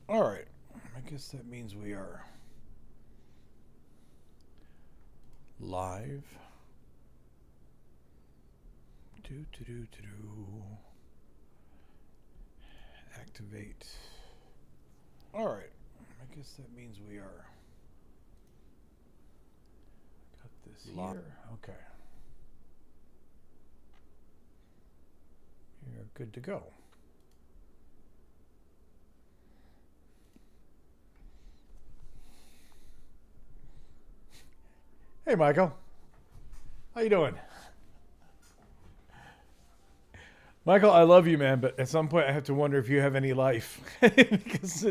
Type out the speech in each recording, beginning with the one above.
All right. I guess that means we are live. Activate. All right. I guess that means we are got this here. Okay. You're good to go. Hey, Michael. How you doing? Michael, I love you, man, but at some point I have to wonder if you have any life. Because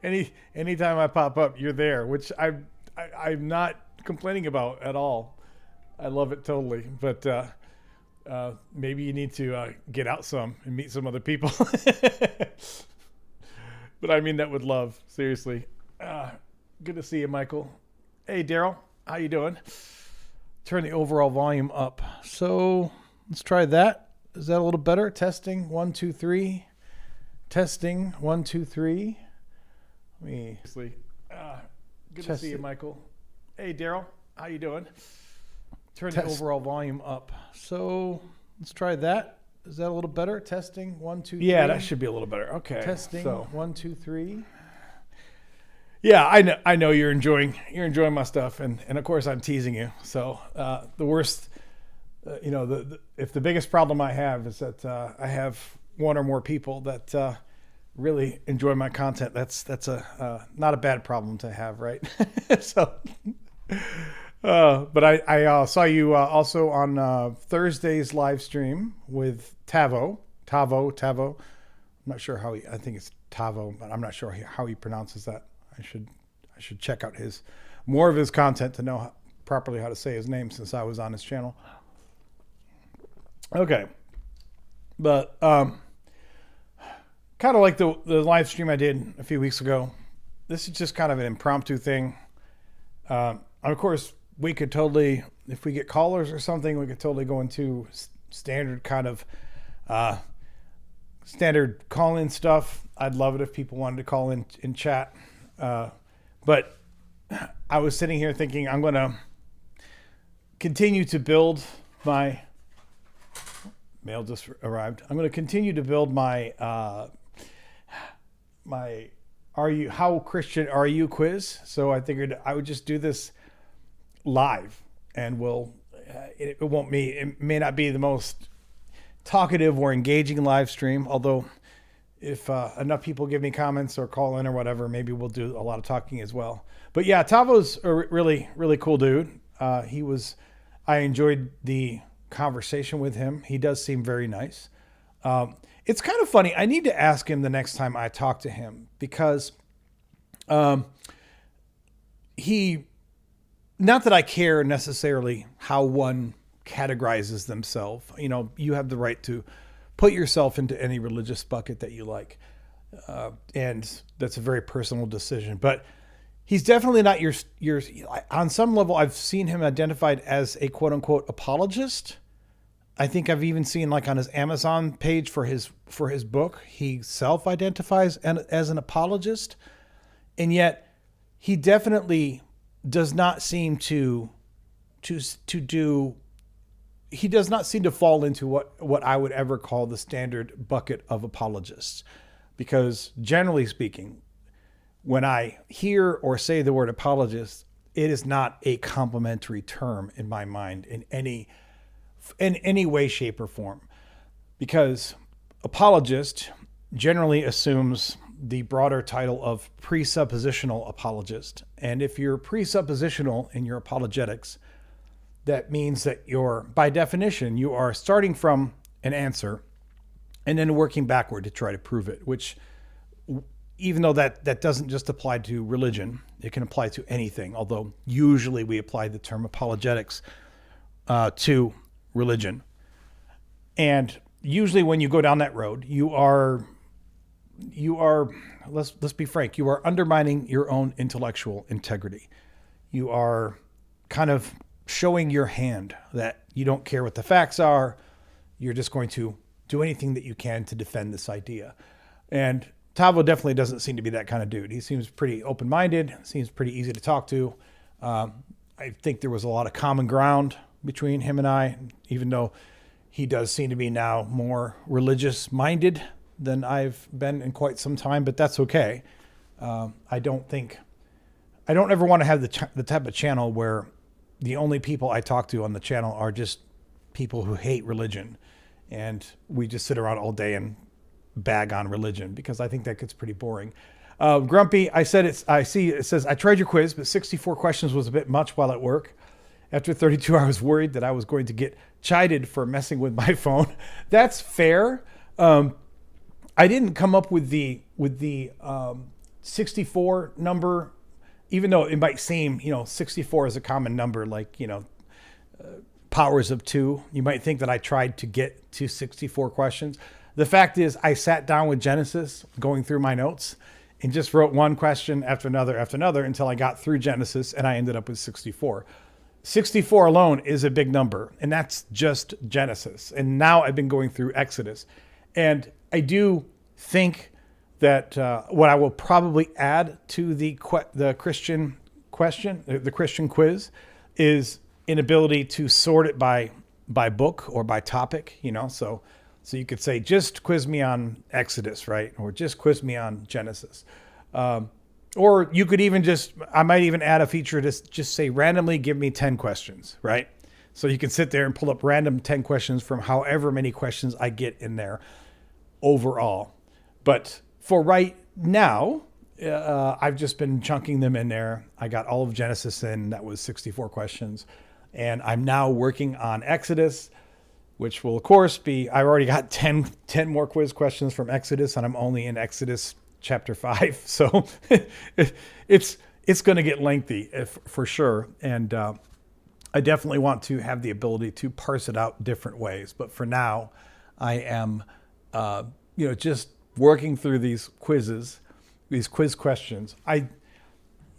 anytime I pop up, you're there, which I'm not complaining about at all. I love it totally, but maybe you need to get out some and meet some other people. But I mean that with love, seriously. Good to see you, Michael. Hey, Daryl, how you doing? Turn the overall volume up. So let's try that. Is that a little better? Testing 1 2 3. Testing 1 2 3. Let me. Good to see you, Michael. Hey, Daryl, how you doing? Turn the overall volume up. So let's try that. Is that a little better? Testing 1 2 3. Yeah, that should be a little better. Okay. Testing 1 2 3. Yeah, I know you're enjoying my stuff, and of course I'm teasing you. So the worst. If the biggest problem I have is that I have one or more people that really enjoy my content, that's not a bad problem to have, right? So, but I saw you also on Thursday's live stream with Tavo. I'm not sure how I think it's Tavo, but I'm not sure how he pronounces that. I should check out more of his content to know properly how to say his name, since I was on his channel. Okay, but kind of like the live stream I did a few weeks ago, this is just kind of an impromptu thing. Of course, we could totally, if we get callers or something, we could totally go into standard kind of standard call-in stuff. I'd love it if people wanted to call in chat, but I was sitting here thinking I'm going to continue to build my... Mail just arrived. I'm going to continue to build my how Christian are you quiz. So I figured I would just do this live, and it may not be the most talkative or engaging live stream, although if enough people give me comments or call in or whatever, maybe we'll do a lot of talking as well. But yeah, Tavo's a really, really cool dude. I enjoyed the conversation with him. He does seem very nice. It's kind of funny. I need to ask him the next time I talk to him, because he, not that I care necessarily how one categorizes themselves. You have the right to put yourself into any religious bucket that you like. And that's a very personal decision, but he's definitely not your, on some level, I've seen him identified as a quote unquote apologist. I think I've even seen, like, on his Amazon page for his book, he self-identifies as an apologist. And yet he definitely does not seem to fall into what I would ever call the standard bucket of apologists. Because generally speaking, when I hear or say the word apologist, it is not a complimentary term in my mind in any way, shape, or form. Because apologist generally assumes the broader title of presuppositional apologist. And if you're presuppositional in your apologetics, that means that by definition, you are starting from an answer and then working backward to try to prove it, which, even though that doesn't just apply to religion, it can apply to anything, although usually we apply the term apologetics to religion. And usually when you go down that road, you are, let's be frank, you are undermining your own intellectual integrity. You are kind of showing your hand that you don't care what the facts are. You're just going to do anything that you can to defend this idea. And Tavo definitely doesn't seem to be that kind of dude. He seems pretty open-minded, seems pretty easy to talk to. I think there was a lot of common ground between him and I, even though he does seem to be now more religious-minded than I've been in quite some time, but that's okay. I don't ever want to have the type of channel where the only people I talk to on the channel are just people who hate religion, and we just sit around all day and bag on religion, because I think that gets pretty boring. Grumpy, I says, I tried your quiz, but 64 questions was a bit much while at work. After 32, I was worried that I was going to get chided for messing with my phone. That's fair. I didn't come up with the 64 number, even though it might seem, 64 is a common number, like, powers of 2. You might think that I tried to get to 64 questions. The fact is, I sat down with Genesis, going through my notes, and just wrote one question after another until I got through Genesis, and I ended up with 64. 64 alone is a big number, and that's just Genesis. And now I've been going through Exodus. And I do think that what I will probably add to the Christian question, the Christian quiz, is an ability to sort it by book or by topic, So you could say, just quiz me on Exodus, right? Or just quiz me on Genesis. Or you could even I might even add a feature to just say, randomly give me 10 questions, right? So you can sit there and pull up random 10 questions from however many questions I get in there overall. But for right now, I've just been chunking them in there. I got all of Genesis in, that was 64 questions. And I'm now working on Exodus, which will, of course, be, I already got 10 more quiz questions from Exodus, and I'm only in Exodus chapter 5. So it's going to get lengthy for sure. And I definitely want to have the ability to parse it out different ways. But for now, I am, just working through these quizzes, these quiz questions.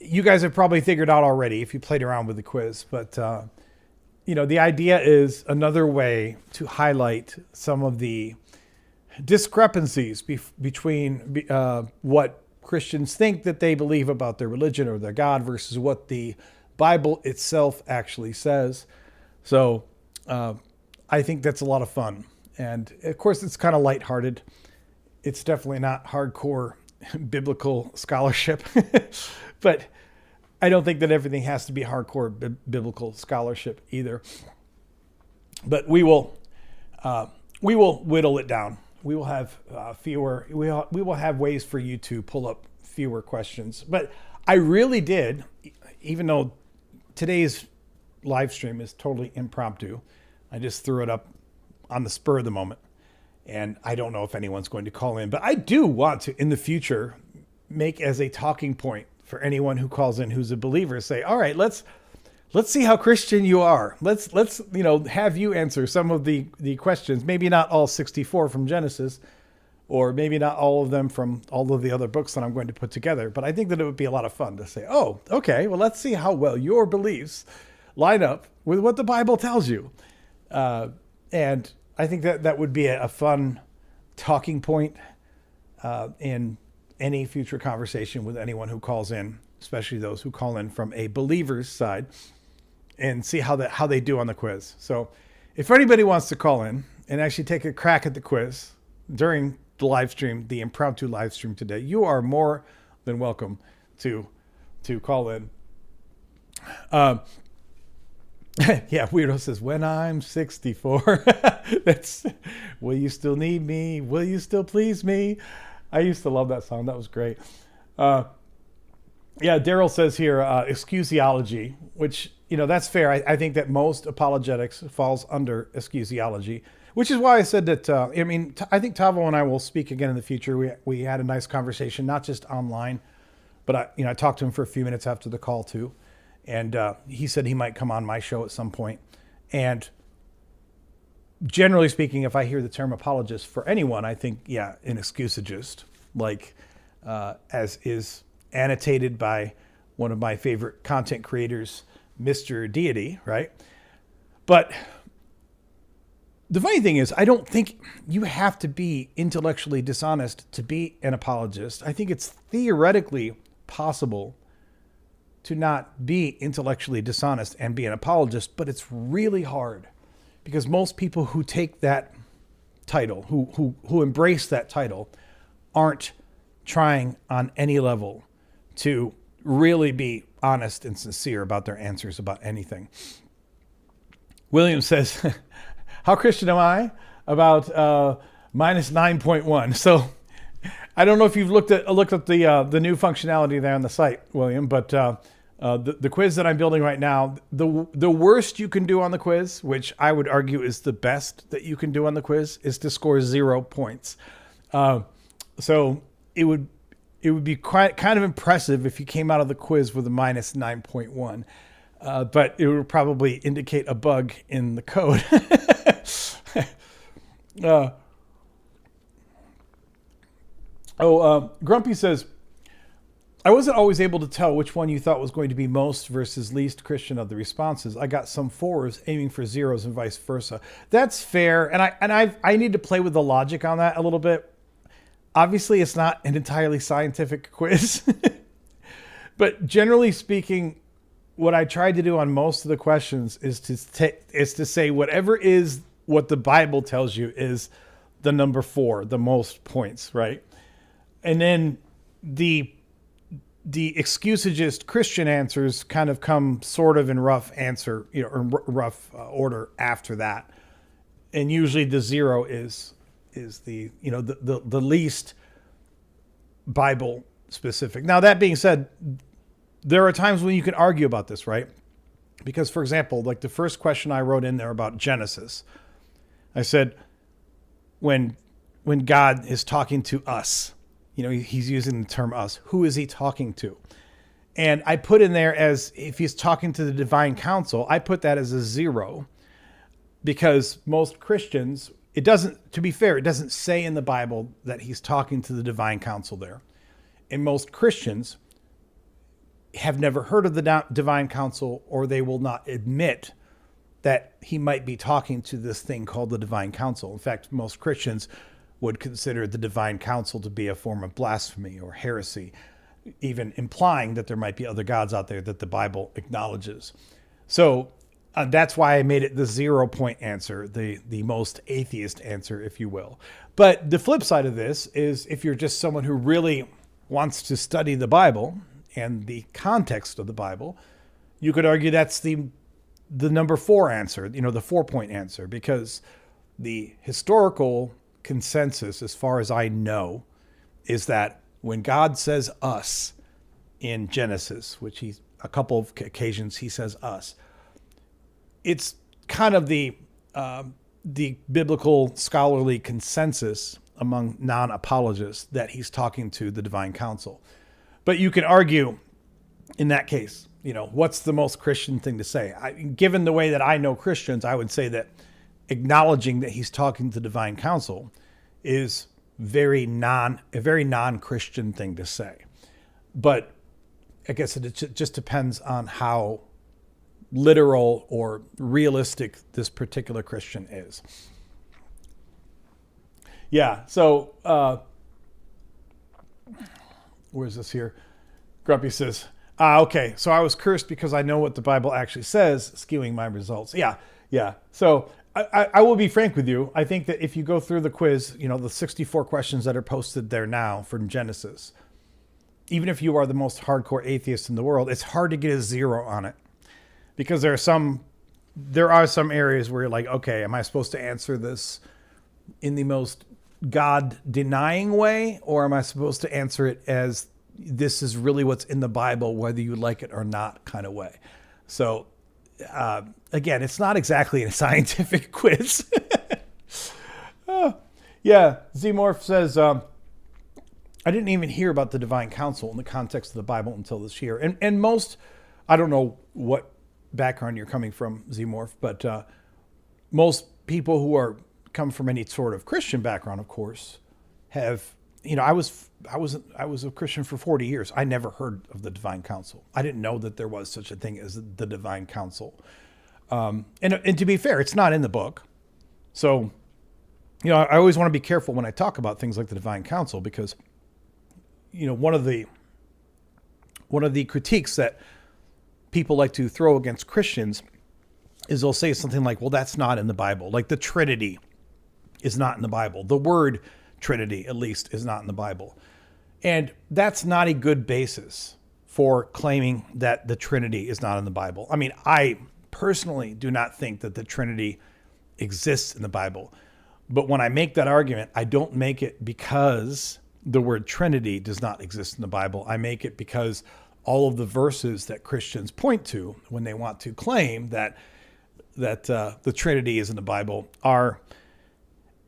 You guys have probably figured out already if you played around with the quiz, but the idea is another way to highlight some of the discrepancies between what Christians think that they believe about their religion or their God versus what the Bible itself actually says. So I think that's a lot of fun. And of course, it's kind of lighthearted. It's definitely not hardcore biblical scholarship, but I don't think that everything has to be hardcore biblical scholarship either. But we will whittle it down. We will have we will have ways for you to pull up fewer questions. But I really did, even though today's live stream is totally impromptu, I just threw it up on the spur of the moment. And I don't know if anyone's going to call in, but I do want to, in the future, make as a talking point for anyone who calls in who's a believer, say, all right, let's see how Christian you are. Let's have you answer some of the questions. Maybe not all 64 from Genesis, or maybe not all of them from all of the other books that I'm going to put together. But I think that it would be a lot of fun to say, oh, okay, well, let's see how well your beliefs line up with what the Bible tells you. And I think that would be a fun talking point in any future conversation with anyone who calls in, especially those who call in from a believer's side, and see how they do on the quiz. So if anybody wants to call in and actually take a crack at the quiz during the live stream, the impromptu live stream today, you are more than welcome to call in. Yeah, Weirdo says, when I'm 64, that's, will you still need me? Will you still please me? I used to love that song. That was great. Yeah, Daryl says here, excusiology, which, that's fair. I think that most apologetics falls under excusiology, which is why I said that, I think Tavo and I will speak again in the future. We had a nice conversation, not just online, but I talked to him for a few minutes after the call too. And he said he might come on my show at some point. And generally speaking, if I hear the term apologist for anyone, I think, yeah, an excusagist, like as is annotated by one of my favorite content creators, Mr. Deity, right? But The funny thing is, I don't think you have to be intellectually dishonest to be an apologist. I think it's theoretically possible to not be intellectually dishonest and be an apologist, but it's really hard because most people who take that title, who embrace that title, aren't trying on any level to really be honest and sincere about their answers about anything. William says, how Christian am I? About minus 9.1. So I don't know if you've looked at the new functionality there on the site, William, but the quiz that I'm building right now, the worst you can do on the quiz, which I would argue is the best that you can do on the quiz, is to score 0 points. So it would be kind of impressive if you came out of the quiz with a minus 9.1. But it would probably indicate a bug in the code. Grumpy says, I wasn't always able to tell which one you thought was going to be most versus least Christian of the responses. I got some 4s aiming for 0s and vice versa. That's fair. And I need to play with the logic on that a little bit. Obviously, it's not an entirely scientific quiz. But generally speaking, what I tried to do on most of the questions is to say whatever is what the Bible tells you is the number 4, the most points, right? And then the excusagist Christian answers kind of come sort of in rough order after that. And usually the 0 is the least Bible specific. Now, that being said, there are times when you can argue about this, right? Because, for example, like the first question I wrote in there about Genesis, I said, when God is talking to us, he's using the term us, who is he talking to? And I put in there as if he's talking to the divine council, I put that as a 0 because most Christians, to be fair, it doesn't say in the Bible that he's talking to the divine council there. And most Christians have never heard of the divine council, or they will not admit that he might be talking to this thing called the divine council. In fact, most Christians would consider the divine council to be a form of blasphemy or heresy, even implying that there might be other gods out there that the Bible acknowledges. So that's why I made it the 0 point answer, the most atheist answer, if you will. But the flip side of this is if you're just someone who really wants to study the Bible and the context of the Bible, you could argue that's the number 4 answer, the 4 point answer, because the historical consensus, as far as I know, is that when God says us in Genesis, which a couple of occasions he says us, it's kind of the biblical scholarly consensus among non-apologists that he's talking to the divine council. But you can argue in that case, what's the most Christian thing to say? Given the way that I know Christians, I would say that acknowledging that he's talking to the divine council is a very non-Christian thing to say. But I guess it just depends on how literal or realistic this particular Christian is. Yeah, so where's this here? Grumpy says, okay, so I was cursed because I know what the Bible actually says, skewing my results. Yeah. So I will be frank with you. I think that if you go through the quiz, the 64 questions that are posted there now from Genesis, even if you are the most hardcore atheist in the world, it's hard to get a 0 on it. Because there are some areas where you're like, okay, am I supposed to answer this in the most God-denying way, or am I supposed to answer it as this is really what's in the Bible, whether you like it or not kind of way? So, again, it's not exactly a scientific quiz. Yeah, Zmorph says, I didn't even hear about the divine council in the context of the Bible until this year. And most, I don't know what background you're coming from, Zmorph, but most people who come from any sort of Christian background, of course, have, I was a Christian for 40 years. I never heard of the divine council. I didn't know that there was such a thing as the divine council. And to be fair, it's not in the book. So, I always want to be careful when I talk about things like the divine counsel, because, one of the critiques that people like to throw against Christians is they'll say something like, well, that's not in the Bible. Like the Trinity is not in the Bible. The word Trinity, at least, is not in the Bible. And that's not a good basis for claiming that the Trinity is not in the Bible. I mean, I personally do not think that the Trinity exists in the Bible. But when I make that argument, I don't make it because the word Trinity does not exist in the Bible. I make it because all of the verses that Christians point to when they want to claim that the Trinity is in the Bible are,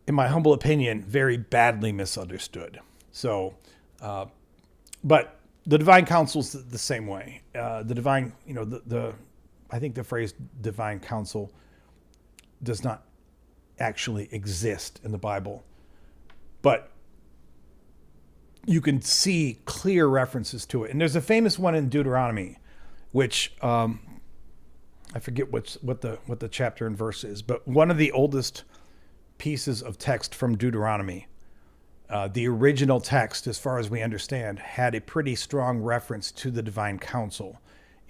in my humble opinion, very badly misunderstood. So, but the divine counsel is the same way. The divine, I think the phrase divine counsel does not actually exist in the Bible, but you can see clear references to it. And there's a famous one in Deuteronomy, which I forget what the chapter and verse is, but one of the oldest pieces of text from Deuteronomy, the original text, as far as we understand, had a pretty strong reference to the divine counsel,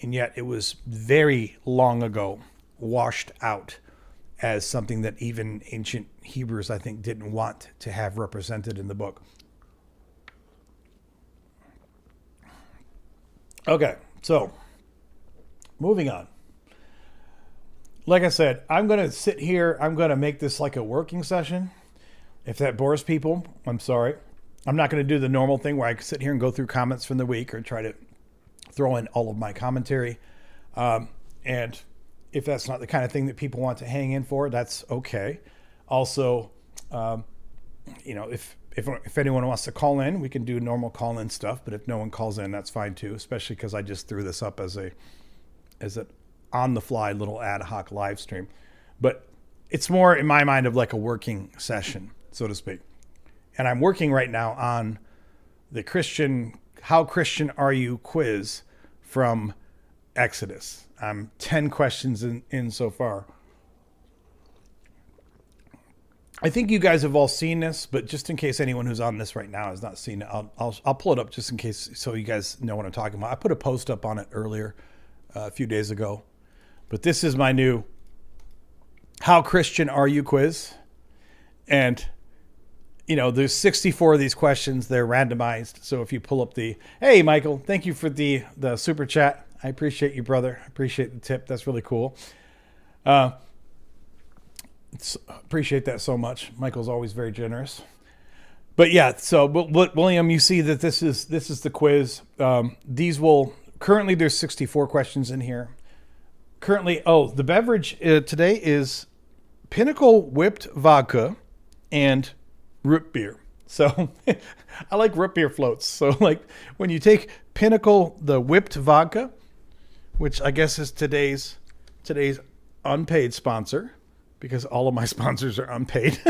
and yet it was very long ago washed out as something that even ancient Hebrews, I think, didn't want to have represented in the book. Okay, so moving on. Like I said, I'm going to sit here. I'm going to make this like a working session. If that bores people, I'm sorry. I'm not going to do the normal thing where I sit here and go through comments from the week or try to throw in all of my commentary. And if that's not the kind of thing that people want to hang in for, that's okay. Also, if anyone wants to call in, we can do normal call-in stuff. But if no one calls in, that's fine too, especially because I just threw this up as an on-the-fly little ad hoc live stream. But it's more, in my mind, of like a working session, so to speak. And I'm working right now on the How Christian Are You quiz from Exodus. I'm 10 questions in so far. I think you guys have all seen this, but just in case anyone who's on this right now has not seen it, I'll pull it up just in case so you guys know what I'm talking about. I put a post up on it earlier, a few days ago. But this is my new How Christian Are You quiz. And, there's 64 of these questions. They're randomized. So if you pull up hey, Michael, thank you for the super chat. I appreciate you, brother. I appreciate the tip. That's really cool. Appreciate that so much. Michael's always very generous. But yeah, but William, you see that this is the quiz. Currently there's 64 questions in here. Currently, the beverage today is Pinnacle Whipped Vodka and root beer. So I like root beer floats. So like when you take Pinnacle, the whipped vodka, which I guess is today's unpaid sponsor, because all of my sponsors are unpaid.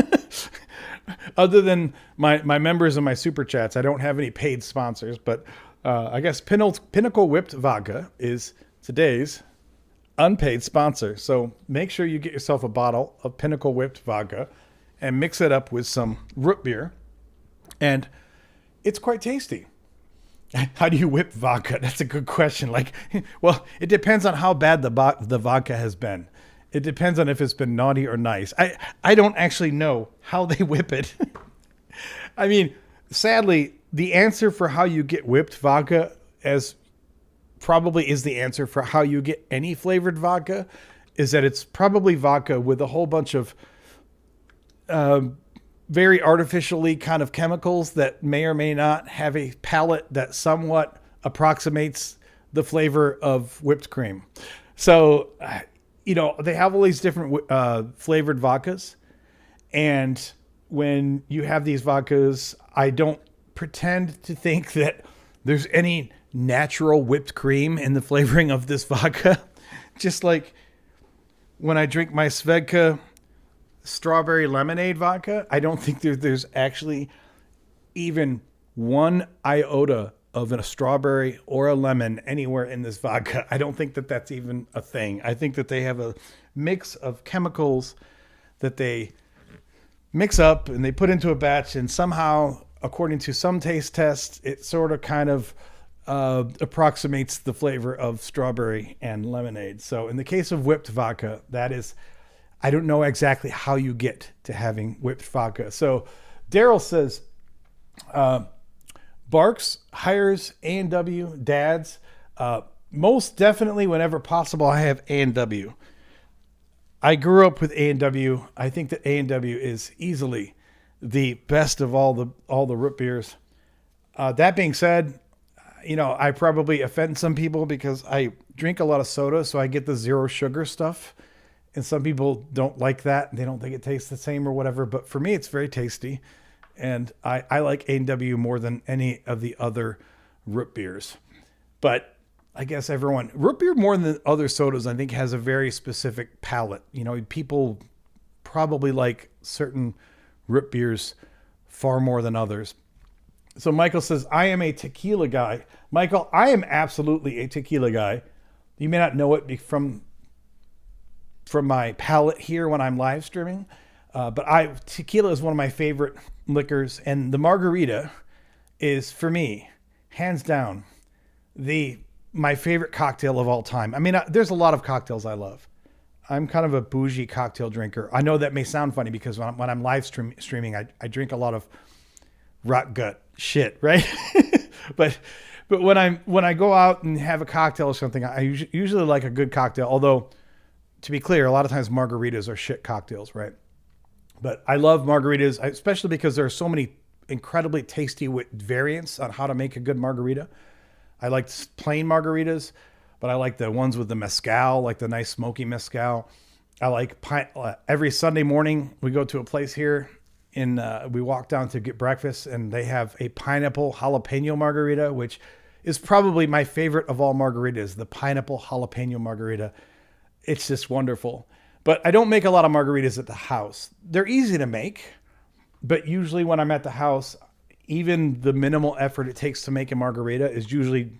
Other than my members and my super chats, I don't have any paid sponsors. But I guess Pinnacle Whipped Vodka is today's unpaid sponsor. So make sure you get yourself a bottle of Pinnacle Whipped Vodka and mix it up with some root beer. And it's quite tasty. How do you whip vodka? That's a good question. Well, it depends on how bad the vodka has been. It depends on if it's been naughty or nice. I don't actually know how they whip it. I mean, sadly, the answer for how you get whipped vodka as probably is the answer for how you get any flavored vodka is that it's probably vodka with a whole bunch of very artificially kind of chemicals that may or may not have a palate that somewhat approximates the flavor of whipped cream. So, they have all these different flavored vodkas. And when you have these vodkas, I don't pretend to think that there's any natural whipped cream in the flavoring of this vodka. Just like when I drink my Svedka strawberry lemonade vodka, I don't think there's actually even one iota of a strawberry or a lemon anywhere in this vodka. I don't think that that's even a thing. I think that they have a mix of chemicals that they mix up and they put into a batch, and somehow, according to some taste tests, it sort of kind of approximates the flavor of strawberry and lemonade. So in the case of whipped vodka, that is, I don't know exactly how you get to having whipped vodka. So Daryl says, Barks hires A&W dads. Most definitely, whenever possible, I have A&W. I grew up with A&W. I think that A&W is easily the best of all the root beers. That being said, I probably offend some people because I drink a lot of soda, so I get the zero sugar stuff. And some people don't like that. They don't think it tastes the same or whatever. But for me, it's very tasty. And I like A&W more than any of the other root beers. But I guess root beer more than other sodas, I think, has a very specific palate. People probably like certain root beers far more than others. So Michael says, I am a tequila guy. Michael, I am absolutely a tequila guy. You may not know it from my palate here when I'm live streaming. But tequila is one of my favorite liquors. And the margarita is, for me, hands down, my favorite cocktail of all time. I mean, there's a lot of cocktails I love. I'm kind of a bougie cocktail drinker. I know that may sound funny because when I'm live streaming, I drink a lot of rot gut shit, right? but when I go out and have a cocktail or something, I usually like a good cocktail. Although, to be clear, a lot of times margaritas are shit cocktails, right? But I love margaritas, especially because there are so many incredibly tasty variants on how to make a good margarita. I like plain margaritas, but I like the ones with the mezcal, like the nice smoky mezcal. I like every Sunday morning we go to a place here we walk down to get breakfast, and they have a pineapple jalapeno margarita, which is probably my favorite of all margaritas, the pineapple jalapeno margarita. It's just wonderful. But I don't make a lot of margaritas at the house. They're easy to make, but usually when I'm at the house, even the minimal effort it takes to make a margarita is usually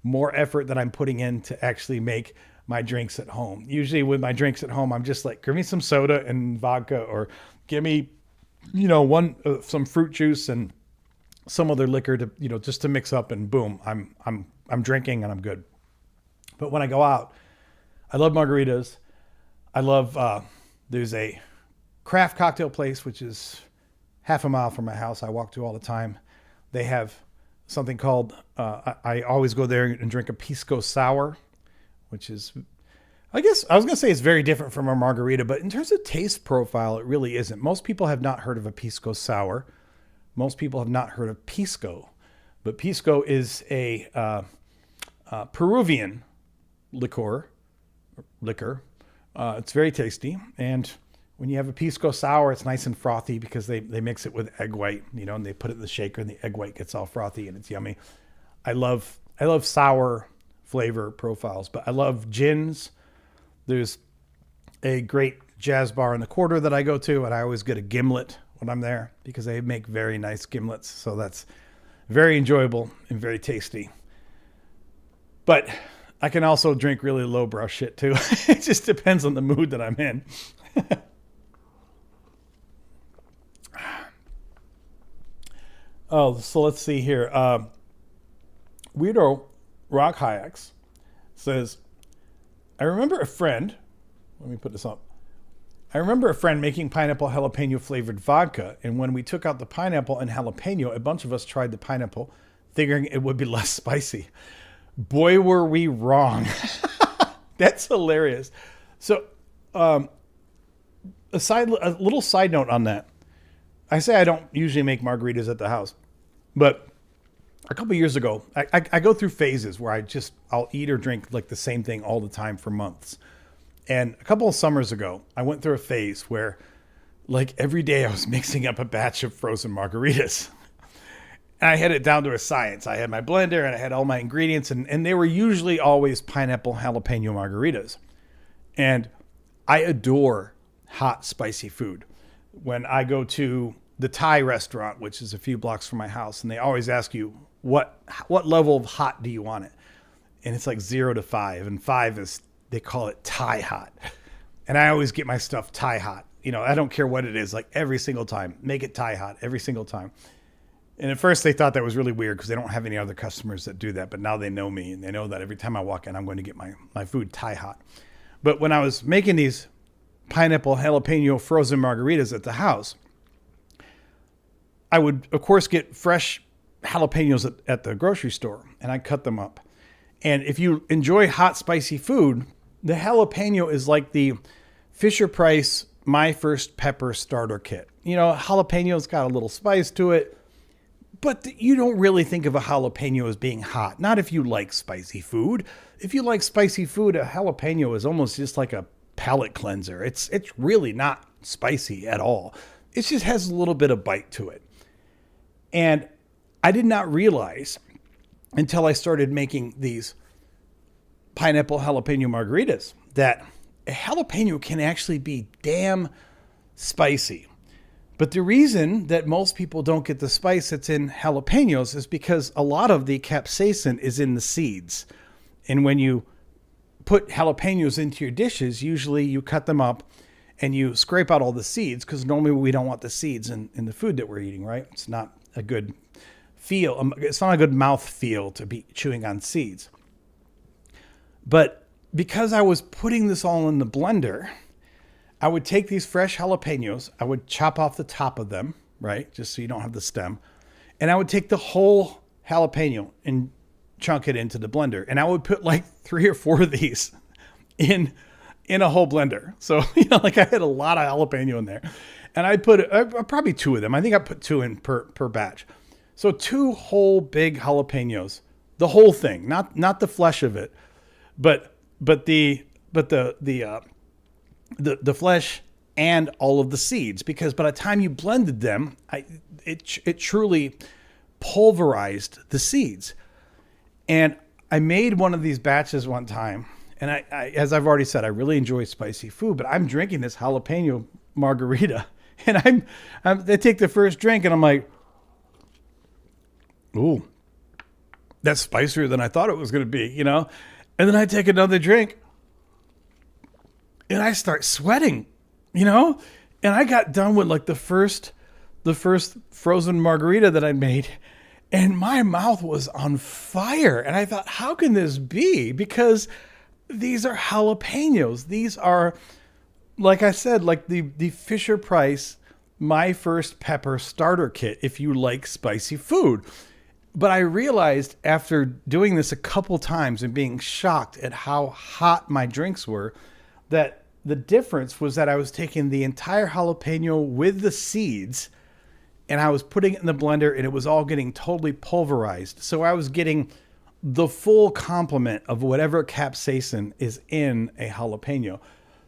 more effort than I'm putting in to actually make my drinks at home. Usually with my drinks at home, I'm just like, give me some soda and vodka, or give me, some fruit juice and some other liquor to, just to mix up, and boom, I'm drinking and I'm good. But when I go out, I love margaritas. I love, there's a craft cocktail place, which is half a mile from my house. I walk to all the time. They have something called, I always go there and drink a pisco sour, which is, I guess I was going to say it's very different from a margarita, but in terms of taste profile, it really isn't. Most people have not heard of a pisco sour. Most people have not heard of pisco, but pisco is a Peruvian liquor. It's very tasty. And when you have a pisco sour, it's nice and frothy because they mix it with egg white, and they put it in the shaker and the egg white gets all frothy and it's yummy. I love sour flavor profiles, but I love gins. There's a great jazz bar in the quarter that I go to, and I always get a gimlet when I'm there because they make very nice gimlets. So that's very enjoyable and very tasty. But I can also drink really lowbrow shit too. It just depends on the mood that I'm in. So let's see here. Weirdo Rock Hayeks says, I remember a friend making pineapple jalapeno flavored vodka. And when we took out the pineapple and jalapeno, a bunch of us tried the pineapple, figuring it would be less spicy. Boy, were we wrong. That's hilarious. So, a little side note on that. I say I don't usually make margaritas at the house, but a couple of years ago, I go through phases where I'll eat or drink like the same thing all the time for months. And a couple of summers ago, I went through a phase where like every day I was mixing up a batch of frozen margaritas. And I had it down to a science. I had my blender and I had all my ingredients, and they were usually always pineapple jalapeno margaritas. And I adore hot, spicy food. When I go to the Thai restaurant, which is a few blocks from my house, and they always ask you, what level of hot do you want it? And it's like 0 to 5. And 5 is, they call it Thai hot. And I always get my stuff Thai hot. I don't care what it is, like every single time, make it Thai hot every single time. And at first they thought that was really weird because they don't have any other customers that do that. But now they know me and they know that every time I walk in, I'm going to get my food Thai hot. But when I was making these pineapple jalapeno frozen margaritas at the house, I would, of course, get fresh jalapenos at the grocery store, and I cut them up. And if you enjoy hot, spicy food, the jalapeno is like the Fisher-Price My First Pepper starter kit. Jalapeno's got a little spice to it, but you don't really think of a jalapeno as being hot. Not if you like spicy food. If you like spicy food, a jalapeno is almost just like a palate cleanser. It's really not spicy at all. It just has a little bit of bite to it. And I did not realize until I started making these pineapple jalapeno margaritas that a jalapeno can actually be damn spicy. But the reason that most people don't get the spice that's in jalapenos is because a lot of the capsaicin is in the seeds. And when you put jalapenos into your dishes, usually you cut them up and you scrape out all the seeds, because normally we don't want the seeds in the food that we're eating, right? It's not a good feel. It's not a good mouth feel to be chewing on seeds. But because I was putting this all in the blender, I would take these fresh jalapenos, I would chop off the top of them, right? Just so you don't have the stem. And I would take the whole jalapeno and chunk it into the blender. And I would put like 3 or 4 of these in a whole blender. So, like I had a lot of jalapeno in there. And I put probably 2 of them. I think I put 2 in per batch. So 2 whole big jalapenos, the whole thing, not the flesh of it, but the flesh and all of the seeds, because by the time you blended them, it truly pulverized the seeds. And I made one of these batches one time, and I as I've already said, I really enjoy spicy food, but I'm drinking this jalapeno margarita, and I take the first drink, and I'm like, ooh, that's spicier than I thought it was going to be, And then I take another drink, and I start sweating, and I got done with like the first frozen margarita that I made, and my mouth was on fire. And I thought, how can this be? Because these are jalapenos. These are, like I said, like the Fisher-Price My First Pepper starter kit if you like spicy food. But I realized after doing this a couple times and being shocked at how hot my drinks were, that the difference was that I was taking the entire jalapeno with the seeds and I was putting it in the blender, and it was all getting totally pulverized. So I was getting the full complement of whatever capsaicin is in a jalapeno.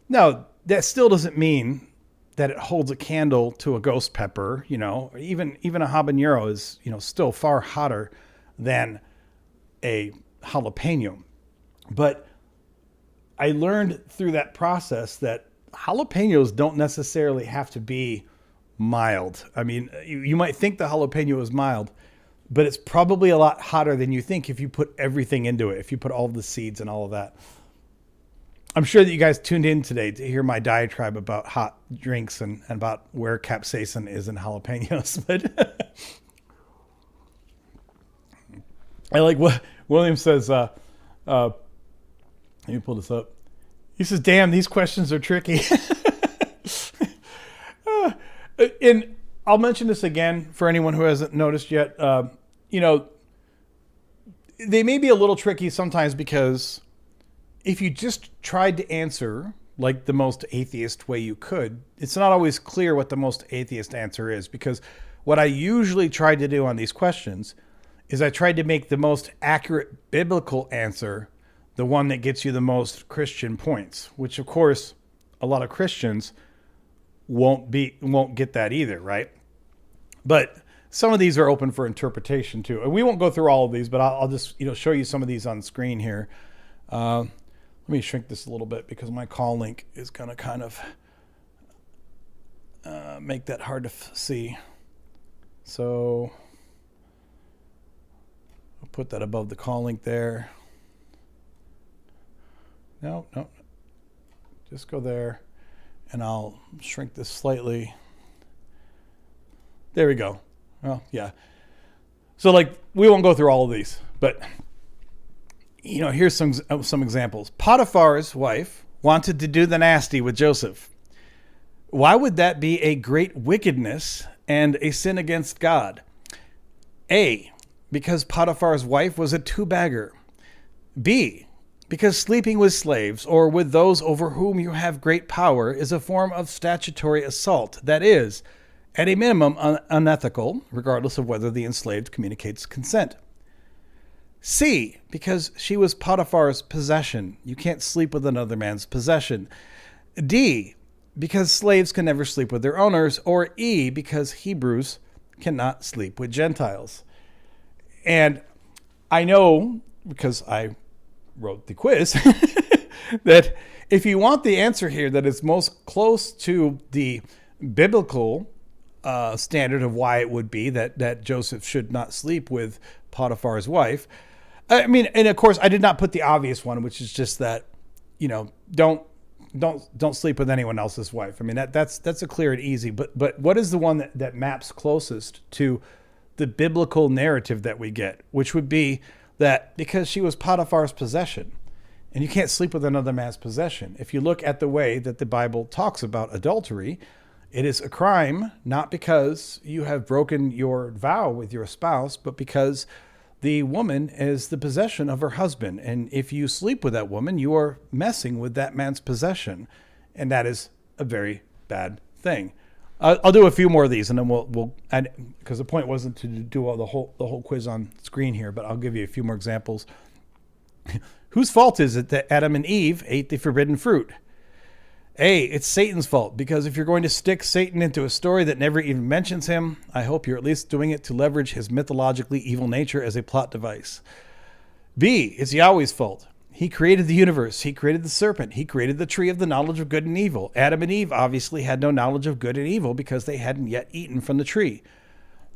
Now, that still doesn't mean that it holds a candle to a ghost pepper, even a habanero is, still far hotter than a jalapeno. But I learned through that process that jalapenos don't necessarily have to be mild. I mean, you might think the jalapeno is mild, but it's probably a lot hotter than you think if you put everything into it, if you put all the seeds and all of that. I'm sure that you guys tuned in today to hear my diatribe about hot drinks and about where capsaicin is in jalapenos. But I like what William says. Let me pull this up. He says, damn, these questions are tricky. And I'll mention this again for anyone who hasn't noticed yet. They may be a little tricky sometimes because if you just tried to answer like the most atheist way you could, it's not always clear what the most atheist answer is, because what I usually try to do on these questions is I tried to make the most accurate biblical answer the one that gets you the most Christian points, which of course a lot of Christians won't get that either, right? But some of these are open for interpretation too. And we won't go through all of these, but I'll just show you some of these on screen here. Let me shrink this a little bit because my call link is going to kind of make that hard to see. So I'll put that above the call link there. No, just go there. And I'll shrink this slightly. There we go. Well, yeah. So like, we won't go through all of these, but here's some examples. Potiphar's wife wanted to do the nasty with Joseph. Why would that be a great wickedness and a sin against God? A, because Potiphar's wife was a two-bagger. B, because sleeping with slaves or with those over whom you have great power is a form of statutory assault that is, at a minimum, unethical, regardless of whether the enslaved communicates consent. C, because she was Potiphar's possession. You can't sleep with another man's possession. D, because slaves can never sleep with their owners. Or E, because Hebrews cannot sleep with Gentiles. And I know, because I wrote the quiz, that if you want the answer here that is most close to the biblical standard of why it would be that Joseph should not sleep with Potiphar's wife, I mean, and of course I did not put the obvious one, which is just that, don't sleep with anyone else's wife. I mean, that's a clear and easy, but what is the one that maps closest to the biblical narrative that we get, which would be that because she was Potiphar's possession, and you can't sleep with another man's possession. If you look at the way that the Bible talks about adultery, it is a crime, not because you have broken your vow with your spouse, but because the woman is the possession of her husband. And if you sleep with that woman, you are messing with that man's possession. And that is a very bad thing. I'll do a few more of these, and then we'll add, because the point wasn't to do all the whole quiz on screen here, but I'll give you a few more examples. Whose fault is it that Adam and Eve ate the forbidden fruit? A, it's Satan's fault, because if you're going to stick Satan into a story that never even mentions him, I hope you're at least doing it to leverage his mythologically evil nature as a plot device. B, it's Yahweh's fault. He created the universe. He created the serpent. He created the tree of the knowledge of good and evil. Adam and Eve obviously had no knowledge of good and evil because they hadn't yet eaten from the tree.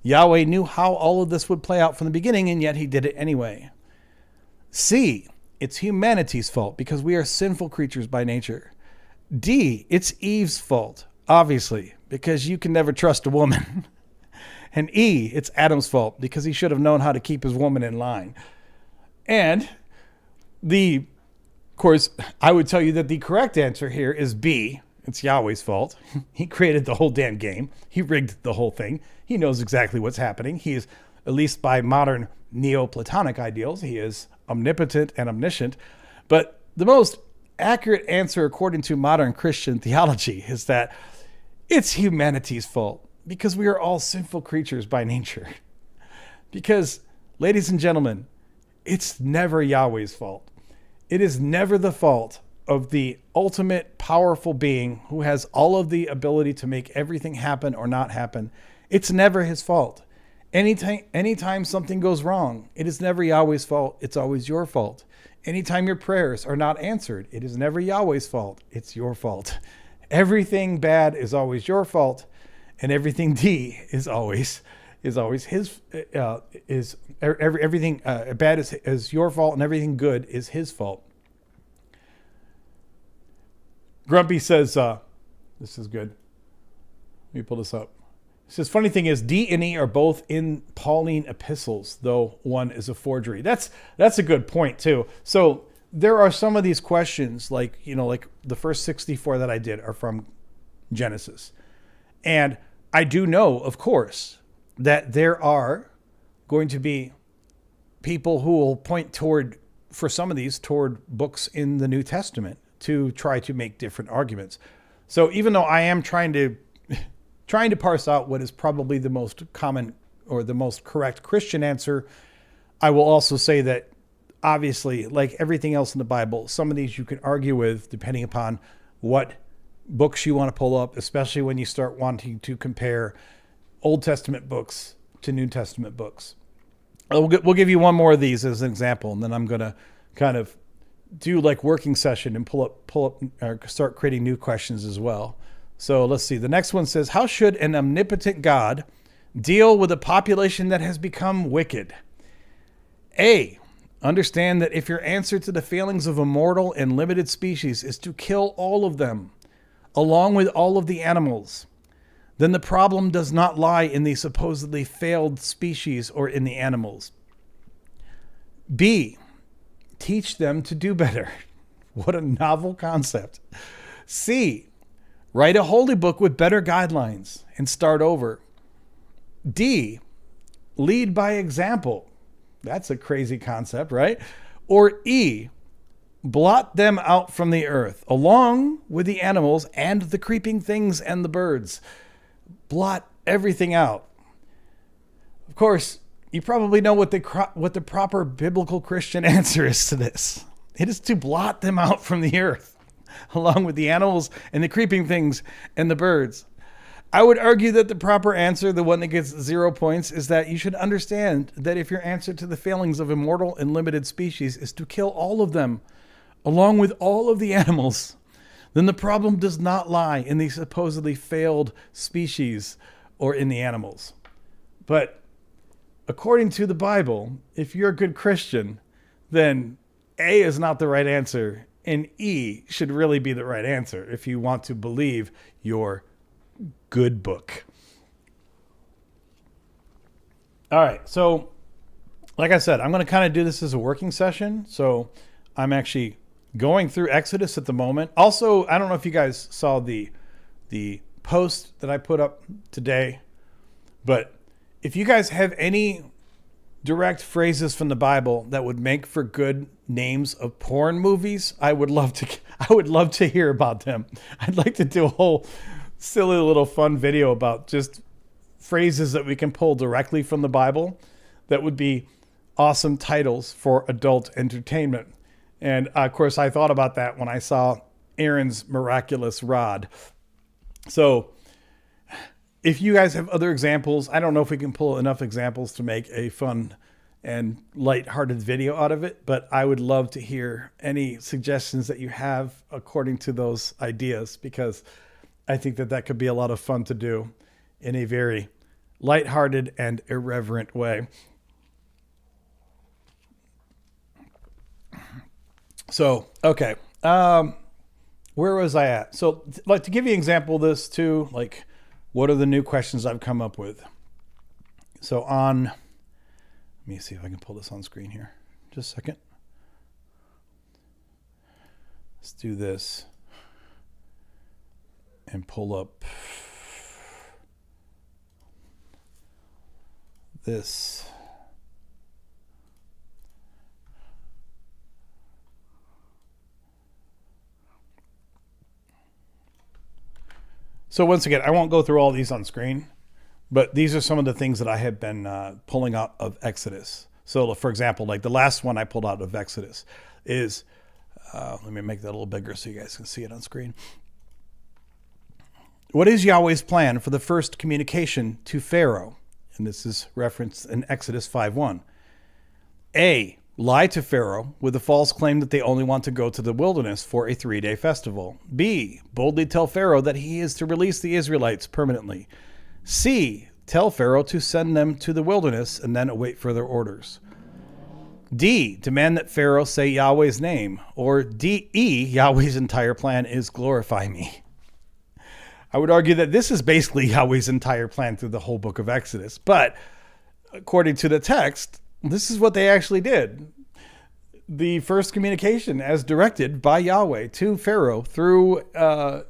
Yahweh knew how all of this would play out from the beginning, and yet he did it anyway. C, it's humanity's fault because we are sinful creatures by nature. D, it's Eve's fault, obviously, because you can never trust a woman. And E, it's Adam's fault because he should have known how to keep his woman in line. And of course, I would tell you that the correct answer here is B. It's Yahweh's fault. He created the whole damn game. He rigged the whole thing. He knows exactly what's happening. He is, at least by modern Neoplatonic ideals, he is omnipotent and omniscient. But the most accurate answer, according to modern Christian theology, is that it's humanity's fault because we are all sinful creatures by nature. Because, ladies and gentlemen, it's never Yahweh's fault. It is never the fault of the ultimate powerful being who has all of the ability to make everything happen or not happen. It's never his fault. Anytime something goes wrong, it is never Yahweh's fault. It's always your fault. Anytime your prayers are not answered, it is never Yahweh's fault. It's your fault. Everything bad is always your fault, and everything D is always his. Everything bad is your fault, and everything good is his fault. Grumpy says, "This is good." Let me pull this up. It says, "Funny thing is, D and E are both in Pauline epistles, though one is a forgery." That's a good point too. So there are some of these questions, like the first 64 that I did are from Genesis, and I do know, of course, that there are going to be people who will point toward books in the New Testament to try to make different arguments. So even though I am trying to parse out what is probably the most common or the most correct Christian answer, I will also say that obviously, like everything else in the Bible, some of these you can argue with depending upon what books you want to pull up, especially when you start wanting to compare Old Testament books to New Testament books. We'll give you one more of these as an example, and then I'm going to kind of do like working session and pull up or start creating new questions as well. So let's see. The next one says, how should an omnipotent God deal with a population that has become wicked? A, understand that if your answer to the failings of a mortal and limited species is to kill all of them, along with all of the animals, then the problem does not lie in the supposedly failed species or in the animals. B, teach them to do better. What a novel concept. C, write a holy book with better guidelines and start over. D, lead by example. That's a crazy concept, right? Or E, blot them out from the earth, along with the animals and the creeping things and the birds. Blot everything out. Of course, you probably know what the proper biblical Christian answer is to this. It is to blot them out from the earth, along with the animals and the creeping things and the birds. I would argue that the proper answer, the one that gets 0 points, is that you should understand that if your answer to the failings of immortal and limited species is to kill all of them, along with all of the animals, then the problem does not lie in the supposedly failed species or in the animals. But according to the Bible, if you're a good Christian, then A is not the right answer, and E should really be the right answer if you want to believe your good book. All right, so like I said, I'm going to kind of do this as a working session. So I'm actually going through Exodus at the moment. Also, I don't know if you guys saw the post that I put up today, but if you guys have any direct phrases from the Bible that would make for good names of porn movies, I would love to hear about them. I'd like to do a whole silly little fun video about just phrases that we can pull directly from the Bible that would be awesome titles for adult entertainment. And of course, I thought about that when I saw Aaron's miraculous rod. So if you guys have other examples, I don't know if we can pull enough examples to make a fun and lighthearted video out of it, but I would love to hear any suggestions that you have according to those ideas, because I think that could be a lot of fun to do in a very lighthearted and irreverent way. So, okay. Where was I at? So, like, to give you an example of this too, like, what are the new questions I've come up with? So let me see if I can pull this on screen here. Just a second. Let's do this and pull up this. So once again, I won't go through all these on screen, but these are some of the things that I have been pulling out of Exodus. So for example, like the last one I pulled out of Exodus is, let me make that a little bigger so you guys can see it on screen. What is Yahweh's plan for the first communication to Pharaoh? And this is referenced in Exodus 5:1. A, lie to Pharaoh with the false claim that they only want to go to the wilderness for a 3-day festival. B, boldly tell Pharaoh that he is to release the Israelites permanently. C, tell Pharaoh to send them to the wilderness and then await further orders. D, demand that Pharaoh say Yahweh's name. Or E, Yahweh's entire plan is glorify me. I would argue that this is basically Yahweh's entire plan through the whole book of Exodus. But according to the text, this is what they actually did. The first communication as directed by Yahweh to Pharaoh through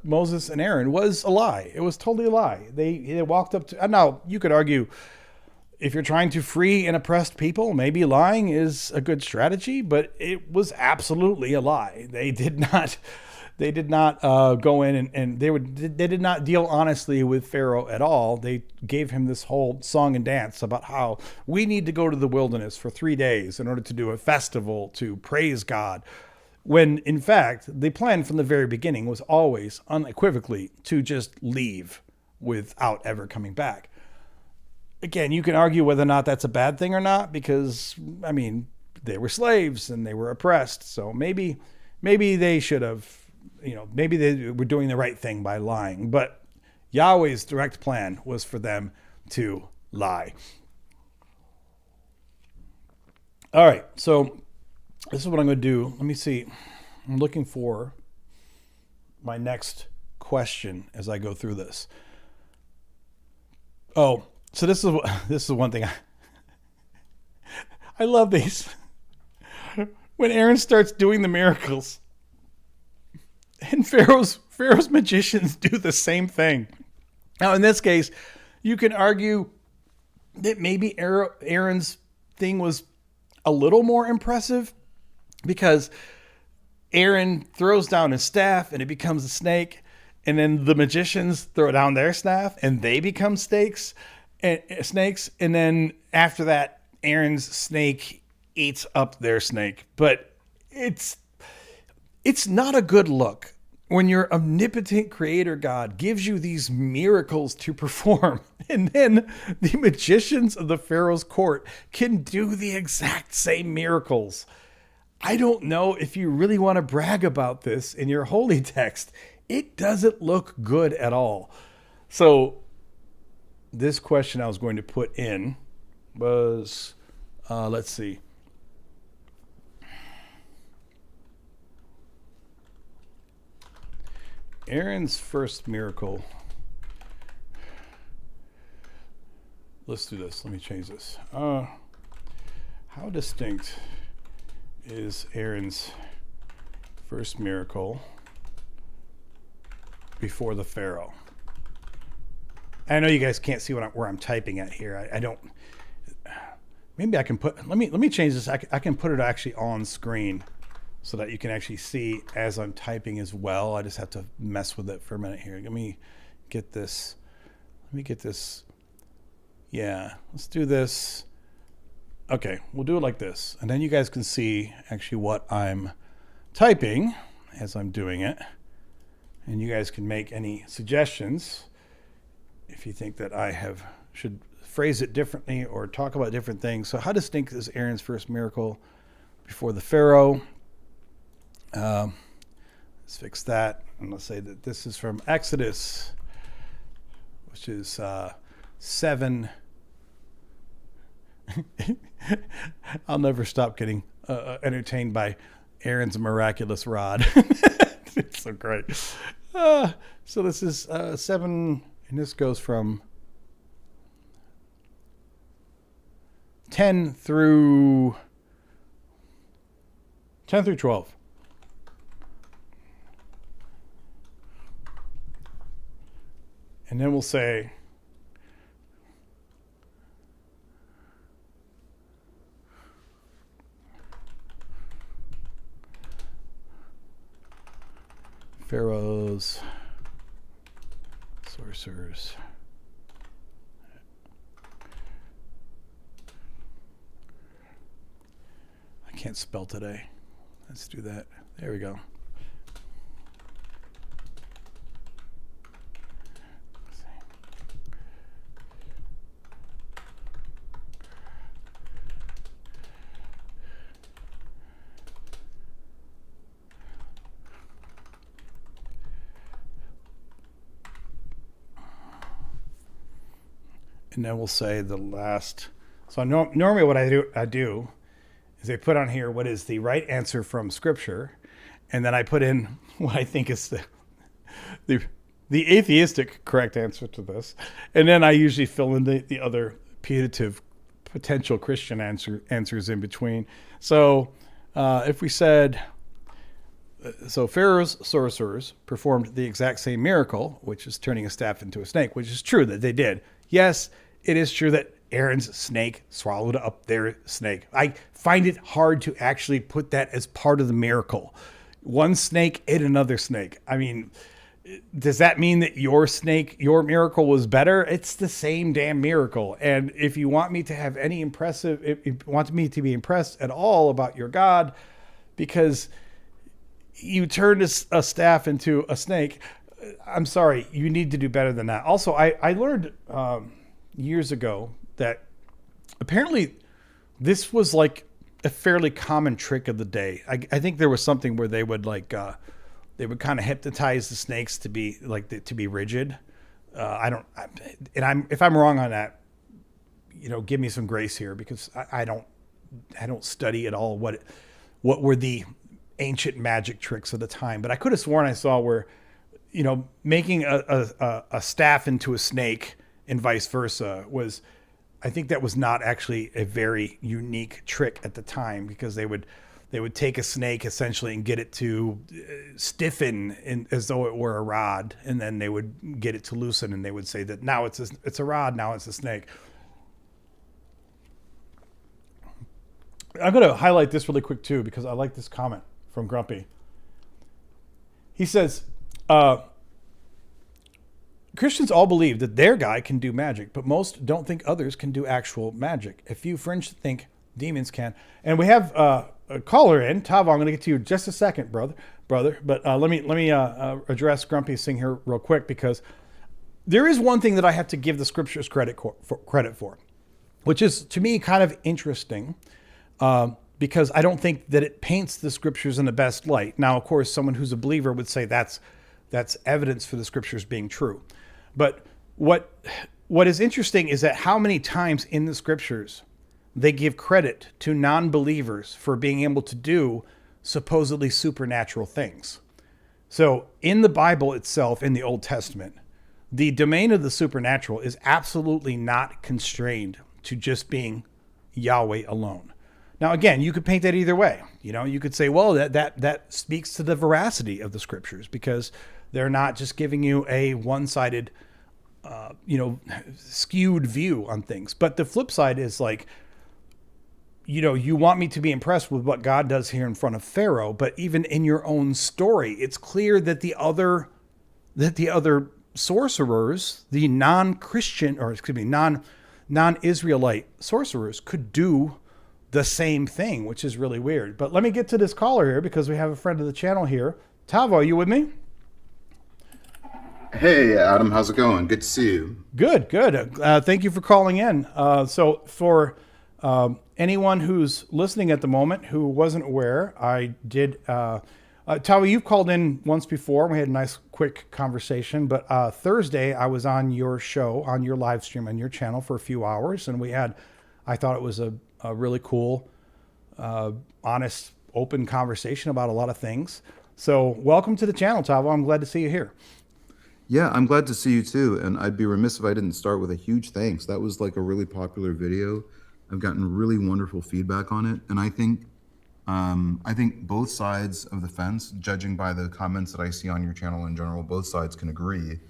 Moses and Aaron was a lie. It was totally a lie. They walked up to... Now, you could argue if you're trying to free an oppressed people, maybe lying is a good strategy, but it was absolutely a lie. They did not go in and they did not deal honestly with Pharaoh at all. They gave him this whole song and dance about how we need to go to the wilderness for 3 days in order to do a festival to praise God. When in fact, the plan from the very beginning was always unequivocally to just leave without ever coming back. Again, you can argue whether or not that's a bad thing or not, because I mean, they were slaves and they were oppressed. So maybe they should have, maybe they were doing the right thing by lying, but Yahweh's direct plan was for them to lie. All right, so this is what I'm going to do. Let me see. I'm looking for my next question as I go through this. Oh, so this is one thing I love these. When Aaron starts doing the miracles, and Pharaoh's magicians do the same thing. Now, in this case, you can argue that maybe Aaron's thing was a little more impressive because Aaron throws down his staff and it becomes a snake, and then the magicians throw down their staff and they become snakes, and then after that, Aaron's snake eats up their snake. But it's not a good look when your omnipotent creator God gives you these miracles to perform, and then the magicians of the Pharaoh's court can do the exact same miracles. I don't know if you really want to brag about this in your holy text. It doesn't look good at all. So this question I was going to put in was, let's see. Aaron's first miracle. Let's do this. Let me change this. How distinct is Aaron's first miracle before the Pharaoh? I know you guys can't see where I'm typing at here. I don't. Maybe I can put. Let me change this. I can put it actually on screen, so that you can actually see as I'm typing as well. I just have to mess with it for a minute here. Let me get this. Yeah, let's do this. Okay, we'll do it like this. And then you guys can see actually what I'm typing as I'm doing it. And you guys can make any suggestions if you think that I should phrase it differently or talk about different things. So how distinct is Aaron's first miracle before the Pharaoh? Let's fix that, and let's say that this is from Exodus, which is 7. I'll never stop getting entertained by Aaron's miraculous rod. It's so great. So this is 7, and this goes from 10 through 12. And then we'll say, Pharaoh's sorcerers. I can't spell today. Let's do that. There we go. And then we'll say the last. So normally what I do is I put on here what is the right answer from Scripture, and then I put in what I think is the atheistic correct answer to this, and then I usually fill in the other putative potential Christian answers in between. So if we said, so Pharaoh's sorcerers performed the exact same miracle, which is turning a staff into a snake, which is true that they did. Yes, it is true that Aaron's snake swallowed up their snake. I find it hard to actually put that as part of the miracle. One snake ate another snake. I mean, does that mean that your miracle was better? It's the same damn miracle. And if you want me to have if you want me to be impressed at all about your God, because you turned a staff into a snake, I'm sorry, you need to do better than that. Also, I learned years ago that apparently this was like a fairly common trick of the day. I think there was something where they would kind of hypnotize the snakes to be rigid. If I'm wrong on that, give me some grace here, because I don't study at all what were the ancient magic tricks of the time. But I could have sworn I saw where making a staff into a snake and vice versa I think that was not actually a very unique trick at the time, because they would take a snake essentially and get it to stiffen as though it were a rod, and then they would get it to loosen, and they would say that now it's a rod, now it's a snake. I'm going to highlight this really quick too, because I like this comment from Grumpy. He says, Christians all believe that their guy can do magic, but most don't think others can do actual magic. A few fringe think demons can. And we have a caller in. Tavo, I'm going to get to you in just a second, brother. But let me address Grumpy's thing here real quick, because there is one thing that I have to give the scriptures credit for, which is to me kind of interesting. Because I don't think that it paints the scriptures in the best light. Now, of course, someone who's a believer would say that's evidence for the scriptures being true. But what is interesting is that how many times in the scriptures they give credit to non-believers for being able to do supposedly supernatural things. So in the Bible itself, in the Old Testament, the domain of the supernatural is absolutely not constrained to just being Yahweh alone. Now, again, you could paint that either way. You could say, well, that speaks to the veracity of the scriptures, because they're not just giving you a one-sided, skewed view on things. But the flip side is like, you want me to be impressed with what God does here in front of Pharaoh, but even in your own story, it's clear that the other sorcerers, the non-Israelite sorcerers, could do the same thing, which is really weird. But let me get to this caller here, because we have a friend of the channel here. Tavo, are you with me? Hey, Adam, how's it going? Good to see you. Good. Thank you for calling in. So for anyone who's listening at the moment who wasn't aware, I did... Tavo, you've called in once before. We had a nice, quick conversation. But Thursday, I was on your show, on your live stream, on your channel for a few hours. And I thought it was a really cool, honest, open conversation about a lot of things. So welcome to the channel, Tavo. I'm glad to see you here. Yeah, I'm glad to see you too. And I'd be remiss if I didn't start with a huge thanks. That was like a really popular video. I've gotten really wonderful feedback on it. And I think both sides of the fence, judging by the comments that I see on your channel in general, both sides can agree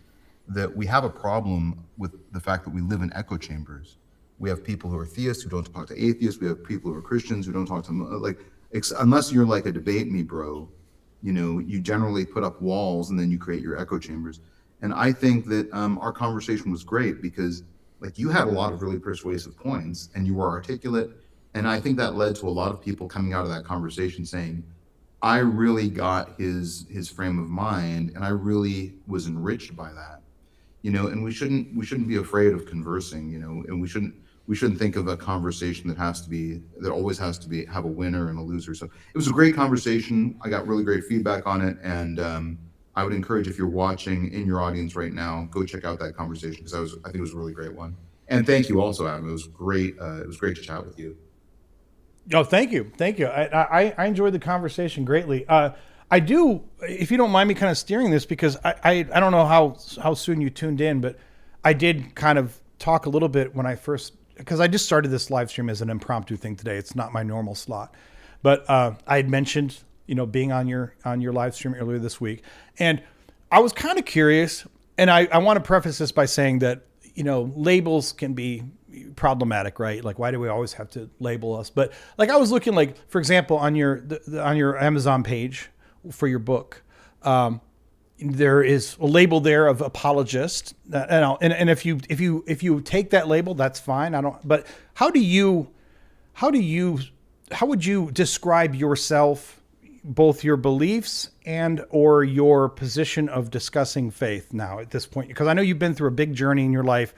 that we have a problem with the fact that we live in echo chambers. We have people who are theists who don't talk to atheists. We have people who are Christians who don't talk to unless you're like a debate me bro, you generally put up walls and then you create your echo chambers. And I think that our conversation was great, because like you had a lot of really persuasive points and you were articulate. And I think that led to a lot of people coming out of that conversation saying, I really got his frame of mind and I really was enriched by that. And we shouldn't be afraid of conversing, and we shouldn't think of a conversation that always has to have a winner and a loser. So it was a great conversation. I got really great feedback on it. And I would encourage, if you're watching in your audience right now, go check out that conversation, because I think it was a really great one. And thank you also, Adam. It was great. It was great to chat with you. Oh, thank you. I enjoyed the conversation greatly. I do, if you don't mind me kind of steering this, because I don't know how soon you tuned in, but I did kind of talk a little bit when I first, because I just started this live stream as an impromptu thing today. It's not my normal slot, but I had mentioned, being on your live stream earlier this week, and I was kind of curious, and I want to preface this by saying that, labels can be problematic, right? Like, why do we always have to label us? But like, I was looking, like, for example, on your Amazon page for your book, there is a label there of apologist, and if you take that label, that's fine. But how would you describe yourself, both your beliefs and or your position of discussing faith now at this point? Because I know you've been through a big journey in your life.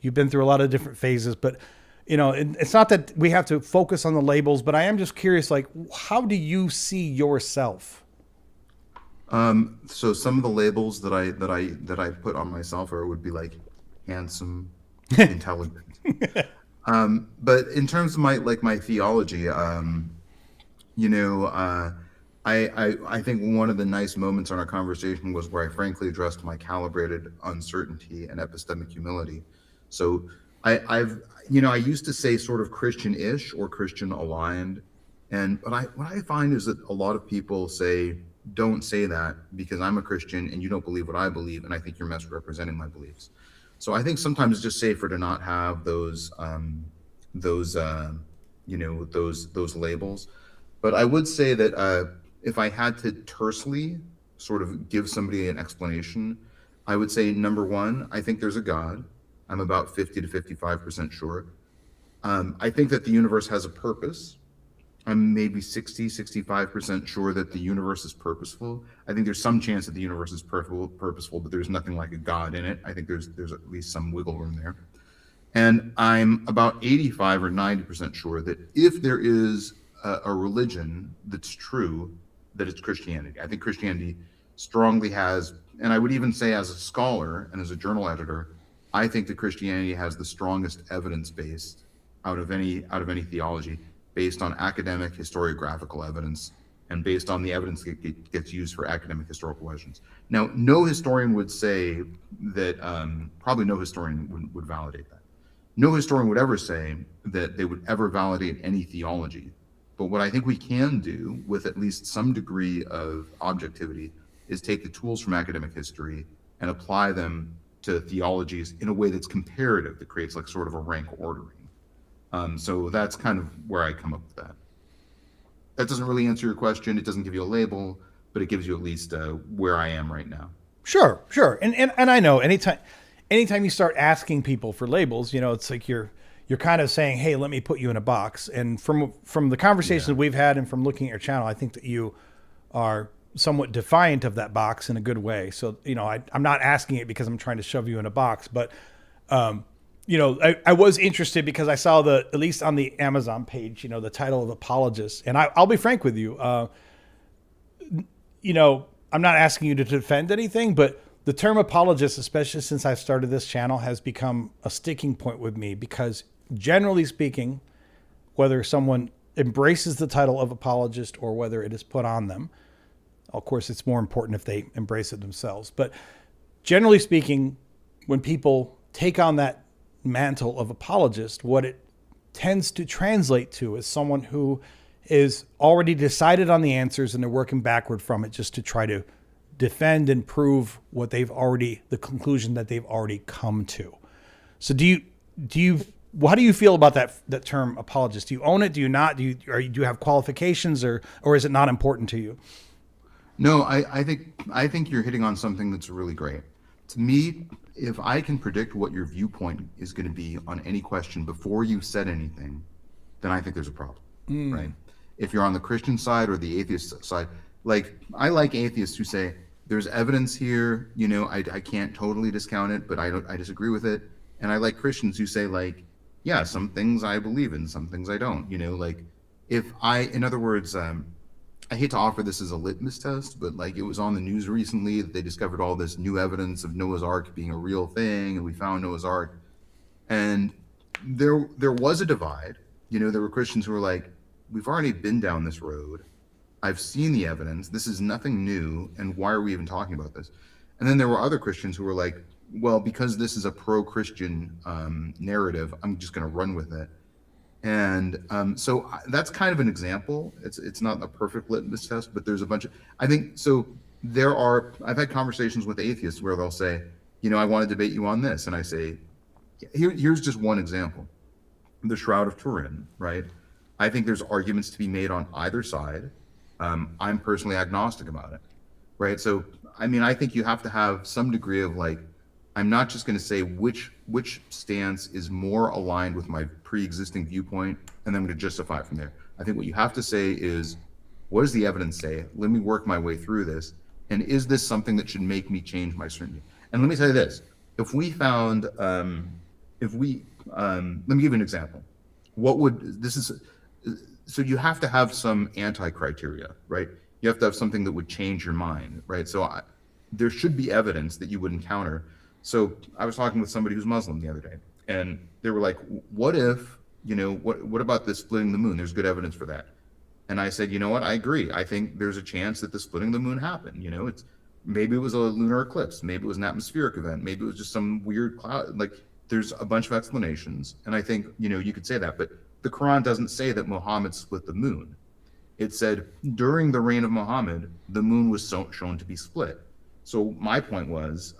You've been through a lot of different phases, but it's not that we have to focus on the labels, but I am just curious, like, how do you see yourself? So some of the labels that I put on myself would be like handsome, intelligent. But in terms of my theology, I I think one of the nice moments in our conversation was where I frankly addressed my calibrated uncertainty and epistemic humility. So I've, I used to say sort of Christian-ish or Christian aligned. And what I find is that a lot of people say, don't say that because I'm a Christian and you don't believe what I believe. And I think you're misrepresenting my beliefs. So I think sometimes it's just safer to not have those, those labels. But I would say that if I had to tersely sort of give somebody an explanation, I would say number one, I think there's a God. I'm about 50 to 55% sure. I think that the universe has a purpose. I'm maybe 60, 65% sure that the universe is purposeful. I think there's some chance that the universe is purposeful, but there's nothing like a God in it. I think there's at least some wiggle room there. And I'm about 85 or 90% sure that if there is a religion that's true, that it's Christianity. I think Christianity strongly has, and I would even say as a scholar and as a journal editor, I think that Christianity has the strongest evidence based out of any theology, based on academic historiographical evidence and based on the evidence that gets used for academic historical questions. Now, no historian would say that, probably no historian would validate that. No historian would ever say that they would ever validate any theology. But what I think we can do with at least some degree of objectivity is take the tools from academic history and apply them to theologies in a way that's comparative, that creates like sort of a rank ordering. So that's kind of where I come up with that. That doesn't really answer your question. It doesn't give you a label, but it gives you at least where I am right now. Sure. And I know anytime you start asking people for labels, it's like you're kind of saying, hey, let me put you in a box. And from the conversations we've had and from looking at your channel, I think that you are somewhat defiant of that box in a good way. So, I'm not asking it because I'm trying to shove you in a box, but, I was interested because I saw at least on the Amazon page, the title of apologist. And I'll be frank with you, I'm not asking you to defend anything, but the term apologist, especially since I've started this channel, has become a sticking point with me because generally speaking, whether someone embraces the title of apologist or whether it is put on them, of course, it's more important if they embrace it themselves. But generally speaking, when people take on that mantle of apologist, what it tends to translate to is someone who is already decided on the answers and they're working backward from it just to try to defend and prove the conclusion that they've already come to. So how do you feel about that term apologist? Do you own it? Do you not? Do you have qualifications or is it not important to you? No, I think you're hitting on something that's really great. To me, if I can predict what your viewpoint is going to be on any question before you've said anything, then I think there's a problem, right? If you're on the Christian side or the atheist side, like I like atheists who say there's evidence here, I can't totally discount it, but I disagree with it. And I like Christians who say like, yeah, some things I believe in, some things I don't, like in other words, I hate to offer this as a litmus test, but like it was on the news recently that they discovered all this new evidence of Noah's Ark being a real thing, and we found Noah's Ark. And there was a divide. There were Christians who were like, we've already been down this road. I've seen the evidence. This is nothing new. And why are we even talking about this? And then there were other Christians who were like, well, because this is a pro-Christian narrative, I'm just going to run with it. And so that's kind of an example. It's not a perfect litmus test, but there's a bunch of, I think, so I've had conversations with atheists where they'll say, I want to debate you on this. And I say, here's just one example. The Shroud of Turin, right? I think there's arguments to be made on either side. I'm personally agnostic about it, right? So, I think you have to have some degree of like, I'm not just going to say which stance is more aligned with my pre-existing viewpoint, and then I'm going to justify it from there. I think what you have to say is, what does the evidence say? Let me work my way through this. And is this something that should make me change my certainty? And let me tell you this, if we found, let me give you an example. So you have to have some anti-criteria, right? You have to have something that would change your mind, right? So there should be evidence that you would encounter. So I was talking with somebody who's Muslim the other day, and they were like, what if, what about this splitting the moon? There's good evidence for that. And I said, you know what? I agree. I think there's a chance that the splitting of the moon happened. You know, it's maybe it was a lunar eclipse, maybe it was an atmospheric event, maybe it was just some weird cloud. Like there's a bunch of explanations, and I think you could say that, but the Quran doesn't say that Muhammad split the moon. It said during the reign of Muhammad, the moon was shown to be split. So my point was,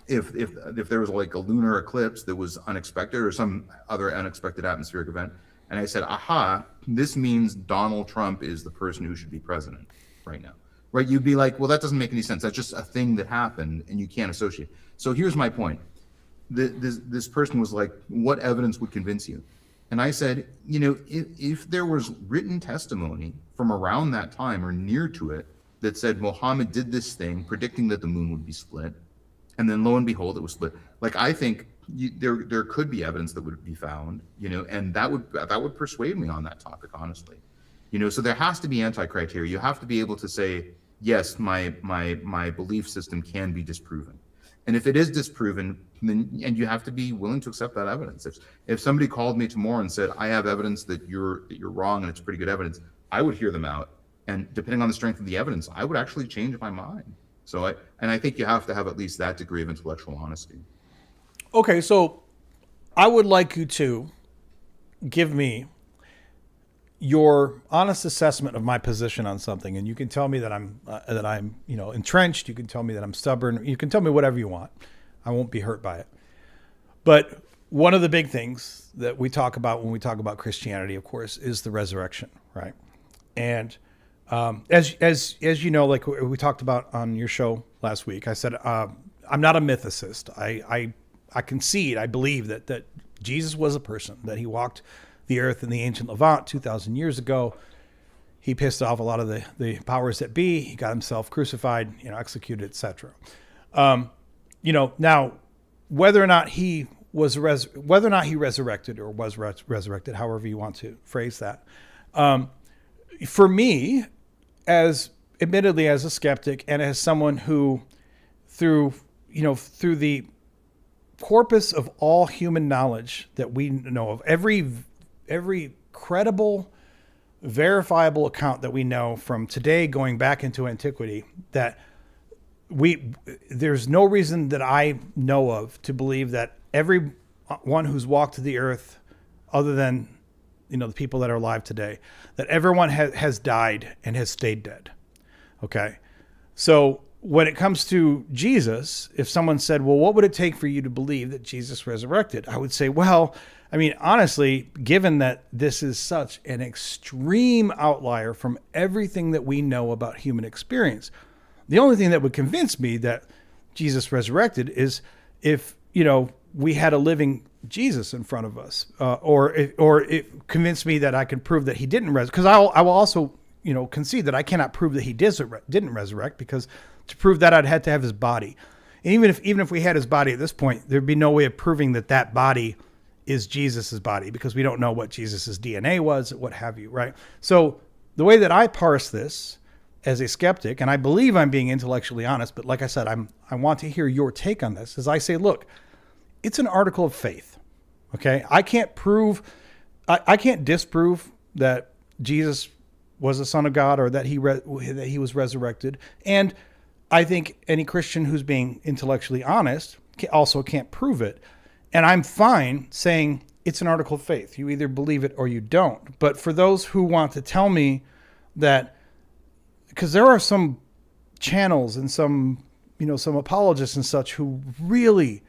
if there was like a lunar eclipse that was unexpected or some other unexpected atmospheric event, and I said, aha, this means Donald Trump is the person who should be president right now, right? You'd be like, well, that doesn't make any sense. That's just a thing that happened and you can't associate. So here's my point. This person was like, what evidence would convince you? And I said, if there was written testimony from around that time or near to it that said Muhammad did this thing, predicting that the moon would be split, and then lo and behold, it was split. Like, I think there could be evidence that would be found, and that would persuade me on that topic, honestly. So there has to be anti-criteria. You have to be able to say, yes, my belief system can be disproven. And if it is disproven, and you have to be willing to accept that evidence. If somebody called me tomorrow and said, I have evidence that you're wrong and it's pretty good evidence, I would hear them out. And depending on the strength of the evidence, I would actually change my mind. So I think you have to have at least that degree of intellectual honesty. Okay, so I would like you to give me your honest assessment of my position on something, and you can tell me that I'm entrenched. You can tell me that I'm stubborn. You can tell me whatever you want. I won't be hurt by it. But one of the big things that we talk about when we talk about Christianity, of course, is the resurrection, right? And as you know, like we talked about on your show last week, I said I'm not a mythicist. I concede, I believe that Jesus was a person, that he walked the earth in the ancient Levant 2,000 years ago. He pissed off a lot of the powers that be. He got himself crucified, executed, etc. Now whether or not he resurrected or was resurrected, however you want to phrase that, for me, admittedly as a skeptic and as someone who, through the corpus of all human knowledge that we know of, every credible, verifiable account that we know from today going back into antiquity, that there's no reason that I know of to believe that everyone who's walked the earth, other than the people that are alive today, that everyone has died and has stayed dead. Okay, so when it comes to Jesus, if someone said, well, what would it take for you to believe that Jesus resurrected? I would say, well, I mean, honestly, given that this is such an extreme outlier from everything that we know about human experience, the only thing that would convince me that Jesus resurrected is if, we had a living Jesus in front of us, or it convinced me that I could prove that he didn't resurrect. Because I will also, concede that I cannot prove that he didn't resurrect, because to prove that I'd had to have his body. And even if we had his body at this point, there'd be no way of proving that body is Jesus's body, because we don't know what Jesus's DNA was, what have you, right? So the way that I parse this as a skeptic, and I believe I'm being intellectually honest, but like I said, I want to hear your take on this, is I say, look, it's an article of faith. Okay, I can't disprove that Jesus was the Son of God, or that he was resurrected. And I think any Christian who's being intellectually honest also can't prove it. And I'm fine saying it's an article of faith. You either believe it or you don't. But for those who want to tell me that, because there are some channels and some apologists and such who really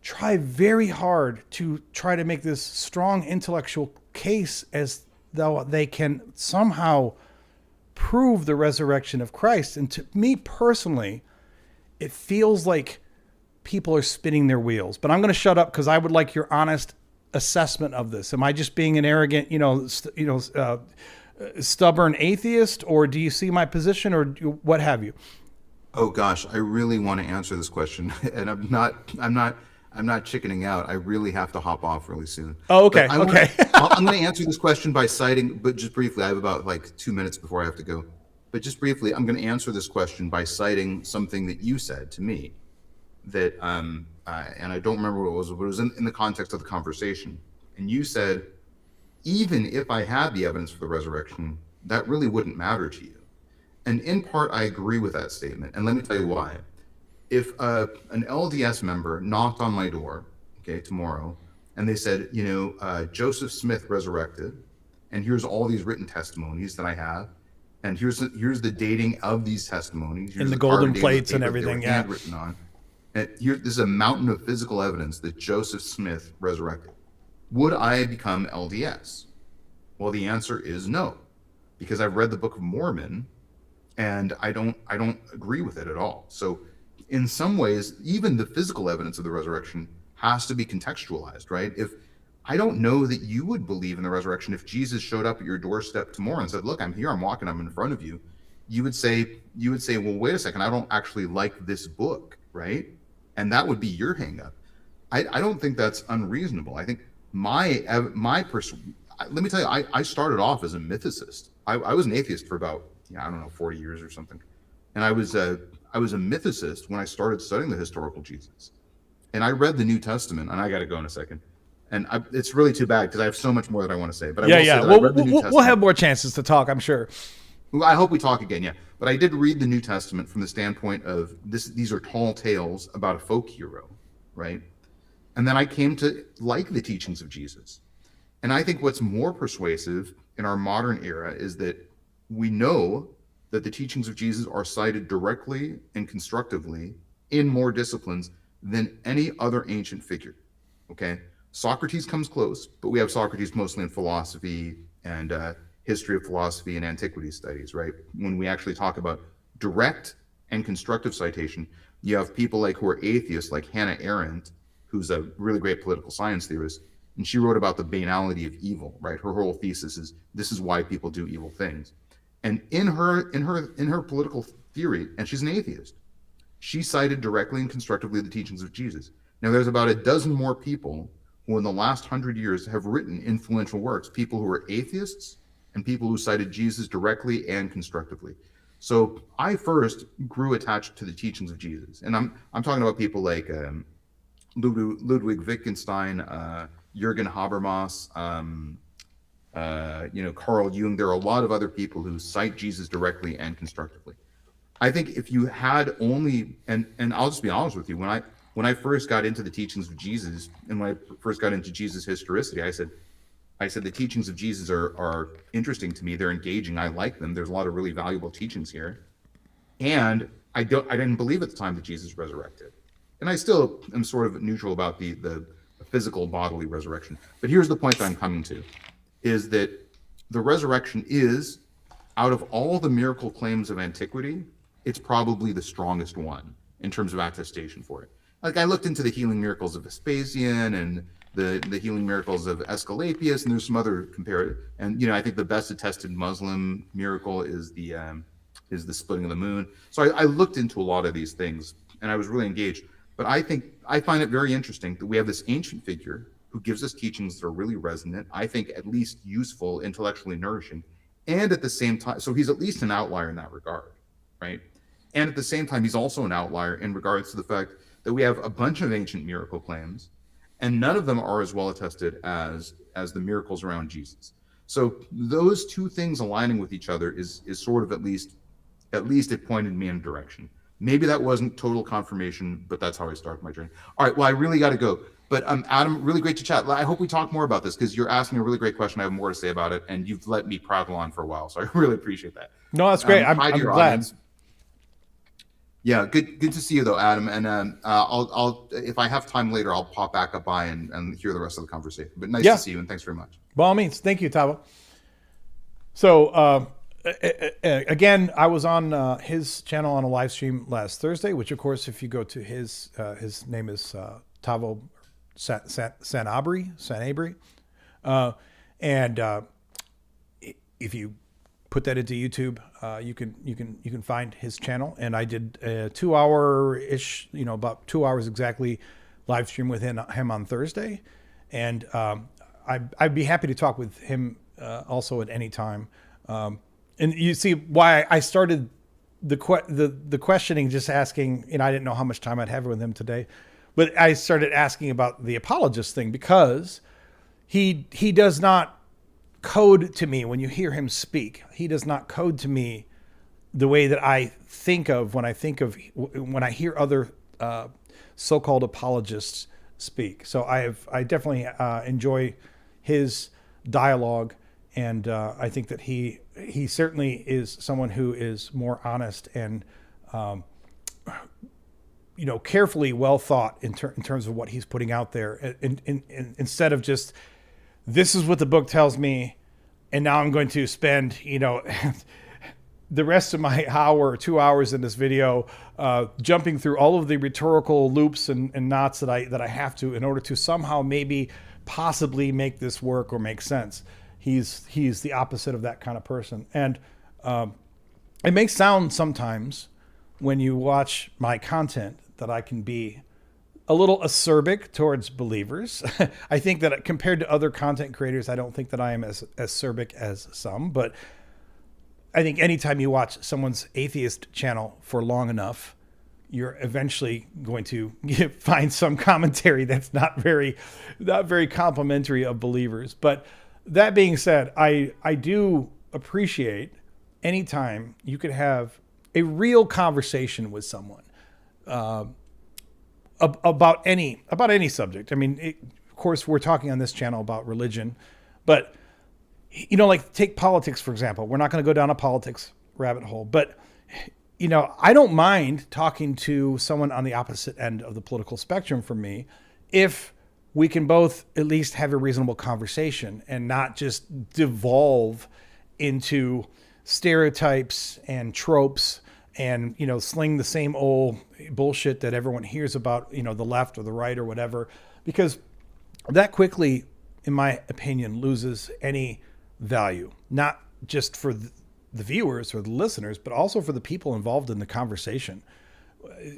try very hard to try to make this strong intellectual case as though they can somehow prove the resurrection of Christ. And to me personally, it feels like people are spinning their wheels. But I'm going to shut up because I would like your honest assessment of this. Am I just being an arrogant, stubborn atheist, or do you see my position, or what have you? Oh gosh, I really want to answer this question, and I'm not chickening out. I really have to hop off really soon. Oh, okay. I'm going to answer this question by citing, but just briefly, I have about 2 minutes before I have to go. But just briefly, I'm going to answer this question by citing something that you said to me that, and I don't remember what it was, but it was in the context of the conversation. And you said, even if I had the evidence for the resurrection, that really wouldn't matter to you. And in part, I agree with that statement. And let me tell you why. If an LDS member knocked on my door, okay, tomorrow, and they said, Joseph Smith resurrected, and here's all these written testimonies that I have, and here's the dating of these testimonies, here's And the carbon golden dating of plates the and paper they were everything, yeah. handwritten on. And this is a mountain of physical evidence that Joseph Smith resurrected. Would I become LDS? Well, the answer is no, because I've read the Book of Mormon, and I don't agree with it at all. So in some ways, even the physical evidence of the resurrection has to be contextualized, right? If I don't know that you would believe in the resurrection if Jesus showed up at your doorstep tomorrow and said, "Look, I'm here, I'm walking, I'm in front of you." You would say, "Well, wait a second, I don't actually like this book," right? And that would be your hang-up. I don't think that's unreasonable. I think let me tell you, I started off as a mythicist. I was an atheist for about 40 years or something, and I was a mythicist when I started studying the historical Jesus. And I read the New Testament, and I got to go in a second. And it's really too bad because I have so much more that I want to say. But I will say that I read the New Testament. We'll have more chances to talk, I'm sure. I hope we talk again, yeah. But I did read the New Testament from the standpoint of these are tall tales about a folk hero, right? And then I came to like the teachings of Jesus. And I think what's more persuasive in our modern era is that we know that the teachings of Jesus are cited directly and constructively in more disciplines than any other ancient figure, okay? Socrates comes close, but we have Socrates mostly in philosophy and history of philosophy and antiquity studies, right? When we actually talk about direct and constructive citation, you have people who are atheists, like Hannah Arendt, who's a really great political science theorist, and she wrote about the banality of evil, right? Her whole thesis is this is why people do evil things. And in her political theory, and she's an atheist, she cited directly and constructively the teachings of Jesus. Now, there's about a dozen more people who in the last 100 years have written influential works, people who are atheists and people who cited Jesus directly and constructively. So I first grew attached to the teachings of Jesus. And I'm talking about people like Ludwig Wittgenstein, Jürgen Habermas, Carl Jung. There are a lot of other people who cite Jesus directly and constructively. I think if you had only, and I'll just be honest with you, when I first got into the teachings of Jesus and when I first got into Jesus historicity, I said the teachings of Jesus are interesting to me. They're engaging. I like them. There's a lot of really valuable teachings here. And I didn't believe at the time that Jesus resurrected. And I still am sort of neutral about the physical bodily resurrection. But here's the point that I'm coming to, is that the resurrection is, out of all the miracle claims of antiquity, it's probably the strongest one in terms of attestation for it. I looked into the healing miracles of Vespasian and the healing miracles of Asclepius, and there's some other comparative. And I think the best attested Muslim miracle is the splitting of the moon. So I looked into a lot of these things, and I was really engaged. But I find it very interesting that we have this ancient figure who gives us teachings that are really resonant, I think at least useful, intellectually nourishing, and at the same time, so he's at least an outlier in that regard, right? And at the same time, he's also an outlier in regards to the fact that we have a bunch of ancient miracle claims, and none of them are as well attested as the miracles around Jesus. So those two things aligning with each other is sort of at least it pointed me in a direction. Maybe that wasn't total confirmation, but that's how I started my journey. All right, well, I really got to go. But Adam, really great to chat. I hope we talk more about this because you're asking a really great question. I have more to say about it, and you've let me prattle on for a while, so I really appreciate that. No, that's great. I'm glad. Audience. Yeah, good to see you though, Adam. And I'll if I have time later, I'll pop back up by and hear the rest of the conversation. But nice to see you, and thanks very much. By all means, thank you, Tavo. So again, I was on his channel on a live stream last Thursday, which of course, if you go to his name is Tavo Sanabri, and if you put that into YouTube, you can find his channel. And I did a 2 hour-ish, about 2 hours exactly, live stream with him on Thursday, and I'd be happy to talk with him also at any time. And you see why I started the questioning, just asking. I didn't know how much time I'd have with him today, but I started asking about the apologist thing because he does not code to me when you hear him speak. He does not code to me the way that I think of when I hear other so-called apologists speak. So I definitely enjoy his dialogue, and I think that he certainly is someone who is more honest and carefully well thought in terms of what he's putting out there, instead of just, this is what the book tells me, and now I'm going to spend the rest of my hour or 2 hours in this video jumping through all of the rhetorical loops and knots that I have to in order to somehow maybe possibly make this work or make sense. He's the opposite of that kind of person. And it may sound sometimes when you watch my content that I can be a little acerbic towards believers. I think that compared to other content creators, I don't think that I am as acerbic as some, but I think anytime you watch someone's atheist channel for long enough, you're eventually going to find some commentary that's not very complimentary of believers. But that being said, I do appreciate anytime you could have a real conversation with someone about any subject. I mean, of course, we're talking on this channel about religion, but like take politics, for example. We're not going to go down a politics rabbit hole, but I don't mind talking to someone on the opposite end of the political spectrum from me if we can both at least have a reasonable conversation and not just devolve into stereotypes and tropes and, sling the same old bullshit that everyone hears about, the left or the right or whatever, because that quickly, in my opinion, loses any value, not just for the viewers or the listeners, but also for the people involved in the conversation.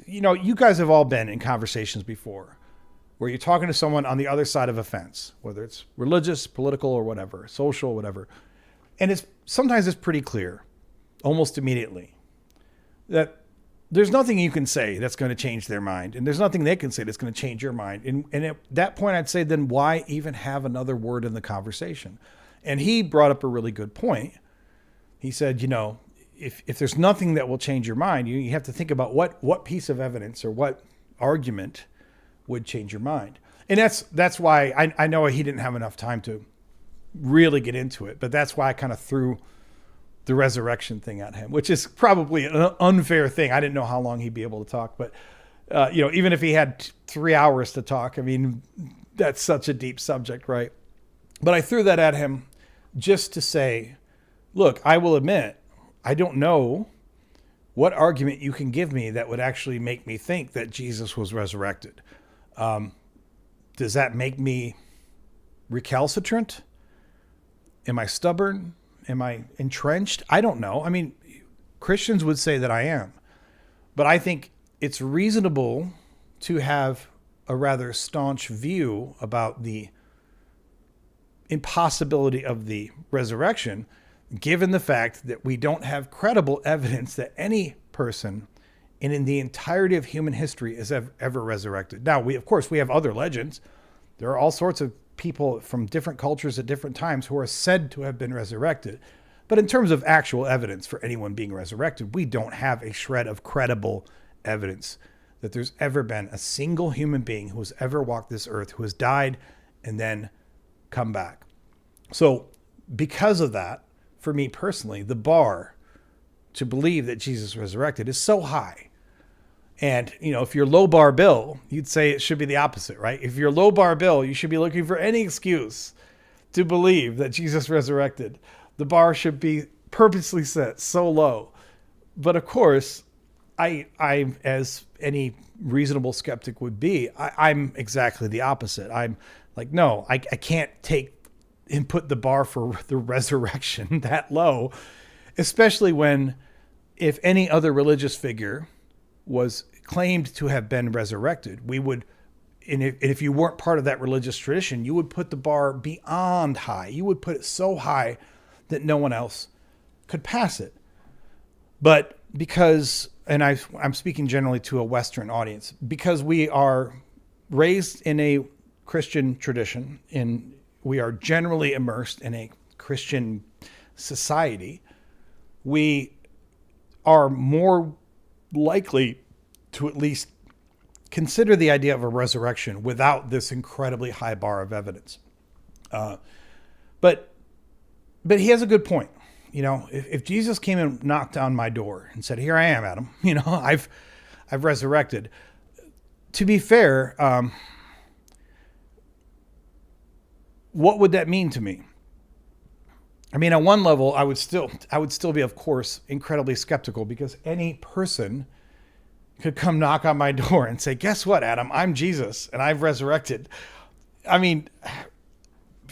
You guys have all been in conversations before where you're talking to someone on the other side of a fence, whether it's religious, political, or whatever, social, whatever. And sometimes it's pretty clear, almost immediately, that there's nothing you can say that's going to change their mind. And there's nothing they can say that's going to change your mind. And at that point, I'd say, then why even have another word in the conversation? And he brought up a really good point. He said, if there's nothing that will change your mind, you have to think about what piece of evidence or what argument would change your mind. And that's why I know he didn't have enough time to really get into it, but that's why I kind of threw the resurrection thing at him, which is probably an unfair thing. I didn't know how long he'd be able to talk, but even if he had 3 hours to talk, I mean, that's such a deep subject, right? But I threw that at him just to say, look, I will admit, I don't know what argument you can give me that would actually make me think that Jesus was resurrected. Does that make me recalcitrant? Am I stubborn? Am I entrenched? I don't know. I mean, Christians would say that I am, but I think it's reasonable to have a rather staunch view about the impossibility of the resurrection, given the fact that we don't have credible evidence that any person in the entirety of human history is ever resurrected. Now, we have other legends. There are all sorts of people from different cultures at different times who are said to have been resurrected. But in terms of actual evidence for anyone being resurrected, we don't have a shred of credible evidence that there's ever been a single human being who has ever walked this earth, who has died and then come back. So because of that, for me personally, the bar to believe that Jesus resurrected is so high. And, if you're low bar Bill, you'd say it should be the opposite, right? If you're low bar Bill, you should be looking for any excuse to believe that Jesus resurrected. The bar should be purposely set so low. But of course, I as any reasonable skeptic would be, I'm exactly the opposite. I'm like, no, I can't take and put the bar for the resurrection that low, especially when, if any other religious figure was claimed to have been resurrected, we would, and if you weren't part of that religious tradition, you would put the bar beyond high. You would put it so high that no one else could pass it. But because, and I'm speaking generally to a Western audience, because we are raised in a Christian tradition, we are generally immersed in a Christian society, we are more likely to at least consider the idea of a resurrection without this incredibly high bar of evidence. But he has a good point. You know, if Jesus came and knocked on my door and said, "Here I am, Adam," you know, I've resurrected. To be fair, what would that mean to me? I mean, at one level, I would still be, of course, incredibly skeptical, because any person could come knock on my door and say, "Guess what, Adam? I'm Jesus and I've resurrected." I mean,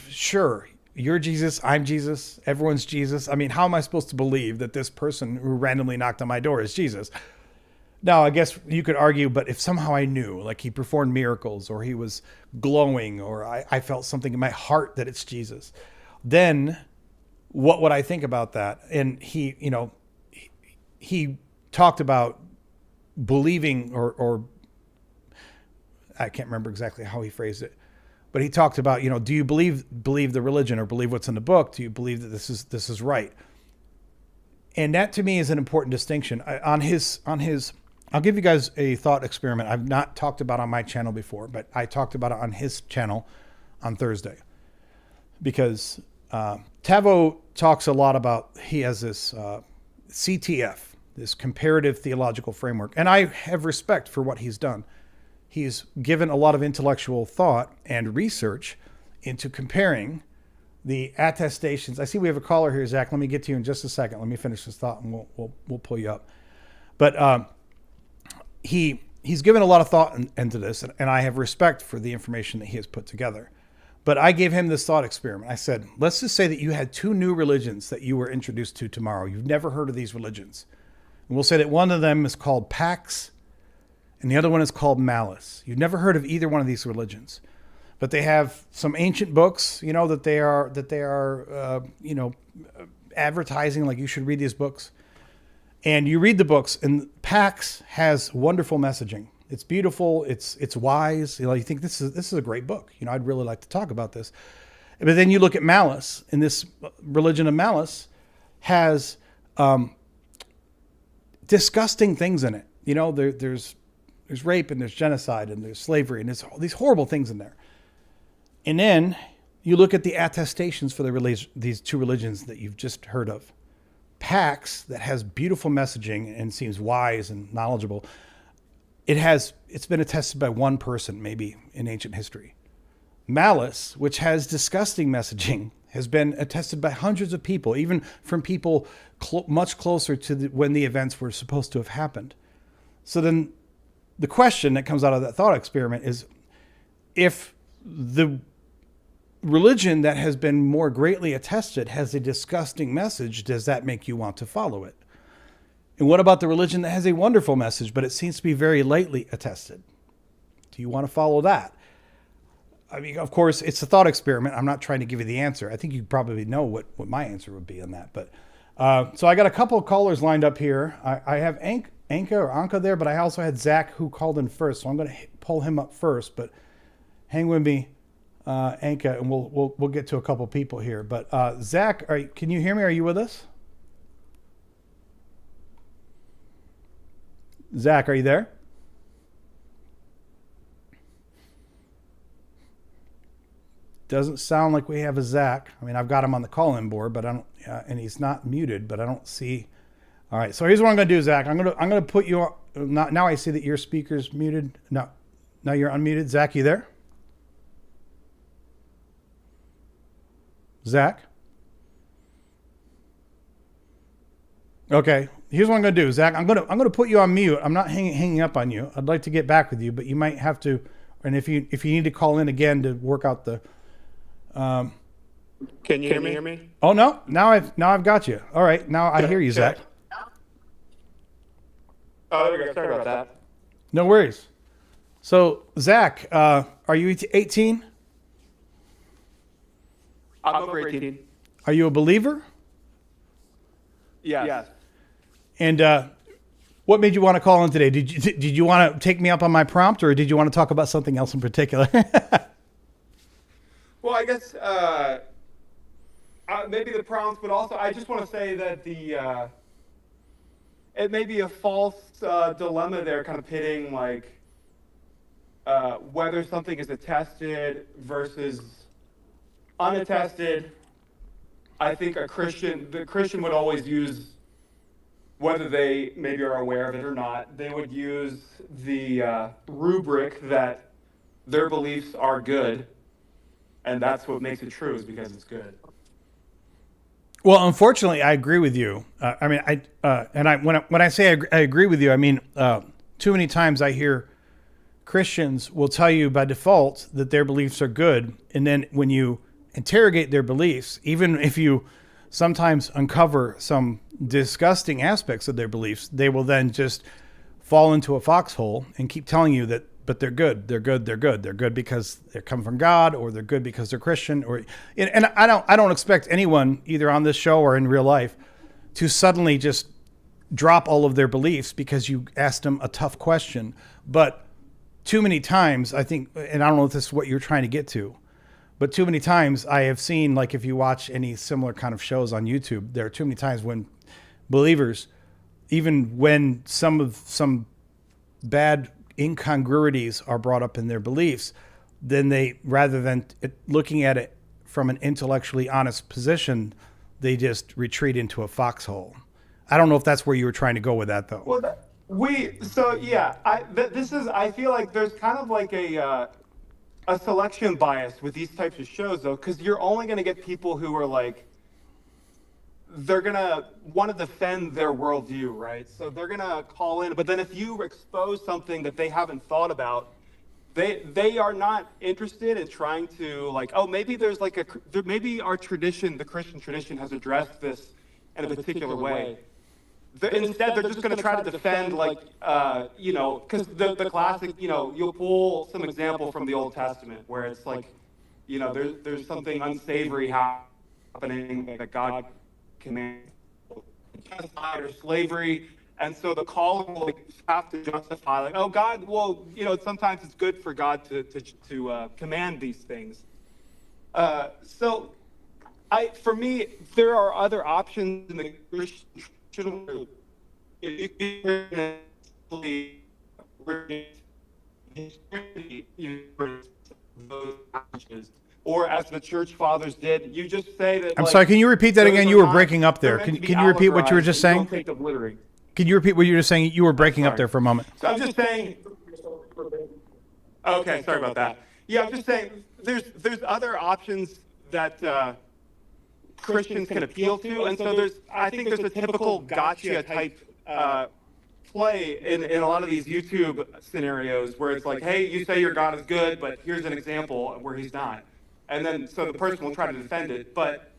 sure, you're Jesus, I'm Jesus, everyone's Jesus. I mean, how am I supposed to believe that this person who randomly knocked on my door is Jesus? Now, I guess you could argue, but if somehow I knew, like he performed miracles, or he was glowing, or I felt something in my heart that it's Jesus, then what would I think about that? And he, you know, he talked about believing, or I can't remember exactly how he phrased it, but he talked about, you know, do you believe the religion, or believe what's in the book? Do you believe that this is right? And that to me is an important distinction. On his, I'll give you guys a thought experiment I've not talked about on my channel before, but I talked about it on his channel on Thursday, because Tavo talks a lot about, he has this CTF, this comparative theological framework, and I have respect for what he's done. He's given a lot of intellectual thought and research into comparing the attestations. I see we have a caller here, Zach. Let me get to you in just a second. Let me finish this thought, and we'll pull you up. But he's given a lot of thought into this, and I have respect for the information that he has put together. But I gave him this thought experiment. I said, let's just say that you had two new religions that you were introduced to tomorrow. You've never heard of these religions. And we'll say that one of them is called Pax, and the other one is called Malice. You've never heard of either one of these religions, but they have some ancient books, you know, that they are you know, advertising like you should read these books. And you read the books, and Pax has wonderful messaging. It's beautiful. It's wise. You know, you think this is a great book. You know, I'd really like to talk about this. But then you look at Malice, and this religion of Malice has disgusting things in it. You know, there's rape, and there's genocide, and there's slavery, and there's all these horrible things in there. And then you look at the attestations for these two religions that you've just heard of. Pax, that has beautiful messaging and seems wise and knowledgeable, it's been attested by one person maybe in ancient history. Malice, which has disgusting messaging, has been attested by hundreds of people, even from people much closer to when the events were supposed to have happened. So then the question that comes out of that thought experiment is, if the religion that has been more greatly attested has a disgusting message, does that make you want to follow it? And what about the religion that has a wonderful message, but it seems to be very lightly attested? Do you want to follow that? I mean, of course, it's a thought experiment. I'm not trying to give you the answer. I think you probably know what my answer would be on that. But so I got a couple of callers lined up here. I have Anka there, but I also had Zach who called in first. So I'm going to pull him up first, but hang with me. Anka, and we'll get to a couple people here. But Zach, can you hear me? Are you with us? Zach, are you there? Doesn't sound like we have a Zach. I mean, I've got him on the call-in board, but I don't, and he's not muted, but I don't see. All right, so here's what I'm going to do, Zach. I'm going to put you on. Now I see that your speaker's muted. No, now you're unmuted. Zach, you there? Zach? Okay, here's what I'm going to do, Zach. I'm going to put you on mute. I'm not hanging up on you. I'd like to get back with you, but you might have to. And if you need to call in again to work out the. Can you hear me? Oh no! Now I've got you. All right, now I hear you, Zach. Oh, there we go. Sorry about that. No worries. So Zach, are you 18? I'm over 18. Are you a believer? Yes. And what made you want to call in today? Did you want to take me up on my prompt, or did you want to talk about something else in particular? Well, I guess maybe the prompts, but also I just want to say that it may be a false dilemma there, kind of pitting like whether something is attested versus unattested. I think the Christian would always use, whether they maybe are aware of it or not, they would use the rubric that their beliefs are good, and that's what makes it true, is because it's good. Well, unfortunately, I agree with you. When I say I agree with you, I mean too many times I hear Christians will tell you by default that their beliefs are good, and then when you interrogate their beliefs, even if you sometimes uncover some disgusting aspects of their beliefs, they will then just fall into a foxhole and keep telling you that, but they're good, they're good, they're good, they're good because they come from God, or they're good because they're Christian, and I don't expect anyone either on this show or in real life to suddenly just drop all of their beliefs because you asked them a tough question. But too many times, I think, and I don't know if this is what you're trying to get to, but too many times I have seen, like if you watch any similar kind of shows on YouTube, there are too many times when believers, even when some bad incongruities are brought up in their beliefs, then they, rather than looking at it from an intellectually honest position, they just retreat into a foxhole. I don't know if that's where you were trying to go with that, though. Well, I feel like there's kind of like a selection bias with these types of shows, though, because you're only going to get people who are like, they're going to want to defend their worldview, right? So they're going to call in, but then if you expose something that they haven't thought about, they are not interested in trying to, like, oh, maybe there's like maybe our tradition, the Christian tradition, has addressed this in a particular way. Instead, they're just going to try to defend, like, because the classic, you'll pull some example from the Old Testament where it's like, there's something unsavory happening that God commanded, genocide or slavery, and so the caller will have to justify, like, oh, God, well, sometimes it's good for God to command these things. So, for me, there are other options in the Christian or as the church fathers did, you just say that. I'm sorry, can you repeat that again? You were breaking up there. Can you repeat what you were just saying? Can you repeat what you were just saying? You were breaking up there for a moment. So I'm just saying. Okay, sorry about that. Yeah, I'm just saying there's other options that Christians can appeal to, and so I think there's a typical gotcha type play in a lot of these YouTube scenarios where it's like, hey, you say your God is good, but here's an example where he's not, and then so the person will try to defend it, but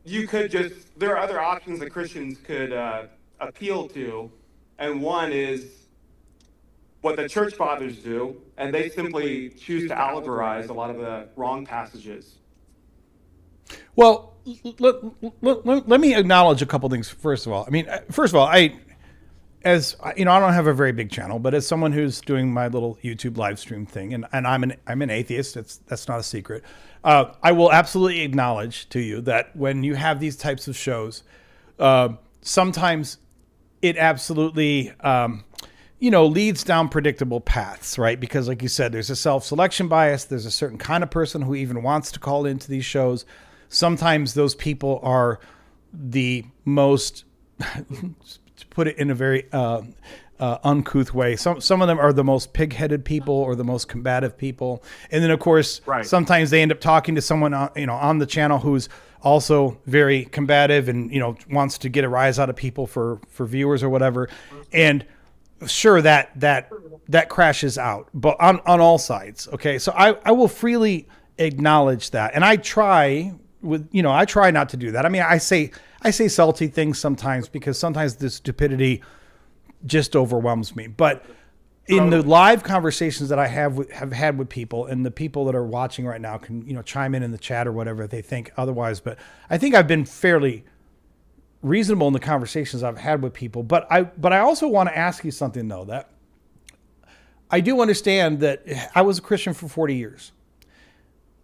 you could there are other options that Christians could appeal to, and one is what the church fathers do, and they simply choose to allegorize a lot of the wrong passages. Well, let me acknowledge a couple things. First of all, I don't have a very big channel, but as someone who's doing my little YouTube live stream thing, and I'm an atheist. That's not a secret. I will absolutely acknowledge to you that when you have these types of shows, sometimes it absolutely leads down predictable paths, right? Because like you said, there's a self-selection bias. There's a certain kind of person who even wants to call into these shows. Sometimes those people are the most, to put it in a very uncouth way, some of them are the most pig-headed people or the most combative people. And then, of course, sometimes they end up talking to someone on the channel who's also very combative and, wants to get a rise out of people for viewers or whatever. And sure, that crashes out, but on all sides. Okay. So I will freely acknowledge that. And I try not to do that. I mean, I say salty things sometimes because sometimes the stupidity just overwhelms me. But in the live conversations that I have had with people, and the people that are watching right now can, chime in the chat or whatever they think otherwise. But I think I've been fairly reasonable in the conversations I've had with people. But I also want to ask you something, though, that I do understand that I was a Christian for 40 years.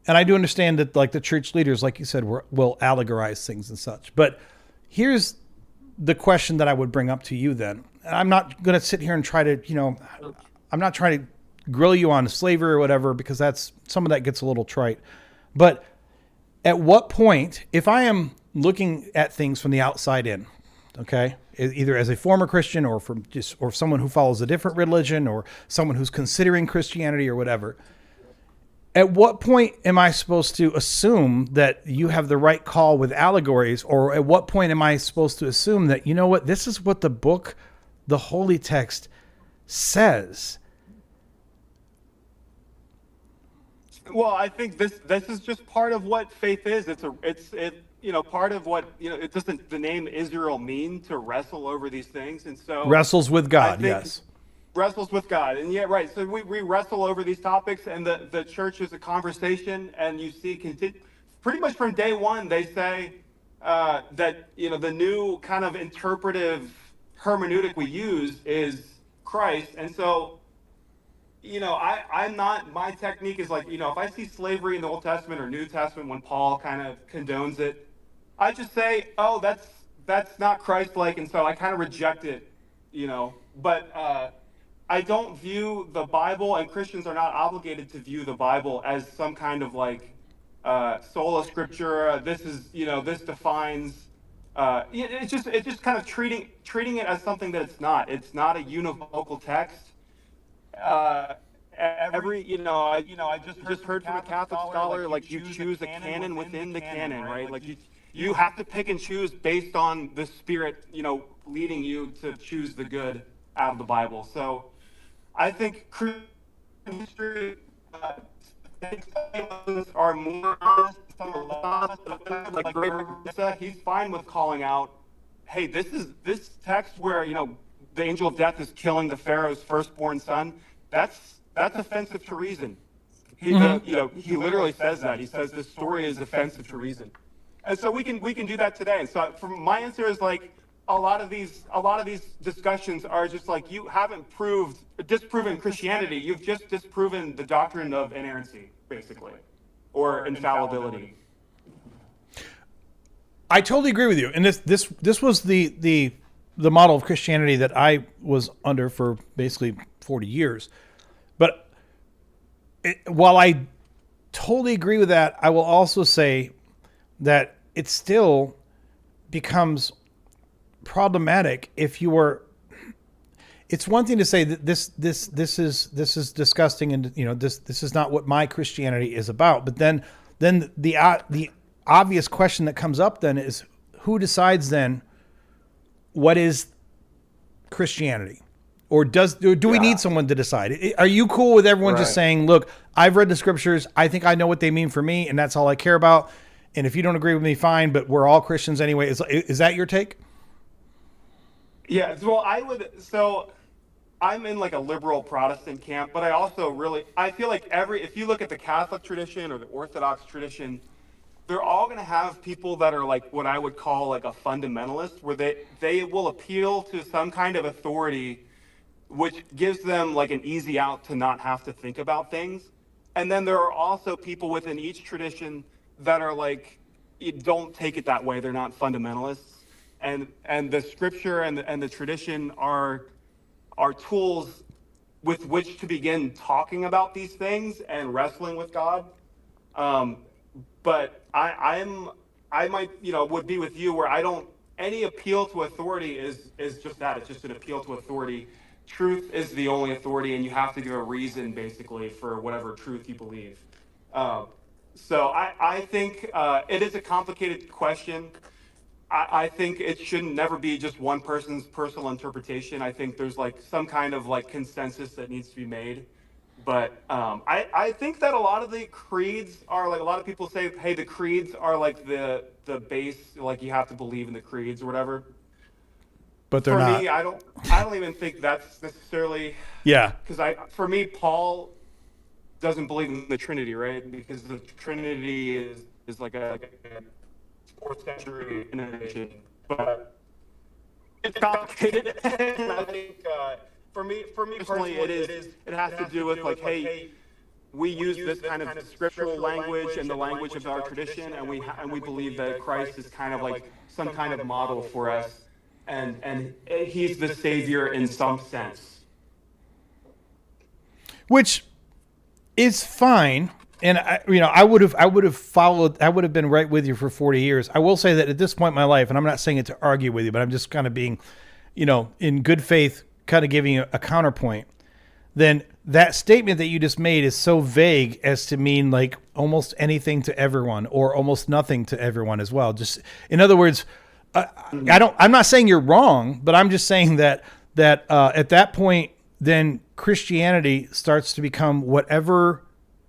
And I do understand that, like, the church leaders, like you said, will allegorize things and such. But here's the question that I would bring up to you then. And I'm not going to sit here and try to, I'm not trying to grill you on slavery or whatever, because some of that gets a little trite. But at what point, if I am looking at things from the outside in, okay, either as a former Christian or or someone who follows a different religion or someone who's considering Christianity or whatever, at what point am I supposed to assume that you have the right call with allegories? Or at what point am I supposed to assume that, you know what, this is what the book, the holy text says? Well, I think this is just part of what faith is. It's part of what, it doesn't the name Israel mean to wrestle over these things. And so Wrestles with God, think yes. Wrestles with God. And yeah, right. So we wrestle over these topics, and the church is a conversation, and you see pretty much from day one, they say that, the new kind of interpretive hermeneutic we use is Christ. And so, my technique is like, if I see slavery in the Old Testament or New Testament when Paul kind of condones it, I just say, oh, that's not Christ-like, and so I kind of reject it, But I don't view the Bible, and Christians are not obligated to view the Bible as some kind of like sola scriptura. This is, this defines. It's just kind of treating it as something that it's not. It's not a univocal text. I just heard from a Catholic scholar, like, you choose a canon within the canon, right? Like you have to pick and choose based on the Spirit, leading you to choose the good out of the Bible. So I think Christian history are more honest, some are less honest. Like Gregory said, he's fine with calling out, hey, this text where, the angel of death is killing the Pharaoh's firstborn son. That's offensive to reason. He literally says that. He says this story is offensive to reason. And so we can do that today. And so my answer is, like, a lot of these discussions are just like, you haven't disproven Christianity. You've just disproven the doctrine of inerrancy, basically, or infallibility. I totally agree with you. And this was the model of Christianity that I was under for basically 40 years. But while I totally agree with that, I will also say that it still becomes problematic if you are. It's one thing to say that this is disgusting, and this is not what my Christianity is about. But then the obvious question that comes up then is, who decides then what is Christianity? Or do we need someone to decide? Are you cool with everyone just saying, look, I've read the scriptures, I think I know what they mean for me, and that's all I care about. And if you don't agree with me, fine, but we're all Christians anyway. Is that your take? Yeah, well, I'm in like a liberal Protestant camp, but I feel like if you look at the Catholic tradition or the Orthodox tradition, they're all going to have people that are like what I would call like a fundamentalist, where they will appeal to some kind of authority, which gives them like an easy out to not have to think about things. And then there are also people within each tradition that are like, you don't take it that way. They're not fundamentalists. And the scripture and the tradition are tools with which to begin talking about these things and wrestling with God. But I might, would be with you, where any appeal to authority is just that. It's just an appeal to authority. Truth is the only authority, and you have to give a reason, basically, for whatever truth you believe. So I think it is a complicated question. I think it shouldn't never be just one person's personal interpretation. I think there's like some kind of like consensus that needs to be made. But I think that a lot of the creeds are like, a lot of people say, hey, the creeds are like the base, like you have to believe in the creeds or whatever. But they're not. For me, I don't even think that's necessarily. Yeah. Because for me, Paul doesn't believe in the Trinity, right? Because the Trinity is like a 4th century innovation, but it's complicated. And I think for me personally, it has to do with like, hey, we use this kind of scriptural language and the language of our tradition, and we believe that Christ is kind of like some kind of model for us, and he's the savior in some sense. Which is fine. And I would have followed. I would have been right with you for 40 years. I will say that at this point in my life, and I'm not saying it to argue with you, but I'm just kind of being, in good faith, kind of giving you a counterpoint. Then that statement that you just made is so vague as to mean like almost anything to everyone or almost nothing to everyone as well. Just in other words, I'm not saying you're wrong, but I'm just saying that at that point, then Christianity starts to become whatever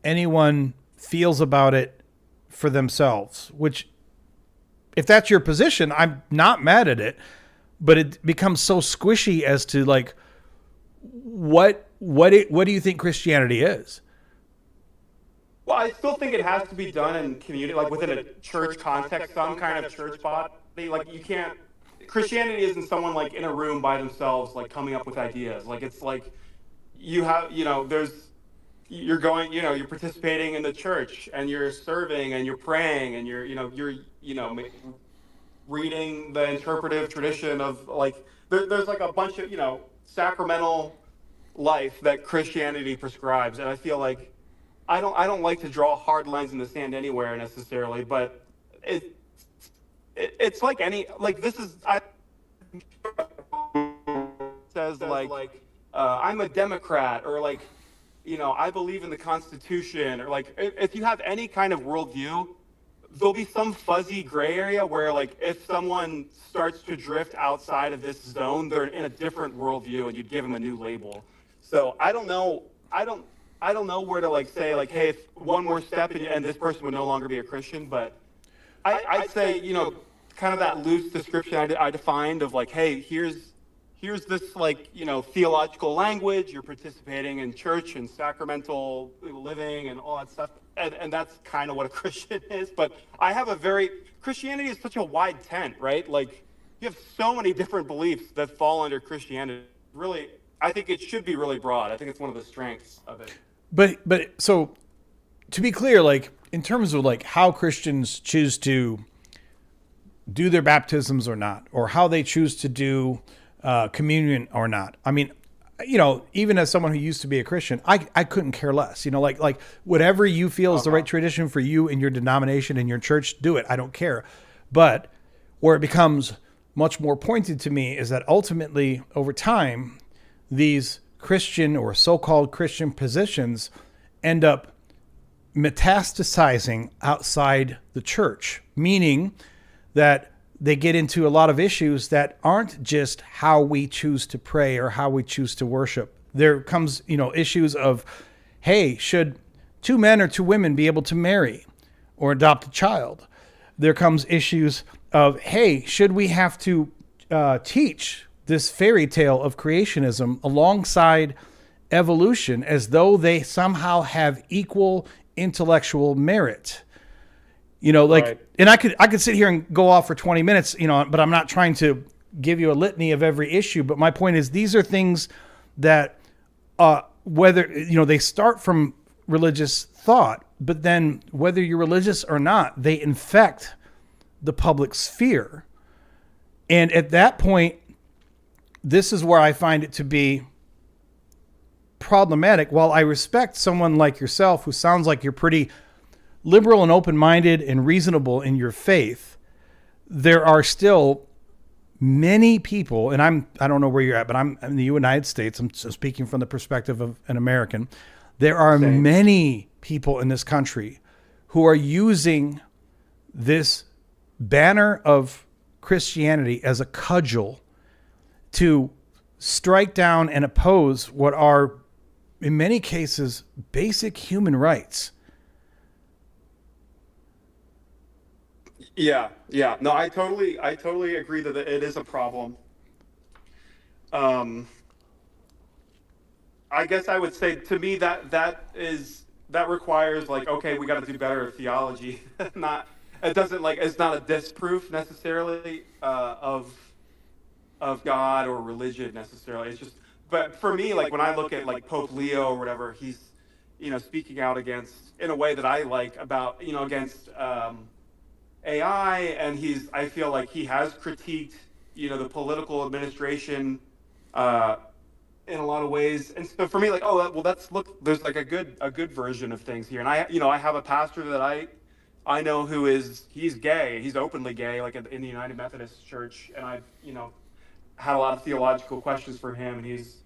anyone feels about it for themselves, which if that's your position, I'm not mad at it, but it becomes so squishy as to like, what do you think Christianity is? Well, I still think it has to be done in community, like within a church context, some kind of church body. Like you can't, Christianity isn't someone like in a room by themselves, like coming up with ideas. Like it's like you have, you're going, you're participating in the church and you're serving and you're praying and you're reading the interpretive tradition of like, there's like a bunch of, sacramental life that Christianity prescribes. And I feel like I don't like to draw hard lines in the sand anywhere necessarily, but it's like this is, says like, I'm a Democrat, or like, I believe in the Constitution, or like, if you have any kind of worldview, there'll be some fuzzy gray area where like, if someone starts to drift outside of this zone, they're in a different worldview and you'd give them a new label. So I don't know where to like say like, hey, if one more step and this person would no longer be a Christian, but I'd say, kind of that loose description I defined of like, hey, here's this like, theological language, you're participating in church and sacramental living and all that stuff. And that's kind of what a Christian is. But Christianity is such a wide tent, right? Like you have so many different beliefs that fall under Christianity. Really, I think it should be really broad. I think it's one of the strengths of it. But so to be clear, like in terms of like how Christians choose to do their baptisms or not, or how they choose to do communion or not. I mean, even as someone who used to be a Christian, I couldn't care less. Like whatever you feel is the right tradition for you and your denomination and your church, do it. I don't care. But where it becomes much more pointed to me is that ultimately, over time, these Christian or so-called Christian positions end up metastasizing outside the church, meaning that they get into a lot of issues that aren't just how we choose to pray or how we choose to worship. There comes, issues of, hey, should 2 men or 2 women be able to marry or adopt a child? There comes issues of, hey, should we have to teach this fairy tale of creationism alongside evolution as though they somehow have equal intellectual merit? Right. And I could sit here and go off for 20 minutes, but I'm not trying to give you a litany of every issue. But my point is, these are things that, whether, they start from religious thought, but then whether you're religious or not, they infect the public sphere. And at that point, this is where I find it to be problematic. While I respect someone like yourself, who sounds like you're pretty liberal and open-minded and reasonable in your faith, there are still many people, and I don't know where you're at, but I'm in the United States. I'm speaking from the perspective of an American. There are many people in this country who are using this banner of Christianity as a cudgel to strike down and oppose what are, in many cases, basic human rights. Yeah. No, I totally agree that it is a problem. I guess I would say, to me, that requires like, okay, we got to do better at theology. It's not a disproof necessarily of God or religion necessarily. It's just, but for me, like when I look at like Pope Leo or whatever, speaking out against, in a way that I like, about, against AI. And I feel like he has critiqued, the political administration, uh, in a lot of ways. And so for me, like, oh, well, there's like a good version of things here. And I have a pastor that I know he's gay. He's openly gay, like in the United Methodist Church. And I've, had a lot of theological questions for him, and he's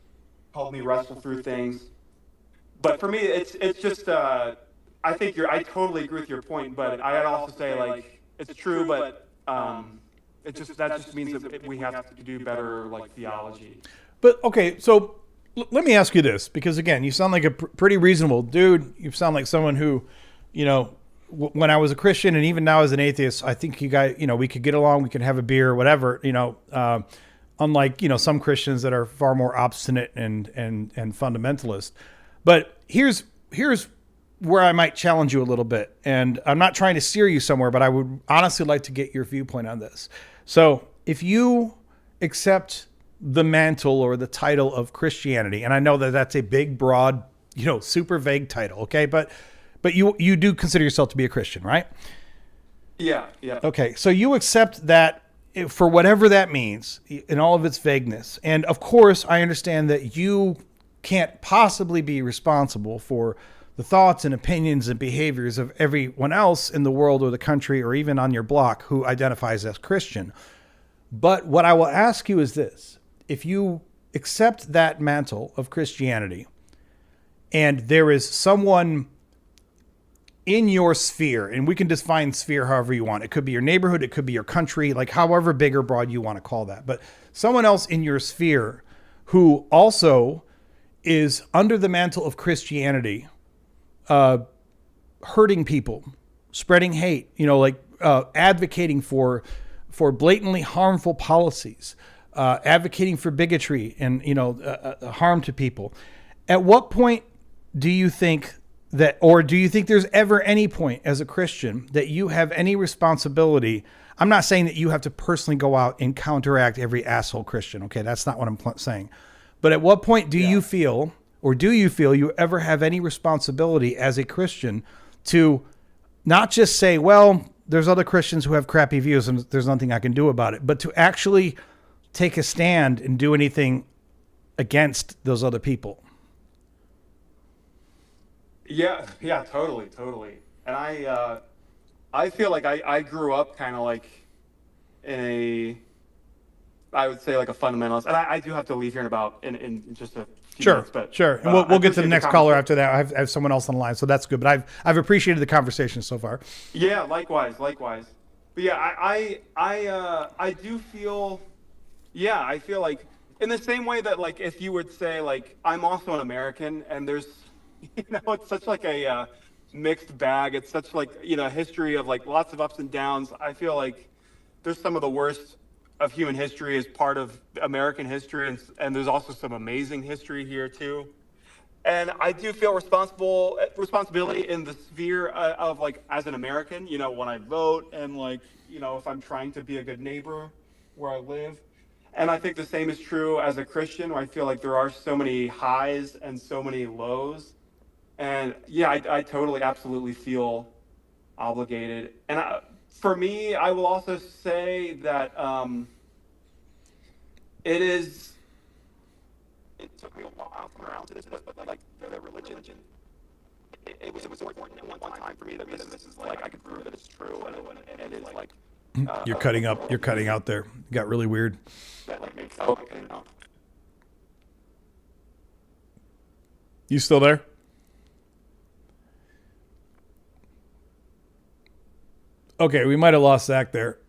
helped me wrestle through things. But for me, it's just, I totally agree with your point, but I'd also say, like, it's true, but that just means that we have to do better, like, theology. But okay, so let me ask you this, because again, you sound like a pretty reasonable dude. You sound like someone who, when I was a Christian and even now as an atheist, I think you guys, we could get along, we could have a beer, whatever, unlike, some Christians that are far more obstinate and fundamentalist. But here's where I might challenge you a little bit. And I'm not trying to steer you somewhere, but I would honestly like to get your viewpoint on this. So if you accept the mantle or the title of Christianity, and I know that that's a big, broad, super vague title, okay? But you do consider yourself to be a Christian, right? Yeah. Okay, so you accept that for whatever that means in all of its vagueness. And of course, I understand that you can't possibly be responsible for the thoughts and opinions and behaviors of everyone else in the world or the country or even on your block who identifies as Christian. But what I will ask you is this: if you accept that mantle of Christianity and there is someone in your sphere, and we can define sphere however you want. It could be your neighborhood, it could be your country, like however big or broad you want to call that. But someone else in your sphere who also is under the mantle of Christianity, hurting people, spreading hate, advocating for blatantly harmful policies, advocating for bigotry and, harm to people. At what point do you think or do you think there's ever any point as a Christian that you have any responsibility? I'm not saying that you have to personally go out and counteract every asshole Christian. Okay. That's not what I'm saying. But at what point do you feel you ever have any responsibility as a Christian to not just say, well, there's other Christians who have crappy views and there's nothing I can do about it, but to actually take a stand and do anything against those other people? Yeah, totally. And I feel like I grew up kind of like in I would say like a fundamentalist. And I do have to leave here in just a few minutes. But, sure. And we'll get to the next caller after that. I have someone else on the line, so that's good. But I've appreciated the conversation so far. Yeah, likewise. But yeah, I do feel, I feel like in the same way that, like, if you would say, like, I'm also an American, and there's, it's such like a mixed bag. It's such like, a history of like lots of ups and downs. I feel like there's some of the worst of human history as part of American history, and there's also some amazing history here too. And I do feel responsibility in the sphere of, like, as an American, when I vote, and, like, if I'm trying to be a good neighbor where I live. And I think the same is true as a Christian, where I feel like there are so many highs and so many lows. And yeah, I totally, absolutely feel obligated. And for me, I will also say that it took me a while to come around to this, but like the religion, it was important at one time for me that this is like, I could prove that it's true, and it is like. You're cutting out there. It got really weird. That like makes You still there? Okay, we might have lost Zach there.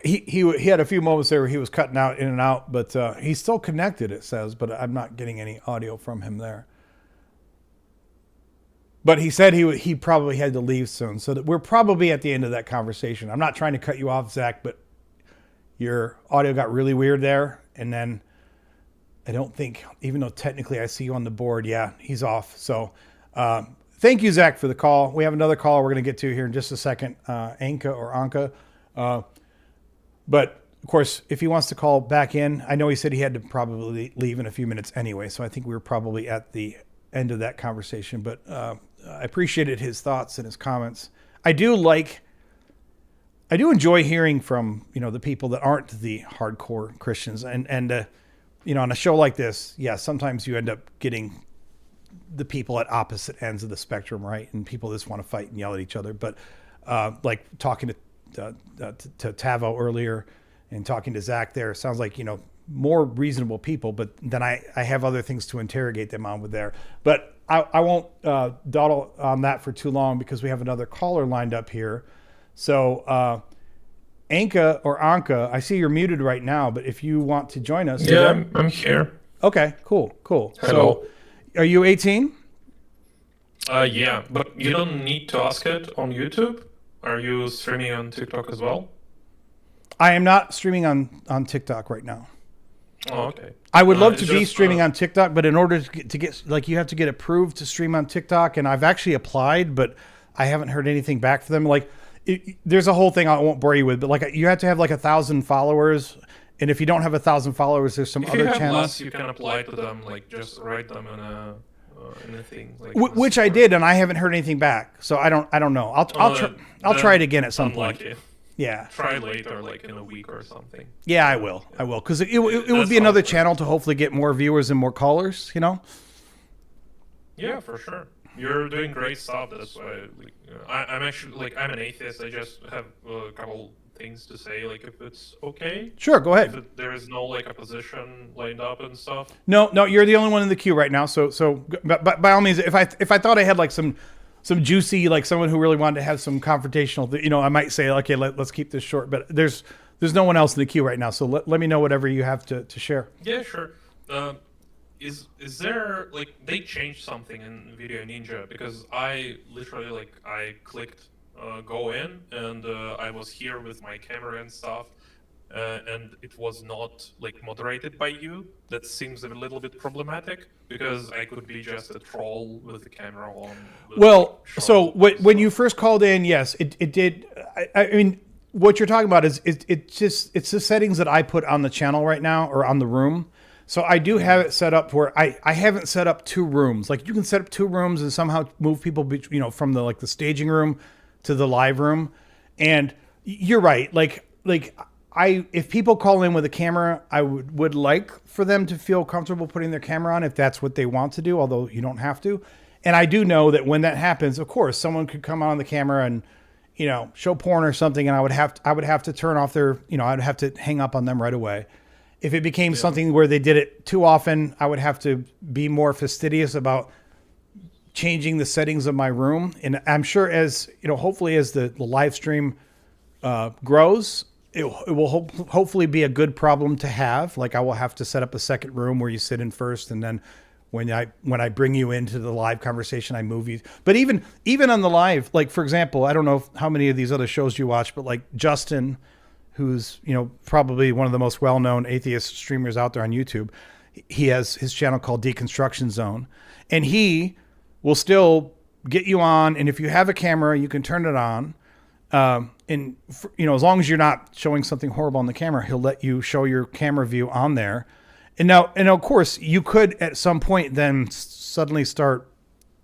He had a few moments there where he was cutting out in and out, but he's still connected, it says, but I'm not getting any audio from him there. But he said he probably had to leave soon, so that we're probably at the end of that conversation. I'm not trying to cut you off, Zach, but your audio got really weird there, and then I don't think, even though technically I see you on the board, he's off. So thank you, Zach, for the call. We have another call we're going to get to here in just a second, Anka. But of course, if he wants to call back in, I know he said he had to probably leave in a few minutes anyway, so I think we're probably at the end of that conversation, but I appreciated his thoughts and his comments. I do enjoy hearing from, the people that aren't the hardcore Christians, and on a show like this, sometimes you end up getting the people at opposite ends of the spectrum, right? And people just want to fight and yell at each other. But like talking to Tavo earlier and talking to Zach there, sounds like, more reasonable people, but then I have other things to interrogate them on with there. But I won't dawdle on that for too long because we have another caller lined up here. So Anka or Anka, I see you're muted right now, but if you want to join us. Yeah, I'm here. Okay, cool. Hello. So are you 18? Yeah, but you don't need to ask it on YouTube. Are you streaming on TikTok as well? I am not streaming on TikTok right now. Oh, okay. I would love to be streaming on TikTok, but in order to get like, you have to get approved to stream on TikTok, and I've actually applied, but I haven't heard anything back from them. Like, there's a whole thing I won't bore you with, but like, you have to have like 1,000 followers, and if you don't have 1,000 followers, there's some other channels. Less, you can apply to them, like just write them in a thing. Like which I did, and I haven't heard anything back. So I don't know. I'll try it again at some point. Yeah. Try later, like in a week or something. Yeah, I will, because it would be another channel to hopefully get more viewers and more callers. Yeah, for sure. You're doing great stuff. That's why I'm actually I'm an atheist. I just have a couple things to say, like if it's okay. Sure, go ahead. If there is no opposition lined up and stuff. No, you're the only one in the queue right now. So by all means, if I thought I had like some juicy, like someone who really wanted to have some confrontational, I might say, okay, let's keep this short. But there's no one else in the queue right now. So let me know whatever you have to share. Yeah, sure. Is there they changed something in Video Ninja? Because I literally I clicked go in, and I was here with my camera and stuff, and it was not moderated by you. That seems a little bit problematic because I could be just a troll with the camera on. Well, so when you first called in, yes, it did. I mean, what you're talking about is it's the settings that I put on the channel right now, or on the room. So I do have it set up where I haven't set up 2 rooms. Like, you can set up 2 rooms and somehow move people, from the the staging room to the live room. And you're right. If people call in with a camera, I would like for them to feel comfortable putting their camera on if that's what they want to do, although you don't have to. And I do know that when that happens, of course, someone could come on the camera and, show porn or something, and I would have to turn off their, I'd have to hang up on them right away. If it became something where they did it too often, I would have to be more fastidious about changing the settings of my room. And I'm sure as, hopefully as the live stream grows, it will hopefully be a good problem to have. Like, I will have to set up a second room where you sit in first, and then when I bring you into the live conversation, I move you. But even on the live, like, for example, I don't know how many of these other shows you watch, but like Justin, who's, probably one of the most well-known atheist streamers out there on YouTube. He has his channel called Deconstruction Zone, and he will still get you on. And if you have a camera, you can turn it on. And as long as you're not showing something horrible on the camera, he'll let you show your camera view on there. And of course, you could at some point then suddenly start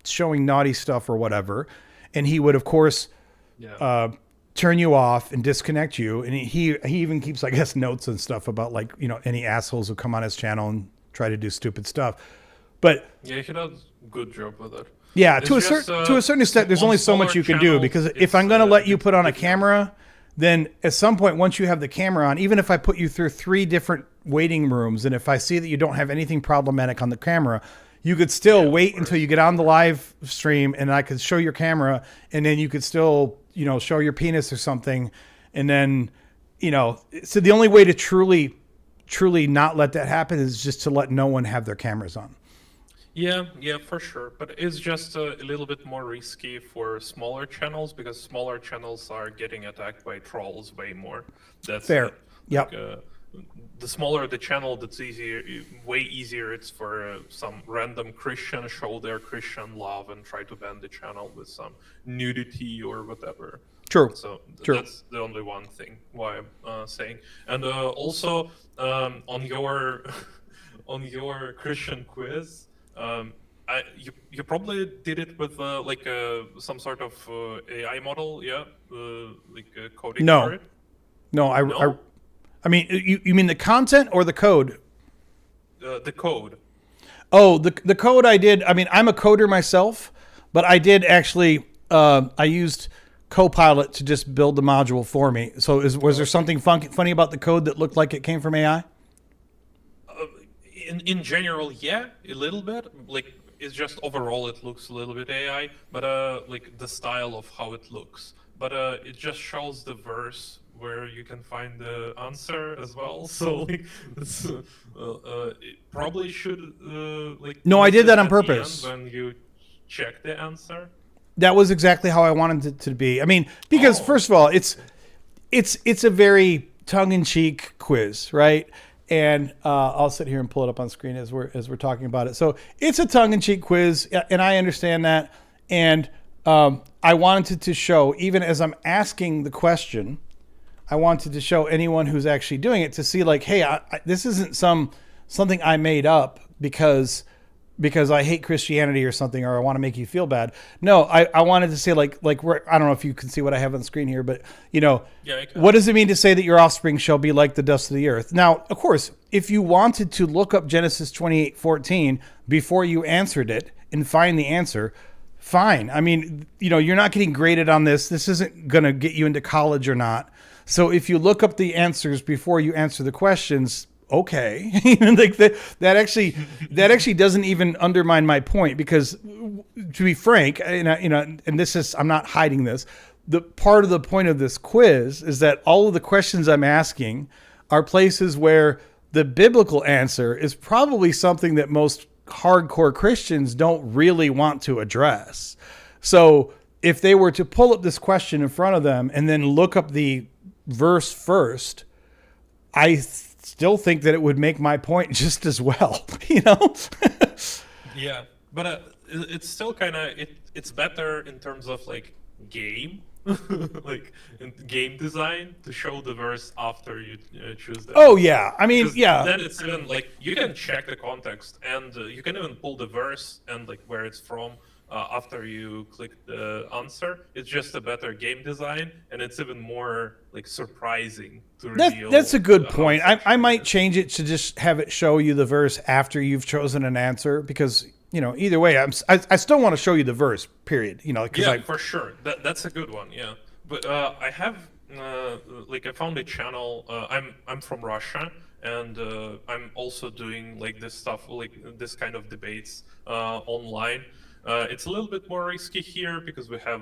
showing naughty stuff or whatever. And he would, of course, turn you off and disconnect you. And he even keeps, I guess, notes and stuff about any assholes who come on his channel and try to do stupid stuff. But yeah, he does a good job with it. Yeah, to a certain extent, there's only so much you can do, because if I'm going to let you put on a camera, then at some point, once you have the camera on, even if I put you through 3 different waiting rooms, and if I see that you don't have anything problematic on the camera, you could still wait until you get on the live stream, and I could show your camera, and then you could still, show your penis or something. And then, so the only way to truly not let that happen is just to let no one have their cameras on. Yeah, for sure. But it's just a little bit more risky for smaller channels, because smaller channels are getting attacked by trolls way more. That's fair. Yep. The smaller the channel, that's way easier it's for some random Christian show their Christian love and try to ban the channel with some nudity or whatever. True. So True. That's the only one thing why I'm saying. And also on your on your Christian quiz, you probably did it with like some sort of AI model, yeah, like coding No. for it. No, No? I mean, you mean the content or the code? The code. Oh, the code I did. I mean, I'm a coder myself, but I did actually. I used Copilot to just build the module for me. So, was there something funny about the code that looked like it came from AI? In general, yeah, a little bit. Like it's just overall it looks a little bit AI, but like the style of how it looks. But it just shows the verse where you can find the answer as well. So like it's, it probably should like. No, I did list that it on at the end purpose. when you check the answer. That was exactly how I wanted it to be. I mean, because Oh. first of all, it's a very tongue-in-cheek quiz, right? And I'll sit here and pull it up on screen as we're talking about it. So it's a tongue-in-cheek quiz, and I understand that. And I wanted to show, even as I'm asking the question, I wanted to show anyone who's actually doing it to see, like, hey, this isn't something I made up because I hate Christianity or something, or I want to make you feel bad. No, I wanted to say like I don't know if you can see what I have on the screen here, but Yeah, I can. what does it mean to say that your offspring shall be like the dust of the earth? Now, of course, if you wanted to look up Genesis 28:14 before you answered it and find the answer, fine. I mean, you're not getting graded on this. This isn't going to get you into college or not. So if you look up the answers before you answer the questions, okay. Like that actually doesn't even undermine my point, because to be frank, and this is, I'm not hiding this. The part of the point of this quiz is that all of the questions I'm asking are places where the biblical answer is probably something that most hardcore Christians don't really want to address. So if they were to pull up this question in front of them and then look up the verse first, I still think that it would make my point just as well, Yeah, but it's still kind of it's better in terms of like game, like in game design to show the verse after you choose the. Oh yeah, I mean, Because yeah. then it's even like you can check the context and you can even pull the verse and like where it's from after you click the answer. It's just a better game design, and it's even more like surprising to reveal. That's a good how point. it's I might actually change it to just have it show you the verse after you've chosen an answer, because either way, I still want to show you the verse. Period. Because Yeah, for sure. That's a good one. Yeah, but I have like I found a channel. I'm from Russia, and I'm also doing like this stuff, like this kind of debates online. It's a little bit more risky here because we have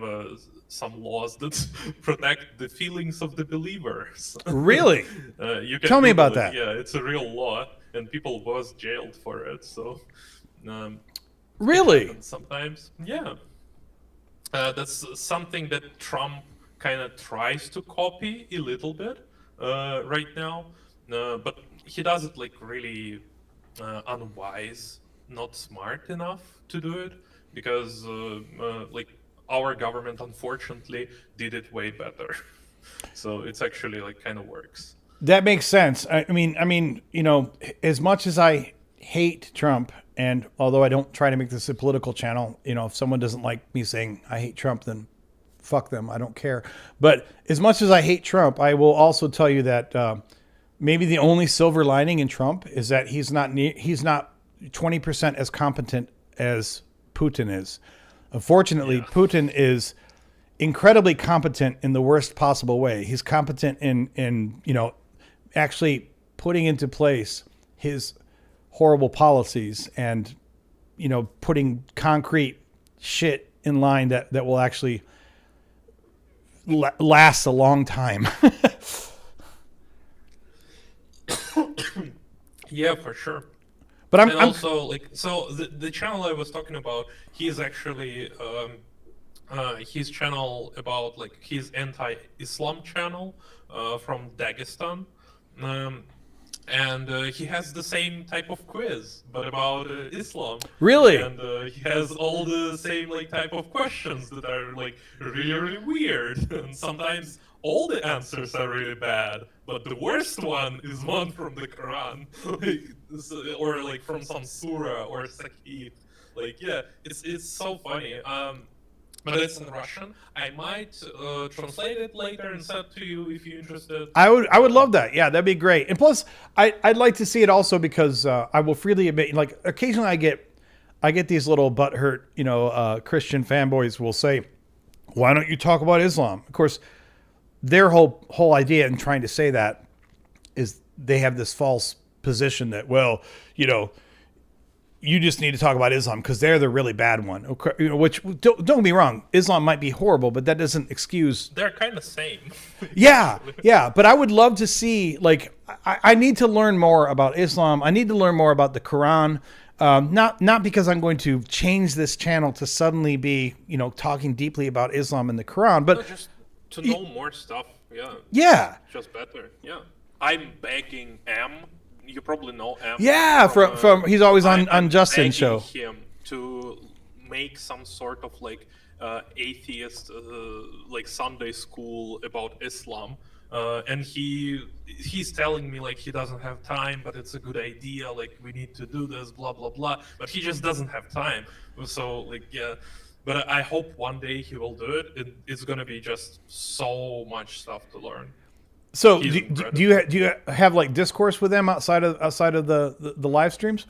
some laws that protect the feelings of the believers. Really? You can Tell me Google about it. that. Yeah, it's a real law, and people was jailed for it. So. Really? Happens sometimes. Yeah. That's something that Trump kind of tries to copy a little bit right now, but he does it like really unwise, not smart enough to do it, because like our government unfortunately did it way better. So it's actually like kind of works. That makes sense. I mean, as much as I hate Trump, and although I don't try to make this a political channel, if someone doesn't like me saying I hate Trump, then fuck them. I don't care. But as much as I hate Trump, I will also tell you that maybe the only silver lining in Trump is that he's not 20% as competent as Putin is. Unfortunately, Putin is incredibly competent in the worst possible way. He's competent in actually putting into place his horrible policies and putting concrete shit in line that will actually last a long time. Yeah, for sure. But And I'm also like so the channel I was talking about, he's actually his channel about like his anti-Islam channel from Dagestan. And he has the same type of quiz, but about Islam. Really? And he has all the same like type of questions that are like really, really weird. And sometimes all the answers are really bad, but the worst one is one from the Quran, or like from some surah or Sahih. Like, yeah, it's so funny. But it's in Russian. I might translate it later and send to you if you're interested. I would love that. Yeah, that'd be great. And plus, I'd like to see it also because I will freely admit, like occasionally I get these little butthurt, Christian fanboys will say, "Why don't you talk about Islam?" Of course, their whole idea in trying to say that is they have this false position that, well, you just need to talk about Islam because they're the really bad one. Okay, which don't get me wrong, Islam might be horrible, but that doesn't excuse. They're kind of same. Yeah, yeah. But I would love to see, like, I need to learn more about Islam. I need to learn more about the Quran. Not because I'm going to change this channel to suddenly be, talking deeply about Islam and the Quran, but No, just to know more stuff. Yeah. yeah. Just better. Yeah. I'm begging M. You probably know M. Yeah, from he's always on I'm Justin's show. begging him to make some sort of like atheist like Sunday school about Islam, and he's telling me like he doesn't have time, but it's a good idea. Like we need to do this, blah blah blah. But he just doesn't have time. So like yeah. But I hope one day he will do it. It's gonna be just so much stuff to learn. So He's do you have like discourse with them outside of the live streams?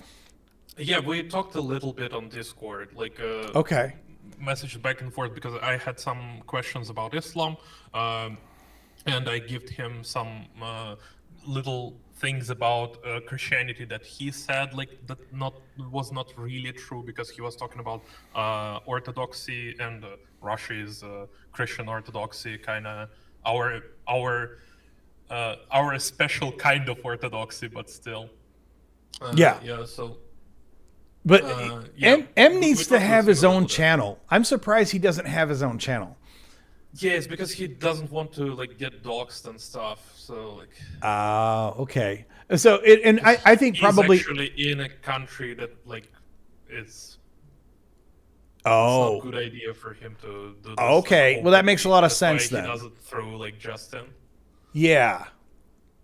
Yeah, we talked a little bit on Discord, like Okay. message back and forth because I had some questions about Islam, and I gave him some little things about Christianity that he said like that was not really true because he was talking about Orthodoxy and Russia is Christian Orthodoxy, kind of our special kind of Orthodoxy, but still. Yeah. Yeah. So. But yeah. M needs We to talked have with his you a own little bit. channel. I'm surprised he doesn't have his own channel. Yeah, it's because he doesn't want to like get doxxed and stuff. So like. Okay. So I think He's probably. actually in a country that like it's Oh. not a good idea for him to do this. Okay, like, well, that makes a lot of that's why sense then. He does it through like Justin. Yeah,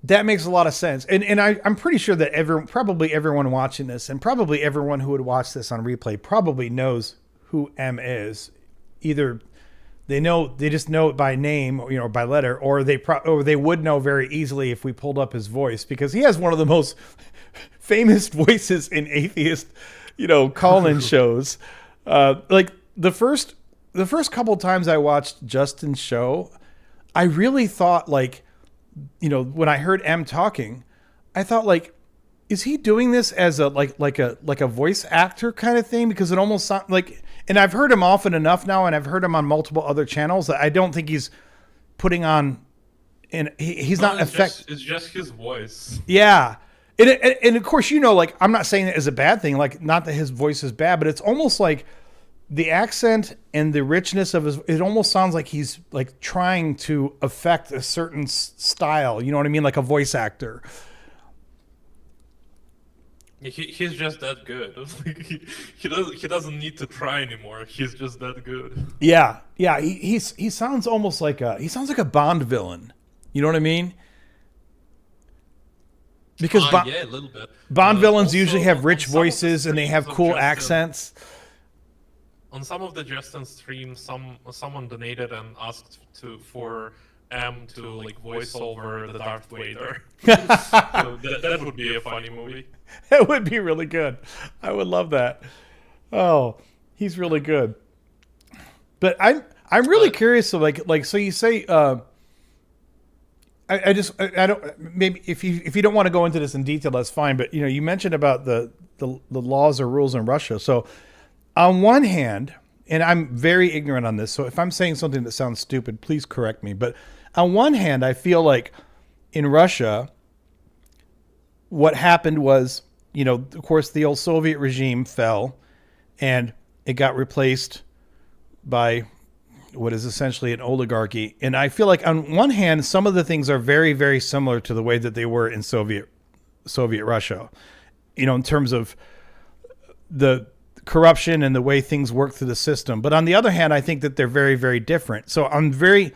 that makes a lot of sense. And I'm pretty sure that probably everyone watching this and probably everyone who would watch this on replay probably knows who M is. Either they just know it by name, or by letter, or they would know very easily if we pulled up his voice because he has one of the most famous voices in atheist, call-in shows. Like the first couple times I watched Justin's show, I really thought like, when I heard M talking, I thought like, is he doing this as a like a voice actor kind of thing? Because it almost sounds like, and I've heard him often enough now, and I've heard him on multiple other channels that I don't think he's putting on, and he's not effective. It's just his voice. Yeah. And of course, like, I'm not saying it as a bad thing, like, not that his voice is bad, but it's almost like the accent and the richness of it almost sounds like he's like trying to affect a certain style. You know what I mean? Like a voice actor. He's just that good. He doesn't need to try anymore. He's just that good. Yeah. Yeah. He sounds almost like a Bond villain. You know what I mean? Because Yeah, a little bit. Bond villains Also, usually have rich on some of the voices and they have streams of cool Justin- accents. On some of the Justin streams, someone donated and asked for M to like voice over the Darth Vader. So that would be a funny movie. That would be really good. I would love that. Oh, he's really good. But I'm really curious. So like so you say I don't, maybe if you don't want to go into this in detail, that's fine. But you mentioned about the laws or rules in Russia. So on one hand, and I'm very ignorant on this, so if I'm saying something that sounds stupid, please correct me. But on one hand, I feel like in Russia, what happened was, of course, the old Soviet regime fell, and it got replaced by what is essentially an oligarchy. And I feel like on one hand, some of the things are very, very similar to the way that they were in Soviet Russia, in terms of the corruption and the way things work through the system. But on the other hand, I think that they're very, very different. So I'm very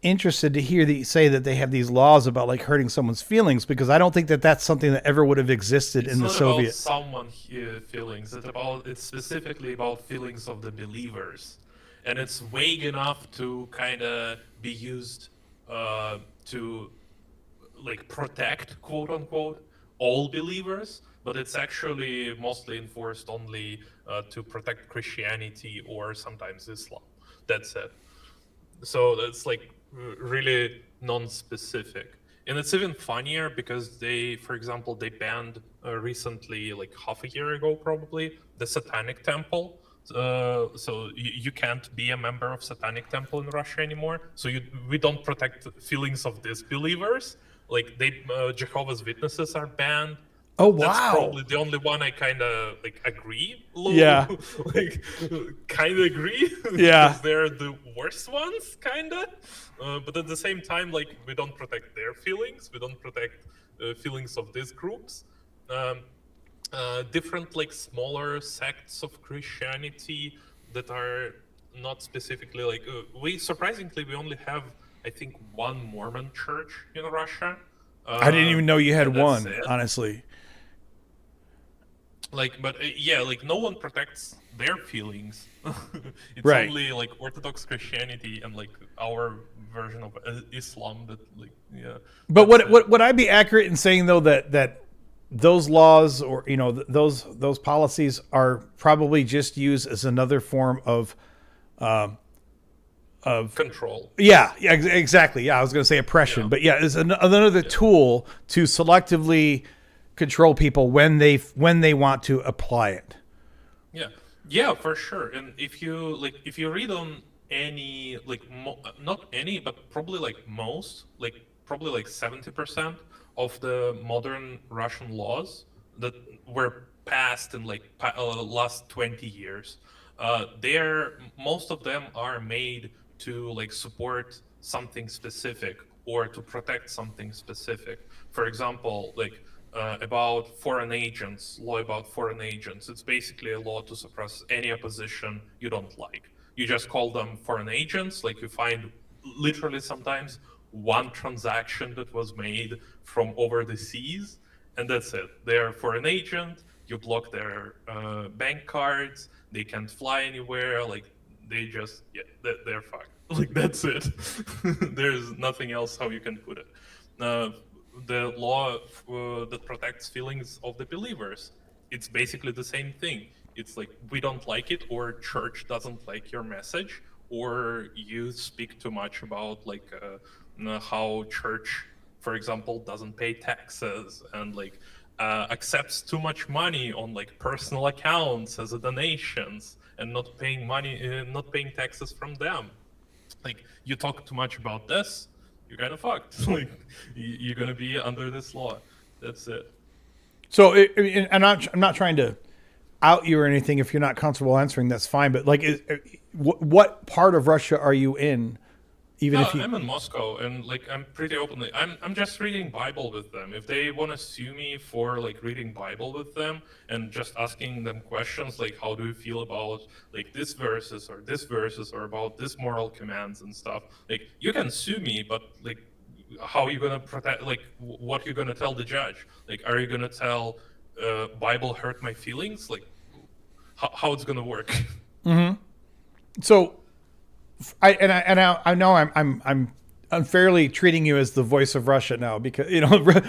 interested to hear say that they have these laws about like hurting someone's feelings, because I don't think that that's something that ever would have existed in the Soviet. It's not about someone's feelings. It's specifically about feelings of the believers, and it's vague enough to kind of be used to like protect, quote unquote, all believers, but it's actually mostly enforced only to protect Christianity or sometimes Islam. That's it. So that's like really non-specific. And it's even funnier because they, for example, they banned recently, like half a year ago probably, the Satanic Temple. So you can't be a member of Satanic Temple in Russia anymore. So we don't protect feelings of disbelievers. Like Jehovah's Witnesses are banned. Oh, That's wow. probably the only one I kind of like agree. Yeah. Like kind of agree. Yeah. Because they're the worst ones, kind of. But at the same time, like we don't protect their feelings. We don't protect feelings of these groups. Different like smaller sects of Christianity that are not specifically like we only have, I think, one Mormon church in Russia. I didn't even know you had and that's one, it. honestly. Like, but yeah, like no one protects their feelings. It's Right. only like Orthodox Christianity and like our version of Islam that like, yeah. But that's it. would I be accurate in saying though that those laws, or those policies are probably just used as another form of Control. exactly. Yeah, I was going to say oppression, Yeah. but yeah, it's another tool to selectively control people when they want to apply it. Yeah, for sure. And if you read on any like not any, but probably like most, like probably like 70% of the modern Russian laws that were passed in like last 20 years, most of them are made to like support something specific or to protect something specific. For example, like law about foreign agents. It's basically a law to suppress any opposition you don't like. You just call them foreign agents. Like you find literally sometimes one transaction that was made from over the seas, and that's it. They're foreign agent. You block their bank cards. They can't fly anywhere. Like they just they're fucked. Like that's it. There's nothing else how you can put it. The law that protects feelings of the believers, it's basically the same thing. It's like we don't like it, or church doesn't like your message, or you speak too much about like how church, for example, doesn't pay taxes and like accepts too much money on like personal accounts as a donations and not paying taxes from them. Like you talk too much about this, you're kind of fucked. Like you're gonna be under this law. That's it. So, I'm not trying to out you or anything. If you're not comfortable answering, that's fine. But like, what part of Russia are you in? I'm in Moscow, and like I'm pretty openly. I'm just reading Bible with them. If they want to sue me for like reading Bible with them and just asking them questions like, how do you feel about like this verses or about this moral commands and stuff, like you can sue me, but like how are you gonna protect? Like what you're gonna tell the judge? Like are you gonna tell Bible hurt my feelings? Like how it's gonna work? Mm-hmm. So. I know I'm unfairly treating you as the voice of Russia now, because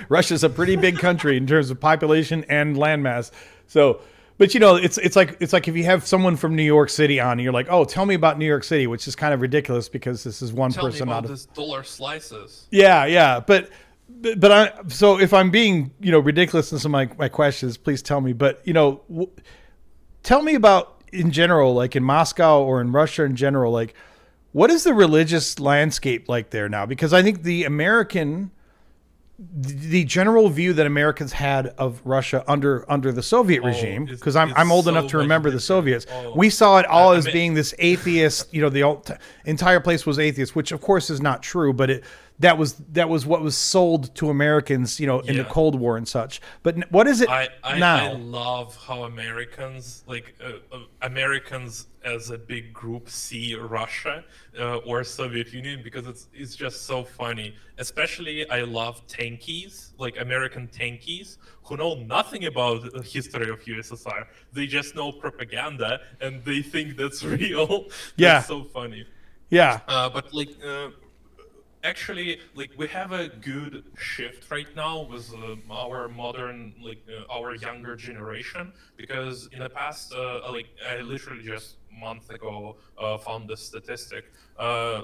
Russia's a pretty big country in terms of population and landmass. So, but it's like if you have someone from New York City on, and you're like, oh, tell me about New York City, which is kind of ridiculous because this is one Tell person me out about of this dollar slices. Yeah, but so if I'm being ridiculous in some of my questions, please tell me. But tell me about in general, like in Moscow or in Russia in general, like. What is the religious landscape like there now? Because I think the general view that Americans had of Russia under the Soviet regime, because I'm old enough to remember the Soviets, we saw it all as being this atheist. The entire place was atheist, which of course is not true. But that was what was sold to Americans, in the Yeah. Cold War and such. But what is it I now? love how Americans Americans as a big group see Russia or Soviet Union, because it's just so funny. Especially I love tankies, like American tankies, who know nothing about the history of USSR. They just know propaganda and they think that's real. Yeah. That's so funny. Yeah. But actually, like, we have a good shift right now with our modern, our younger generation, because in the past, I literally just a month ago found this statistic.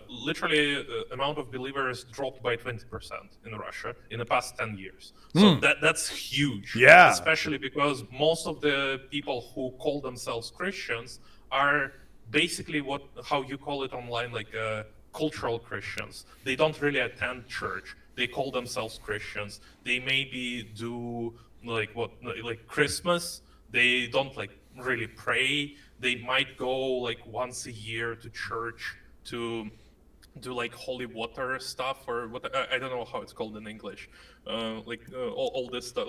Literally, amount of believers dropped by 20% in Russia in the past 10 years. So that's huge. Yeah. Especially because most of the people who call themselves Christians are basically how you call it online, cultural Christians. They don't really attend church. They call themselves Christians. They maybe do like Christmas. They don't really pray. They might go once a year to church to do holy water stuff, or what, I don't know how it's called in English. All this stuff.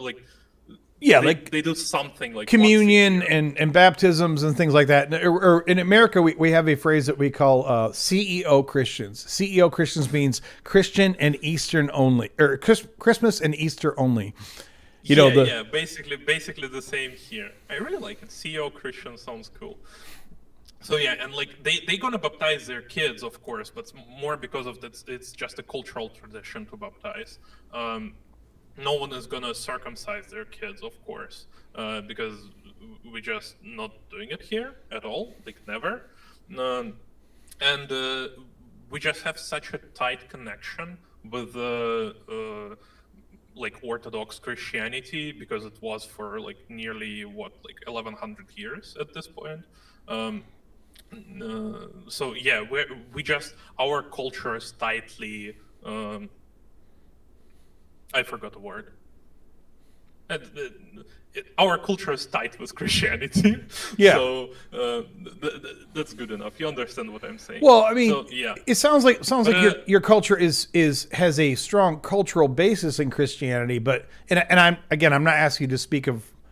Yeah, they do something like communion once a year. and baptisms and things like that. Or in America, we have a phrase that we call CEO Christians. CEO Christians means Christian and Eastern only, or Christmas and Easter only. Basically the same here. I really like it. CEO Christian sounds cool. So yeah, and they gonna baptize their kids, of course, but more because of that, it's just a cultural tradition to baptize. No one is gonna circumcise their kids, of course, because we're just not doing it here at all, never. And we just have such a tight connection with Orthodox Christianity, because it was for nearly 1100 years at this point. So yeah, our culture is tightly. I forgot the word. Our culture is tight with Christianity. Yeah. So that's good enough. You understand what I'm saying? Well, I mean, so, yeah. it sounds like your culture has a strong cultural basis in Christianity, but I'm not asking you to speak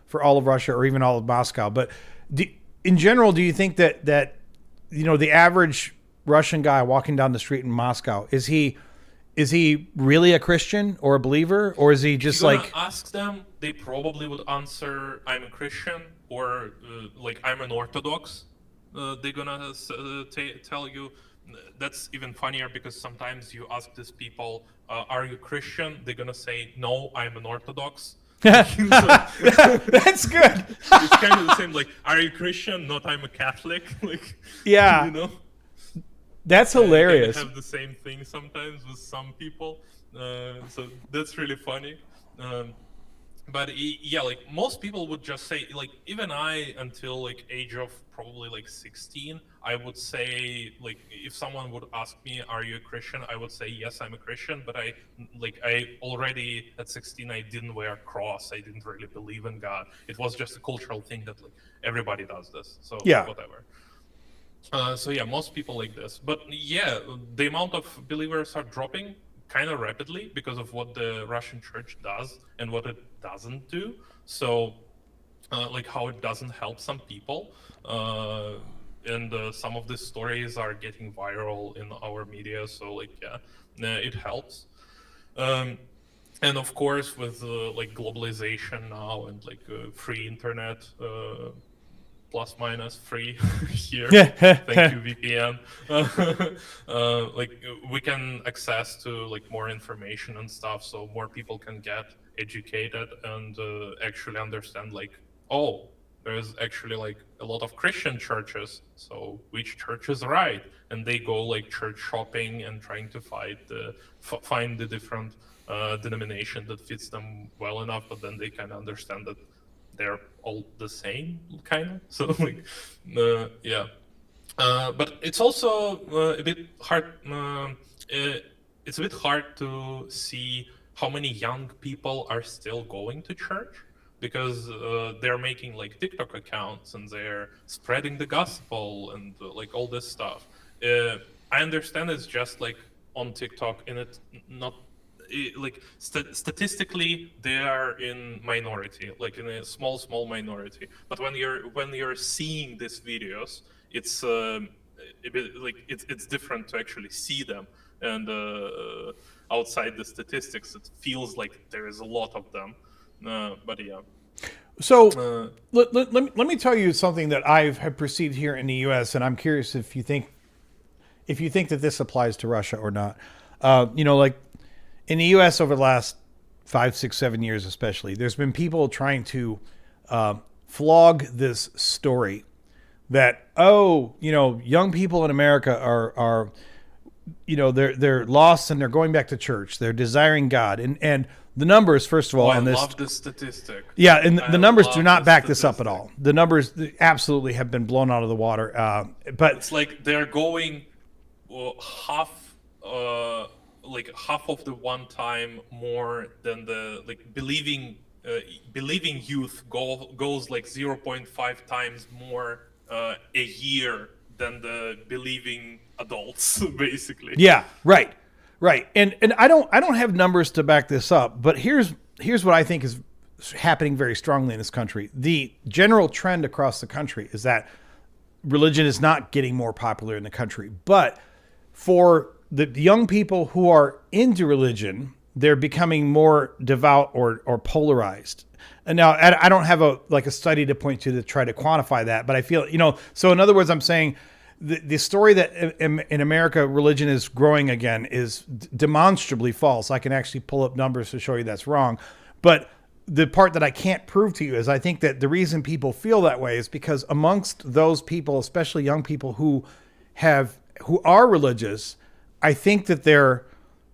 for all of Russia or even all of Moscow, but in general, do you think that the average Russian guy walking down the street in Moscow, is he really a Christian or a believer, or is he just ask them? They probably would answer, "I'm a Christian," or "I'm an Orthodox." They're gonna tell you. That's even funnier, because sometimes you ask these people, "Are you Christian?" They're gonna say, "No, I'm an Orthodox." That's good. It's kind of the same. Are you Christian? Not, I'm a Catholic. Yeah. That's hilarious. I have the same thing sometimes with some people, so that's really funny. But yeah, most people would just say, even I, until age of probably 16, I would say, if someone would ask me, "Are you a Christian?" I would say, "Yes, I'm a Christian." But I already at 16, I didn't wear a cross. I didn't really believe in God. It was just a cultural thing that everybody does this. So yeah, whatever. So yeah, most people like this. But yeah, the amount of believers are dropping kind of rapidly because of what the Russian church does and what it doesn't do. So how it doesn't help some people. And some of these stories are getting viral in our media. So it helps. And of course, with globalization now and free internet, plus minus free here. Thank you, VPN. We can access to more information and stuff, so more people can get educated and actually understand there's actually a lot of Christian churches, so which church is right? And they go church shopping and trying to find the different denomination that fits them well enough, but then they kind of understand that they're all the same, kind of. So yeah. But it's also a bit hard. It's a bit hard to see how many young people are still going to church, because they're making TikTok accounts and they're spreading the gospel and all this stuff. I understand it's just on TikTok, and it's not like statistically they are in minority, like in a small minority. But when you're seeing these videos, it's a bit, like it's different to actually see them, and outside the statistics, it feels like there is a lot of them. But yeah. So let me tell you something that I've have perceived here in the U.S., and I'm curious if you think that this applies to Russia or not. Like in the U.S. over the last 5, 6, 7 years, especially, there's been people trying to flog this story that young people in America are they're lost and they're going back to church. They're desiring God, and the numbers, first of all, on this. I love this statistic. Yeah, and the numbers do not back this up at all. The numbers absolutely have been blown out of the water. But it's like they're going half of the one time more than the believing youth goes like 0.5 times more a year than the believing adults, basically. Yeah, right. And I don't have numbers to back this up, but here's what I think is happening very strongly in this country. The general trend across the country is that religion is not getting more popular in the country, but for the young people who are into religion, they're becoming more devout or polarized. And now I don't have a study to point to try to quantify that, but I feel, so in other words, I'm saying the story that in America religion is growing again is demonstrably false. I can actually pull up numbers to show you that's wrong. But the part that I can't prove to you is I think that the reason people feel that way is because amongst those people, especially young people who are religious, I think that they're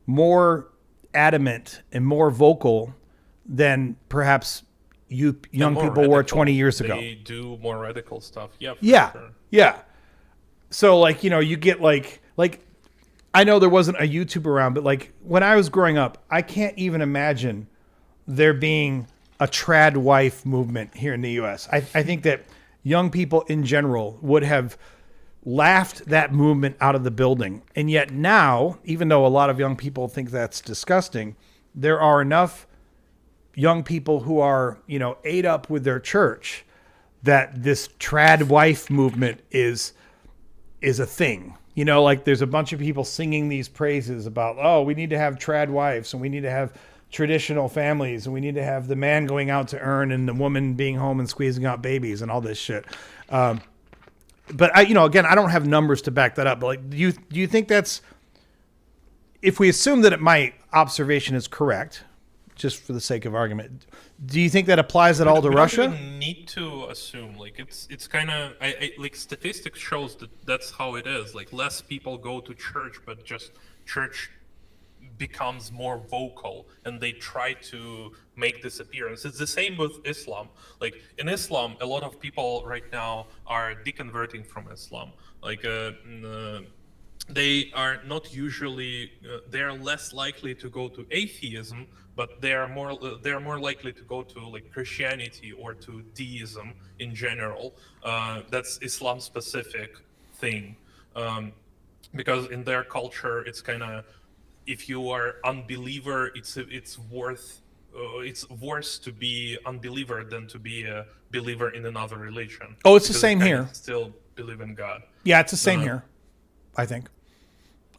more adamant and more vocal than perhaps young people were 20 years ago. They do more radical stuff. Yeah. Sure. Yeah. So you get like I know there wasn't a YouTube around, but when I was growing up, I can't even imagine there being a trad wife movement here in the US. I think that young people in general would have laughed that movement out of the building. And yet now, even though a lot of young people think that's disgusting, there are enough young people who are, ate up with their church that this trad wife movement is a thing. There's a bunch of people singing these praises about, we need to have trad wives and we need to have traditional families and we need to have the man going out to earn and the woman being home and squeezing out babies and all this shit. But again, I don't have numbers to back that up. But do you think that's, if we assume that my observation is correct, just for the sake of argument, do you think that applies at all to Russia? We don't even need to assume. It's kind of statistics shows that that's how it is. Less people go to church, but just church becomes more vocal and they try to make this appearance. It's the same with Islam. In Islam, a lot of people right now are deconverting from Islam. They are not usually they are less likely to go to atheism, but they are more likely to go to Christianity or to deism in general. That's Islam specific thing, because in their culture it's kind of, if you are unbeliever, it's worse to be unbeliever than to be a believer in another religion. Oh, it's the same here. Still believe in God. Yeah, it's the same here, I think.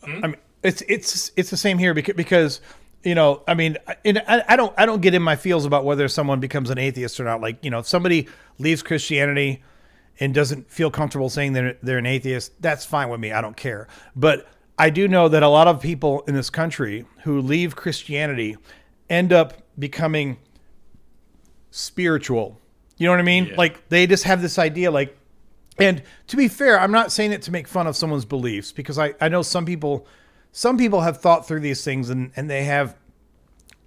I mean, it's the same here because I don't get in my feels about whether someone becomes an atheist or not. If somebody leaves Christianity and doesn't feel comfortable saying they're an atheist, that's fine with me. I don't care. But I do know that a lot of people in this country who leave Christianity end up becoming spiritual. You know what I mean? Yeah. They just have this idea, and to be fair, I'm not saying it to make fun of someone's beliefs, because I know some people have thought through these things and they have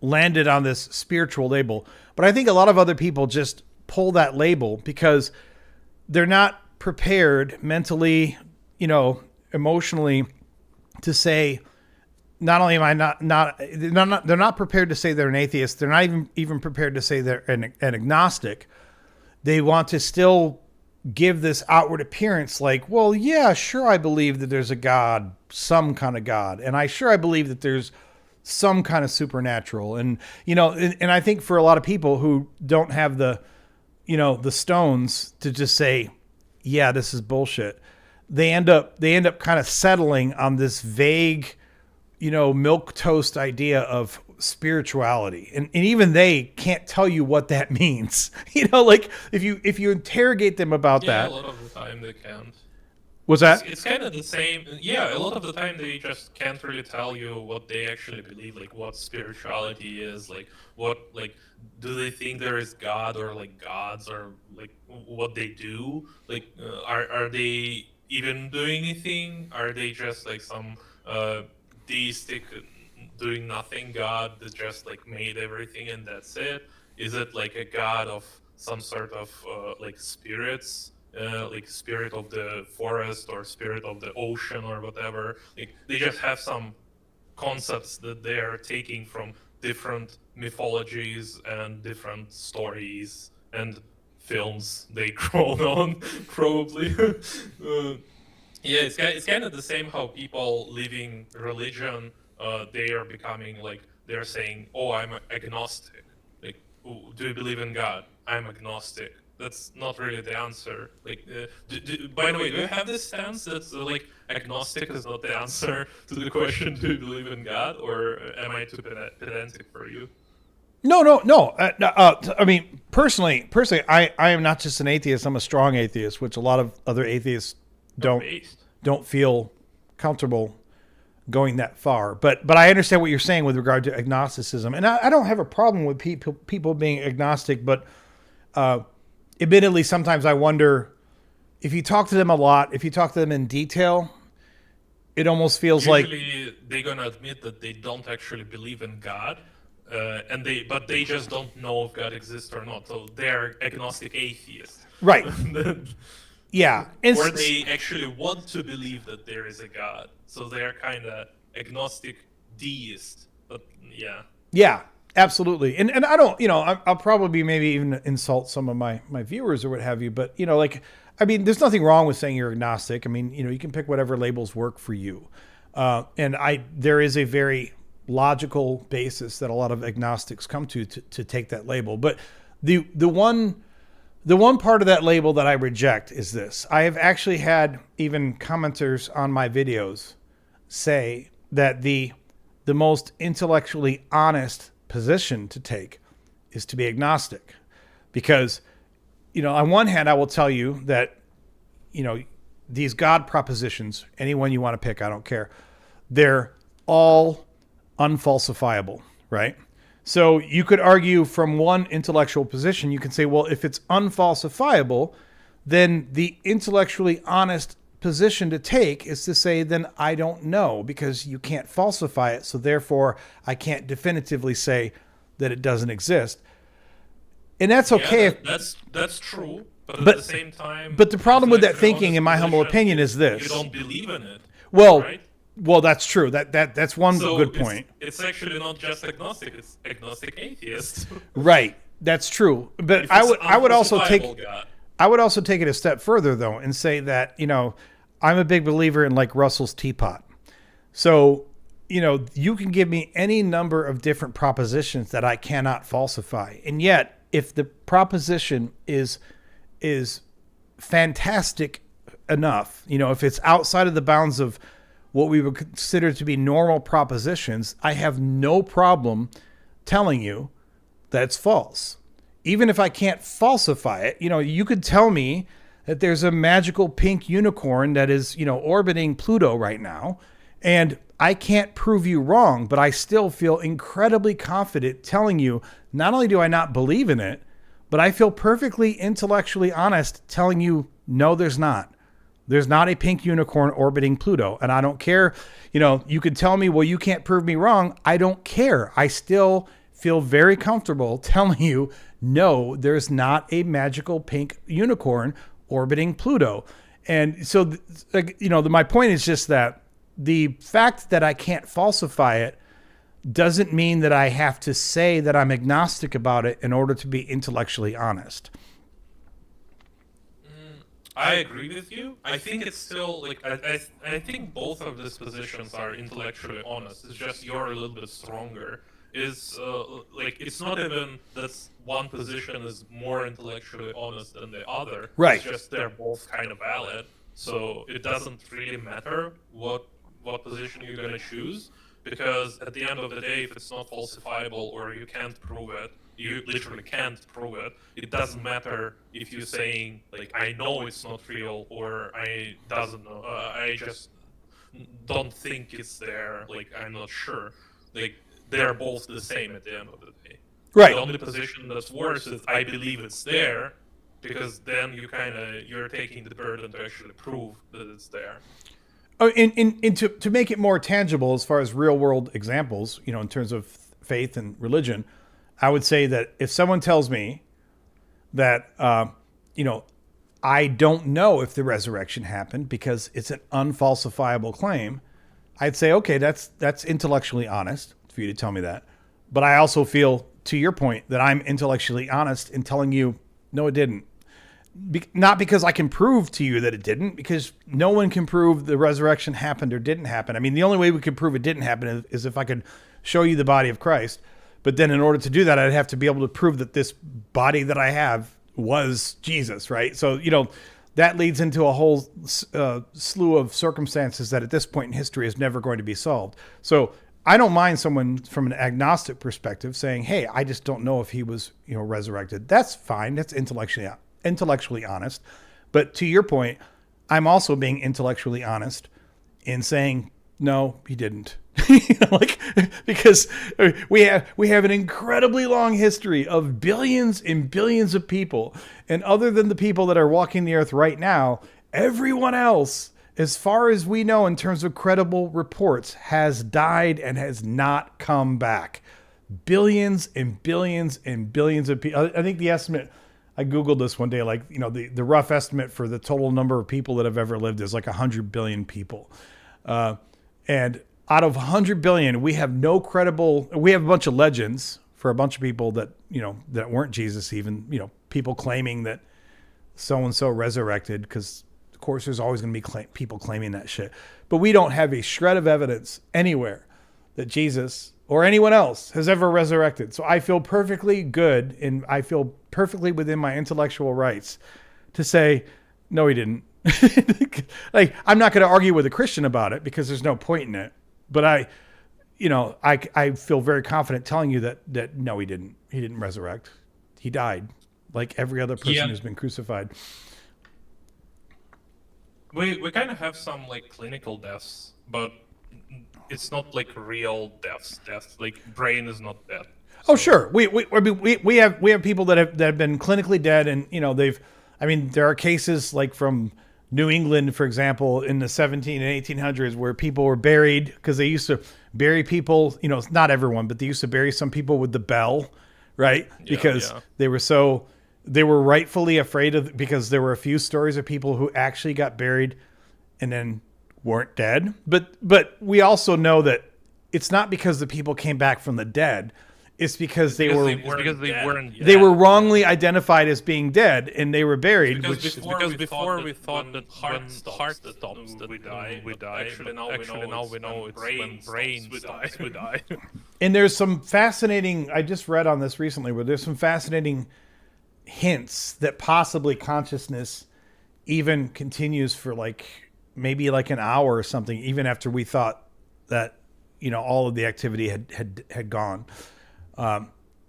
landed on this spiritual label. But I think a lot of other people just pull that label because they're not prepared mentally, emotionally, to say, not only am I they're not prepared to say they're an atheist. They're not even prepared to say they're an agnostic. They want to still give this outward appearance like, well, yeah, sure, I believe that there's a God, some kind of God. And I believe that there's some kind of supernatural. And, and I think for a lot of people who don't have the stones to just say, yeah, this is bullshit, they end up kind of settling on this vague, milk toast idea of spirituality. And even they can't tell you what that means. Like if you interrogate them about that. A lot of the time they can't. Was that? It's kind of the same. Yeah, a lot of the time they just can't really tell you what they actually believe, like what spirituality is, like do they think there is God or like gods or like what they do? Like, are they even doing anything? Are they just like some deistic doing nothing God that just like made everything and that's it? Is it like a God of some sort of like spirits? Like spirit of the forest or spirit of the ocean or whatever. Like they just have some concepts that they are taking from different mythologies and different stories and films they grown on, probably. Yeah, it's kind of the same how people living religion, they are becoming like, they're saying, oh, I'm agnostic. Like, do you believe in God? I'm agnostic. That's not really the answer. Like, by the way, do you have this stance that like agnostic is not the answer to the question, do you believe in God, or am I too pedantic for you? No. I mean, personally, I am not just an atheist. I'm a strong atheist, which a lot of other atheists don't feel comfortable going that far. But I understand what you're saying with regard to agnosticism, and I don't have a problem with people being agnostic. But admittedly, sometimes I wonder if you talk to them a lot, if you talk to them in detail, it almost feels usually they're gonna admit that they don't actually believe in God. But they just don't know if God exists or not. So they're agnostic atheists. Right. Yeah. Or they actually want to believe that there is a God. So they're kind of agnostic deist. But yeah. Yeah, absolutely. And I don't, I'll probably maybe even insult some of my viewers or what have you. But, there's nothing wrong with saying you're agnostic. I mean, you can pick whatever labels work for you. And there is a very logical basis that a lot of agnostics come to take that label. But the one part of that label that I reject is this. I have actually had even commenters on my videos say that the most intellectually honest position to take is to be agnostic. Because, on one hand, I will tell you that, these God propositions, any one you want to pick, I don't care, they're all unfalsifiable, right? So you could argue from one intellectual position, you can say, well, if it's unfalsifiable, then the intellectually honest position to take is to say, then I don't know, because you can't falsify it. So therefore, I can't definitively say that it doesn't exist. And that's okay. Yeah, that's true. But at the same time, but the problem with that thinking, in my humble opinion, is this: you don't believe in it. Well, right? Well, that's true. That's one good point. It's actually not just agnostic; it's agnostic atheist. Right. That's true. But I would also take it a step further though, and say that I'm a big believer in like Russell's teapot. So you can give me any number of different propositions that I cannot falsify, and yet if the proposition is fantastic enough, if it's outside of the bounds of what we would consider to be normal propositions, I have no problem telling you that it's false. Even if I can't falsify it, you could tell me that there's a magical pink unicorn that is, orbiting Pluto right now, and I can't prove you wrong, but I still feel incredibly confident telling you, not only do I not believe in it, but I feel perfectly intellectually honest telling you, no, there's not. There's not a pink unicorn orbiting Pluto. And I don't care. You could tell me, well, you can't prove me wrong. I don't care. I still feel very comfortable telling you, no, there's not a magical pink unicorn orbiting Pluto. And so, my point is just that the fact that I can't falsify it doesn't mean that I have to say that I'm agnostic about it in order to be intellectually honest. I agree with you. I think it's still like I think both of these positions are intellectually honest. It's just you're a little bit stronger. Is like it's not even that one position is more intellectually honest than the other. Right. It's just they're both kind of valid. So it doesn't really matter what position you're gonna choose, because at the end of the day, if it's not falsifiable or you can't prove it, you literally can't prove it. It doesn't matter if you're saying like I know it's not real or I doesn't know. I just don't think it's there. Like I'm not sure. Like they're both the same at the end of the day. Right. The only position that's worse is I believe it's there, because then you're taking the burden to actually prove that it's there. Oh, and to make it more tangible as far as real world examples, in terms of faith and religion, I would say that if someone tells me that, I don't know if the resurrection happened because it's an unfalsifiable claim, I'd say, okay, that's intellectually honest for you to tell me that. But I also feel, to your point, that I'm intellectually honest in telling you, no, it didn't. Not because I can prove to you that it didn't, because no one can prove the resurrection happened or didn't happen. I mean, the only way we could prove it didn't happen is if I could show you the body of Christ. But then in order to do that, I'd have to be able to prove that this body that I have was Jesus, right? So, that leads into a whole slew of circumstances that at this point in history is never going to be solved. So I don't mind someone from an agnostic perspective saying, hey, I just don't know if he was, resurrected. That's fine. That's intellectually honest. But to your point, I'm also being intellectually honest in saying, no, he didn't. Because we have an incredibly long history of billions and billions of people. And other than the people that are walking the earth right now, everyone else, as far as we know in terms of credible reports, has died and has not come back. Billions and billions and billions of people. I think the estimate, I Googled this one day, the rough estimate for the total number of people that have ever lived is like 100 billion people. And out of 100 billion, we have we have a bunch of legends for a bunch of people that, that weren't Jesus even, people claiming that so-and-so resurrected, because of course there's always going to be people claiming that shit. But we don't have a shred of evidence anywhere that Jesus or anyone else has ever resurrected. So I feel perfectly good and I feel perfectly within my intellectual rights to say, no, he didn't. I'm not going to argue with a Christian about it because there's no point in it. But I feel very confident telling you that no, he didn't. He didn't resurrect. He died like every other person who's been crucified. We kind of have some like clinical deaths, but it's not like real deaths. Like brain is not dead. Oh, sure. We have people that have been clinically dead, and there are cases like from New England, for example, in the 17 and 1800s, where people were buried because they used to bury people. Not everyone, but they used to bury some people with the bell, right? Because they were rightfully afraid of, because there were a few stories of people who actually got buried and then weren't dead. But we also know that it's not because the people came back from the dead. It's because they were wrongly identified as being dead and they were buried. Because before we thought that heart stops that we die. Actually now we know it's when brain stops, we die. And there's some fascinating, I just read on this recently, where there's some fascinating hints that possibly consciousness even continues for maybe an hour or something, even after we thought that, all of the activity had gone.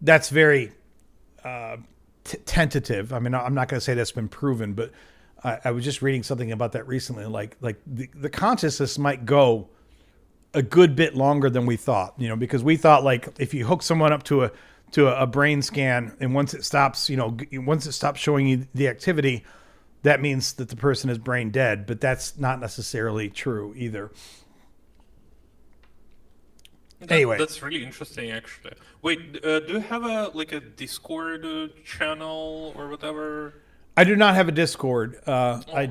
That's very tentative. I mean, I'm not going to say that's been proven, but I was just reading something about that recently. Like the consciousness might go a good bit longer than we thought. Because we thought if you hook someone up to a brain scan, and once it stops showing you the activity, that means that the person is brain dead. But that's not necessarily true either. Anyway, that's really interesting, actually. Wait, do you have a Discord channel or whatever? I do not have a Discord. I've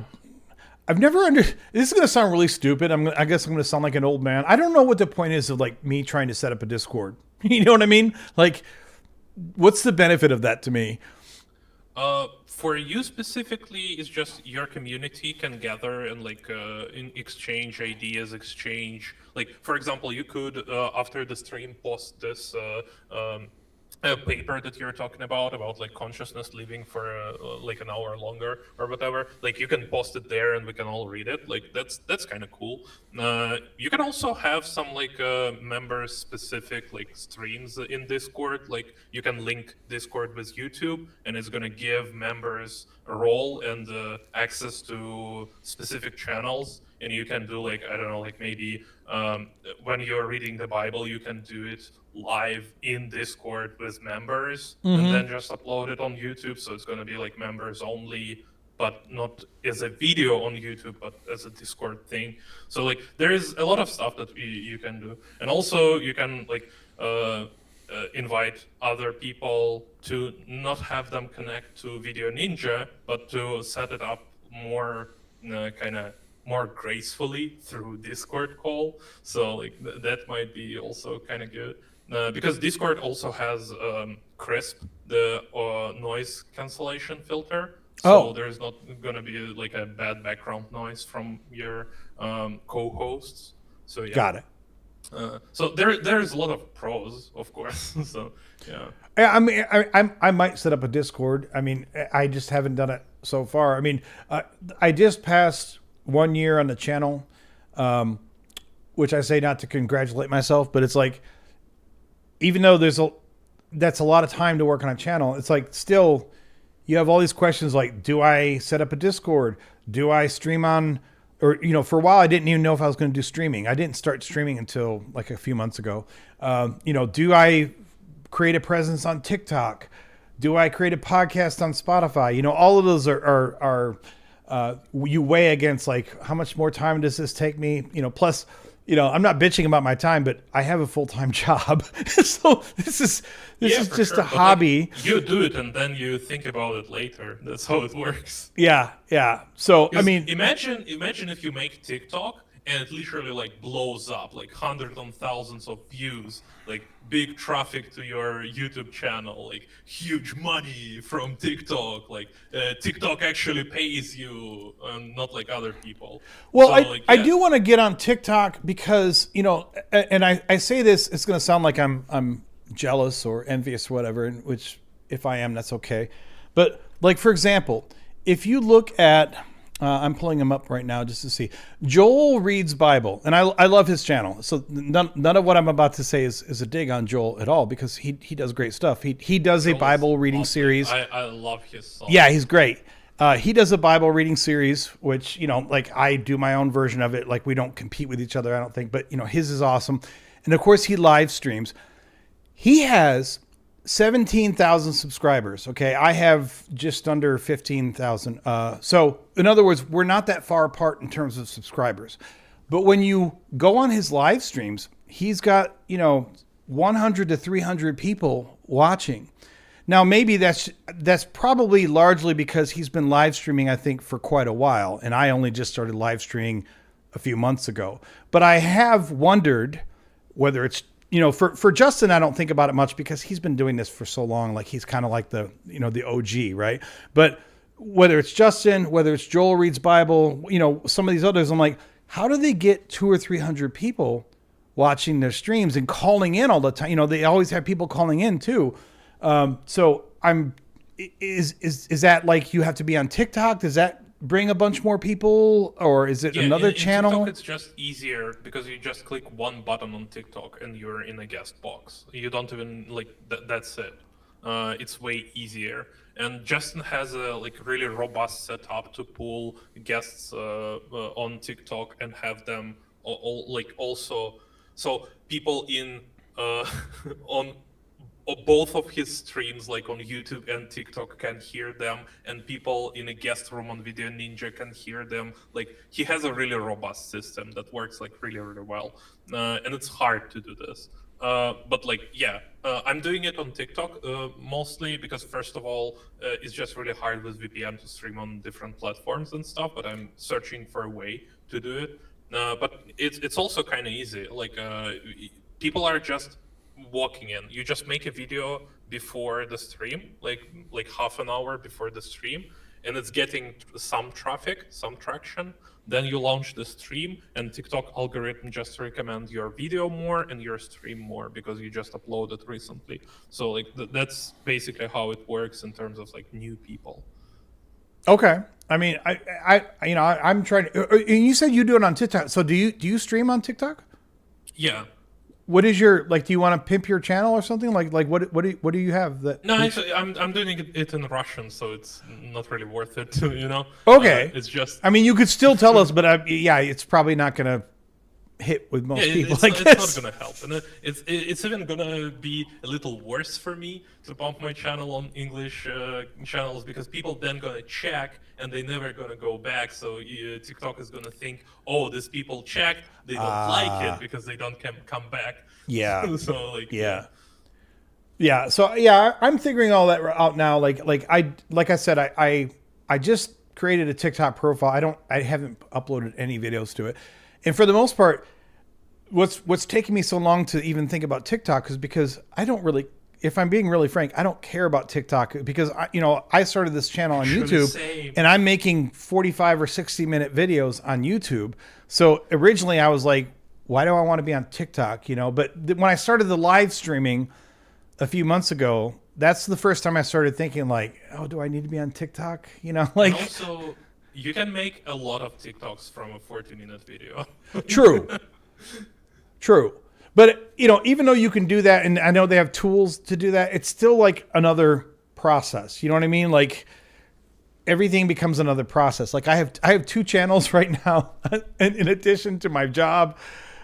never This is going to sound really stupid. I guess I'm going to sound like an old man. I don't know what the point is of me trying to set up a Discord. You know what I mean? What's the benefit of that to me? For you specifically, it's just your community can gather and in exchange ideas, exchange like for example, you could after the stream post this a paper that you're talking about like consciousness living for like an hour longer or whatever. Like you can post it there and we can all read it. Like that's kind of cool. You can also have some member specific like streams in Discord. Like you can link Discord with YouTube and it's going to give members a role and access to specific channels. And you can do like, I don't know, like maybe when you're reading the Bible, you can do it live in Discord with members and then just upload it on YouTube. So it's going to be like members only, but not as a video on YouTube, but as a Discord thing. So like there is a lot of stuff that you can do. And also you can like invite other people to not have them connect to Video Ninja, but to set it up more kind of more gracefully through Discord call. So like that might be also kind of good. Because Discord also has Crisp, the noise cancellation filter. So there's not going to be like a bad background noise from your co-hosts. So yeah. Got it. So there's a lot of pros, of course. So yeah. I mean, I might set up a Discord. I mean, I just haven't done it so far. I mean, I just passed 1 year on the channel, which I say not to congratulate myself, but it's like, even though that's a lot of time to work on a channel, it's like still you have all these questions like, do I set up a Discord? Do I stream on, or, you know, for a while I didn't even know if I was going to do streaming. I didn't start streaming until like a few months ago. You know, do I create a presence on TikTok? Do I create a podcast on Spotify? You know, all of those are you weigh against like, how much more time does this take me? You know, plus, you know, I'm not bitching about my time, but I have a full-time job. So this is just a hobby. Like, you do it and then you think about it later. That's how it works. Yeah. So, I mean, imagine if you make TikTok and it literally like blows up, like hundreds of thousands of views, like big traffic to your YouTube channel, like huge money from TikTok, like TikTok actually pays you, not like other people. Well, so, I do want to get on TikTok because, you know, and I say this, it's going to sound like I'm jealous or envious or whatever, which if I am, that's okay. But like, for example, if you look at, I'm pulling him up right now just to see. Joel Reads Bible, and I love his channel. So none of what I'm about to say is a dig on Joel at all, because he does great stuff. He does a Bible reading series. I love his song. Yeah, he's great. He does a Bible reading series, which, you know, like I do my own version of it. Like we don't compete with each other, I don't think, but you know, his is awesome. And of course he live streams. He has 17,000 subscribers. Okay. I have just under 15,000. So in other words, we're not that far apart in terms of subscribers, but when you go on his live streams, he's got, you know, 100 to 300 people watching. Now, maybe that's probably largely because he's been live streaming, I think, for quite a while. And I only just started live streaming a few months ago, but I have wondered whether it's, you know, for Justin, I don't think about it much because he's been doing this for so long. Like he's kind of like the, you know, the OG, right? But whether it's Justin, whether it's Joel Reads Bible, you know, some of these others, I'm like, how do they get 200 or 300 people watching their streams and calling in all the time? You know, they always have people calling in too. So is that like you have to be on TikTok? Does that bring a bunch more people, or is it another in channel? TikTok, it's just easier because you just click one button on TikTok and you're in a guest box. You don't even like that's it. It's way easier. And Justin has a like really robust setup to pull guests on TikTok and have them all like also. So people in on both of his streams, like on YouTube and TikTok, can hear them, and people in a guest room on Video Ninja can hear them. Like he has a really robust system that works like really well, and it's hard to do this. But like, yeah, I'm doing it on TikTok mostly because first of all, it's just really hard with VPN to stream on different platforms and stuff. But I'm searching for a way to do it. But it's also kind of easy. Like people are just walking in. You just make a video before the stream, like half an hour before the stream, and it's getting some traffic, some traction. Then you launch the stream, and TikTok algorithm just recommend your video more and your stream more because you just uploaded recently. So like that's basically how it works in terms of like new people. Okay. I mean, I'm trying to. And you said you do it on TikTok. So do you stream on TikTok? Yeah. What is your like? Do you want to pimp your channel or something? Like what do you have that? No, actually, I'm doing it in Russian, so it's not really worth it. You know. Okay. It's just. I mean, you could still tell us, but yeah, it's probably not going to hit with most people. It's not gonna help, and it's even gonna be a little worse for me to pump my channel on English channels because people then gonna check and they never gonna go back. So TikTok is gonna think, oh, these people checked, they don't like it because they don't come back. Yeah. So like yeah. So yeah, I'm figuring all that out now. Like I said, I just created a TikTok profile. I haven't uploaded any videos to it. And for the most part, what's taking me so long to even think about TikTok is because I don't really, if I'm being really frank, I don't care about TikTok because I started this channel on YouTube and I'm making 45 or 60 minute videos on YouTube. So originally I was like, why do I want to be on TikTok? But when I started the live streaming a few months ago, that's the first time I started thinking like, oh, do I need to be on TikTok? Like. And also, you can make a lot of TikToks from a 40-minute video. True. But, even though you can do that, and I know they have tools to do that, it's still like another process. You know what I mean? Like everything becomes another process. Like I have 2 channels right now in addition to my job,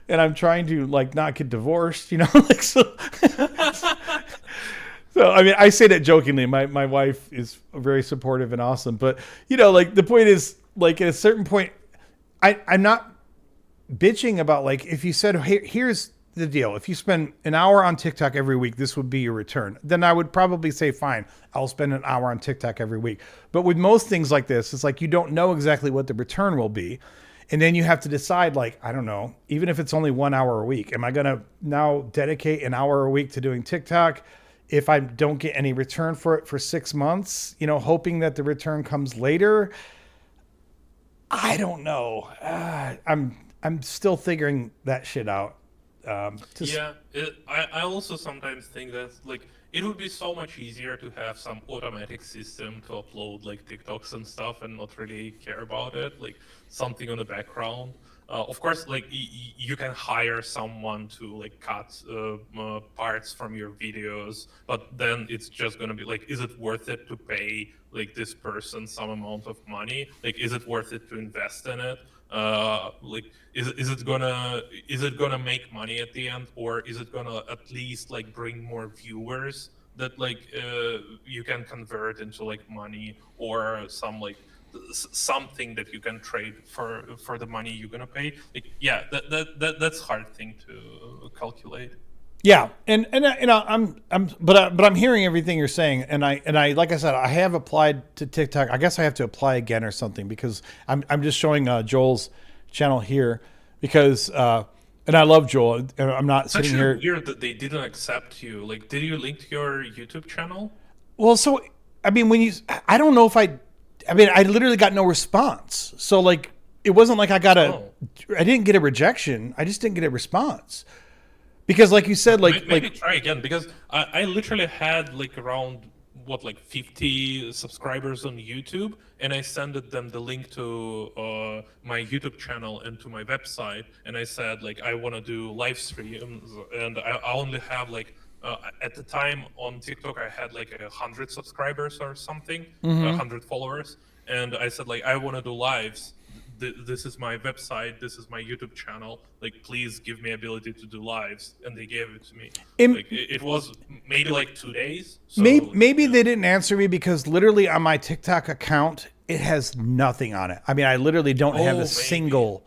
and I'm trying to like not get divorced, like so. So, I mean, I say that jokingly. My wife is very supportive and awesome. But, like the point is, like at a certain point, I'm not bitching about like if you said, hey, here's the deal. If you spend an hour on TikTok every week, this would be your return. Then I would probably say, fine, I'll spend an hour on TikTok every week. But with most things like this, it's like you don't know exactly what the return will be. And then you have to decide, like, I don't know, even if it's only 1 hour a week, am I going to now dedicate an hour a week to doing TikTok? If I don't get any return for it for 6 months, hoping that the return comes later, I don't know. I'm still figuring that shit out. I also sometimes think that like it would be so much easier to have some automatic system to upload like TikToks and stuff and not really care about it, like something on the background. Of course, like you can hire someone to like cut parts from your videos, but then it's just gonna be like, is it worth it to pay like this person some amount of money? Like, is it worth it to invest in it? Like, is it gonna make money at the end, or is it gonna at least like bring more viewers that like you can convert into like money or some like something that you can trade for the money you're gonna pay? Like, yeah, that's hard thing to calculate. Yeah, and I'm hearing everything you're saying, and I like I said, I have applied to TikTok. I guess I have to apply again or something because I'm just showing Joel's channel here because and I love Joel, and I'm not sitting here. It's weird that they didn't accept you. Like, did you link to your YouTube channel? Well, so I mean, I don't know if I literally got no response. So like, it wasn't like I didn't get a rejection. I just didn't get a response. Because like you said, maybe try again, because I literally had like around 50 subscribers on YouTube, and I sent them the link to my YouTube channel and to my website, and I said like I want to do live streams, and I only have like at the time on TikTok I had like 100 subscribers or something, 100 followers, and I said like I want to do lives. This is my website, this is my YouTube channel, like please give me ability to do lives, and they gave it to me. It was maybe like 2 days. So, maybe they didn't answer me because literally on my TikTok account it has nothing on it. I mean, I literally don't have a single.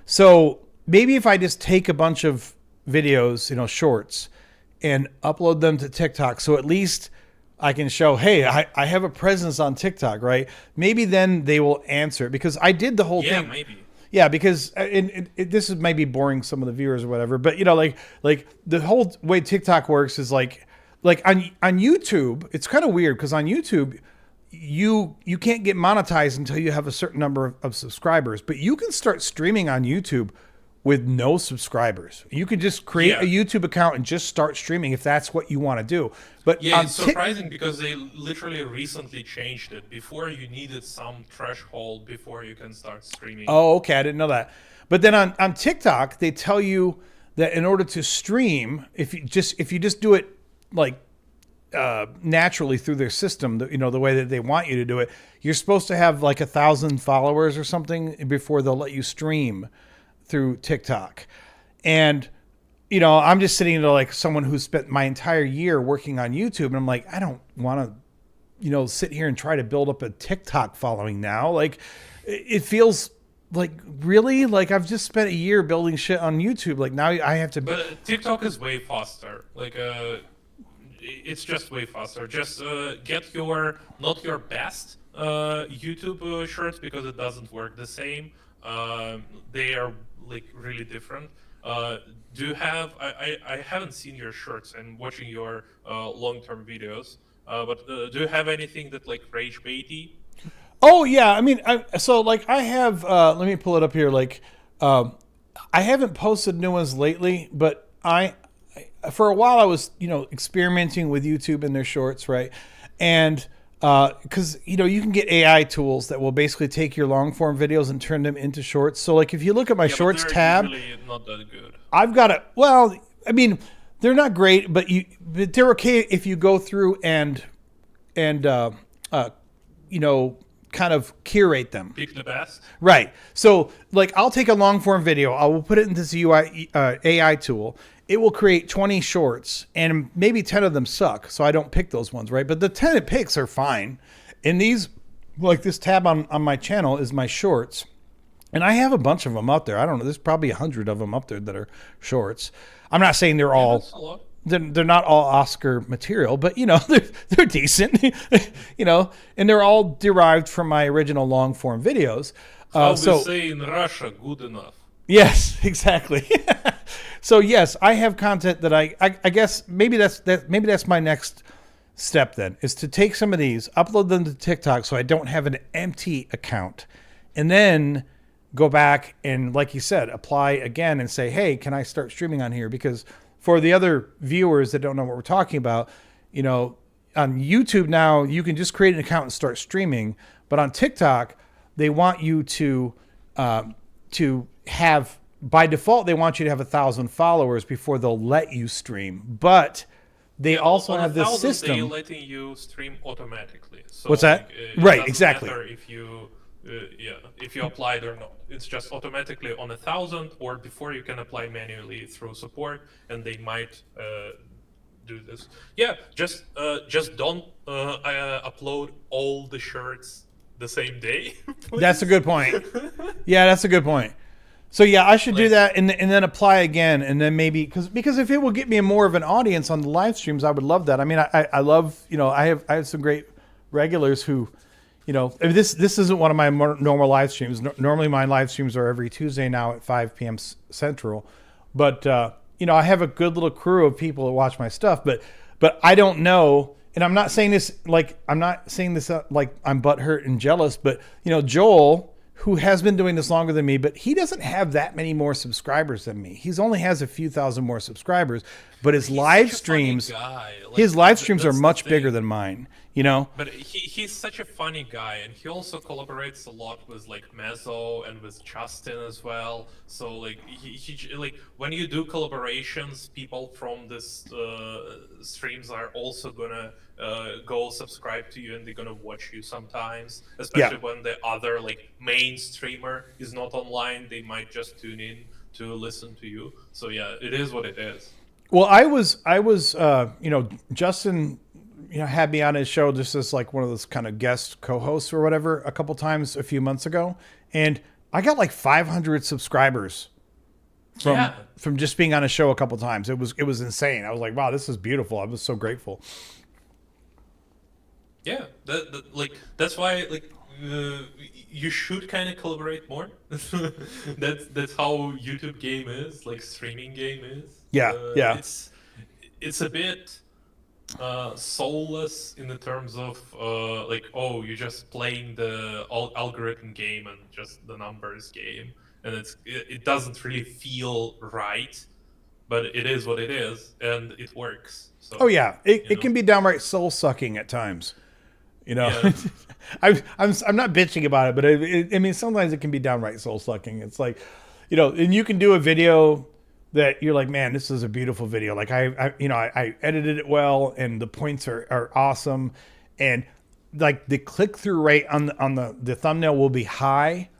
So maybe if I just take a bunch of videos, shorts, and upload them to TikTok, so at least I can show, hey, I have a presence on TikTok, right? Maybe then they will answer, because I did the whole thing. Yeah, maybe. Yeah, because this is maybe boring some of the viewers or whatever, but you know, like the whole way TikTok works is like on YouTube, it's kind of weird because on YouTube, you can't get monetized until you have a certain number of subscribers, but you can start streaming on YouTube with no subscribers. You can just create a YouTube account and just start streaming if that's what you want to do. But Yeah, it's surprising because they literally recently changed it. Before you needed some threshold before you can start streaming. Oh, okay, I didn't know that. But then on TikTok, they tell you that in order to stream, if you just do it like naturally through their system, you know, the way that they want you to do it, you're supposed to have like 1,000 followers or something before they'll let you stream through TikTok. And you know, I'm just sitting there like someone who spent my entire year working on YouTube, and I'm like, I don't want to, you know, sit here and try to build up a TikTok following now. Like, it feels like, really, like I've just spent a year building shit on YouTube. Like now I have to. But TikTok is way faster. Like, it's just way faster. Just get not your best YouTube shirts because it doesn't work the same. They are like really different. Do you have? I haven't seen your shirts and watching your long-term videos. But do you have anything that like rage baity? Oh yeah, I mean, so like I have. Let me pull it up here. Like, I haven't posted new ones lately, but I for a while I was, you know, experimenting with YouTube and their shorts, right? And because you know, you can get AI tools that will basically take your long form videos and turn them into shorts. So like if you look at my shorts tab, not that good. I've got a, well, I mean, they're not great, but they're okay if you go through and you know, kind of curate them. Pick the best. Right. So like I'll take a long form video, I will put it into this AI tool. It will create 20 shorts and maybe 10 of them suck. So I don't pick those ones, right? But the 10 it picks are fine. And these, like this tab on my channel is my shorts. And I have a bunch of them out there. I don't know. There's probably 100 of them up there that are shorts. I'm not saying they're all, That's a lot. they're not all Oscar material, but you know, they're decent, you know, and they're all derived from my original long form videos. How we say in Russia, good enough. Yes, exactly. So yes, I have content that I guess maybe that's my next step then, is to take some of these, upload them to TikTok so I don't have an empty account, and then go back and, like you said, apply again and say, hey, can I start streaming on here? Because for the other viewers that don't know what we're talking about, you know, on YouTube now you can just create an account and start streaming, but on TikTok they want you to have, by default, they want you to have 1,000 followers before they'll let you stream. But they also have this system. They're letting you stream automatically. So What's that? Like, Right, exactly. Matter if you, if you applied or not. It's just automatically on 1,000, or before you can apply manually through support, and they might do this. Yeah, just don't upload all the shirts the same day. That's a good point. Yeah, that's a good point. So yeah, I should do that and then apply again, and then maybe because if it will get me more of an audience on the live streams, I would love that. I mean, I love, you know, I have some great regulars who, you know, this isn't one of my normal live streams. Normally my live streams are every Tuesday now at 5 p.m. Central, but you know, I have a good little crew of people that watch my stuff, but I don't know. And I'm not saying this like I'm butthurt and jealous, but you know, Joel, who has been doing this longer than me, but he doesn't have that many more subscribers than me. He's only has a few thousand more subscribers, but his live streams, his live streams are much bigger than mine, you know? But he's such a funny guy, and he also collaborates a lot with like Mezzo and with Justin as well. So like he like when you do collaborations, people from this streams are also gonna go subscribe to you, and they're gonna watch you sometimes, especially when the other like main streamer is not online. They might just tune in to listen to you. So yeah, it is what it is. Well, I was you know, Justin, you know, had me on his show just as like one of those kind of guest co-hosts or whatever a couple times a few months ago, and I got like 500 subscribers from just being on a show a couple times. It was insane. I was like, wow, this is beautiful. I was so grateful. Yeah, like that's why like you should kind of collaborate more. That's how YouTube game is, like streaming game is. Yeah, yeah. It's a bit soulless in the terms of like, oh, you're just playing the algorithm game and just the numbers game, and it doesn't really feel right, but it is what it is, and it works. So, Oh yeah, it you know. can be downright soul sucking at times. You know, Yeah. I'm not bitching about it, but I mean sometimes it can be downright soul sucking. It's like, you know, and you can do a video that you're like, man, this is a beautiful video. Like I edited it well, and the points are awesome, and like the click through rate on the thumbnail will be high,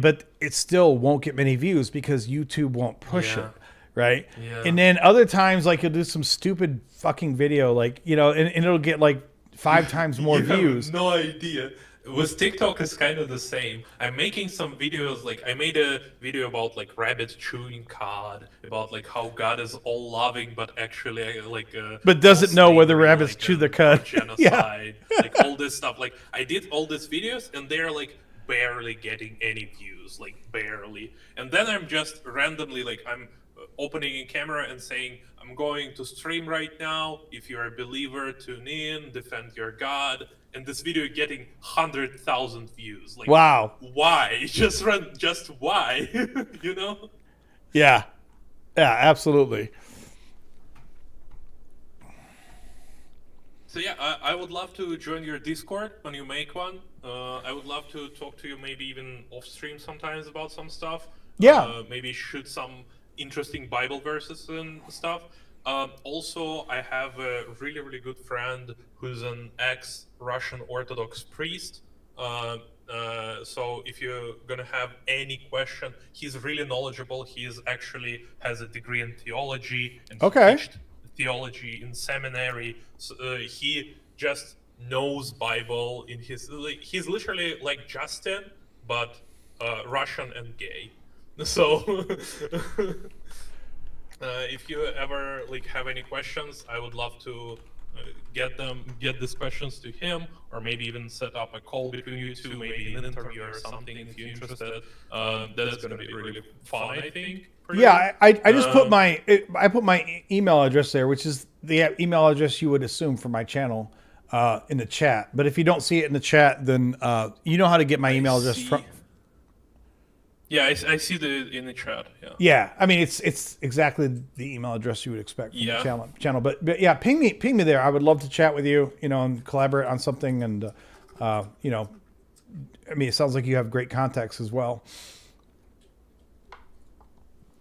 but it still won't get many views because YouTube won't push Yeah. it, right? Yeah. And then other times, like you'll do some stupid fucking video, like, you know, and it'll get like 5 times more You have views. no idea. With TikTok is kind of the same. I'm making some videos, like I made a video about like rabbit chewing cod, about like how God is all loving, but actually like But doesn't know whether slavery, rabbits like, chew the or cud. genocide, like all this stuff. Like I did all these videos, and they're like barely getting any views, like barely. And then I'm just randomly like I'm opening a camera and saying, I'm going to stream right now. If you're a believer, tune in, defend your God. And this video getting 100,000 views. Like, Wow. why? Just why? You know? Yeah. Yeah, absolutely. So yeah, I would love to join your Discord when you make one. I would love to talk to you, maybe even off stream sometimes about some stuff. Yeah. Maybe shoot some interesting Bible verses and stuff. Also, I have a really, really good friend who's an ex-Russian Orthodox priest. So if you're gonna have any question, he's really knowledgeable. He's actually has a degree in theology and he Okay. teached theology in seminary. So, he just knows Bible in his. Like, he's literally like Justin, but Russian and gay. So. If you ever like have any questions, I would love to get these questions to him, or maybe even set up a call between you two, maybe an interview or something if you're interested. That's gonna be really fun, I think. For you. Yeah, I just put my email address there, which is the email address you would assume for my channel, in the chat. But if you don't see it in the chat, then you know how to get my email address see. from. Yeah, I see in the chat. Yeah. Yeah, I mean it's exactly the email address you would expect from Yeah. the channel. But yeah, ping me there. I would love to chat with you, you know, and collaborate on something. And you know, I mean, it sounds like you have great contacts as well.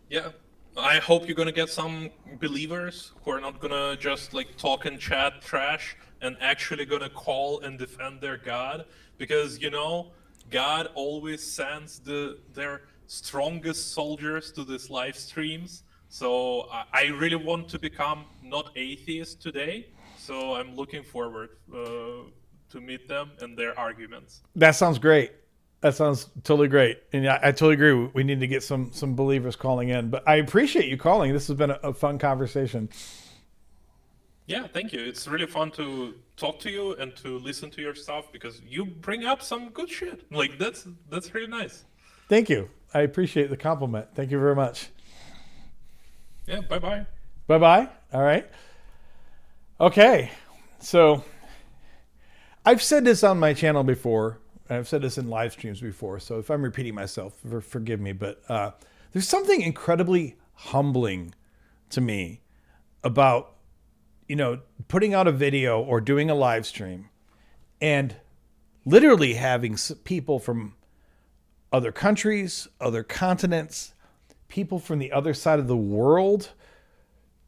Yeah. I hope you're gonna get some believers who are not gonna just like talk and chat trash and actually gonna call and defend their God, because you know God always sends their strongest soldiers to these live streams. So I really want to become not atheist today. So I'm looking forward to meet them and their arguments. That sounds great. That sounds totally great. And I totally agree. We need to get some believers calling in. But I appreciate you calling. This has been a fun conversation. Yeah, thank you. It's really fun to talk to you and to listen to your stuff, because you bring up some good shit. Like that's really nice. Thank you. I appreciate the compliment. Thank you very much. Yeah, bye-bye. Bye-bye. All right. Okay. So I've said this on my channel before. I've said this in live streams before. So if I'm repeating myself, forgive me. But there's something incredibly humbling to me about, you know, putting out a video or doing a live stream and literally having people from other countries, other continents, people from the other side of the world,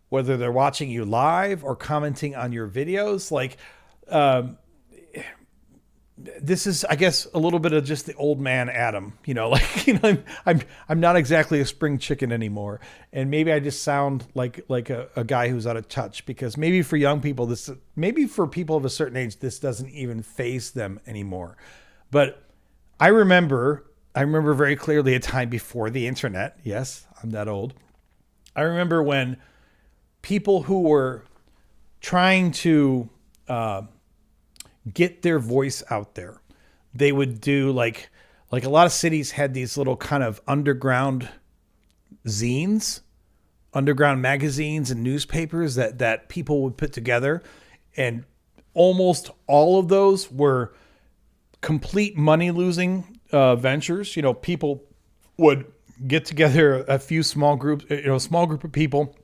whether they're watching you live or commenting on your videos. Like, this is, I guess, a little bit of just the old man Adam, you know, like, you know, I'm not exactly a spring chicken anymore. And maybe I just sound like a guy who's out of touch, because maybe for young people, maybe for people of a certain age, this doesn't even faze them anymore. But I remember very clearly a time before the internet. Yes, I'm that old. I remember when people who were trying to, get their voice out there, they would do like a lot of cities had these little kind of underground zines, underground magazines and newspapers that people would put together. And almost all of those were complete money losing ventures. People would get together a few small groups, a small group of people.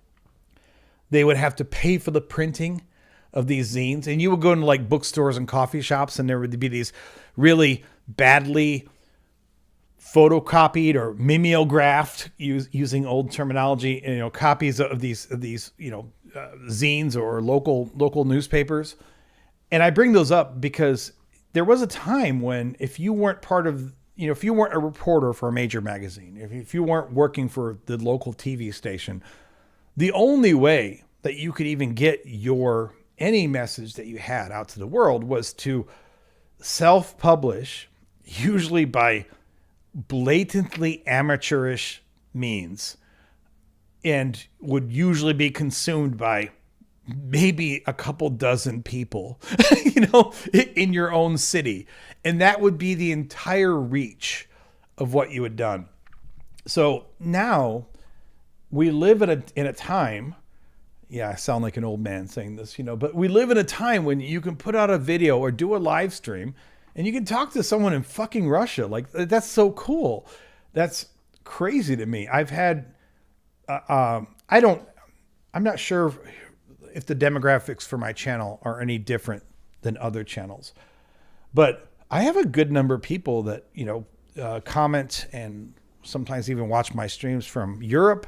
They would have to pay for the printing of these zines. And you would go into like bookstores and coffee shops, and there would be these really badly photocopied or mimeographed, using old terminology, copies of these zines or local newspapers. And I bring those up because there was a time when if you weren't part of, if you weren't a reporter for a major magazine, if you weren't working for the local TV station, the only way that you could even get any message that you had out to the world was to self-publish, usually by blatantly amateurish means, and would usually be consumed by maybe a couple dozen people, in your own city. And that would be the entire reach of what you had done. So now we live in a time, I sound like an old man saying this, but we live in a time when you can put out a video or do a live stream and you can talk to someone in fucking Russia. Like, that's so cool. That's crazy to me. I've had, I'm not sure if the demographics for my channel are any different than other channels, but I have a good number of people that, comment and sometimes even watch my streams from Europe.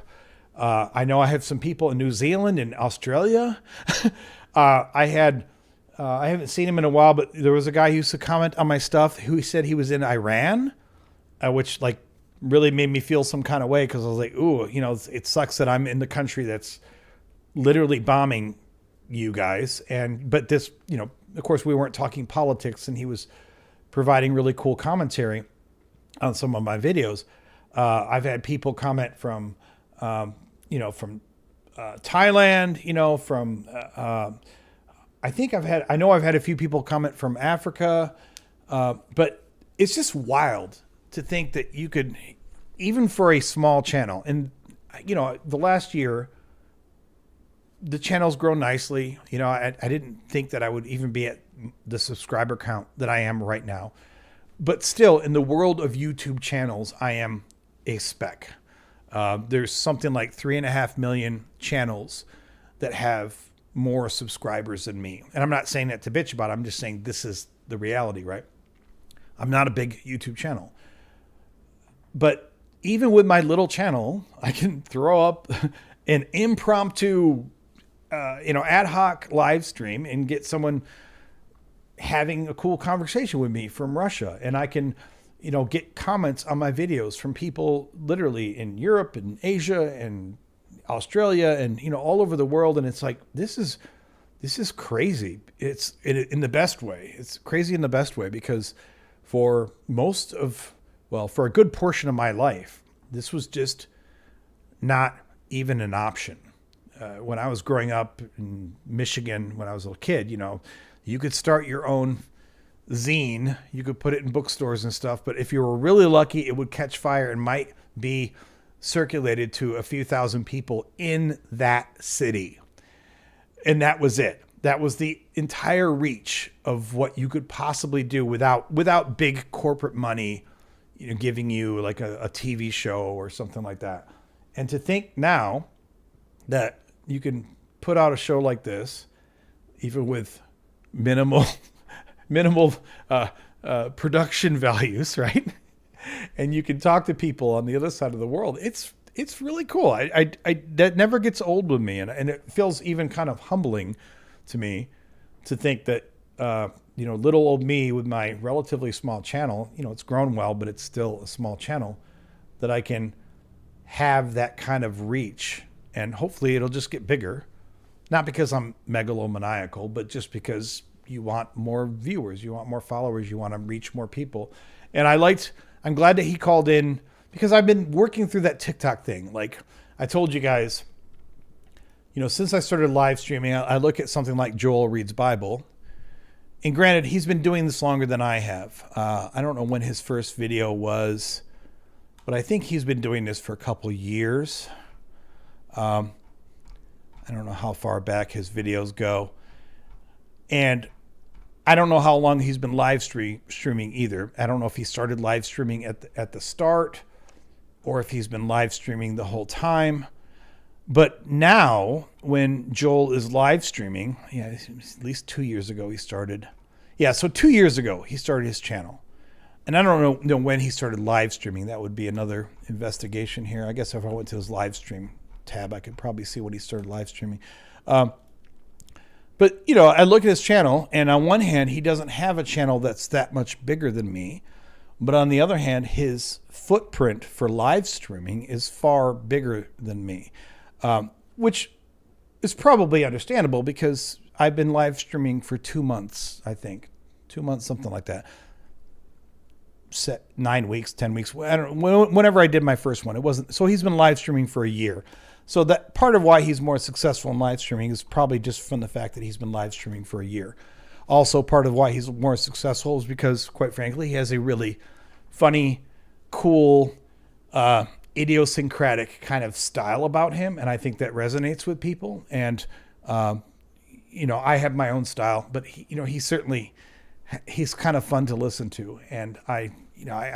I know I have some people in New Zealand and Australia. I haven't seen him in a while, but there was a guy who used to comment on my stuff who said he was in Iran, which like really made me feel some kind of way. Cause I was like, ooh, it sucks that I'm in the country that's literally bombing you guys. But this, of course we weren't talking politics, and he was providing really cool commentary on some of my videos. I've had people comment from Thailand, from, I know I've had a few people comment from Africa, but it's just wild to think that you could, even for a small channel, and, the last year, the channel's grown nicely. I didn't think that I would even be at the subscriber count that I am right now, but still in the world of YouTube channels, I am a speck. There's something like 3.5 million channels that have more subscribers than me. And I'm not saying that to bitch about it. I'm just saying this is the reality, right? I'm not a big YouTube channel. But even with my little channel, I can throw up an impromptu, ad hoc live stream and get someone having a cool conversation with me from Russia. And I can, get comments on my videos from people literally in Europe and Asia and Australia and, all over the world. And it's like, this is crazy. It's in the best way. It's crazy in the best way, because for for a good portion of my life, this was just not even an option. When I was growing up in Michigan, when I was a little kid, you could start your own zine. You could put it in bookstores and stuff. But if you were really lucky, it would catch fire and might be circulated to a few thousand people in that city. And that was it. That was the entire reach of what you could possibly do without big corporate money, giving you like a TV show or something like that. And to think now that you can put out a show like this, even with minimal production values, right? And you can talk to people on the other side of the world. It's really cool. I that never gets old with me, and it feels even kind of humbling to me to think that little old me with my relatively small channel, it's grown well, but it's still a small channel, that I can have that kind of reach. And hopefully it'll just get bigger. Not because I'm megalomaniacal, but just because you want more viewers, you want more followers, you want to reach more people. And I'm glad that he called in, because I've been working through that TikTok thing. Like I told you guys, since I started live streaming, I look at something like Joel Reads Bible, And granted, he's been doing this longer than I have. I don't know when his first video was, but I think he's been doing this for a couple years. I don't know how far back his videos go. And I don't know how long he's been streaming either. I don't know if he started live streaming at the start or if he's been live streaming the whole time. But now, when Joel is live streaming, at least 2 years ago he started. Yeah, so 2 years ago he started his channel. And I don't know when he started live streaming. That would be another investigation here. I guess if I went to his live stream tab, I could probably see when he started live streaming. But, I look at his channel, and on one hand, he doesn't have a channel that's that much bigger than me. But on the other hand, his footprint for live streaming is far bigger than me. Which is probably understandable because I've been live streaming for 2 months, I think. 2 months, something like that. 9 weeks, 10 weeks, I don't know, whenever I did my first one. It wasn't, so he's been live streaming for a year. So that part of why he's more successful in live streaming is probably just from the fact that he's been live streaming for a year. Also, part of why he's more successful is because, quite frankly, he has a really funny, cool, idiosyncratic kind of style about him, and I think that resonates with people. And I have my own style, but he's kind of fun to listen to, and I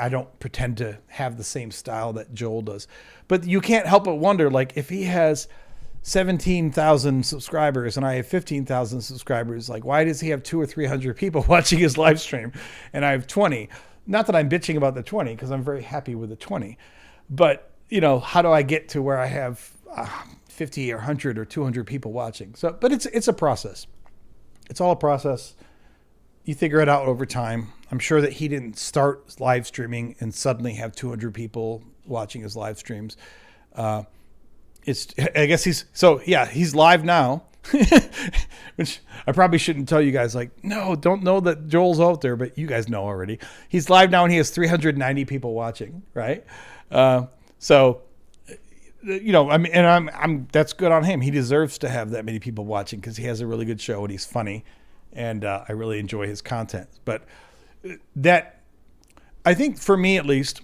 don't pretend to have the same style that Joel does. But you can't help but wonder, like, if he has 17,000 subscribers and I have 15,000 subscribers, like, why does he have 200 or 300 people watching his live stream and I have 20? Not that I'm bitching about the 20, because I'm very happy with the 20. But, how do I get to where I have 50 or 100 or 200 people watching? But it's a process. It's all a process. You figure it out over time. I'm sure that he didn't start live streaming and suddenly have 200 people watching his live streams. I guess he's live now, which I probably shouldn't tell you guys, like, no, don't know that Joel's out there, but you guys know already. He's live now and he has 390 people watching, right? So that's good on him. He deserves to have that many people watching because he has a really good show and he's funny, and I really enjoy his content. But that, I think for me at least,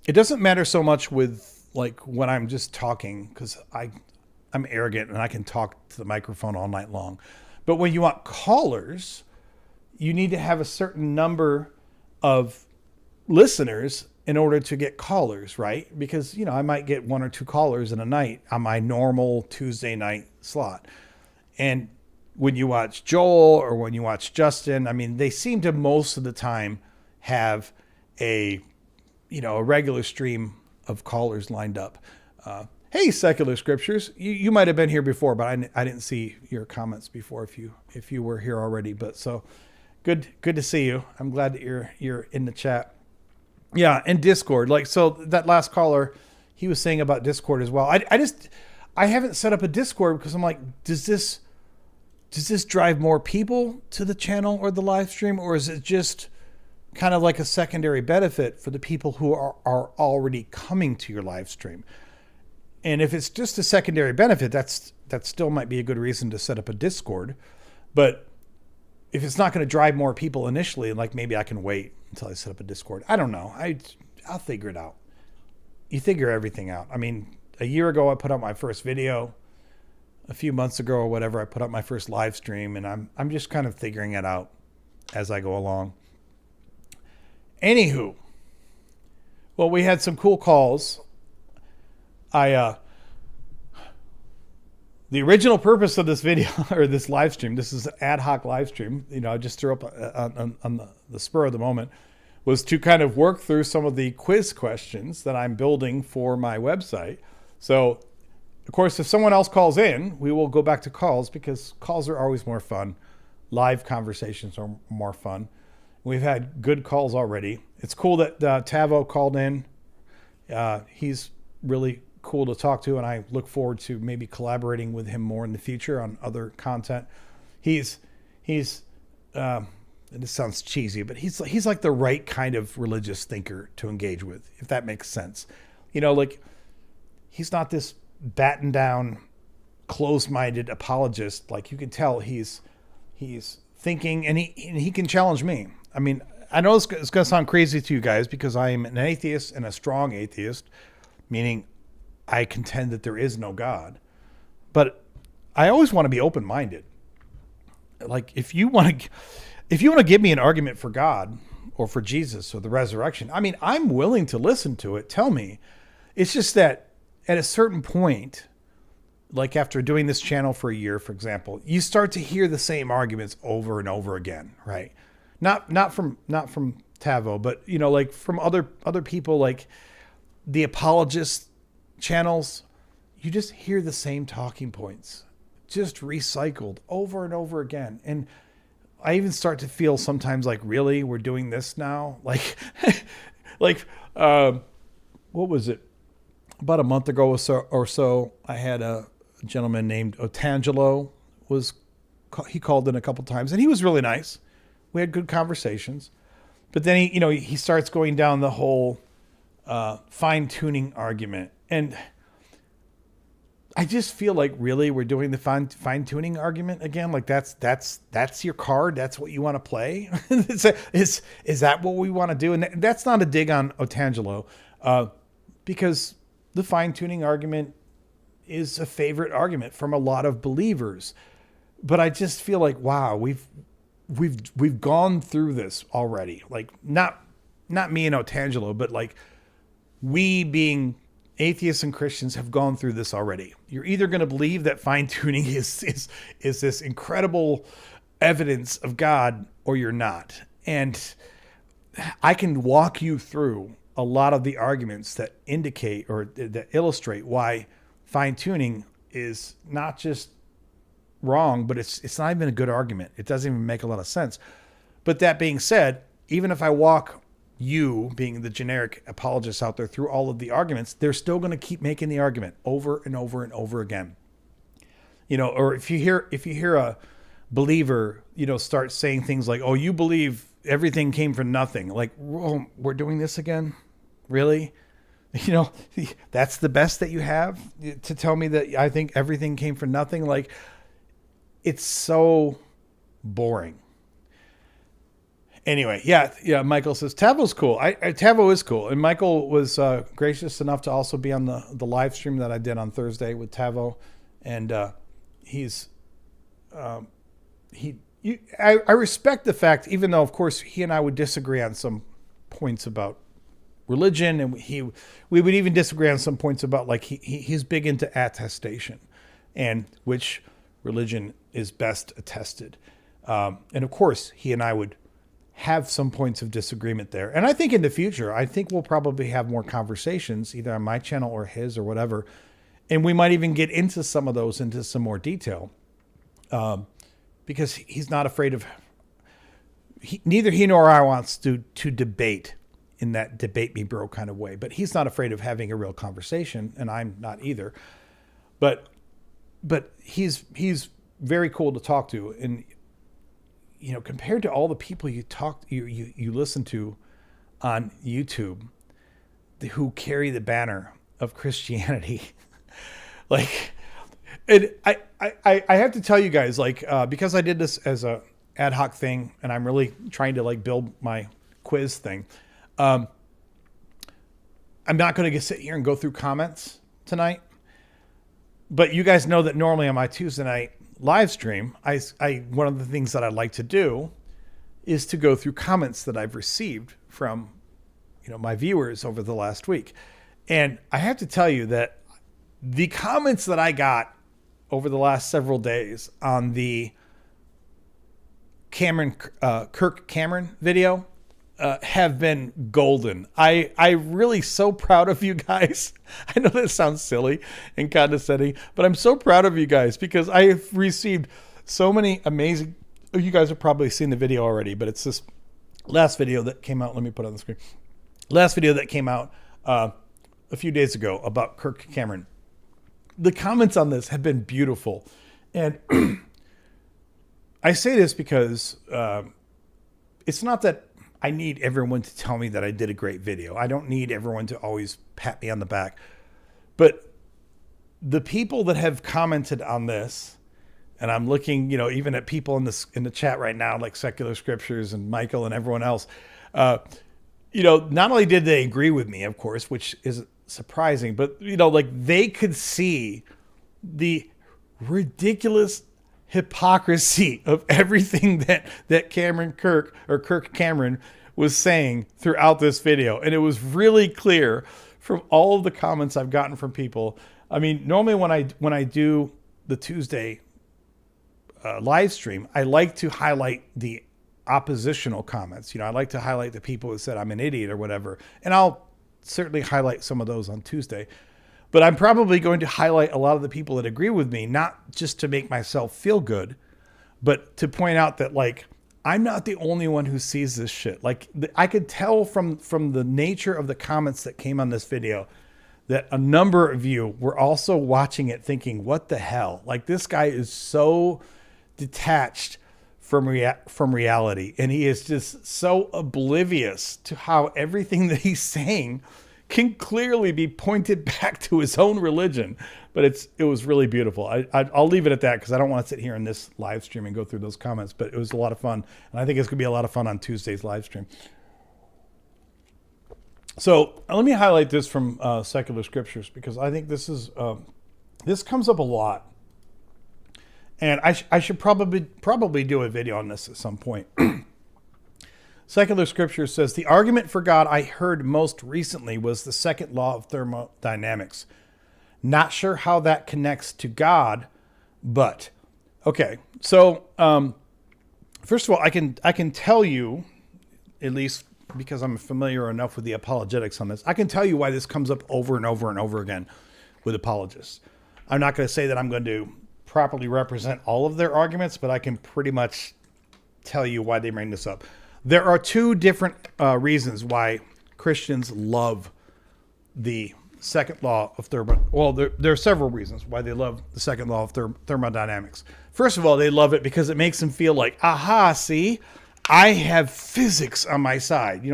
it doesn't matter so much with, like, when I'm just talking, because I'm arrogant and I can talk to the microphone all night long. But when you want callers, you need to have a certain number of listeners in order to get callers, right? Because, I might get 1 or 2 callers in a night on my normal Tuesday night slot. And when you watch Joel or when you watch Justin, I mean, they seem to most of the time have a regular stream of callers lined up. Hey, Secular Scriptures, you might have been here before, but I didn't see your comments before if you were here already. But so good to see you. I'm glad that you're in the chat. Yeah, and Discord. Like, so that last caller, he was saying about Discord as well. I haven't set up a Discord because I'm like, does this drive more people to the channel or the live stream, or is it just kind of like a secondary benefit for the people who are already coming to your live stream? And if it's just a secondary benefit, that still might be a good reason to set up a Discord. But if it's not going to drive more people initially, like, maybe I can wait until I set up a Discord. I don't know. I'll figure it out. You figure everything out. I mean, a year ago I put out my first video. A few months ago or whatever, I put up my first live stream, and I'm just kind of figuring it out as I go along. Anywho, well, we had some cool calls. The original purpose of this video or this live stream, this is an ad hoc live stream, I just threw up on the spur of the moment, was to kind of work through some of the quiz questions that I'm building for my website. So, of course, if someone else calls in, we will go back to calls because calls are always more fun. Live conversations are more fun. We've had good calls already. It's cool that Tavo called in. He's really cool to talk to, and I look forward to maybe collaborating with him more in the future on other content. He's this sounds cheesy, but he's like the right kind of religious thinker to engage with, if that makes sense. Like, he's not this batten down, closed-minded apologist. Like, you can tell he's thinking, and he can challenge me. I mean, I know it's going to sound crazy to you guys because I am an atheist and a strong atheist, meaning I contend that there is no God. But I always want to be open-minded. Like if you want to give me an argument for God or for Jesus or the resurrection, I mean, I'm willing to listen to it. Tell me. It's just that at a certain point, like after doing this channel for a year, for example, you start to hear the same arguments over and over again, right? Not from Tavo, but like from other people, like the apologist channels. You just hear the same talking points, just recycled over and over again. And I even start to feel sometimes like, really, we're doing this now? Like, what was it? About a month ago or so, I had a gentleman named Otangelo. He called in a couple times, and he was really nice. We had good conversations. But then he starts going down the whole fine-tuning argument. And I just feel like, really, we're doing the fine-tuning argument again? Like that's your card? That's what you want to play? Is that what we want to do? And that's not a dig on Otangelo, because the fine-tuning argument is a favorite argument from a lot of believers. But I just feel like, wow, we've gone through this already. Like not me and Otangelo, but like we being atheists and Christians have gone through this already. You're either going to believe that fine-tuning is this incredible evidence of God, or you're not. And I can walk you through a lot of the arguments that indicate or that illustrate why fine-tuning is not just wrong, but it's not even a good argument. It doesn't even make a lot of sense. But that being said, even if I walk you, being the generic apologists out there, through all of the arguments, they're still going to keep making the argument over and over and over again. Or if you hear a believer, start saying things like, "Oh, you believe everything came from nothing." Like, whoa, we're doing this again? Really? That's the best that you have to tell me that I think everything came from nothing? Like, it's so boring. Anyway, yeah. Michael says Tavo's cool. Tavo is cool, and Michael was gracious enough to also be on the live stream that I did on Thursday with Tavo, and I respect the fact, even though of course he and I would disagree on some points about religion, and we would even disagree on some points about, like, he's big into attestation and which religion is best attested, and of course he and I would have some points of disagreement there. And I think in the future, we'll probably have more conversations either on my channel or his or whatever. And we might even get into some of those into some more detail. Because he's not afraid of, neither he nor I wants to debate in that debate me bro kind of way, but he's not afraid of having a real conversation, and I'm not either. But he's very cool to talk to. And compared to all the people you listen to on YouTube who carry the banner of Christianity, like, and I have to tell you guys, like, because I did this as a ad hoc thing, and I'm really trying to like build my quiz thing. I'm not going to sit here and go through comments tonight, but you guys know that normally on my Tuesday night live stream, I one of the things that I like to do is to go through comments that I've received from my viewers over the last week. And I have to tell you that the comments that I got over the last several days on the Kirk Cameron video have been golden. I'm really so proud of you guys. I know that sounds silly and condescending, but I'm so proud of you guys because I have received so many amazing. You guys have probably seen the video already, but it's this last video that came out. Let me put it on the screen. Last video that came out a few days ago about Kirk Cameron. The comments on this have been beautiful. And I say this because it's not that I need everyone to tell me that I did a great video. I don't need everyone to always pat me on the back. But the people that have commented on this and I'm looking, even at people in the chat right now, like Secular Scriptures and Michael and everyone else. Not only did they agree with me, of course, which is surprising, but like they could see the ridiculous hypocrisy of everything that Kirk Cameron was saying throughout this video. And it was really clear from all of the comments I've gotten from people. I mean, normally when I do the Tuesday live stream, I like to highlight the oppositional comments. I like to highlight the people who said I'm an idiot or whatever. And I'll certainly highlight some of those on Tuesday. But I'm probably going to highlight a lot of the people that agree with me, not just to make myself feel good, but to point out that, like, I'm not the only one who sees this shit. Like, I could tell from the nature of the comments that came on this video that a number of you were also watching it thinking, what the hell? Like, this guy is so detached from reality, and he is just so oblivious to how everything that he's saying can clearly be pointed back to his own religion. But it was really beautiful. I'll leave it at that because I don't want to sit here in this live stream and go through those comments, but it was a lot of fun, and I think it's going to be a lot of fun on Tuesday's live stream. So let me highlight this from Secular Scriptures, because I think this comes up a lot. And I should probably do a video on this at some point. Secular Scripture says, the argument for God I heard most recently was the second law of thermodynamics. Not sure how that connects to God, but okay. So first of all, I can tell you, at least because I'm familiar enough with the apologetics on this, I can tell you why this comes up over and over and over again with apologists. I'm not going to say that I'm going to properly represent all of their arguments, but I can pretty much tell you why they bring this up. There are two different reasons why Christians love the second law of there are several reasons why they love the second law of thermodynamics. First of all, they love it because it makes them feel like, aha, see, I have physics on my side.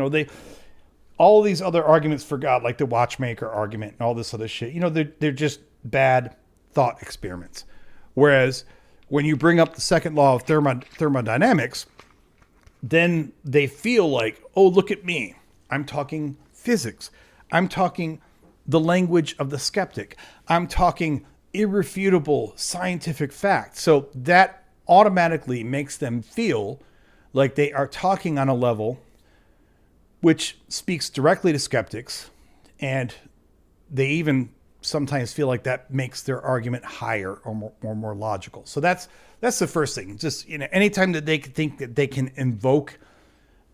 All these other arguments for God, like the watchmaker argument and all this other shit, they're just bad thought experiments. Whereas when you bring up the second law of thermodynamics, then they feel like, oh, look at me. I'm talking physics. I'm talking the language of the skeptic. I'm talking irrefutable scientific fact. So that automatically makes them feel like they are talking on a level which speaks directly to skeptics, and they even sometimes feel like that makes their argument higher or more logical. So that's the first thing. Just anytime that they think that they can invoke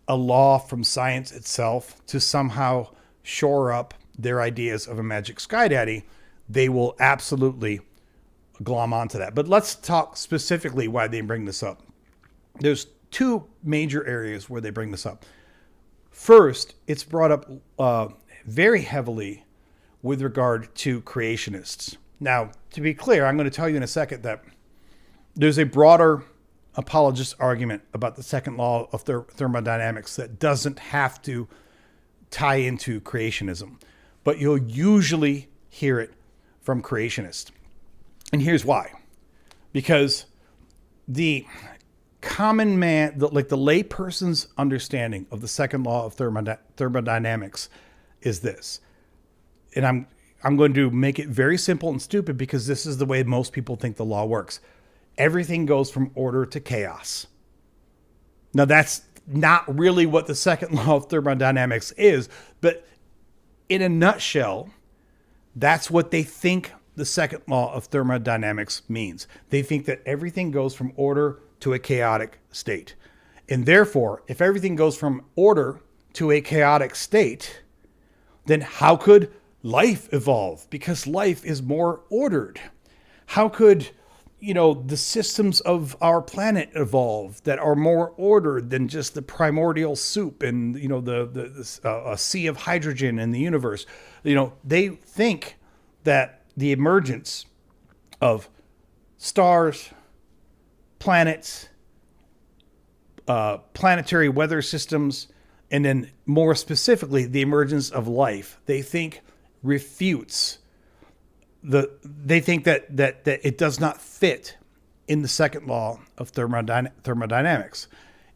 a law from science itself to somehow shore up their ideas of a magic sky daddy, they will absolutely glom onto that. But let's talk specifically why they bring this up. There's two major areas where they bring this up. First, it's brought up very heavily with regard to creationists. Now, to be clear, I'm going to tell you in a second that there's a broader apologist argument about the second law of thermodynamics that doesn't have to tie into creationism, but you'll usually hear it from creationists. And here's why. Because the common man, like the layperson's understanding of the second law of thermodynamics is this. And I'm going to make it very simple and stupid because this is the way most people think the law works. Everything goes from order to chaos. Now, that's not really what the second law of thermodynamics is, but in a nutshell, that's what they think the second law of thermodynamics means. They think that everything goes from order to a chaotic state. And therefore, if everything goes from order to a chaotic state, then how could life evolve? Because life is more ordered. How could, the systems of our planet evolve that are more ordered than just the primordial soup and, a sea of hydrogen in the universe? They think that the emergence of stars, planets, planetary weather systems, and then more specifically, the emergence of life, they think refutes they think that it does not fit in the second law of thermodynamics.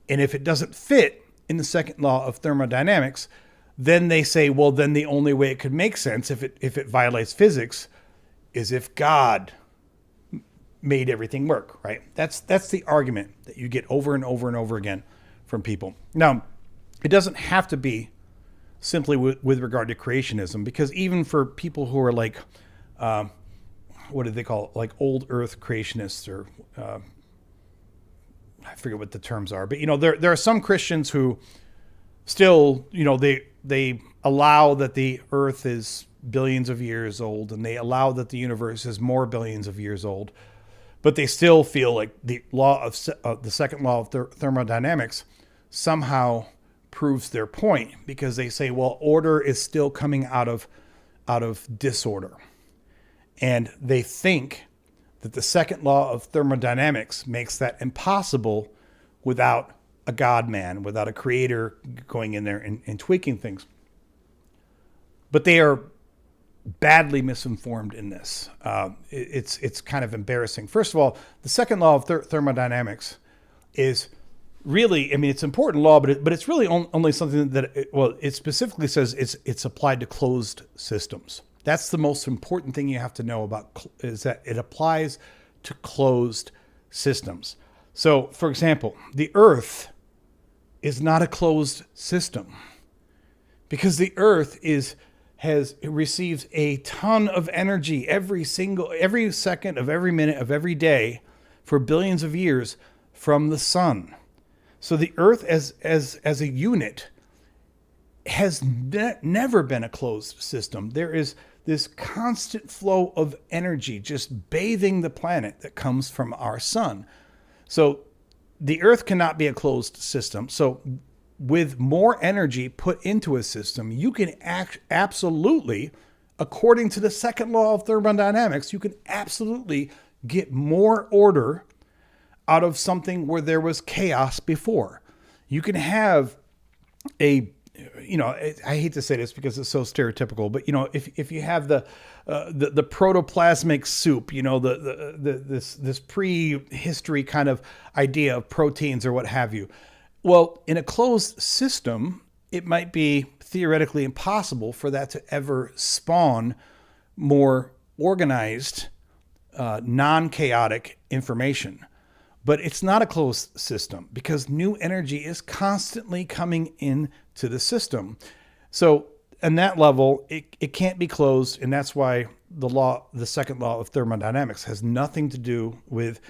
And if it doesn't fit in the second law of thermodynamics, then they say, well, then the only way it could make sense if it violates physics is if God made everything work, right? That's the argument that you get over and over and over again from people. Now, it doesn't have to be simply with regard to creationism, because even for people who are like, what do they call it? Like old earth creationists, or I forget what the terms are, but there are some Christians who still, they allow that the earth is billions of years old, and they allow that the universe is more billions of years old, but they still feel like the law of the second law of thermodynamics somehow proves their point, because they say, well, order is still coming out of disorder. And they think that the second law of thermodynamics makes that impossible without a God-man, without a creator going in there and tweaking things. But they are badly misinformed in this. It's kind of embarrassing. First of all, the second law of thermodynamics is really, it's an important law, but it's really only something that, it specifically says it's applied to closed systems. That's the most important thing you have to know about, is that it applies to closed systems. So, for example, the Earth is not a closed system, because the Earth receives a ton of energy every second of every minute of every day for billions of years from the sun. So the Earth as a unit has never been a closed system. There is this constant flow of energy just bathing the planet that comes from our sun. So the Earth cannot be a closed system. So with more energy put into a system, you can absolutely, according to the second law of thermodynamics, you can absolutely get more order out of something where there was chaos before. You can have I hate to say this because it's so stereotypical, but if you have the protoplasmic soup, this prehistory kind of idea of proteins or what have you. Well, in a closed system, it might be theoretically impossible for that to ever spawn more organized, non-chaotic information. But it's not a closed system, because new energy is constantly coming into the system. So on that level, it can't be closed. And that's why the second law of thermodynamics has nothing to do with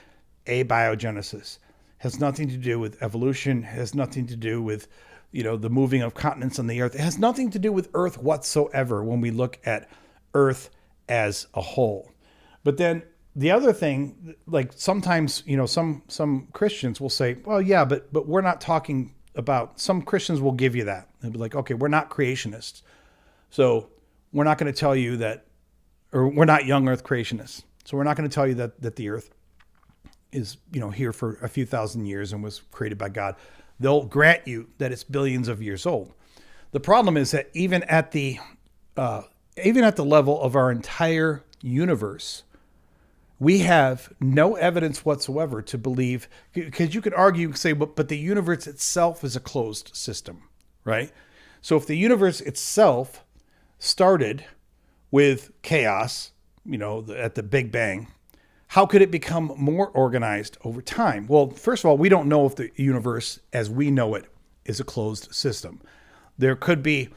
abiogenesis, has nothing to do with evolution, has nothing to do with, the moving of continents on the Earth. It has nothing to do with Earth whatsoever when we look at Earth as a whole. But then the other thing, like sometimes, some Christians will say, well, yeah, but we're not talking about, some Christians will give you that. They'll be like, okay, we're not creationists. So we're not going to tell you that, or we're not young earth creationists. So we're not going to tell you that the earth is, here for a few thousand years and was created by God. They'll grant you that it's billions of years old. The problem is that even at the level of our entire universe, we have no evidence whatsoever to believe, because you could argue, say, but the universe itself is a closed system, right? So if the universe itself started with chaos, at the Big Bang, how could it become more organized over time? Well, first of all, we don't know if the universe as we know it is a closed system. There could be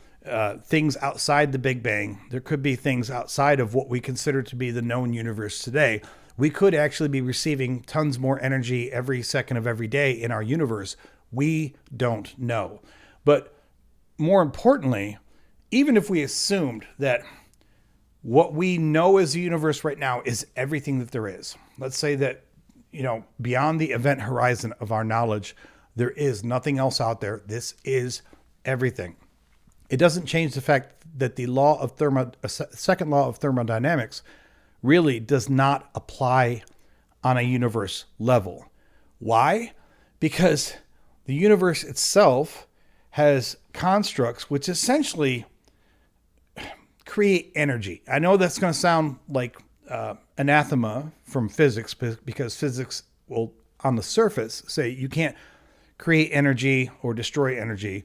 things outside the Big Bang. There could be things outside of what we consider to be the known universe today. We could actually be receiving tons more energy every second of every day in our universe. We don't know. But more importantly, even if we assumed that what we know as the universe right now is everything that there is, let's say that, beyond the event horizon of our knowledge, there is nothing else out there. This is everything. It doesn't change the fact that the second law of thermodynamics really does not apply on a universe level. Why? Because the universe itself has constructs which essentially create energy. I know that's going to sound like anathema from physics, because physics will, on the surface, say you can't create energy or destroy energy.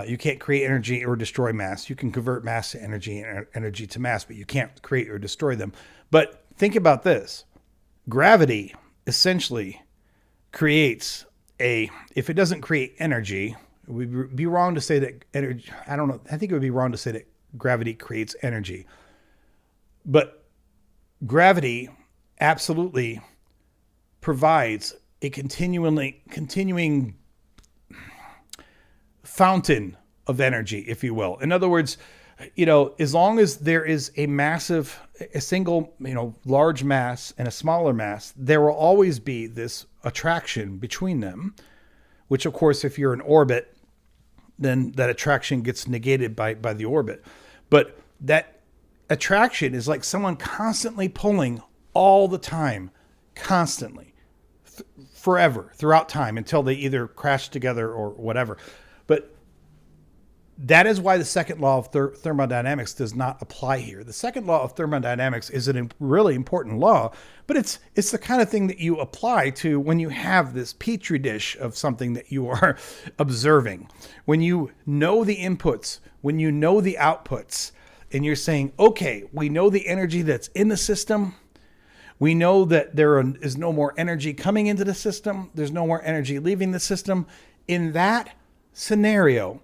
You can't create energy or destroy mass. You can convert mass to energy and energy to mass, but you can't create or destroy them. But think about this. Gravity essentially creates if it doesn't create energy, it would be wrong to say that energy, I don't know. I think it would be wrong to say that gravity creates energy. But gravity absolutely provides a continuing fountain of energy, if you will. In other words, as long as there is a single, large mass and a smaller mass, there will always be this attraction between them, which of course, if you're in orbit, then that attraction gets negated by the orbit. But that attraction is like someone constantly pulling all the time, constantly, forever, throughout time, until they either crash together or whatever. But that is why the second law of thermodynamics does not apply here. The second law of thermodynamics is a really important law, but it's the kind of thing that you apply to when you have this petri dish of something that you are observing. When you know the inputs, when you know the outputs, and you're saying, okay, we know the energy that's in the system. We know that there is no more energy coming into the system. There's no more energy leaving the system. In that scenario,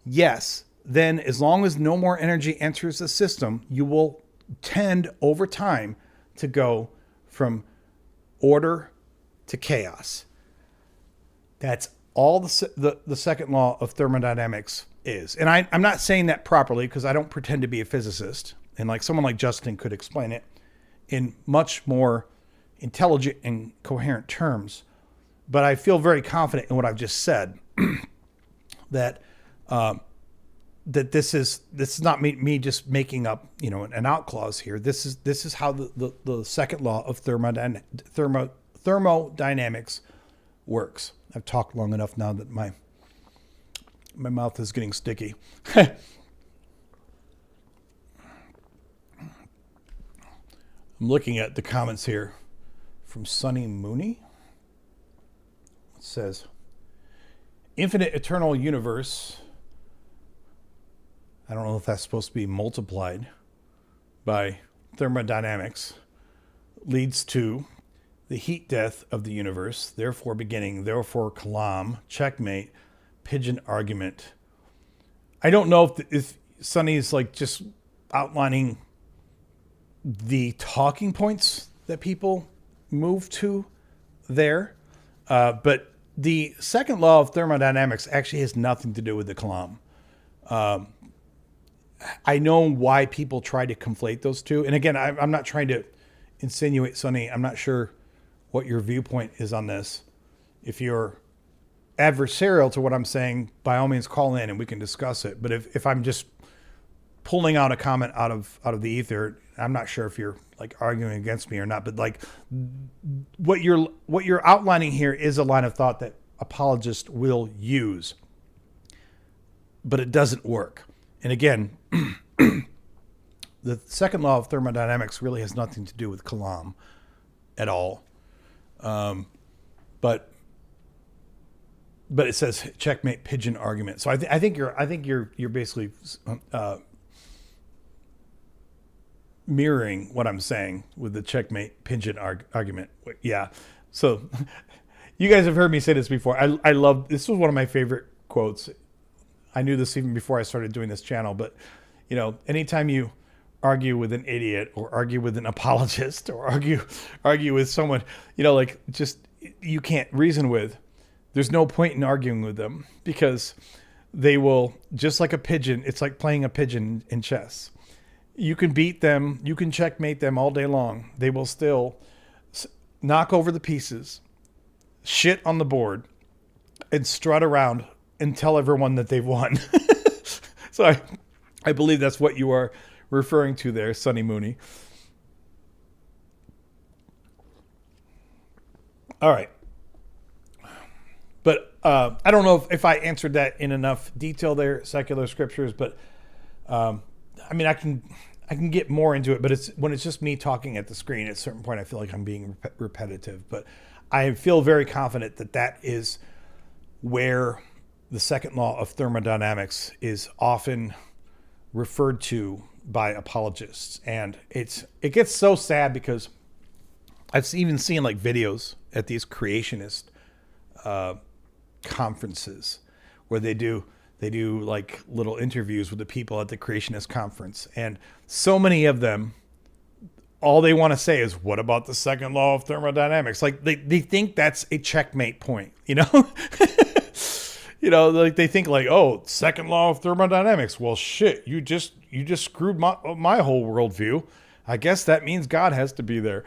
yes, then as long as no more energy enters the system, you will tend over time to go from order to chaos. That's all the second law of thermodynamics is. And I'm not saying that properly because I don't pretend to be a physicist. And like someone like Justin could explain it in much more intelligent and coherent terms. But I feel very confident in what I've just said, that this is not me just making up an out clause here. This is how the second law of thermodynamics works. I've talked long enough now that my mouth is getting sticky. I'm looking at the comments here from Sunny Mooney. It says, infinite eternal universe. I don't know if that's supposed to be multiplied by thermodynamics, leads to the heat death of the universe, therefore beginning, therefore kalam, checkmate, pigeon argument. I don't know if Sunny's like just outlining the talking points that people move to there. But the second law of thermodynamics actually has nothing to do with the kalam. I know why people try to conflate those two. And again, I'm not trying to insinuate, Sunny, I'm not sure what your viewpoint is on this. If you're adversarial to what I'm saying, by all means call in and we can discuss it. But if I'm just pulling out a comment out of the ether, I'm not sure if you're like arguing against me or not. But like what you're outlining here is a line of thought that apologists will use, but it doesn't work. And again, the second law of thermodynamics really has nothing to do with Kalam at all. But it says checkmate pigeon argument. So I think you're basically mirroring what I'm saying with the checkmate pigeon argument. Yeah. So you guys have heard me say this before. I love, this was one of my favorite quotes. I knew this even before I started doing this channel, but anytime you argue with an idiot or argue with an apologist or argue with someone, just you can't reason with, there's no point in arguing with them because they will, just like a pigeon, it's like playing a pigeon in chess. You can beat them, you can checkmate them all day long. They will still knock over the pieces, shit on the board, and strut around and tell everyone that they've won. So I believe that's what you are referring to there, Sunny Mooney. All right. But I don't know if I answered that in enough detail there, secular scriptures, but I can get more into it, but when it's just me talking at the screen, at a certain point I feel like I'm being repetitive. But I feel very confident that that is where the second law of thermodynamics is often referred to by apologists. And it gets so sad because I've even seen like videos at these creationist conferences where they do like little interviews with the people at the creationist conference, and so many of them, all they want to say is, what about the second law of thermodynamics? Like they think that's a checkmate point, you know? Like they think like, oh, second law of thermodynamics. Well, shit, you just screwed my whole worldview. I guess that means God has to be there.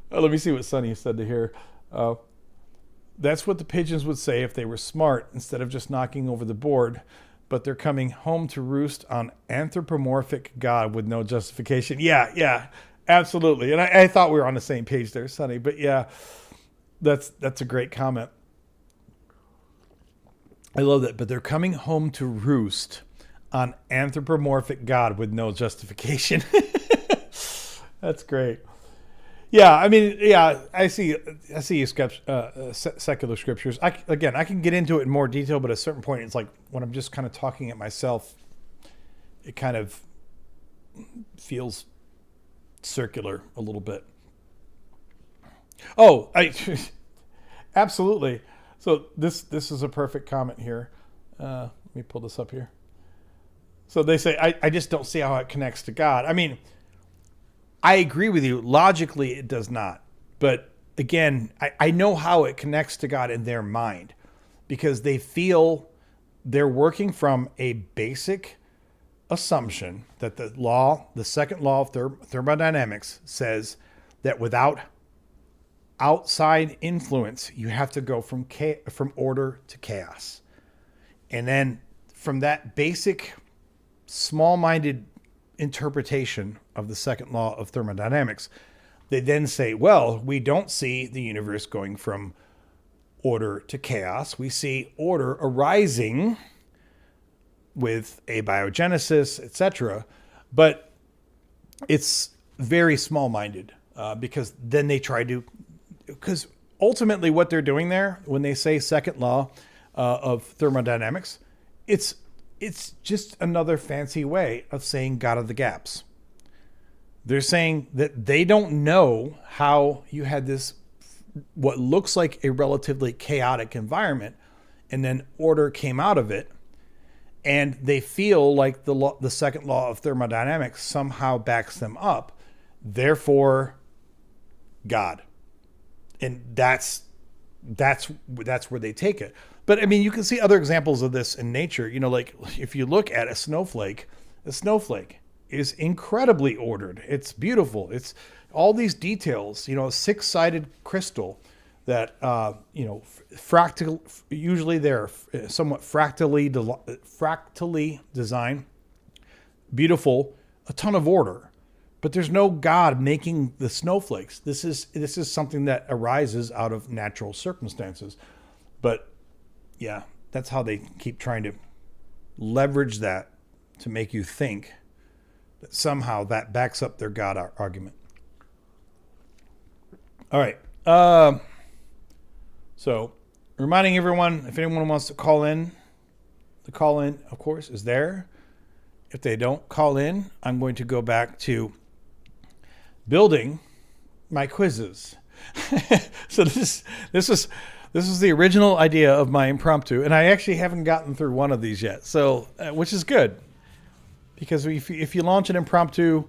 Let me see what Sonny said to here. That's what the pigeons would say if they were smart, instead of just knocking over the board. But they're coming home to roost on anthropomorphic God with no justification. Yeah, absolutely. And I thought we were on the same page there, Sonny. But yeah, that's a great comment. I love that. But they're coming home to roost on anthropomorphic God with no justification. That's great. Yeah, I mean, yeah, I see secular scriptures. I can get into it in more detail, but at a certain point, it's like when I'm just kind of talking at myself, it kind of feels circular a little bit. Oh, absolutely. So this is a perfect comment here. Let me pull this up here. So they say, I just don't see how it connects to God. I mean, I agree with you. Logically, it does not. But again, I know how it connects to God in their mind, because they feel they're working from a basic assumption that the second law of thermodynamics says that without outside influence, you have to go from order to chaos. And then from that basic small-minded interpretation of the second law of thermodynamics, they then say, well, we don't see the universe going from order to chaos. We see order arising with abiogenesis, etc. But it's very small-minded because then they try to, because ultimately what they're doing there when they say second law of thermodynamics, it's just another fancy way of saying God of the gaps. They're saying that they don't know how you had this, what looks like a relatively chaotic environment, and then order came out of it. And they feel like the second law of thermodynamics somehow backs them up. Therefore, God. And that's where they take it. But I mean, you can see other examples of this in nature. You know, like if you look at a snowflake is incredibly ordered. It's beautiful. It's all these details, you know, a 6-sided crystal that, fractal, usually they're somewhat fractally designed, beautiful, a ton of order. But there's no God making the snowflakes. This is something that arises out of natural circumstances. But yeah, that's how they keep trying to leverage that to make you think that somehow that backs up their God argument. All right. So reminding everyone, if anyone wants to call in, the call in, of course, is there. If they don't call in, I'm going to go back to building my quizzes. So this is the original idea of my impromptu, and I actually haven't gotten through one of these yet. So, which is good, because if you launch an impromptu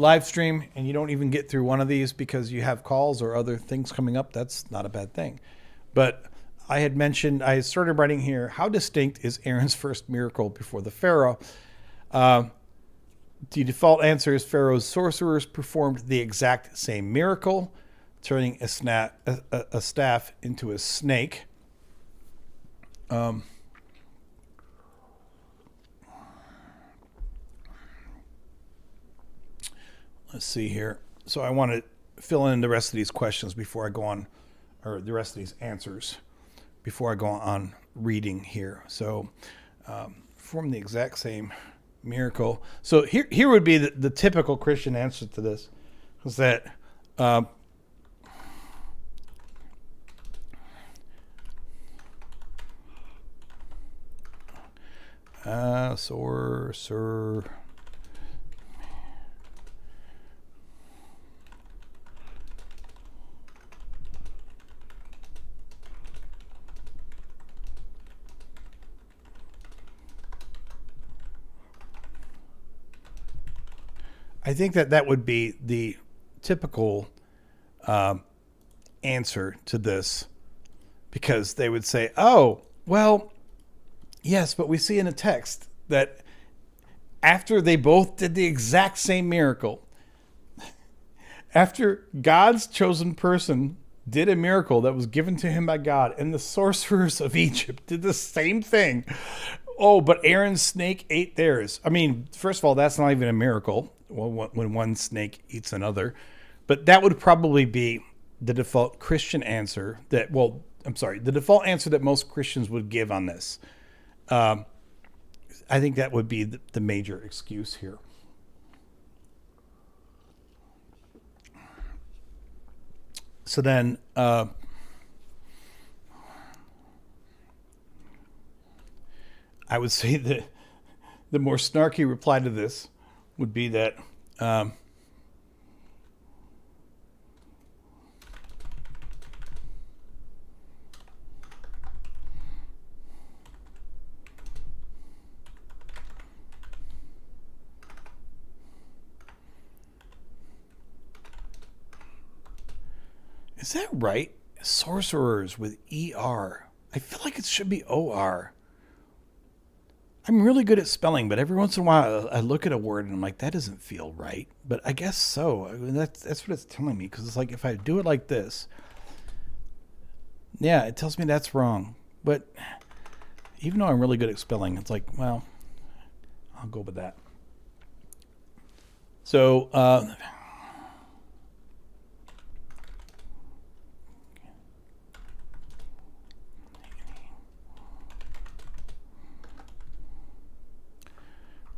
live stream and you don't even get through one of these because you have calls or other things coming up, that's not a bad thing. But I started writing here, how distinct is Aaron's first miracle before the Pharaoh? The default answer is Pharaoh's sorcerers performed the exact same miracle, turning a staff into a snake. Let's see here. So I want to fill in the rest of these questions before I go on, or the rest of these answers before I go on reading here. So perform the exact same miracle. So here would be the typical Christian answer to this, is that Sorcerer. I think that would be the typical answer to this, because they would say, oh, well, yes, but we see in a text that after they both did the exact same miracle, after God's chosen person did a miracle that was given to him by God, and the sorcerers of Egypt did the same thing. Oh, but Aaron's snake ate theirs. I mean, first of all, that's not even a miracle when one snake eats another. But that would probably be the default Christian answer that, well, I'm sorry, the default answer that most Christians would give on this. I think that would be the major excuse here. So then, I would say that the more snarky reply to this would be that is that right? Sorcerers with ER. I feel like it should be OR. I'm really good at spelling, but every once in a while I look at a word and I'm like, that doesn't feel right. But I guess so. I mean, that's what it's telling me, because it's like if I do it like this, yeah, it tells me that's wrong. But even though I'm really good at spelling, it's like, well, I'll go with that. So,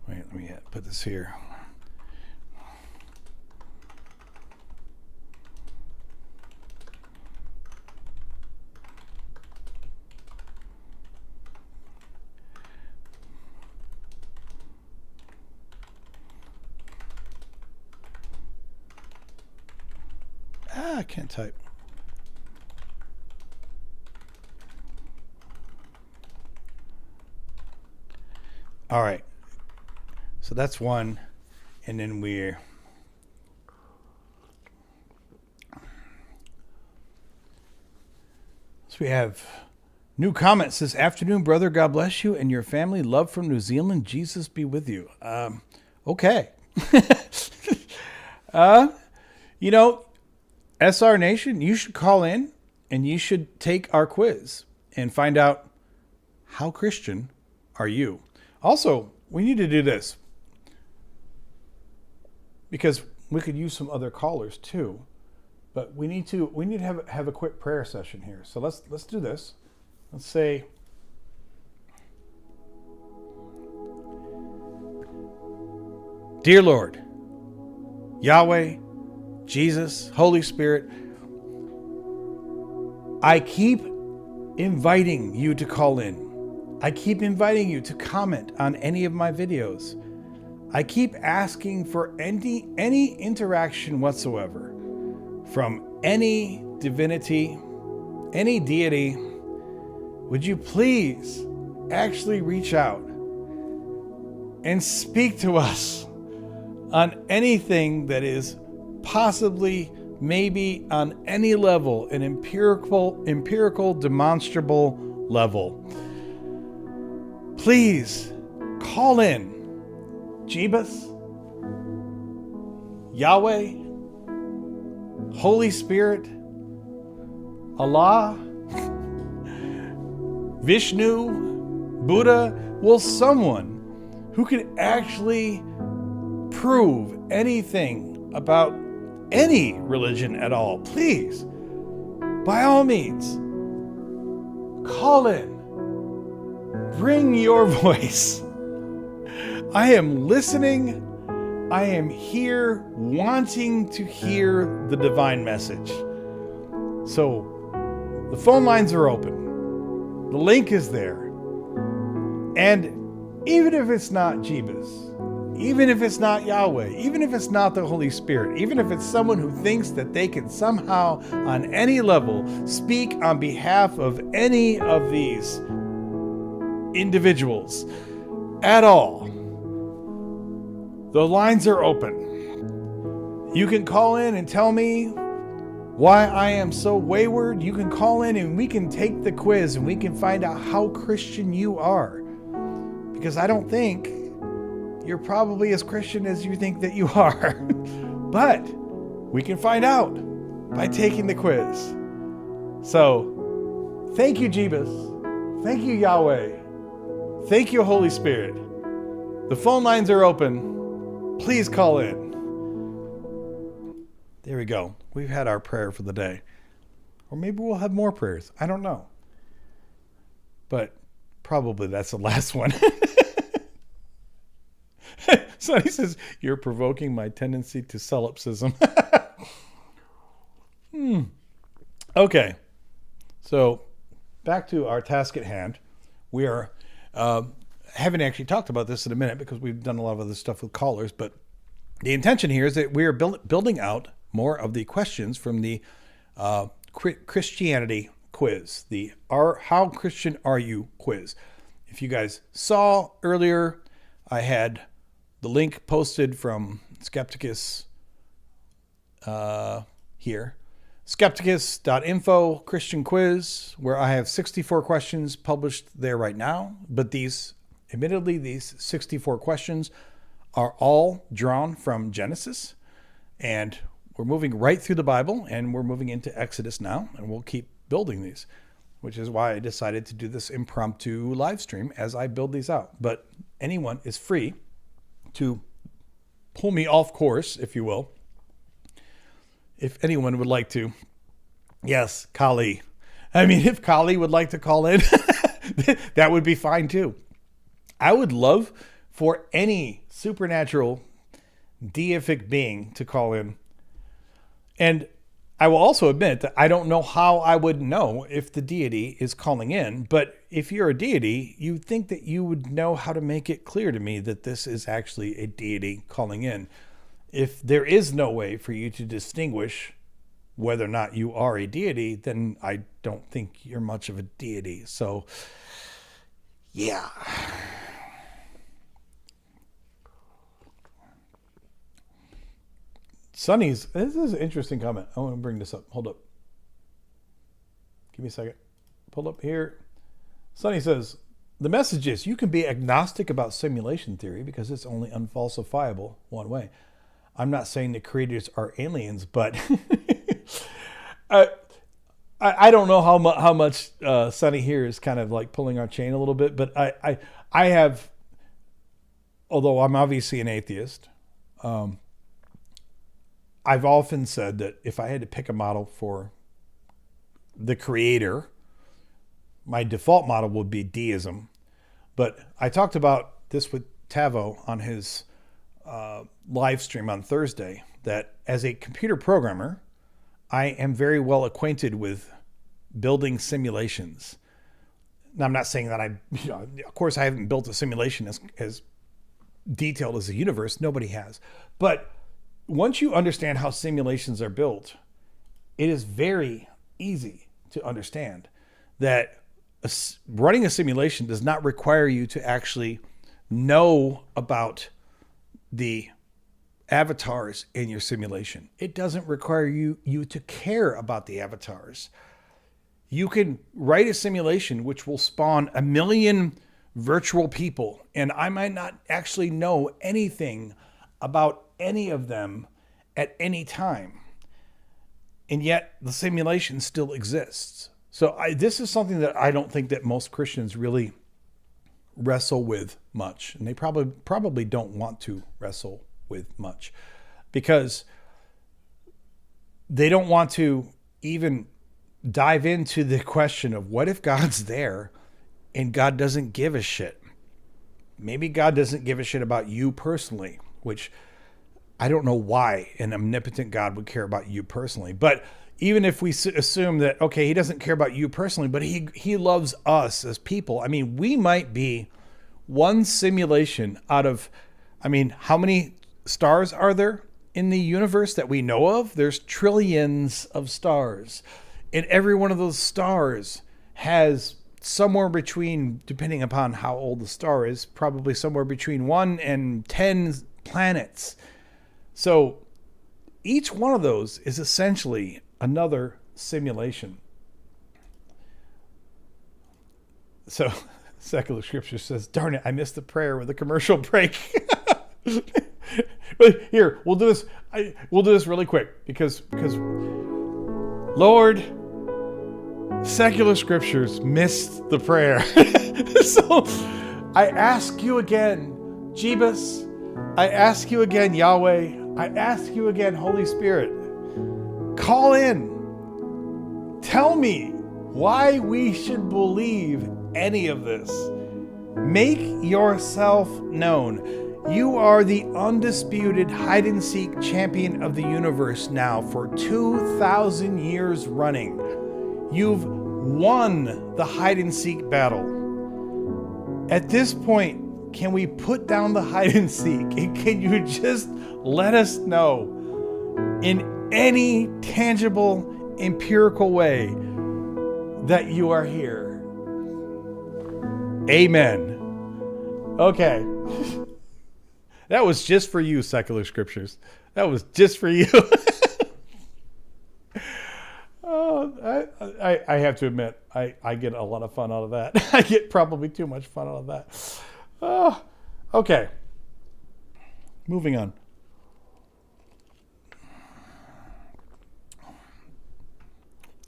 wait, let me put this here. I can't type. All right. So that's one. And then we have new comment. Says, afternoon, brother. God bless you and your family. Love from New Zealand. Jesus be with you. Okay. You know, SR Nation, you should call in and you should take our quiz and find out how Christian are you. Also, we need to do this because we could use some other callers too, but we need to have a quick prayer session here. So let's do this. Let's say, dear Lord, Yahweh, Jesus, Holy Spirit, I keep inviting you to call in. I keep inviting you to comment on any of my videos. I keep asking for any interaction whatsoever from any divinity, any deity. Would you please actually reach out and speak to us on anything that is possibly, maybe on any level, an empirical, demonstrable level. Please call in. Jebus, Yahweh, Holy Spirit, Allah, Vishnu, Buddha, well, someone who can actually prove anything about any religion at all. Please, by all means, call in. Bring your voice. I am listening. I am here wanting to hear the divine message. So the phone lines are open. The link is there. And even if it's not Jebus, even if it's not Yahweh, even if it's not the Holy Spirit, even if it's someone who thinks that they can somehow, on any level, speak on behalf of any of these individuals at all, the lines are open. You can call in and tell me why I am so wayward. You can call in and we can take the quiz and we can find out how Christian you are. Because I don't think you're probably as Christian as you think that you are. But we can find out by taking the quiz. So, thank you, Jebus. Thank you, Yahweh. Thank you, Holy Spirit. The phone lines are open. Please call in. There we go. We've had our prayer for the day. Or maybe we'll have more prayers. I don't know. But probably that's the last one. Sonny says, you're provoking my tendency to solipsism. Okay. So back to our task at hand. We are, haven't actually talked about this in a minute because we've done a lot of other stuff with callers, but the intention here is that we are building out more of the questions from the Christianity quiz, the How Christian Are You quiz. If you guys saw earlier, I had the link posted from Skepticus here, skepticus.info Christian quiz, where I have 64 questions published there right now. But admittedly, these 64 questions are all drawn from Genesis, and we're moving right through the Bible, and we're moving into Exodus now, and we'll keep building these, which is why I decided to do this impromptu live stream as I build these out. But anyone is free to pull me off course, if you will, if anyone would like to. Yes, Kali. I mean, if Kali would like to call in, that would be fine too. I would love for any supernatural deific being to call in. And I will also admit that I don't know how I would know if the deity is calling in, but if you're a deity, you'd think that you would know how to make it clear to me that this is actually a deity calling in. If there is no way for you to distinguish whether or not you are a deity, then I don't think you're much of a deity. So, yeah. Sonny's, this is an interesting comment. I want to bring this up. Hold up. Give me a second. Pull up here. Sonny says, the message is you can be agnostic about simulation theory because it's only unfalsifiable one way. I'm not saying the creators are aliens, but I don't know how much Sonny here is kind of like pulling our chain a little bit, but I have, although I'm obviously an atheist, I've often said that if I had to pick a model for the creator, my default model would be deism. But I talked about this with Tavo on his live stream on Thursday, that as a computer programmer, I am very well acquainted with building simulations. Now, I'm not saying that of course I haven't built a simulation as detailed as the universe. Nobody has. But once you understand how simulations are built, it is very easy to understand that running a simulation does not require you to actually know about the avatars in your simulation. It doesn't require you to care about the avatars. You can write a simulation which will spawn 1 million virtual people, and I might not actually know anything about any of them at any time. And yet the simulation still exists. So this is something that I don't think that most Christians really wrestle with much. And they probably don't want to wrestle with much because they don't want to even dive into the question of what if God's there and God doesn't give a shit. Maybe God doesn't give a shit about you personally, which I don't know why an omnipotent God would care about you personally. But even if we assume that, okay, he doesn't care about you personally, but he loves us as people. I mean, we might be one simulation out of, I mean, how many stars are there in the universe that we know of? There's trillions of stars. And every one of those stars has somewhere between, depending upon how old the star is, probably somewhere between 1 and 10 planets. So each one of those is essentially another simulation. So secular scripture says, darn it, I missed the prayer with a commercial break. But here, we'll do this. We'll do this really quick because Lord, secular scriptures missed the prayer. So I ask you again, Jebus, I ask you again, Yahweh, I ask you again, Holy Spirit, call in. Tell me why we should believe any of this. Make yourself known. You are the undisputed hide-and-seek champion of the universe now for 2,000 years running. You've won the hide-and-seek battle. At this point, can we put down the hide-and-seek? And can you just let us know in any tangible, empirical way that you are here? Amen. Okay. That was just for you, secular scriptures. That was just for you. Oh, I have to admit, I get a lot of fun out of that. I get probably too much fun out of that. Oh, okay. Moving on.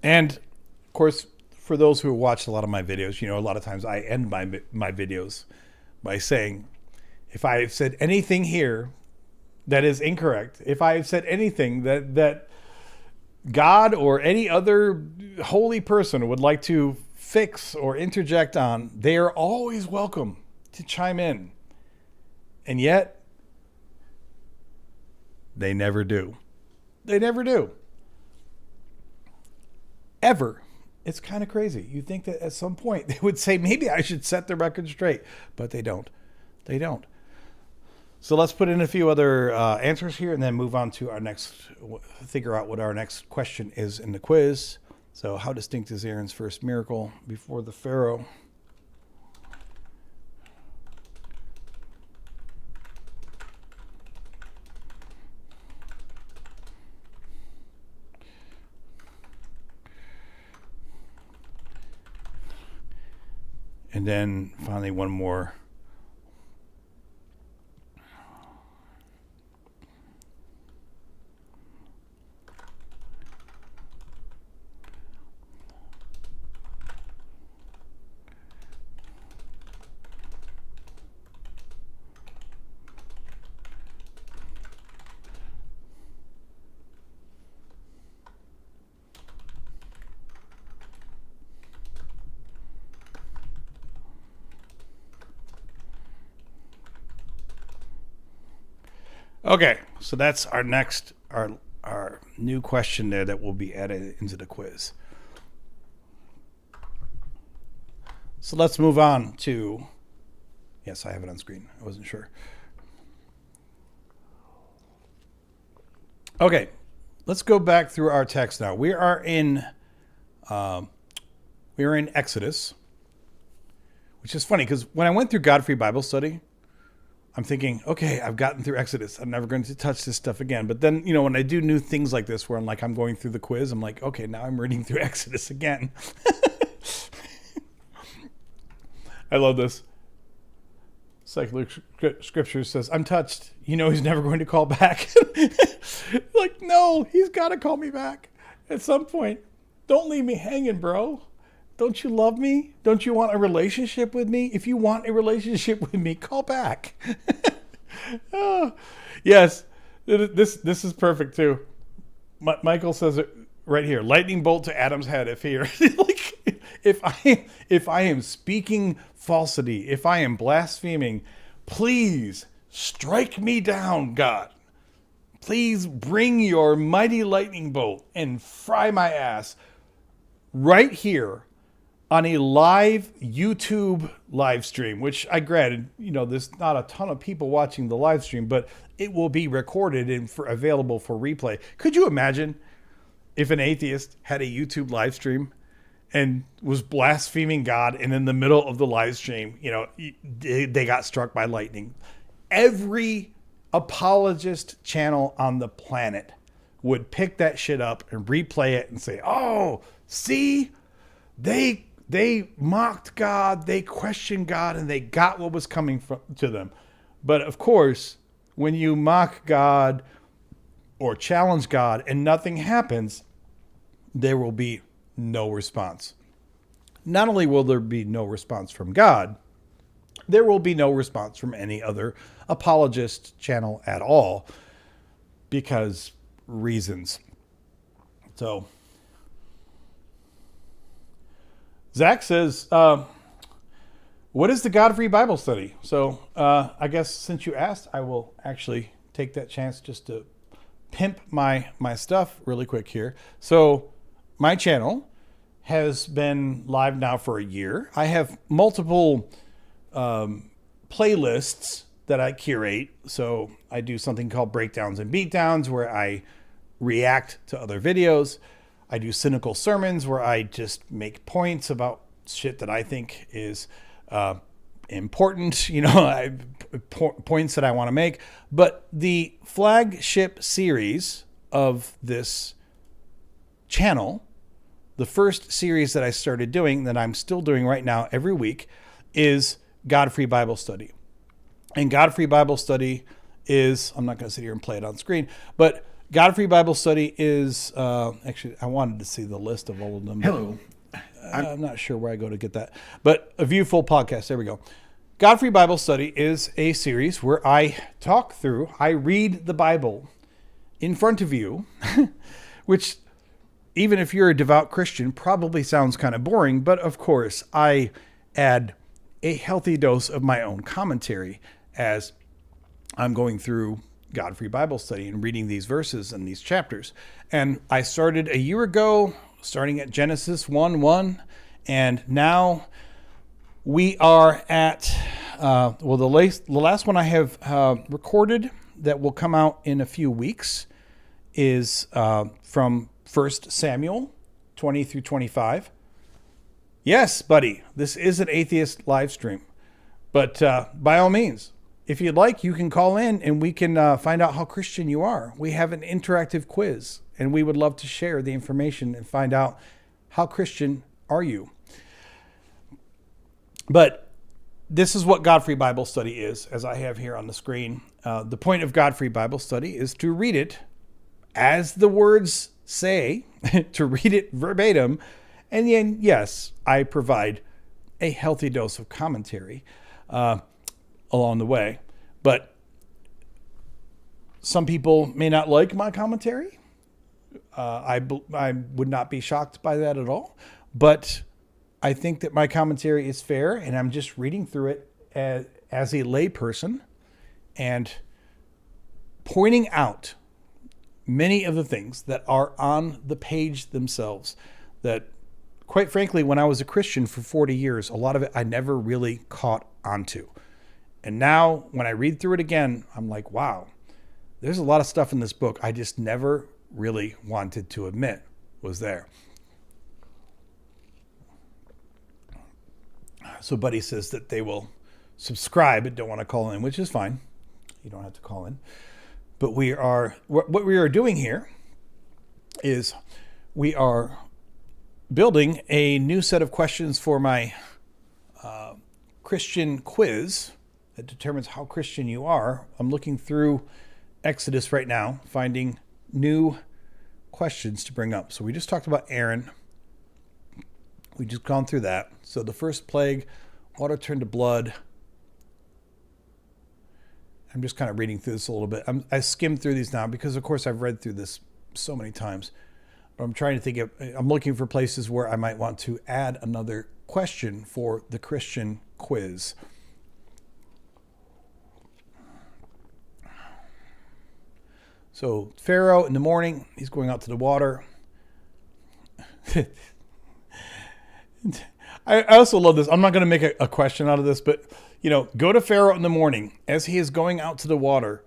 And, of course, for those who watch a lot of my videos, you know, a lot of times I end my videos by saying, if I have said anything here that is incorrect, if I have said anything that God or any other holy person would like to fix or interject on, they are always welcome to chime in. And yet, they never do. They never do. Ever. It's kind of crazy. You think that at some point they would say, maybe I should set the record straight, but they don't. They don't. So let's put in a few other answers here and then move on to our next, figure out what our next question is in the quiz. So how distinct is Aaron's first miracle before the Pharaoh? And then finally one more. Okay, so that's our next, our new question there that will be added into the quiz. So let's move on to, yes, I have it on screen. I wasn't sure. Okay, let's go back through our text now. We are in Exodus, which is funny because when I went through God-Free Bible Study, I'm thinking, okay, I've gotten through Exodus. I'm never going to touch this stuff again. But then, you know, when I do new things like this, where I'm going through the quiz, I'm like, okay, now I'm reading through Exodus again. I love this. Secular scripture says, I'm touched. You know, he's never going to call back. Like, no, he's got to call me back at some point. Don't leave me hanging, bro. Don't you love me? Don't you want a relationship with me? If you want a relationship with me, call back. Oh, yes, this is perfect too. Michael says it right here. Lightning bolt to Adam's head if here. Like, if I am speaking falsity, if I am blaspheming, please strike me down, God. Please bring your mighty lightning bolt and fry my ass right here on a live YouTube live stream, which I granted, there's not a ton of people watching the live stream, but it will be recorded and available for replay. Could you imagine if an atheist had a YouTube live stream and was blaspheming God, and in the middle of the live stream, they got struck by lightning? Every apologist channel on the planet would pick that shit up and replay it and say, "Oh, see, they mocked God, they questioned God, and they got what was coming to them." But of course, when you mock God or challenge God and nothing happens, there will be no response. Not only will there be no response from God, there will be no response from any other apologist channel at all, because reasons. So Zach says, what is the God-free Bible study? So I guess since you asked, I will actually take that chance just to pimp my stuff really quick here. So my channel has been live now for a year. I have multiple playlists that I curate. So I do something called breakdowns and beatdowns, where I react to other videos. I do cynical sermons, where I just make points about shit that I think is important, points that I want to make. But the flagship series of this channel, the first series that I started doing, that I'm still doing right now every week, is God-free Bible study. And God-free Bible study is, I'm not going to sit here and play it on screen, but God-free Bible study is, actually, I wanted to see the list of all of them. Hello. I'm not sure where I go to get that, but a view full podcast. There we go. God-free Bible study is a series where I read the Bible in front of you, which, even if you're a devout Christian, probably sounds kind of boring, but of course I add a healthy dose of my own commentary as I'm going through God-free Bible study and reading these verses and these chapters. And I started a year ago, starting at Genesis 1:1, and now we are at, the last one I have recorded that will come out in a few weeks is from 1 Samuel 20 through 25. Yes, buddy, this is an atheist live stream. But by all means, if you'd like, you can call in and we can find out how Christian you are. We have an interactive quiz, and we would love to share the information and find out how Christian are you. But this is what God-free Bible study is, as I have here on the screen. The point of God-free Bible study is to read it as the words say, to read it verbatim. And then, yes, I provide a healthy dose of commentary along the way. But some people may not like my commentary. I would not be shocked by that at all. But I think that my commentary is fair, and I'm just reading through it as a layperson and pointing out many of the things that are on the page themselves that, quite frankly, when I was a Christian for 40 years, a lot of it I never really caught onto. And now when I read through it again, I'm like, wow, there's a lot of stuff in this book I just never really wanted to admit was there. So Buddy says that they will subscribe but don't want to call in, which is fine. You don't have to call in. But what we are doing here is we are building a new set of questions for my Christian quiz that determines how Christian you are. I'm looking through Exodus right now, finding new questions to bring up. So we just talked about Aaron. We just gone through that. So the first plague, water turned to blood. I'm just kind of reading through this a little bit. I skimmed through these now because, of course, I've read through this so many times. But I'm trying to think I'm looking for places where I might want to add another question for the Christian quiz. So Pharaoh in the morning, he's going out to the water. I also love this. I'm not going to make a question out of this, but go to Pharaoh in the morning as he is going out to the water.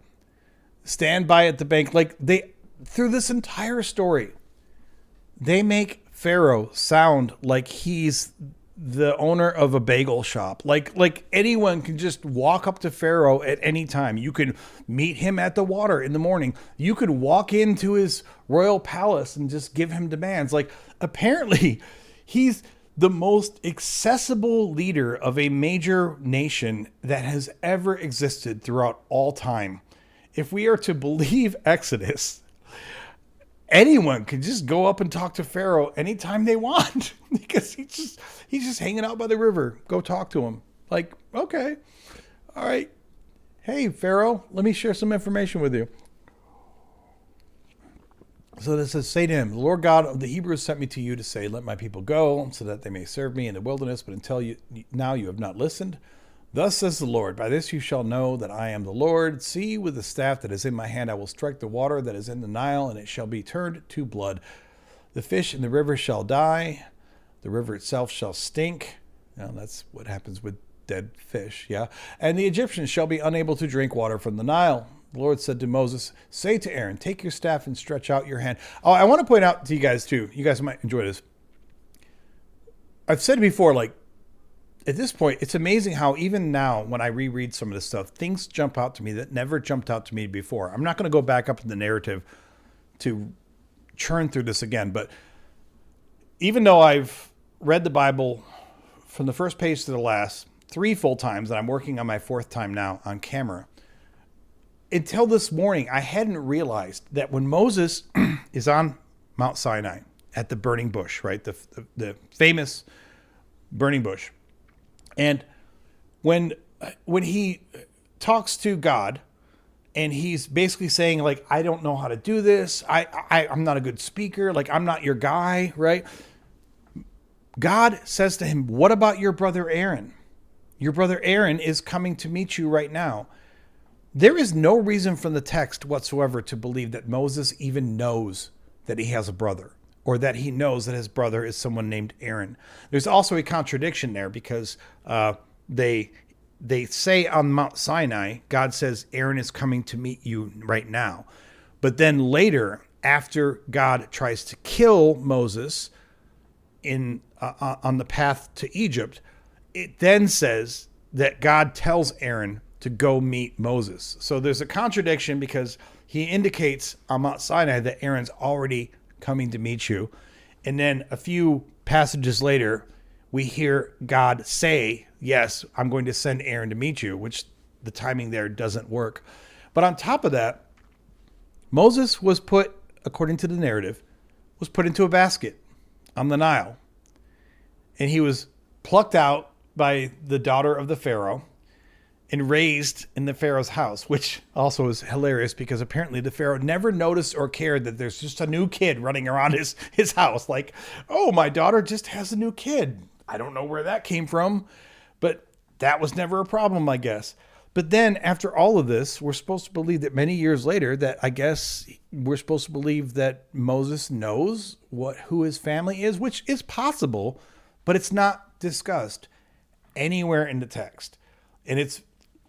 Stand by at the bank. Like through this entire story, they make Pharaoh sound like he's the owner of a bagel shop. Like anyone can just walk up to Pharaoh at any time. You can meet him at the water in the morning. You could walk into his royal palace and just give him demands. Like apparently he's the most accessible leader of a major nation that has ever existed throughout all time. If we are to believe Exodus, anyone can just go up and talk to Pharaoh anytime they want because he's just hanging out by the river. Go talk to him. Like, okay, all right. Hey, Pharaoh, let me share some information with you. So this says, say to him, the Lord God of the Hebrews sent me to you to say, let my people go so that they may serve me in the wilderness. But until now you have not listened. Thus says the Lord, by this you shall know that I am the Lord. See, with the staff that is in my hand, I will strike the water that is in the Nile, and it shall be turned to blood. The fish in the river shall die. The river itself shall stink. Now, that's what happens with dead fish, yeah? And the Egyptians shall be unable to drink water from the Nile. The Lord said to Moses, say to Aaron, take your staff and stretch out your hand. Oh, I want to point out to you guys, too. You guys might enjoy this. I've said before, like, at this point, it's amazing how even now, when I reread some of this stuff, things jump out to me that never jumped out to me before. I'm not going to go back up in the narrative to churn through this again, but even though I've read the Bible from the first page to the last 3 full times, and I'm working on my 4th time now on camera, until this morning, I hadn't realized that when Moses is on Mount Sinai at the burning bush, right, the famous burning bush, and when he talks to God and he's basically saying, like, I don't know how to do this. I'm not a good speaker. Like, I'm not your guy, right? God says to him, what about your brother Aaron? Your brother Aaron is coming to meet you right now. There is no reason from the text whatsoever to believe that Moses even knows that he has a brother, or that he knows that his brother is someone named Aaron. There's also a contradiction there because they say on Mount Sinai, God says, Aaron is coming to meet you right now. But then later, after God tries to kill Moses on the path to Egypt, it then says that God tells Aaron to go meet Moses. So there's a contradiction because he indicates on Mount Sinai that Aaron's already coming to meet you. And then a few passages later, we hear God say, yes, I'm going to send Aaron to meet you, which the timing there doesn't work. But on top of that, Moses was put, according to the narrative, was put into a basket on the Nile. And he was plucked out by the daughter of the Pharaoh and raised in the Pharaoh's house, which also is hilarious because apparently the Pharaoh never noticed or cared that there's just a new kid running around his house. Like, oh, my daughter just has a new kid. I don't know where that came from, but that was never a problem, I guess. But then after all of this, we're supposed to believe that many years later that I guess we're supposed to believe that Moses knows who his family is, which is possible, but it's not discussed anywhere in the text. And it's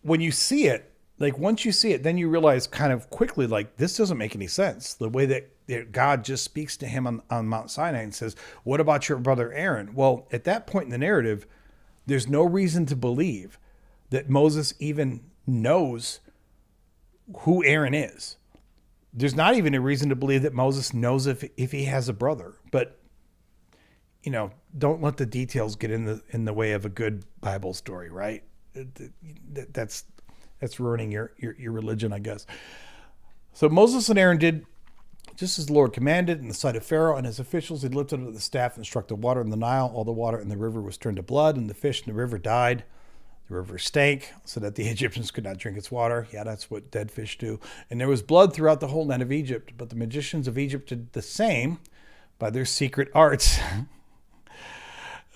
when you see it, like once you see it, then you realize kind of quickly, like this doesn't make any sense. The way that God just speaks to him on Mount Sinai and says, what about your brother Aaron? Well, at that point in the narrative, there's no reason to believe that Moses even knows who Aaron is. There's not even a reason to believe that Moses knows if he has a brother. But, don't let the details get in the way of a good Bible story, right? That's ruining your religion, I guess. So Moses and Aaron did just as the Lord commanded in the sight of Pharaoh and his officials. He lifted up the staff and struck the water in the Nile. All the water in the river was turned to blood, and the fish in the river died. The river stank so that the Egyptians could not drink its water. Yeah, that's what dead fish do. And there was blood throughout the whole land of Egypt. But the magicians of Egypt did the same by their secret arts.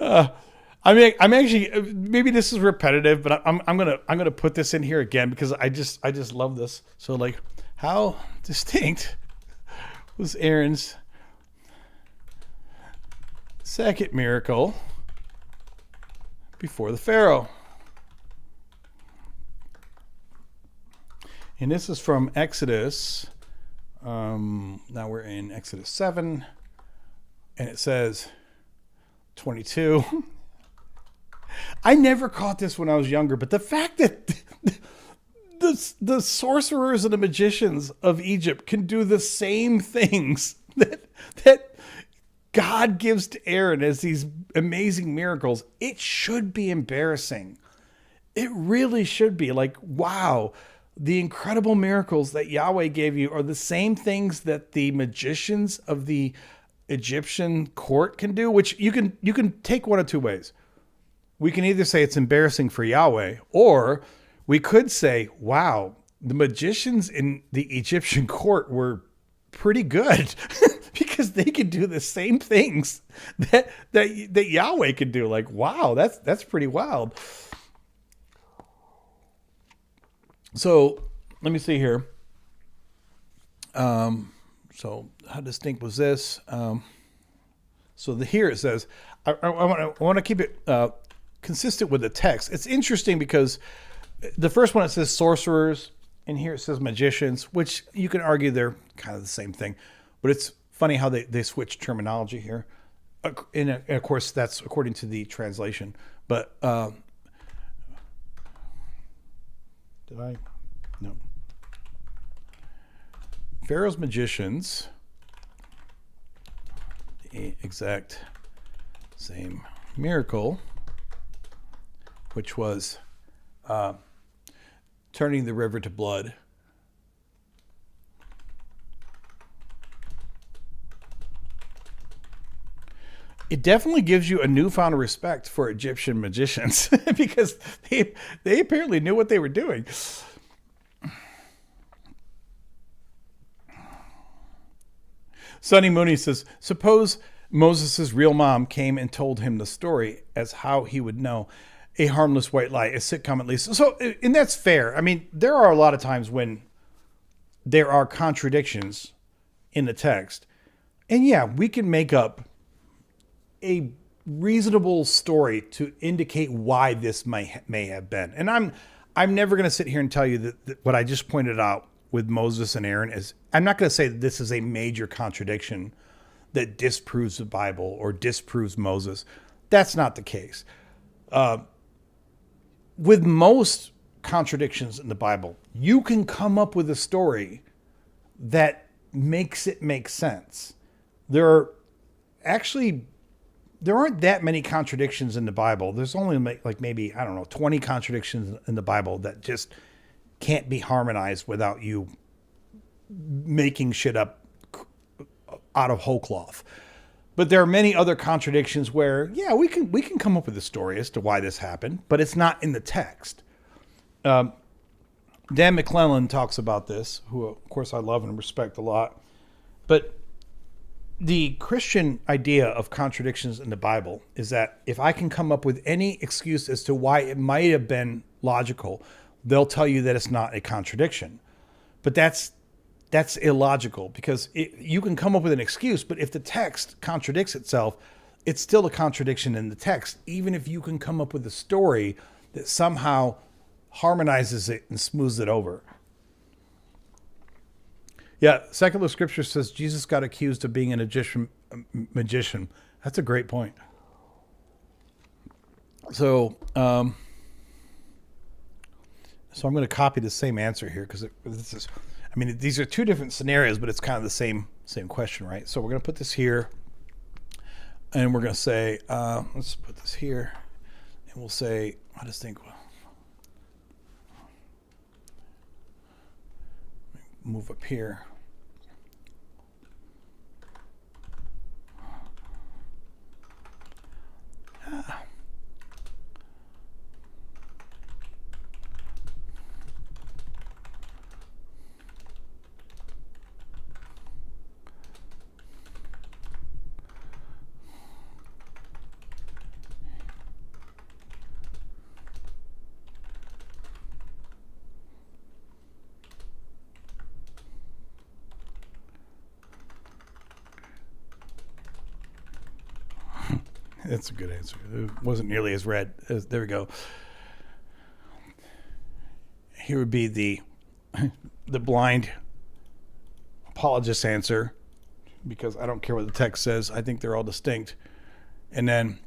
I'm actually, maybe this is repetitive, but I'm gonna put this in here again because I just love this. So like, how distinct was Aaron's second miracle before the Pharaoh. And this is from Exodus. Now we're in Exodus 7. And it says 22. I never caught this when I was younger, but the fact that the sorcerers and the magicians of Egypt can do the same things that God gives to Aaron as these amazing miracles, it should be embarrassing. It really should be. Like, wow, the incredible miracles that Yahweh gave you are the same things that the magicians of the Egyptian court can do, which you can take one of two ways. We can either say it's embarrassing for Yahweh, or we could say, wow, the magicians in the Egyptian court were pretty good because they could do the same things that Yahweh could do. Like, wow, that's pretty wild. So let me see here. So how distinct was this? Here it says, I want to keep it consistent with the text. It's interesting because the first one, it says sorcerers, and here it says magicians, which you can argue they're kind of the same thing. But it's funny how they switch terminology here. And of course, that's according to the translation. But did I? No. Pharaoh's magicians, the exact same miracle, which was turning the river to blood. It definitely gives you a newfound respect for Egyptian magicians because they apparently knew what they were doing. Sonny Mooney says, suppose Moses' real mom came and told him the story as how he would know. A harmless white lie, a sitcom at least. So, and that's fair. I mean, there are a lot of times when there are contradictions in the text. And yeah, we can make up a reasonable story to indicate why this may have been. And I'm never going to sit here and tell you that what I just pointed out with Moses and Aaron is, I'm not going to say that this is a major contradiction that disproves the Bible or disproves Moses. That's not the case. With most contradictions in the Bible, you can come up with a story that makes it make sense. There aren't that many contradictions in the Bible. There's only like maybe, 20 contradictions in the Bible that just can't be harmonized without you making shit up out of whole cloth. But there are many other contradictions where, yeah, we can come up with a story as to why this happened, but it's not in the text. Dan McClellan talks about this, who of course I love and respect a lot. But the Christian idea of contradictions in the Bible is that if I can come up with any excuse as to why it might have been logical, they'll tell you that it's not a contradiction. But that's illogical because you can come up with an excuse, but if the text contradicts itself, it's still a contradiction in the text, even if you can come up with a story that somehow harmonizes it and smooths it over. Yeah, secular scripture says Jesus got accused of being an Egyptian magician. That's a great point. So I'm going to copy the same answer here because this is, these are two different scenarios, but it's kind of the same question, right? So we're going to put this here, and we're going to say, let's put this here, and we'll say, I just think, move up here. That's a good answer. It wasn't nearly as red. There we go. Here would be the blind apologist answer, because I don't care what the text says. I think they're all distinct. And then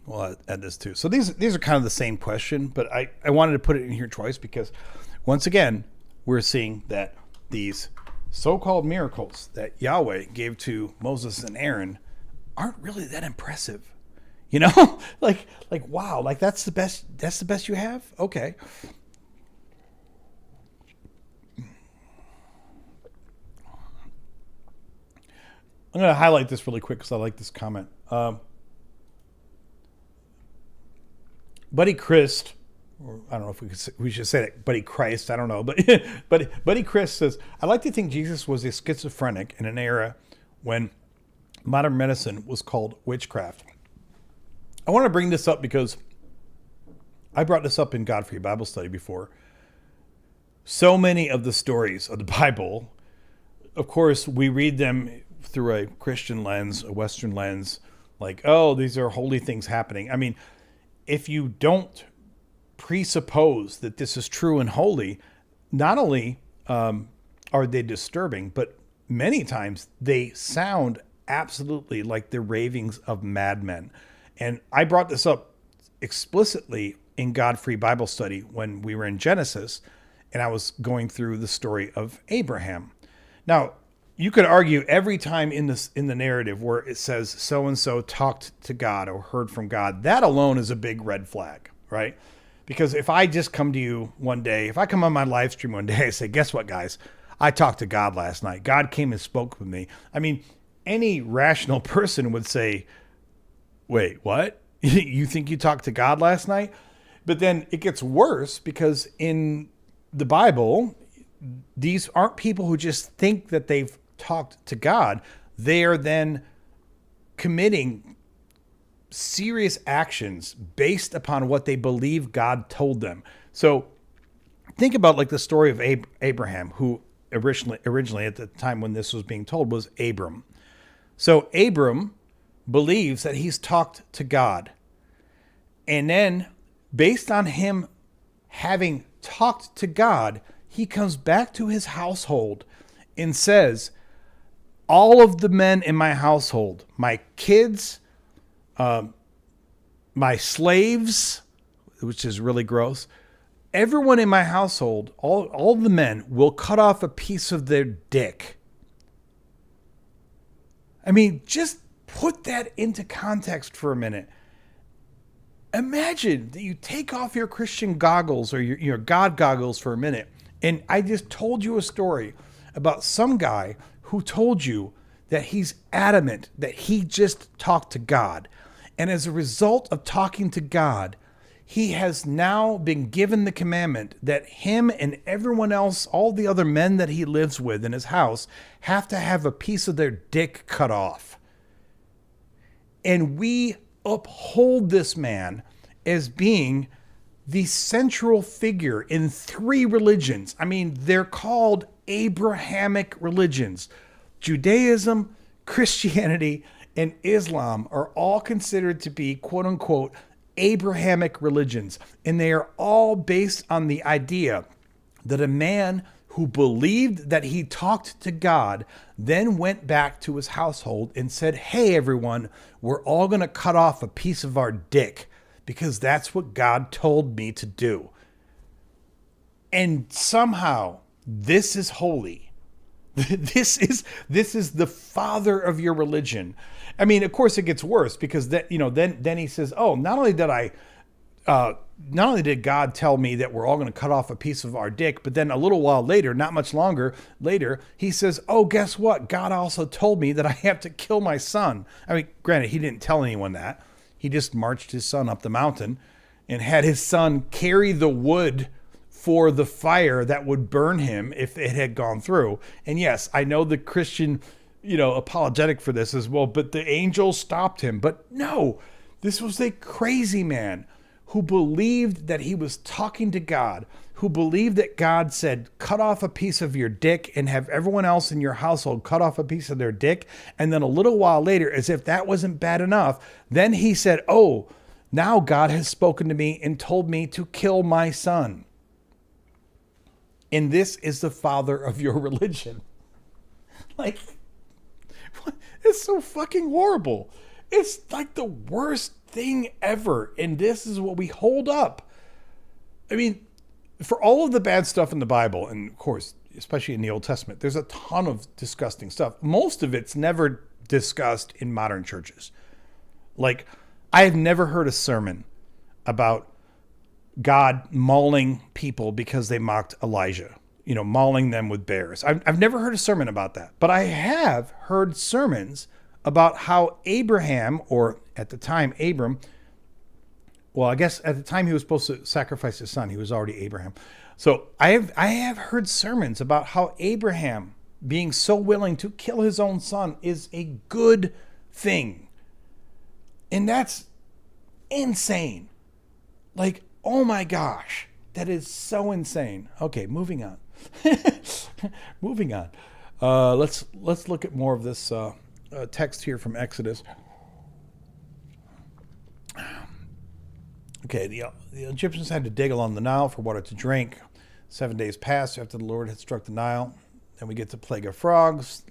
we'll add this too. So these are kind of the same question, but I wanted to put it in here twice because once again, we're seeing that these so-called miracles that Yahweh gave to Moses and Aaron aren't really that impressive. You know, like wow, like that's the best you have? Okay. I'm going to highlight this really quick because I like this comment. Buddy Christ, or I don't know if we should say it, Buddy Christ, I don't know, but Buddy Christ says, I like to think Jesus was a schizophrenic in an era when modern medicine was called witchcraft. I want to bring this up because I brought this up in Godfrey Bible Study before. So many of the stories of the Bible, of course, we read them through a Christian lens, a Western lens, like, oh, these are holy things happening. I mean, if you don't presuppose that this is true and holy, not only are they disturbing, but many times they sound absolutely like the ravings of madmen. And I brought this up explicitly in Godfrey Bible Study when we were in Genesis, and I was going through the story of Abraham. Now, you could argue every time in the narrative where it says so-and-so talked to God or heard from God, that alone is a big red flag, right? Because if I just come to you one day, if I come on my live stream one day, I say, guess what, guys? I talked to God last night. God came and spoke with me. I mean, any rational person would say, wait, what? You think you talked to God last night? But then it gets worse because in the Bible, these aren't people who just think that they've talked to God. They are then committing serious actions based upon what they believe God told them. So think about like the story of Abraham, who originally at the time when this was being told was Abram. So Abram believes that he's talked to God. And then based on him having talked to God, he comes back to his household and says, all of the men in my household, my kids, my slaves, which is really gross, everyone in my household, all the men will cut off a piece of their dick. I mean, just put that into context for a minute. Imagine that you take off your Christian goggles or your God goggles for a minute, and I just told you a story about some guy who told you that he's adamant that he just talked to God. And as a result of talking to God, he has now been given the commandment that him and everyone else, all the other men that he lives with in his house, have to have a piece of their dick cut off. And we uphold this man as being the central figure in 3 religions. I mean, they're called Abrahamic religions. Judaism, Christianity, and Islam are all considered to be, quote unquote, Abrahamic religions. And they are all based on the idea that a man who believed that he talked to God then went back to his household and said, hey, everyone, we're all going to cut off a piece of our dick because that's what God told me to do. And somehow this is holy. This is the father of your religion. I mean, of course, it gets worse because then he says, "Oh, not only did God tell me that we're all going to cut off a piece of our dick, but then a little while later, not much longer later, he says, oh, guess what? God also told me that I have to kill my son." I mean, granted, he didn't tell anyone that. He just marched his son up the mountain and had his son carry the wood for the fire that would burn him if it had gone through. And yes, I know the Christian, apologetic for this as well, but the angel stopped him. But no, this was a crazy man who believed that he was talking to God, who believed that God said, cut off a piece of your dick and have everyone else in your household cut off a piece of their dick. And then a little while later, as if that wasn't bad enough, then he said, oh, now God has spoken to me and told me to kill my son. And this is the father of your religion. Like, it's so fucking horrible. It's like the worst thing ever. And this is what we hold up. I mean, for all of the bad stuff in the Bible, and of course, especially in the Old Testament, there's a ton of disgusting stuff. Most of it's never discussed in modern churches. Like, I have never heard a sermon about God mauling people because they mocked Elijah, mauling them with bears. I've never heard a sermon about that. But I have heard sermons about how Abraham, or at the time Abram, well, I guess at the time he was supposed to sacrifice his son, he was already Abraham. So I have heard sermons about how Abraham being so willing to kill his own son is a good thing. And that's insane. Like, oh my gosh, that is so insane. Okay, moving on. Moving on. Let's look at more of this text here from Exodus. Okay, the Egyptians had to dig along the Nile for water to drink. 7 days passed after the Lord had struck the Nile. Then we get the plague of frogs.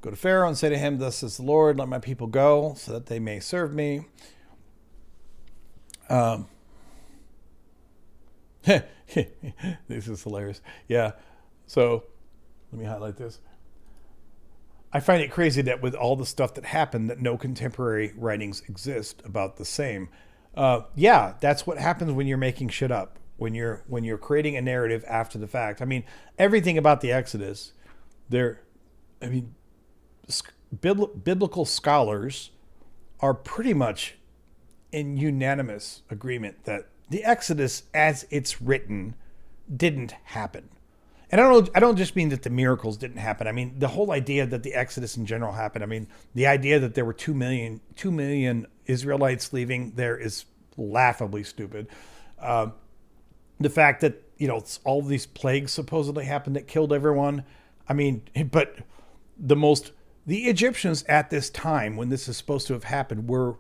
Go to Pharaoh and say to him, thus says the Lord, let my people go so that they may serve me. This is hilarious. Yeah. So let me highlight this. I find it crazy that with all the stuff that happened, that no contemporary writings exist about the same. Yeah, that's what happens when you're making shit up. When you're creating a narrative after the fact. I mean, everything about the Exodus, biblical scholars are pretty much in unanimous agreement that the Exodus, as it's written, didn't happen. And I don't just mean that the miracles didn't happen. I mean, the whole idea that the Exodus in general happened. I mean, the idea that there were 2 million Israelites leaving there is laughably stupid. The fact that, all these plagues supposedly happened that killed everyone. I mean, but the Egyptians at this time, when this is supposed to have happened, were,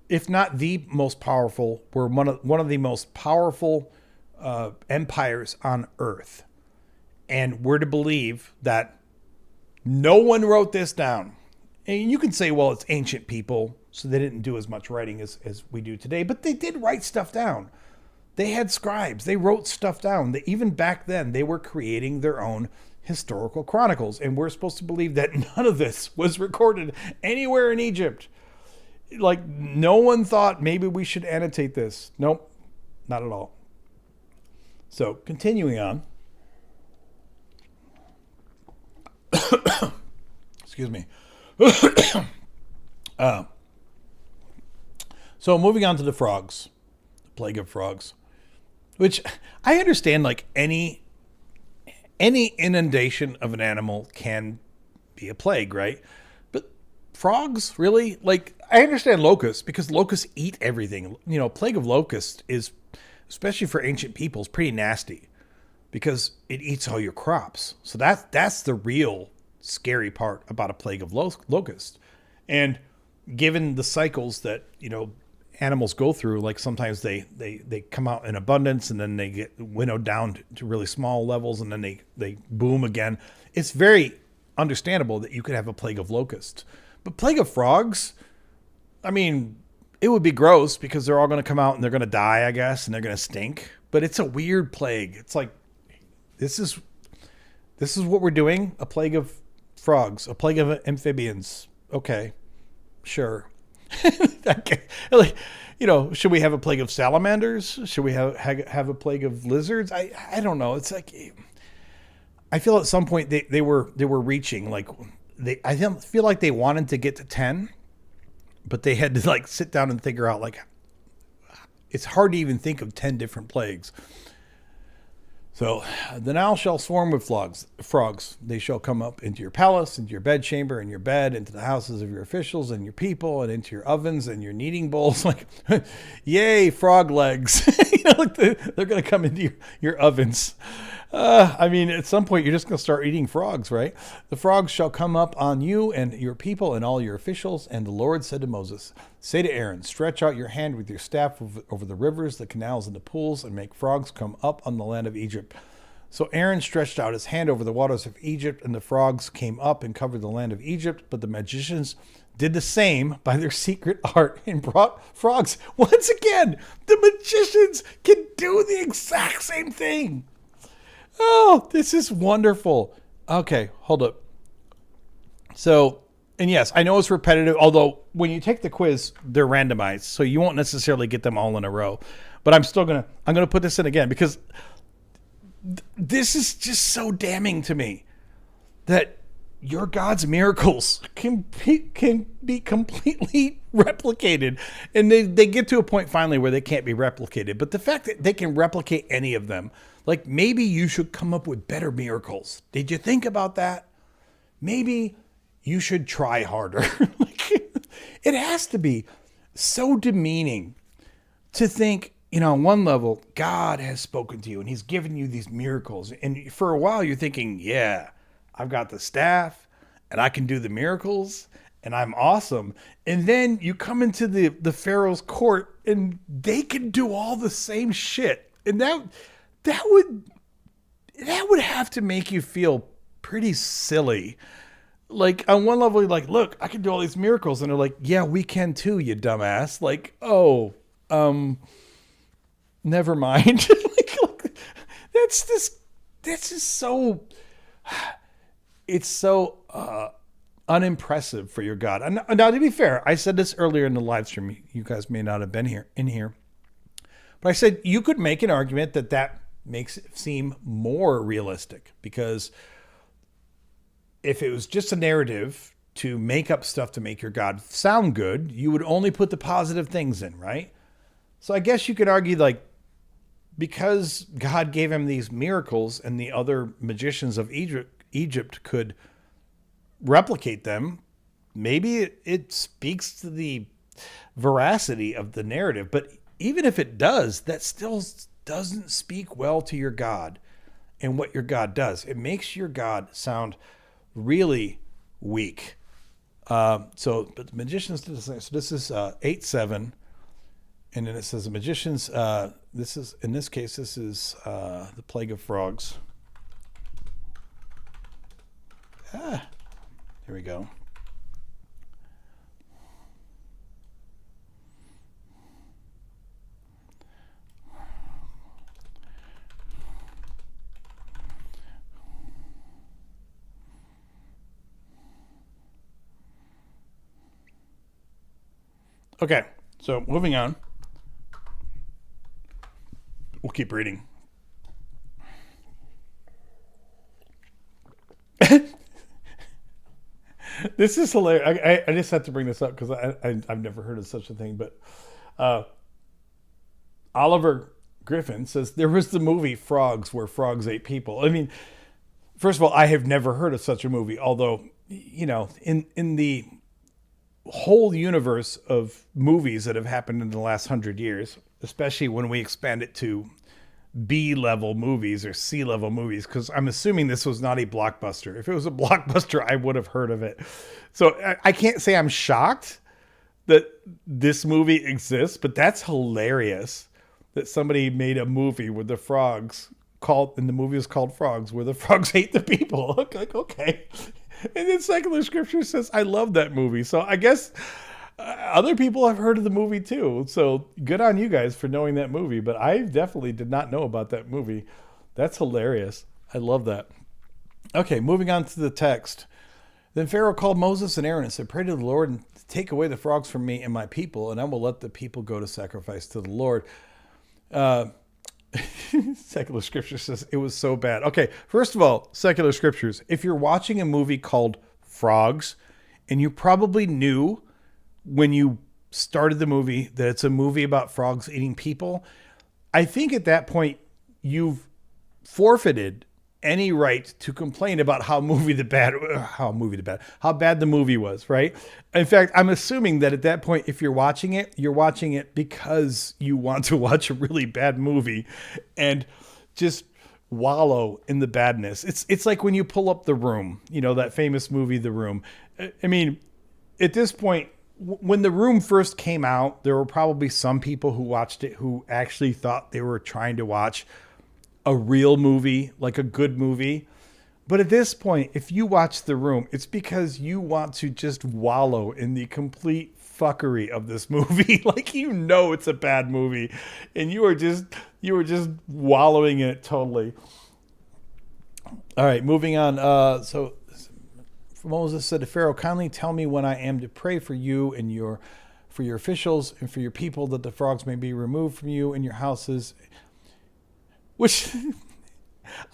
if not the most powerful, were one of the most powerful empires on earth. And we're to believe that no one wrote this down. And you can say, well, it's ancient people, so they didn't do as much writing as we do today. But they did write stuff down. They had scribes. They wrote stuff down. Even back then, they were creating their own historical chronicles. And we're supposed to believe that none of this was recorded anywhere in Egypt. Like, no one thought maybe we should annotate this. Nope, not at all. So, continuing on. Excuse me. So moving on to the frogs, the plague of frogs, which I understand, like any inundation of an animal can be a plague, right? But frogs, really? Like, I understand locusts, because locusts eat everything. Plague of locusts is, especially for ancient peoples, pretty nasty because it eats all your crops. So that's the real scary part about a plague of locusts. And given the cycles that, animals go through, like sometimes they come out in abundance and then they get winnowed down to really small levels and then they boom again. It's very understandable that you could have a plague of locusts. But plague of frogs, I mean, it would be gross because they're all going to come out and they're going to die, I guess, and they're going to stink. But it's a weird plague. It's like, this is what we're doing, a plague of frogs, a plague of amphibians. Okay, sure. Should we have a plague of salamanders? Should we have a plague of lizards? I don't know. It's like, I feel at some point they were reaching, like I feel like they wanted to get to 10, but they had to like sit down and figure out, like, it's hard to even think of 10 different plagues. So the Nile shall swarm with frogs. They shall come up into your palace, into your bedchamber, and your bed, into the houses of your officials and your people, and into your ovens and your kneading bowls. Like, yay, frog legs! Like they're going to come into your ovens. I mean, at some point, you're just going to start eating frogs, right? The frogs shall come up on you and your people and all your officials. And the Lord said to Moses, say to Aaron, stretch out your hand with your staff over the rivers, the canals, and the pools, and make frogs come up on the land of Egypt. So Aaron stretched out his hand over the waters of Egypt, and the frogs came up and covered the land of Egypt. But the magicians did the same by their secret art and brought frogs. Once again, the magicians can do the exact same thing. Oh, this is wonderful. Okay, hold up. So, and yes, I know it's repetitive, although when you take the quiz, they're randomized, so you won't necessarily get them all in a row. But I'm going to put this in again because this is just so damning to me that your God's miracles can be completely replicated. And they get to a point finally where they can't be replicated. But the fact that they can replicate any of them, like maybe you should come up with better miracles. Did you think about that? Maybe you should try harder. It has to be so demeaning to think, on one level, God has spoken to you and he's given you these miracles. And for a while you're thinking, yeah, I've got the staff and I can do the miracles and I'm awesome. And then you come into the Pharaoh's court and they can do all the same shit. And that would have to make you feel pretty silly. Like on one level, you're like, look, I can do all these miracles. And they're like, yeah, we can too, you dumbass. Like, never mind. That's just so, it's so unimpressive for your God. And now, to be fair, I said this earlier in the live stream. You guys may not have been in here. But I said you could make an argument that makes it seem more realistic, because if it was just a narrative to make up stuff to make your God sound good, you would only put the positive things in, right? So I guess you could argue, like, because God gave him these miracles and the other magicians of Egypt could replicate them, maybe it speaks to the veracity of the narrative. But even if it does, that still doesn't speak well to your God and what your God does. It makes your God sound really weak. But the magicians did the same. So this is 8:7, and then it says the magicians. This is the plague of frogs. Here we go. Okay, so moving on. We'll keep reading. This is hilarious. I just had to bring this up because I've never heard of such a thing. But Oliver Griffin says there was the movie Frogs where frogs ate people. I mean, first of all, I have never heard of such a movie. Although, in the whole universe of movies that have happened in the last 100 years, especially when we expand it to B-level movies or C-level movies, because I'm assuming this was not a blockbuster. If it was a blockbuster, I would have heard of it. So I can't say I'm shocked that this movie exists, but that's hilarious that somebody made a movie with the frogs and the movie is called Frogs, where the frogs ate the people. Like, okay. And then secular scripture says, I love that movie. So I guess other people have heard of the movie too. So good on you guys for knowing that movie. But I definitely did not know about that movie. That's hilarious. I love that. Okay, moving on to the text. Then Pharaoh called Moses and Aaron and said, pray to the Lord and take away the frogs from me and my people, and I will let the people go to sacrifice to the Lord. Secular scripture says it was so bad. Okay, first of all, secular scriptures, if you're watching a movie called Frogs, and you probably knew when you started the movie that it's a movie about frogs eating people, I think at that point you've forfeited any right to complain about how bad the movie was, right? In fact, I'm assuming that at that point, if you're watching it because you want to watch a really bad movie and just wallow in the badness. It's like when you pull up The Room, that famous movie, The Room. I mean, at this point, when The Room first came out, there were probably some people who watched it who actually thought they were trying to watch a real movie, like a good movie. But at this point, if you watch The Room, it's because you want to just wallow in the complete fuckery of this movie. Like, it's a bad movie and you were just wallowing in it totally. All right, moving on. So Moses said to Pharaoh, kindly tell me when I am to pray for you and for your officials and for your people, that the frogs may be removed from you and your houses. Which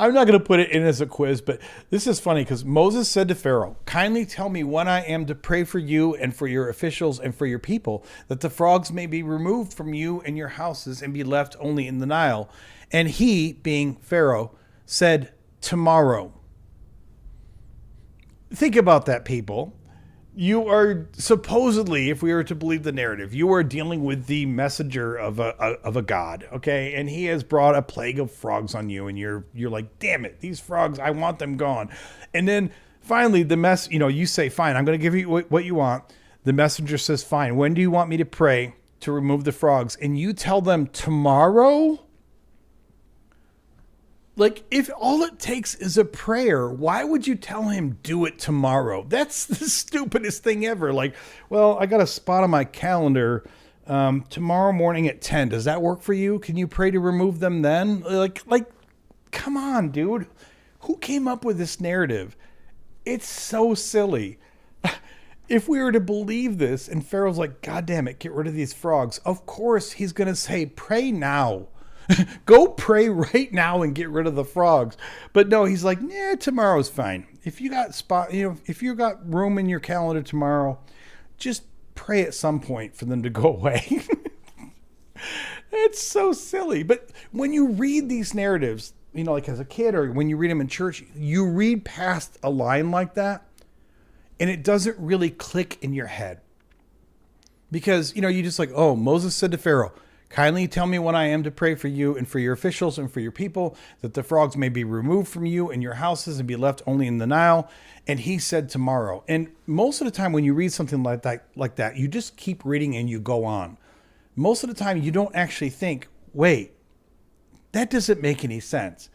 I'm not going to put it in as a quiz, but this is funny because Moses said to Pharaoh, kindly tell me when I am to pray for you and for your officials and for your people, that the frogs may be removed from you and your houses and be left only in the Nile. And he, being Pharaoh, said, tomorrow. Think about that, people. You are supposedly, if we were to believe the narrative, you are dealing with the messenger of a god, okay? And he has brought a plague of frogs on you, and you're like, damn it, these frogs, I want them gone. And then finally, you say, fine, I'm going to give you what you want. The messenger says, fine, when do you want me to pray to remove the frogs? And you tell them tomorrow? Like, if all it takes is a prayer, why would you tell him do it tomorrow? That's the stupidest thing ever. Like, well, I got a spot on my calendar tomorrow morning at 10. Does that work for you? Can you pray to remove them then? Like, come on, dude. Who came up with this narrative? It's so silly. If we were to believe this and Pharaoh's like, God damn it, get rid of these frogs, of course he's going to say, pray now. Go pray right now and get rid of the frogs. But no, he's like, yeah, tomorrow's fine. If you got if you got room in your calendar tomorrow, just pray at some point for them to go away. It's so silly. But when you read these narratives, like as a kid or when you read them in church, you read past a line like that and it doesn't really click in your head. Because, you just like, oh, Moses said to Pharaoh, kindly tell me when I am to pray for you and for your officials and for your people, that the frogs may be removed from you and your houses and be left only in the Nile. And he said tomorrow. And most of the time when you read something like that, you just keep reading and you go on. Most of the time you don't actually think, wait, that doesn't make any sense.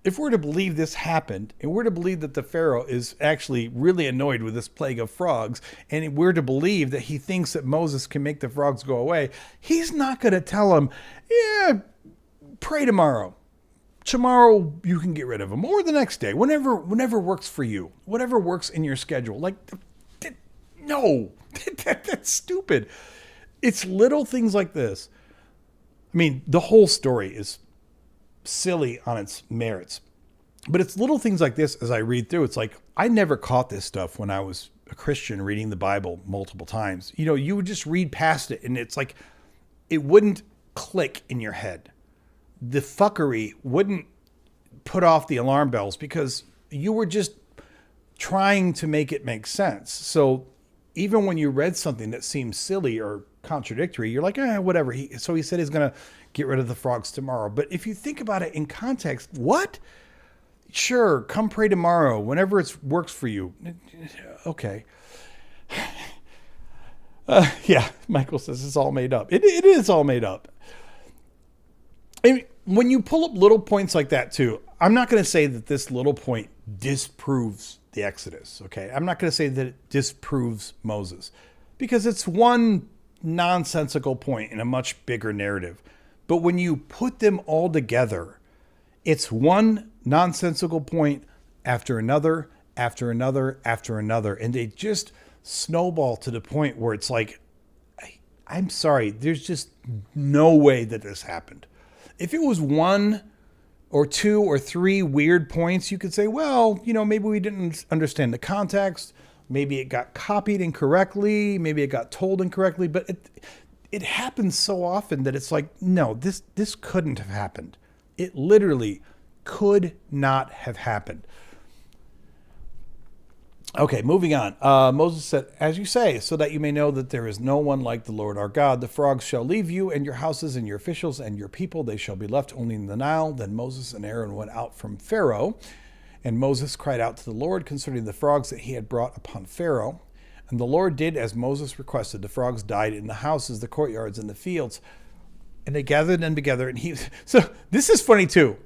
If we're to believe this happened, and we're to believe that the Pharaoh is actually really annoyed with this plague of frogs, and we're to believe that he thinks that Moses can make the frogs go away, he's not going to tell him, yeah, pray tomorrow. Tomorrow you can get rid of them, or the next day, whenever works for you, whatever works in your schedule. Like, no, that's stupid. It's little things like this. I mean, the whole story is silly on its merits, but it's little things like this as I read through. It's like, I never caught this stuff when I was a Christian reading the Bible multiple times. You would just read past it and it's like, it wouldn't click in your head. The fuckery wouldn't put off the alarm bells because you were just trying to make it make sense. So even when you read something that seems silly or contradictory, you're like, whatever. So he said he's going to get rid of the frogs tomorrow. But if you think about it in context, what? Sure, come pray tomorrow, whenever it works for you. Okay. Yeah, Michael says it's all made up. It is all made up. I mean, when you pull up little points like that too, I'm not going to say that this little point disproves the Exodus, okay? I'm not going to say that it disproves Moses because it's one nonsensical point in a much bigger narrative. But when you put them all together, it's one nonsensical point after another, after another, after another. And they just snowball to the point where it's like, I'm sorry, there's just no way that this happened. If it was one or two or three weird points, you could say, well, maybe we didn't understand the context. Maybe it got copied incorrectly. Maybe it got told incorrectly. But it happens so often that it's like, no, this couldn't have happened. It literally could not have happened. Okay, moving on. Moses said, as you say, so that you may know that there is no one like the Lord our God. The frogs shall leave you and your houses and your officials and your people. They shall be left only in the Nile. Then Moses and Aaron went out from Pharaoh. And Moses cried out to the Lord concerning the frogs that he had brought upon Pharaoh. And the Lord did as Moses requested. The frogs died in the houses, the courtyards, and the fields. And they gathered them together. And so this is funny too.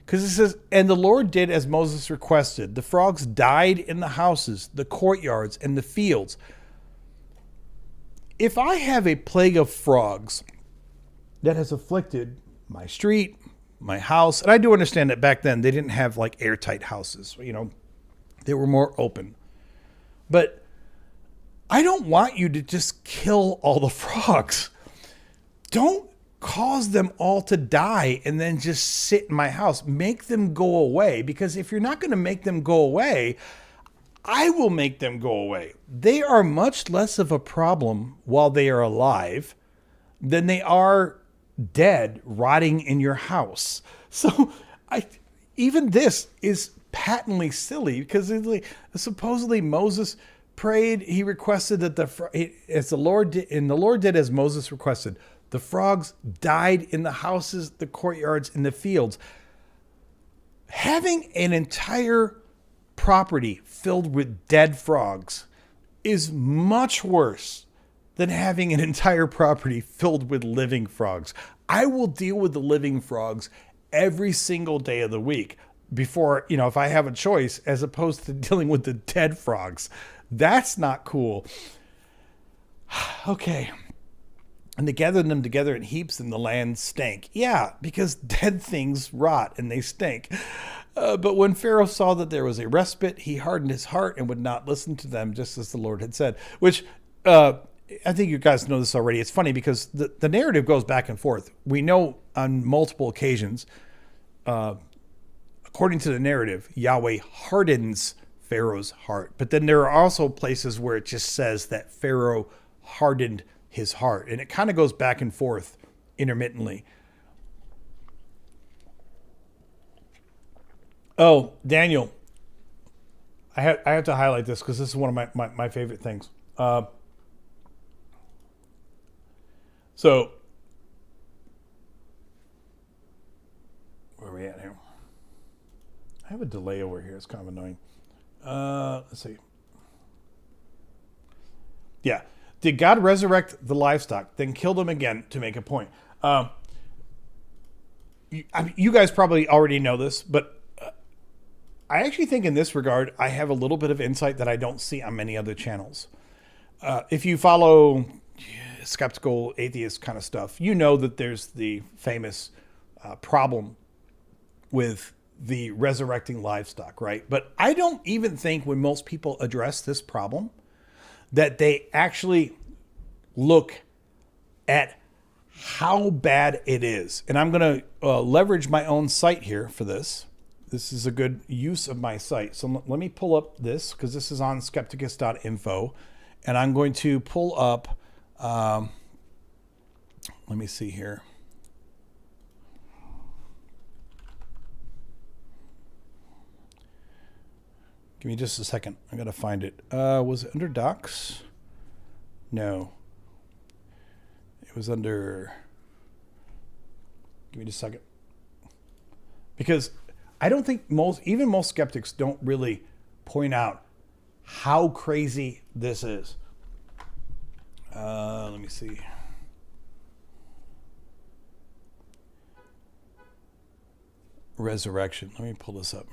Because it says, and the Lord did as Moses requested. The frogs died in the houses, the courtyards, and the fields. If I have a plague of frogs that has afflicted my street, my house, and I do understand that back then they didn't have like airtight houses, they were more open. But I don't want you to just kill all the frogs. Don't cause them all to die and then just sit in my house. Make them go away, because if you're not going to make them go away, I will make them go away. They are much less of a problem while they are alive than they are dead, rotting in your house. So even this is patently silly, because supposedly Moses prayed, he requested that the Lord did as Moses requested. The frogs died in the houses, the courtyards, and the fields. Having an entire property filled with dead frogs is much worse than having an entire property filled with living frogs. I will deal with the living frogs every single day of the week before, if I have a choice, as opposed to dealing with the dead frogs. That's not cool. Okay. And they gathered them together in heaps, and the land stank. Yeah, because dead things rot and they stink. But when Pharaoh saw that there was a respite, he hardened his heart and would not listen to them, just as the Lord had said. Which, I think you guys know this already. It's funny because the narrative goes back and forth. We know on multiple occasions, according to the narrative, Yahweh hardens Pharaoh's heart. But then there are also places where it just says that Pharaoh hardened his heart, and it kind of goes back and forth intermittently. Oh, Daniel, I have to highlight this because this is one of my favorite things. So where are we at here? I have a delay over here. It's kind of annoying. Let's see. Yeah. Did God resurrect the livestock, then kill them again to make a point? You guys probably already know this, but I actually think in this regard, I have a little bit of insight that I don't see on many other channels. If you follow skeptical atheist kind of stuff, you know that there's the famous problem with the resurrecting livestock, right? But I don't even think when most people address this problem that they actually look at how bad it is. And I'm going to leverage my own site here for this. This is a good use of my site. So let me pull up this, because this is on skepticus.info. And I'm going to pull up, let me see here. Give me just a second. I got to find it. Was it under docs? No. It was under... Give me just a second. Because I don't think most skeptics don't really point out how crazy this is. Let me see. Resurrection. Let me pull this up.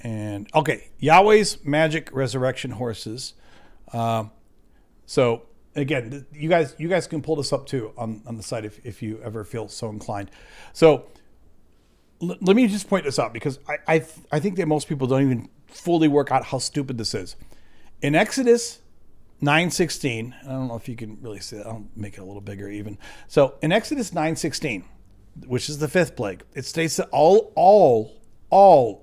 And okay, Yahweh's magic resurrection horses. So again, you guys can pull this up too on the site if you ever feel so inclined. So let me just point this out, because I think that most people don't even fully work out how stupid this is. In Exodus 9:16, I don't know if you can really see that. I'll make it a little bigger even. So in Exodus 9:16, which is the fifth plague, it states that all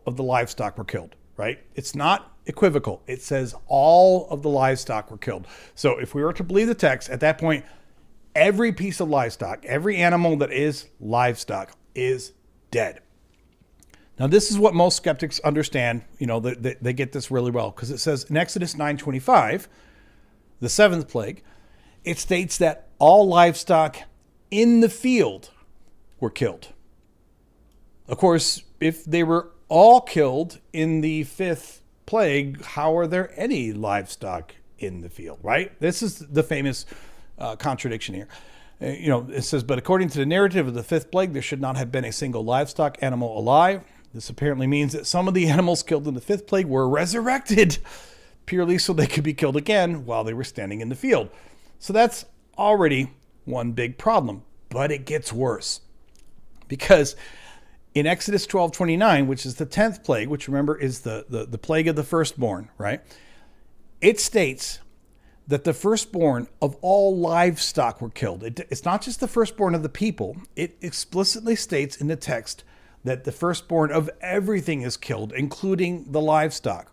of the livestock were killed, right? It's not equivocal. It says all of the livestock were killed. So if we were to believe the text, at that point, every piece of livestock, every animal that is livestock is dead. Now, this is what most skeptics understand. You know, they get this really well, because it says in Exodus 9:25, the seventh plague, it states that all livestock in the field were killed. Of course, if they were all killed in the fifth plague, how are there any livestock in the field, right? This is the famous contradiction here. You know, it says, but according to the narrative of the fifth plague, there should not have been a single livestock animal alive. This apparently means that some of the animals killed in the fifth plague were resurrected purely so they could be killed again while they were standing in the field. So that's already one big problem, but it gets worse, because in Exodus 12:29, which is the 10th plague, which remember is the plague of the firstborn, right? It states that the firstborn of all livestock were killed. It's not just the firstborn of the people. It explicitly states in the text that the firstborn of everything is killed, including the livestock.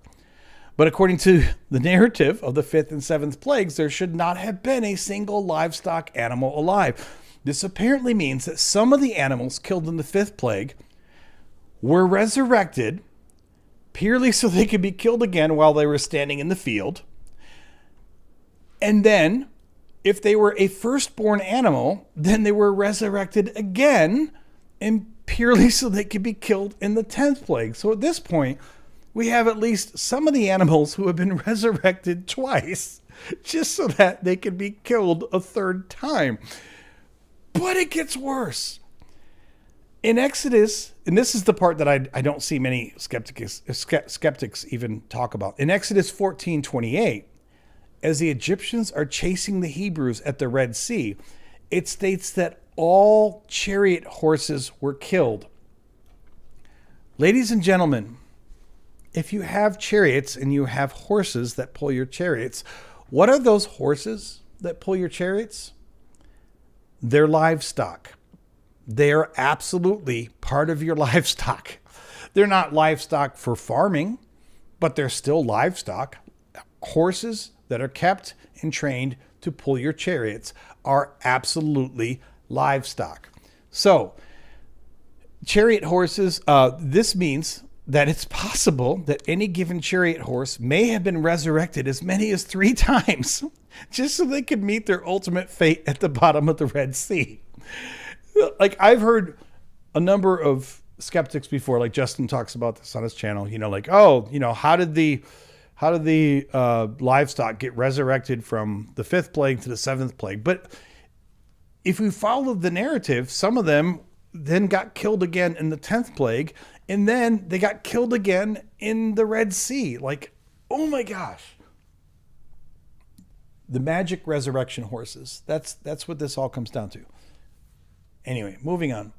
But according to the narrative of the fifth and seventh plagues, there should not have been a single livestock animal alive. This apparently means that some of the animals killed in the fifth plague were resurrected purely so they could be killed again while they were standing in the field. And then, if they were a firstborn animal, then they were resurrected again, and purely so they could be killed in the 10th plague. So at this point, we have at least some of the animals who have been resurrected twice, just so that they could be killed a third time. But it gets worse. In Exodus, and this is the part that I don't see many skeptics even talk about. In Exodus 14:28, as the Egyptians are chasing the Hebrews at the Red Sea, it states that all chariot horses were killed. Ladies and gentlemen, if you have chariots and you have horses that pull your chariots, what are those horses that pull your chariots? They're livestock. They are absolutely part of your livestock. They're not livestock for farming, but they're still livestock. Horses that are kept and trained to pull your chariots are absolutely livestock. So, chariot horses, this means that it's possible that any given chariot horse may have been resurrected as many as 3 times just so they could meet their ultimate fate at the bottom of the Red Sea. Like, I've heard a number of skeptics before, like Justin talks about this on his channel, like, oh, how did the livestock get resurrected from the 5th plague to the 7th plague? But if we follow the narrative, some of them then got killed again in the 10th plague, and then they got killed again in the Red Sea. Like, oh my gosh. The magic resurrection horses. That's what this all comes down to. Anyway, moving on.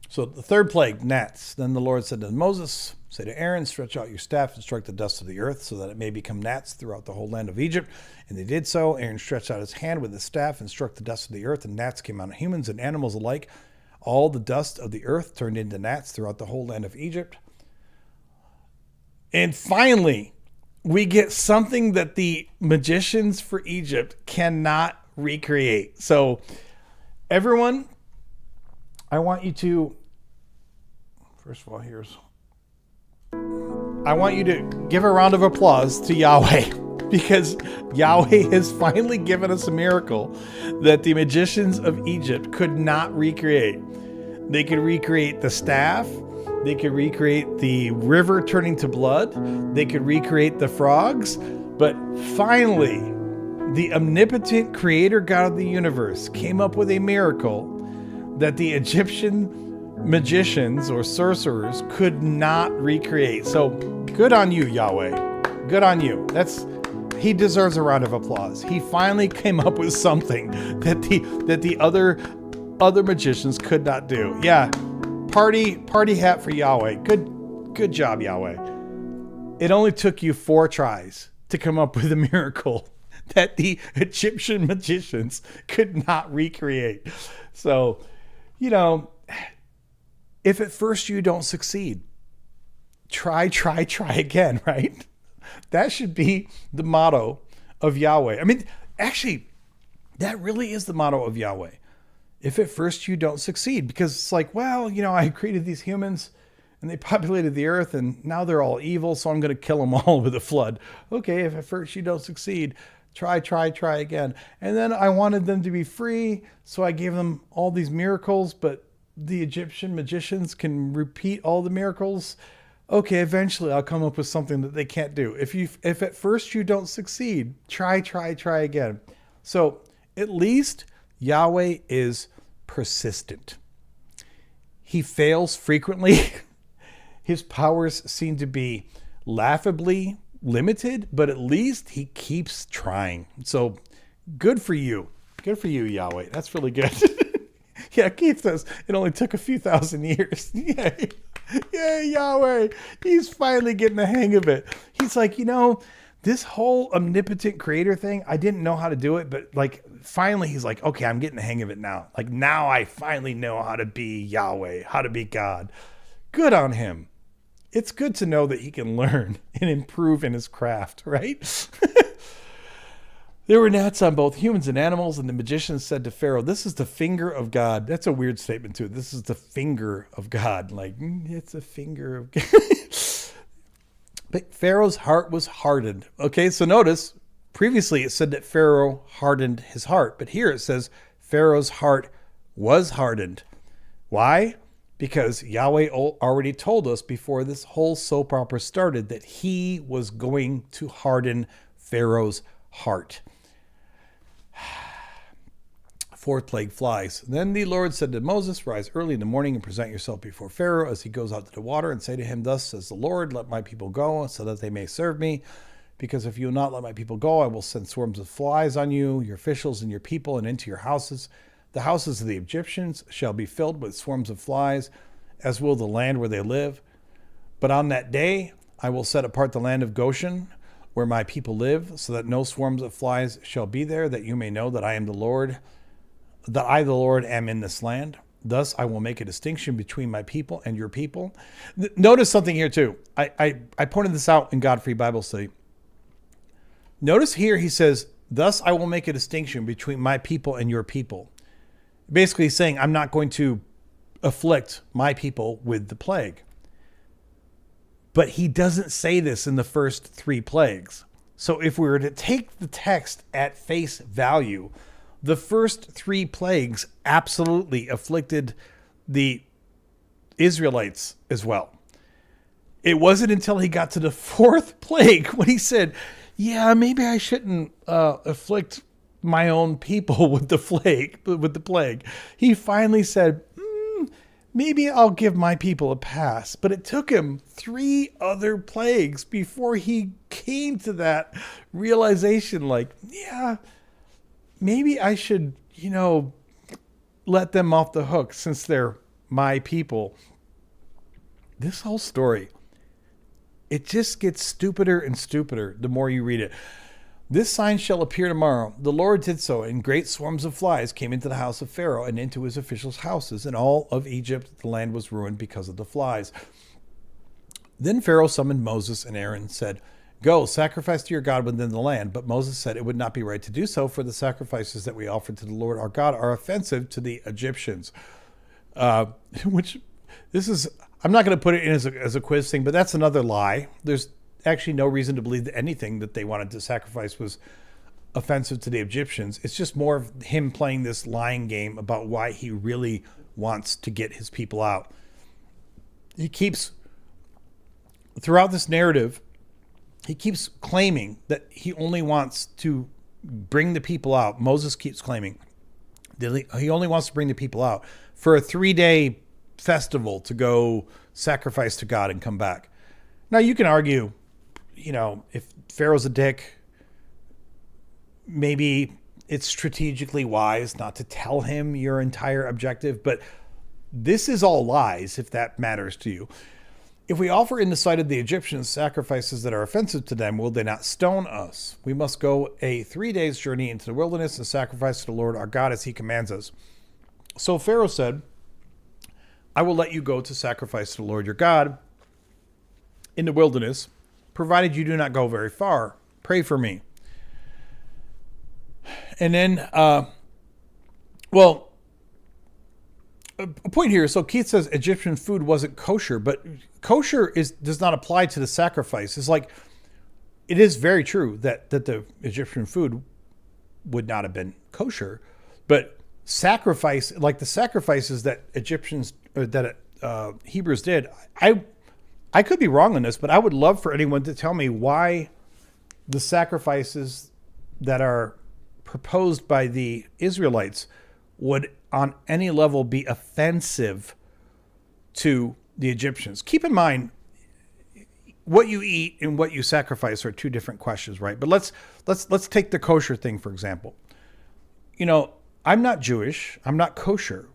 So the 3rd plague, gnats. Then the Lord said to Moses, say to Aaron, stretch out your staff and strike the dust of the earth so that it may become gnats throughout the whole land of Egypt. And they did so. Aaron stretched out his hand with his staff and struck the dust of the earth, and gnats came out of humans and animals alike. All the dust of the earth turned into gnats throughout the whole land of Egypt. And finally, we get something that the magicians for Egypt cannot recreate. So everyone, I want you to, first of all, I want you to give a round of applause to Yahweh, because Yahweh has finally given us a miracle that the magicians of Egypt could not recreate. They could recreate the staff. They could recreate the river turning to blood. They could recreate the frogs. But finally, the omnipotent creator God of the universe came up with a miracle that the Egyptian magicians or sorcerers could not recreate. So good on you, Yahweh. Good on you. He deserves a round of applause. He finally came up with something that the other magicians could not do. Yeah. Party hat for Yahweh. Good job, Yahweh. It only took you 4 tries to come up with a miracle that the Egyptian magicians could not recreate. So, if at first you don't succeed, try again, right? That should be the motto of Yahweh. I mean, actually, that really is the motto of Yahweh. If at first you don't succeed, because it's like, well, I created these humans and they populated the earth and now they're all evil, so I'm going to kill them all with a flood. Okay, if at first you don't succeed, try again. And then I wanted them to be free, so I gave them all these miracles, but the Egyptian magicians can repeat all the miracles. Okay, eventually I'll come up with something that they can't do. If at first you don't succeed, try again. So at least Yahweh is persistent. He fails frequently. His powers seem to be laughably limited, but at least he keeps trying. So good for you. Good for you, Yahweh. That's really good. Yeah, Keith says it only took a few thousand years. Yay. Yay, Yahweh. He's finally getting the hang of it. He's like, this whole omnipotent creator thing, I didn't know how to do it, but like finally he's like, okay, I'm getting the hang of it now. Like now I finally know how to be Yahweh, how to be God. Good on him. It's good to know that he can learn and improve in his craft, right? There were gnats on both humans and animals, and the magicians said to Pharaoh, "This is the finger of God." That's a weird statement too. This is the finger of God. Like, it's a finger of God. But Pharaoh's heart was hardened. Okay, so notice, previously it said that Pharaoh hardened his heart, but here it says Pharaoh's heart was hardened. Why? Because Yahweh already told us before this whole soap opera started that he was going to harden Pharaoh's heart. Fourth plague, flies. Then the Lord said to Moses, "Rise early in the morning and present yourself before Pharaoh as he goes out to the water, and say to him, 'Thus says the Lord, let my people go, so that they may serve me. Because if you will not let my people go, I will send swarms of flies on you, your officials, and your people, and into your houses. The houses of the Egyptians shall be filled with swarms of flies, as will the land where they live. But on that day I will set apart the land of Goshen, where my people live, so that no swarms of flies shall be there, that you may know that I am the Lord, that I, the Lord, am in this land. Thus I will make a distinction between my people and your people.'" Notice something here too. I pointed this out in God-Free Bible Study. Notice here he says, "Thus I will make a distinction between my people and your people." Basically saying, I'm not going to afflict my people with the plague. But he doesn't say this in the first three plagues. So if we were to take the text at face value, the first three plagues absolutely afflicted the Israelites as well. It wasn't until he got to the fourth plague when he said, yeah, maybe I shouldn't afflict my own people with the plague. He finally said, maybe I'll give my people a pass. But it took him 3 other plagues before he came to that realization, like, yeah, maybe I should, let them off the hook since they're my people. This whole story, it just gets stupider and stupider the more you read it. "This sign shall appear tomorrow. The Lord did so, and great swarms of flies came into the house of Pharaoh and into his officials' houses, and all of Egypt, the land was ruined because of the flies. Then Pharaoh summoned Moses and Aaron and said, 'Go, sacrifice to your God within the land.' But Moses said it would not be right to do so, for the sacrifices that we offer to the Lord our God are offensive to the Egyptians." Which, this is, I'm not going to put it in as a quiz thing, but that's another lie. There's actually no reason to believe that anything that they wanted to sacrifice was offensive to the Egyptians. It's just more of him playing this lying game about why he really wants to get his people out. He keeps, throughout this narrative, he keeps claiming that he only wants to bring the people out. Moses keeps claiming that he only wants to bring the people out for a 3-day festival to go sacrifice to God and come back. Now you can argue, if Pharaoh's a dick, maybe it's strategically wise not to tell him your entire objective, but this is all lies if that matters to you. "If we offer in the sight of the Egyptians sacrifices that are offensive to them, will they not stone us? We must go a 3 days journey into the wilderness and sacrifice to the Lord our God as he commands us." So Pharaoh said, "I will let you go to sacrifice to the Lord your God in the wilderness, provided you do not go very far. Pray for me. And then, a point here. So Keith says Egyptian food wasn't kosher, but kosher does not apply to the sacrifice. It's like, it is very true that the Egyptian food would not have been kosher, but the sacrifices that Hebrews did, I could be wrong on this, but I would love for anyone to tell me why the sacrifices that are proposed by the Israelites would on any level be offensive to the Egyptians. Keep in mind, what you eat and what you sacrifice are two different questions, right? But let's take the kosher thing, for example. You know, I'm not Jewish. I'm not kosher.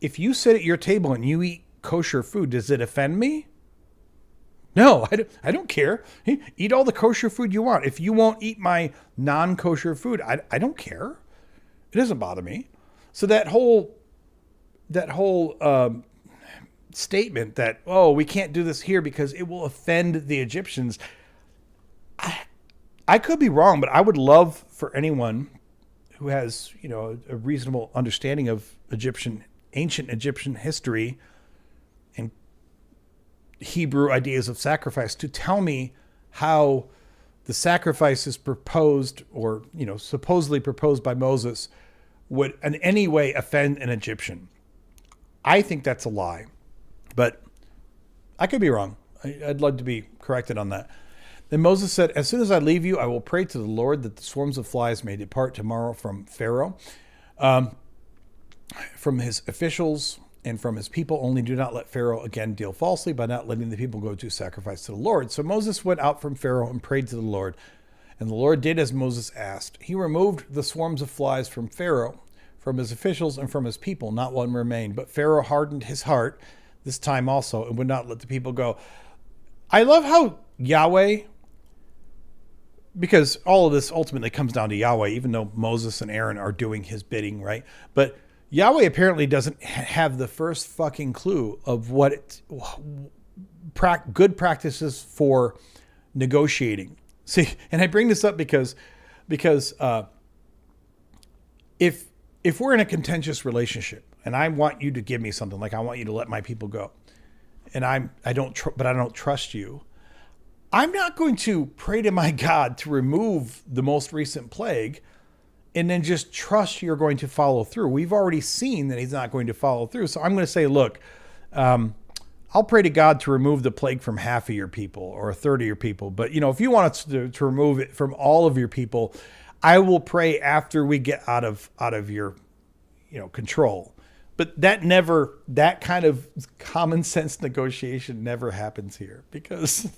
If you sit at your table and you eat kosher food, does it offend me? No, I don't care. Eat all the kosher food you want. If you won't eat my non-kosher food, I don't care. It doesn't bother me. So that whole statement that, oh, we can't do this here because it will offend the Egyptians. I could be wrong, but I would love for anyone who has, you know, a reasonable understanding of ancient Egyptian history and Hebrew ideas of sacrifice to tell me how the sacrifices proposed or, you know, supposedly proposed by Moses would in any way offend an Egyptian. I think that's a lie, but I could be wrong. I'd love to be corrected on that. Then Moses said, as soon as I leave you, I will pray to the Lord that the swarms of flies may depart tomorrow from Pharaoh, from his officials and from his people. Only do not let Pharaoh again deal falsely by not letting the people go to sacrifice to the Lord. So Moses went out from Pharaoh and prayed to the Lord. And the Lord did as Moses asked. He removed the swarms of flies from Pharaoh, from his officials, and from his people. Not one remained. But Pharaoh hardened his heart this time also and would not let the people go. I love how Yahweh, because all of this ultimately comes down to Yahweh, even though Moses and Aaron are doing his bidding, right? But Yahweh apparently doesn't have the first fucking clue of what good practices for negotiating. See, and I bring this up because if we're in a contentious relationship and I want you to give me something, like I want you to let my people go, and I don't trust you, I'm not going to pray to my God to remove the most recent plague and then just trust you're going to follow through. We've already seen that he's not going to follow through. So I'm going to say, look, I'll pray to God to remove the plague from half of your people or a third of your people. But, you know, if you want us to remove it from all of your people, I will pray after we get out of your, you know, control. But that kind of common sense negotiation never happens here, because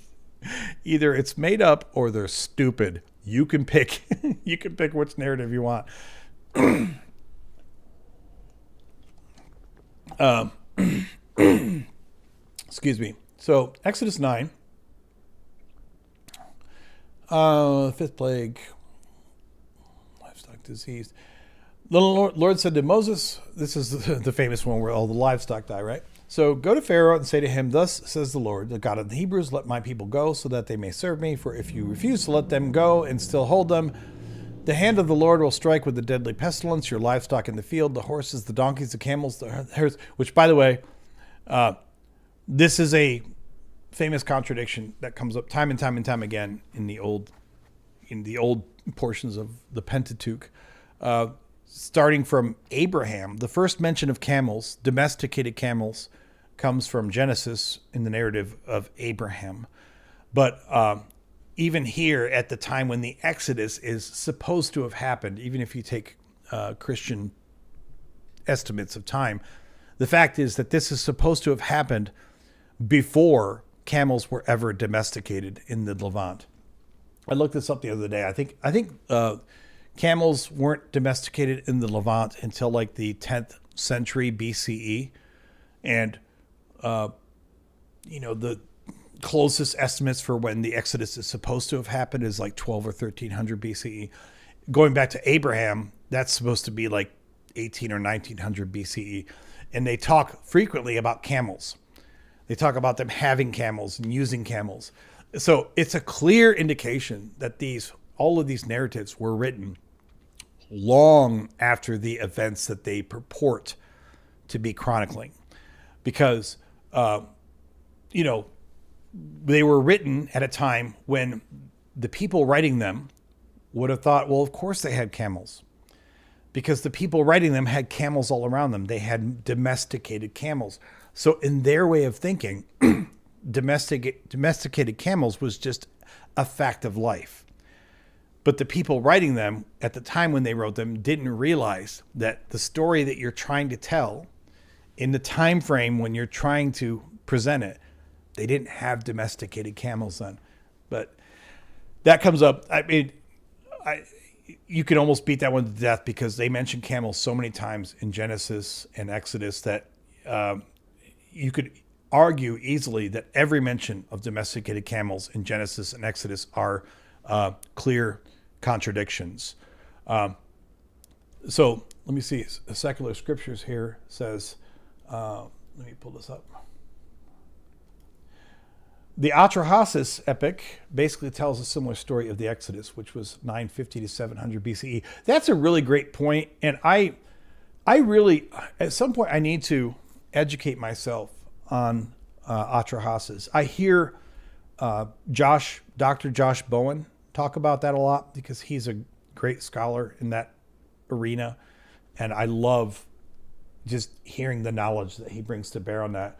either it's made up or they're stupid. You can pick which narrative you want. Excuse me. So Exodus 9, fifth plague, livestock disease. The Lord said to Moses, this is the famous one where all the livestock die, right? So go to Pharaoh and say to him, thus says the Lord, the God of the Hebrews, let my people go so that they may serve me. For if you refuse to let them go and still hold them, the hand of the Lord will strike with the deadly pestilence your livestock in the field, the horses, the donkeys, the camels, the hares, which, by the way, this is a famous contradiction that comes up time and time again in the old portions of the Pentateuch. Starting from Abraham, the first mention of camels, domesticated camels, comes from Genesis in the narrative of Abraham. But even here, at the time when the Exodus is supposed to have happened, even if you take Christian estimates of time, the fact is that this is supposed to have happened before camels were ever domesticated in the Levant. I looked this up the other day. I think camels weren't domesticated in the Levant until like the 10th century BCE. And, the closest estimates for when the Exodus is supposed to have happened is like 12 or 1300 BCE. Going back to Abraham, that's supposed to be like 18 or 1900 BCE. And they talk frequently about camels. They talk about them having camels and using camels. So it's a clear indication that all of these narratives were written long after the events that they purport to be chronicling, because they were written at a time when the people writing them would have thought, well, of course they had camels, because the people writing them had camels all around them. They had domesticated camels. So in their way of thinking, domesticated camels was just a fact of life. But the people writing them at the time when they wrote them didn't realize that the story that you're trying to tell in the time frame when you're trying to present it, they didn't have domesticated camels then. But that comes up. I mean, you could almost beat that one to death, because they mention camels so many times in Genesis and Exodus that you could argue easily that every mention of domesticated camels in Genesis and Exodus are clear contradictions. So let me see. Secular scriptures here says, let me pull this up. The Atrahasis epic basically tells a similar story of the Exodus, which was 950 to 700 BCE. That's a really great point. And I really, at some point, I need to educate myself on Atrahasis. I hear Dr. Josh Bowen talk about that a lot, because he's a great scholar in that arena. And I love just hearing the knowledge that he brings to bear on that,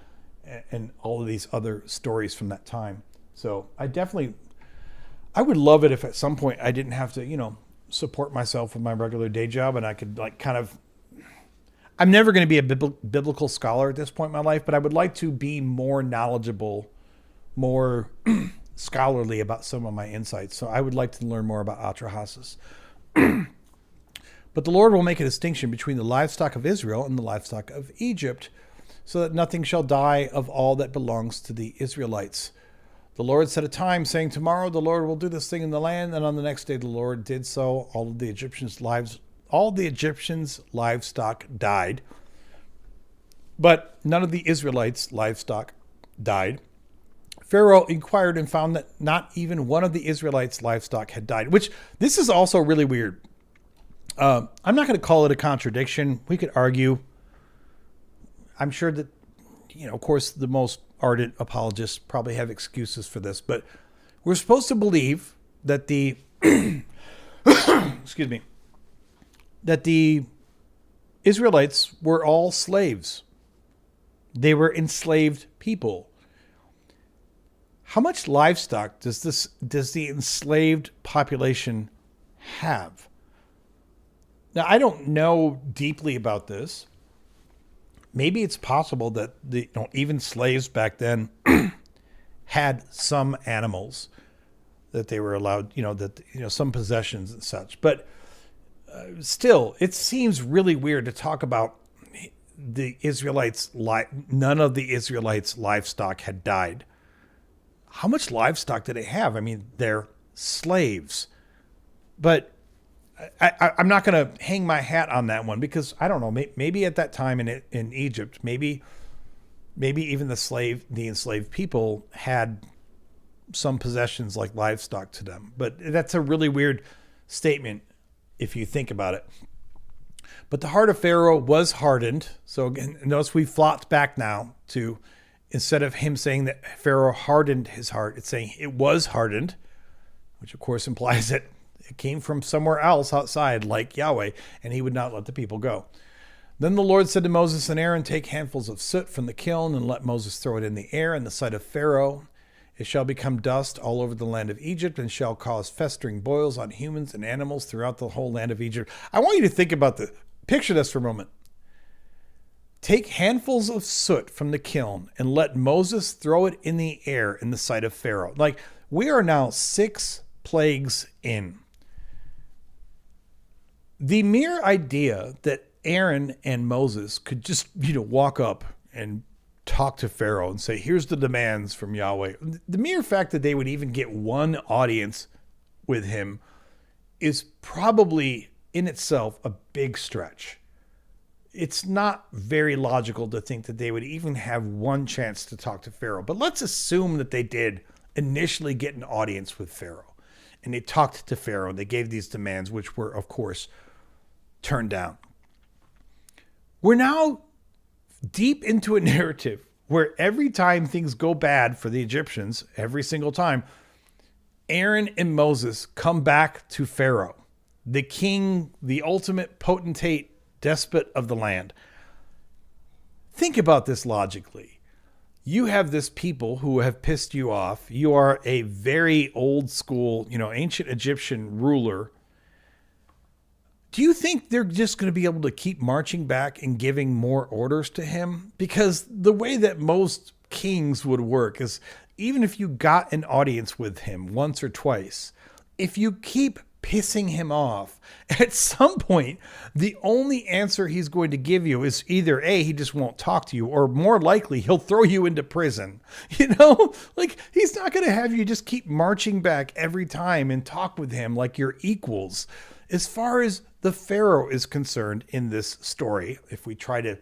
and all of these other stories from that time. So I would love it if at some point I didn't have to, support myself with my regular day job, and I could I'm never going to be a biblical scholar at this point in my life, but I would like to be more knowledgeable, more scholarly about some of my insights. So I would like to learn more about Atrahasis. But the Lord will make a distinction between the livestock of Israel and the livestock of Egypt, so that nothing shall die of all that belongs to the Israelites. The Lord set a time, saying, tomorrow the Lord will do this thing in the land, and on the next day the Lord did so. All the Egyptians' livestock died, but none of the Israelites' livestock died. Pharaoh inquired and found that not even one of the Israelites' livestock had died, which this is also really weird. I'm not going to call it a contradiction. We could argue. I'm sure that, of course, the most ardent apologists probably have excuses for this, but we're supposed to believe that the, excuse me, that the Israelites were all slaves. They were enslaved people. How much livestock does the enslaved population have? Now, I don't know deeply about this. Maybe it's possible that even slaves back then had some animals that they were allowed, some possessions and such. But still, it seems really weird to talk about the Israelites. None of the Israelites' livestock had died. How much livestock did they have? I mean, they're slaves. But I'm not going to hang my hat on that one, because I don't know. Maybe at that time in Egypt, maybe even the enslaved people had some possessions like livestock to them. But that's a really weird statement if you think about it. But the heart of Pharaoh was hardened. So again, notice we flopped back now to, instead of him saying that Pharaoh hardened his heart, it's saying it was hardened, which of course implies that it came from somewhere else outside, like Yahweh, and he would not let the people go. Then the Lord said to Moses and Aaron, take handfuls of soot from the kiln and let Moses throw it in the air in the sight of Pharaoh. It shall become dust all over the land of Egypt and shall cause festering boils on humans and animals throughout the whole land of Egypt. I want you to think about picture this for a moment. Take handfuls of soot from the kiln and let Moses throw it in the air in the sight of Pharaoh. Like, we are now 6 plagues in. The mere idea that Aaron and Moses could just, walk up and talk to Pharaoh and say, here's the demands from Yahweh. The mere fact that they would even get one audience with him is probably in itself a big stretch. It's not very logical to think that they would even have one chance to talk to Pharaoh. But let's assume that they did initially get an audience with Pharaoh. And they talked to Pharaoh and they gave these demands, which were, of course, turned down. We're now deep into a narrative where every time things go bad for the Egyptians, every single time, Aaron and Moses come back to Pharaoh, the king, the ultimate potentate, despot of the land. Think about this logically. You have this people who have pissed you off. You are a very old school, ancient Egyptian ruler. Do you think they're just going to be able to keep marching back and giving more orders to him? Because the way that most kings would work is, even if you got an audience with him once or twice, if you keep pissing him off, at some point, the only answer he's going to give you is either A, he just won't talk to you, or more likely, he'll throw you into prison. Like, he's not going to have you just keep marching back every time and talk with him like you're equals. As far as the Pharaoh is concerned in this story, if we try to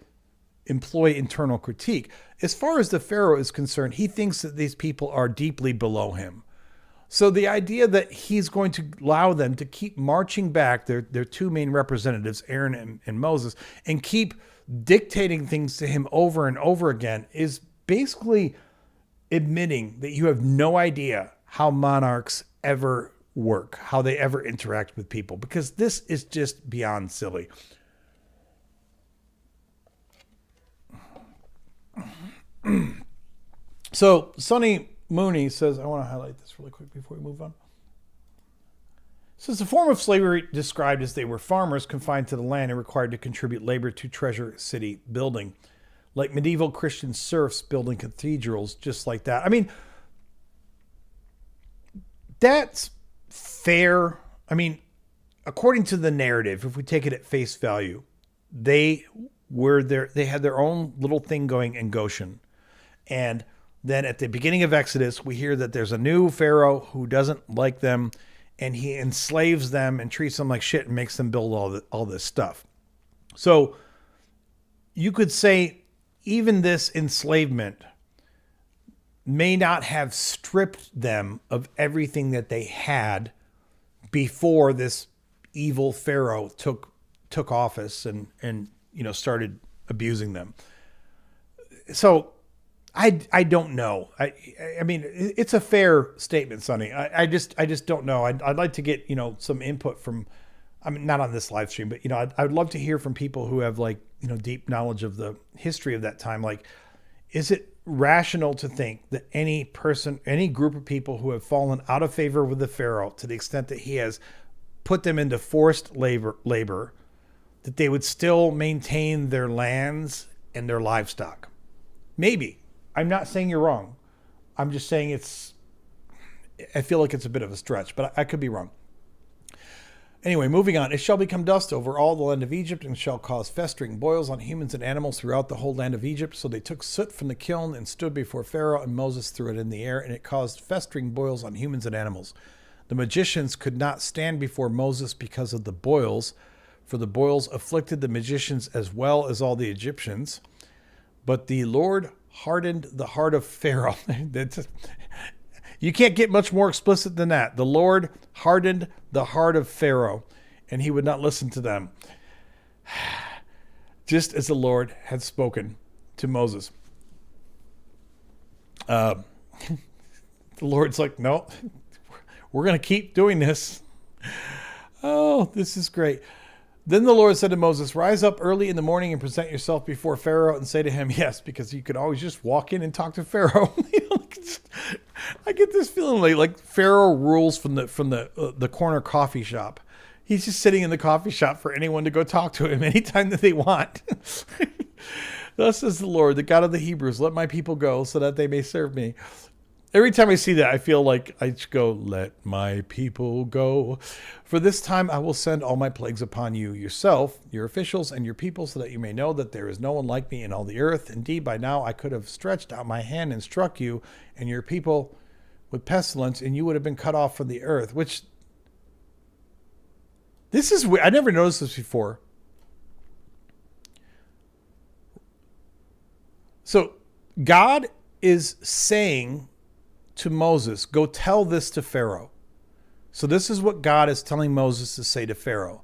employ internal critique, as far as the Pharaoh is concerned, he thinks that these people are deeply below him. So the idea that he's going to allow them to keep marching back, their two main representatives, Aaron and Moses, and keep dictating things to him over and over again, is basically admitting that you have no idea how monarchs ever work, how they ever interact with people, because this is just beyond silly. So Sonny Mooney says, I want to highlight this really quick before we move on. Says the form of slavery described as they were farmers confined to the land and required to contribute labor to treasure city building, like medieval Christian serfs building cathedrals, just like that. I mean, that's fair. I mean, according to the narrative, if we take it at face value, they had their own little thing going in Goshen. And then at the beginning of Exodus, we hear that there's a new Pharaoh who doesn't like them, and he enslaves them and treats them like shit and makes them build all this stuff. So you could say even this enslavement may not have stripped them of everything that they had before this evil Pharaoh took office and started abusing them. So I don't know. I mean, it's a fair statement, Sonny. I just don't know. I'd like to get, some input from, I mean, not on this live stream, but, I'd love to hear from people who have deep knowledge of the history of that time. Like, is it rational to think that any person, any group of people who have fallen out of favor with the Pharaoh to the extent that he has put them into forced labor, that they would still maintain their lands and their livestock? Maybe. I'm not saying you're wrong. I'm just saying I feel like it's a bit of a stretch, but I could be wrong. Anyway, moving on. It shall become dust over all the land of Egypt and shall cause festering boils on humans and animals throughout the whole land of Egypt. So they took soot from the kiln and stood before Pharaoh, and Moses threw it in the air, and it caused festering boils on humans and animals. The magicians could not stand before Moses because of the boils, for the boils afflicted the magicians as well as all the Egyptians. But the Lord hardened the heart of Pharaoh. You can't get much more explicit than that. The Lord hardened the heart of Pharaoh, and he would not listen to them, just as the Lord had spoken to Moses. The Lord's like, no, we're going to keep doing this. Oh, this is great. Then the Lord said to Moses, rise up early in the morning and present yourself before Pharaoh and say to him, yes, because you could always just walk in and talk to Pharaoh. I get this feeling like Pharaoh rules from the corner coffee shop. He's just sitting in the coffee shop for anyone to go talk to him anytime that they want. Thus says the Lord, the God of the Hebrews, let my people go so that they may serve me. Every time I see that, I feel like I just go, let my people go. For this time I will send all my plagues upon you, yourself, your officials, and your people, so that you may know that there is no one like me in all the earth. Indeed, by now I could have stretched out my hand and struck you and your people with pestilence, and you would have been cut off from the earth. Which, this is weird. I never noticed this before. So God is saying to Moses, go tell this to Pharaoh. So this is what God is telling Moses to say to Pharaoh.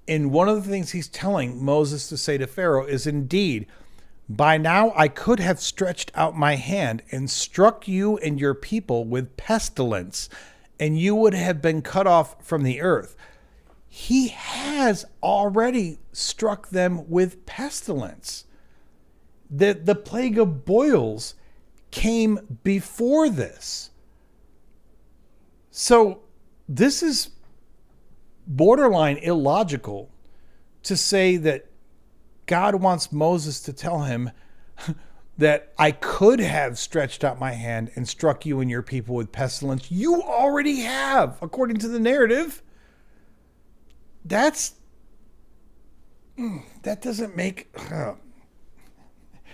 And one of the things he's telling Moses to say to Pharaoh is, indeed, by now I could have stretched out my hand and struck you and your people with pestilence, and you would have been cut off from the earth. He has already struck them with pestilence. The plague of boils came before this. So this is borderline illogical to say that God wants Moses to tell him that I could have stretched out my hand and struck you and your people with pestilence. You already have, according to the narrative. That doesn't make...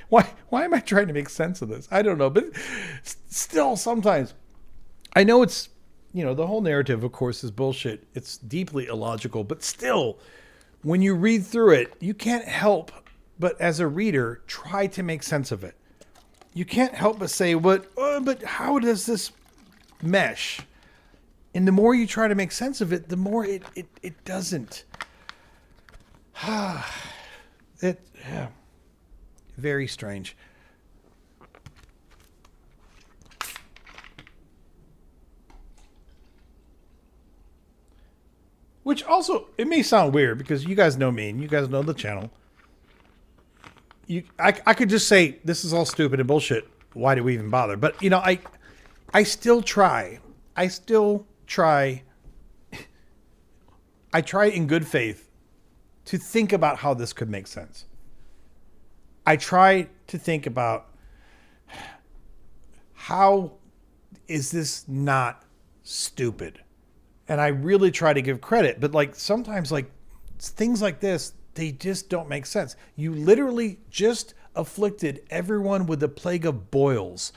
Why am I trying to make sense of this? I don't know. But still, sometimes... I know it's... the whole narrative, of course, is bullshit. It's deeply illogical. But still, when you read through it, you can't help but, as a reader, try to make sense of it. You can't help but say, but how does this mesh? And the more you try to make sense of it, the more it doesn't. Very strange. Which also, it may sound weird because you guys know me and you guys know the channel. I could just say, this is all stupid and bullshit. Why do we even bother? But, I still try. I try in good faith to think about how this could make sense. I try to think about how is this not stupid? And I really try to give credit, but sometimes things like this, they just don't make sense. You literally just afflicted everyone with the plague of boils.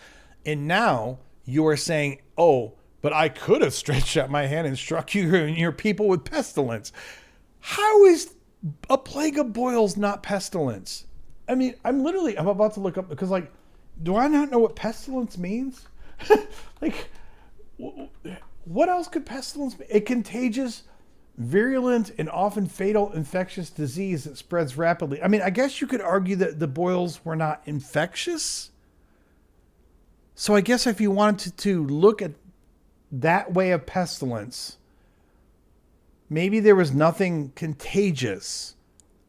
And now you are saying, oh, but I could have stretched out my hand and struck you and your people with pestilence. How is a plague of boils not pestilence? I mean, I'm about to look up because do I not know what pestilence means? What else could pestilence be? A contagious, virulent, and often fatal infectious disease that spreads rapidly. I mean, I guess you could argue that the boils were not infectious. So I guess if you wanted to look at that way of pestilence, maybe there was nothing contagious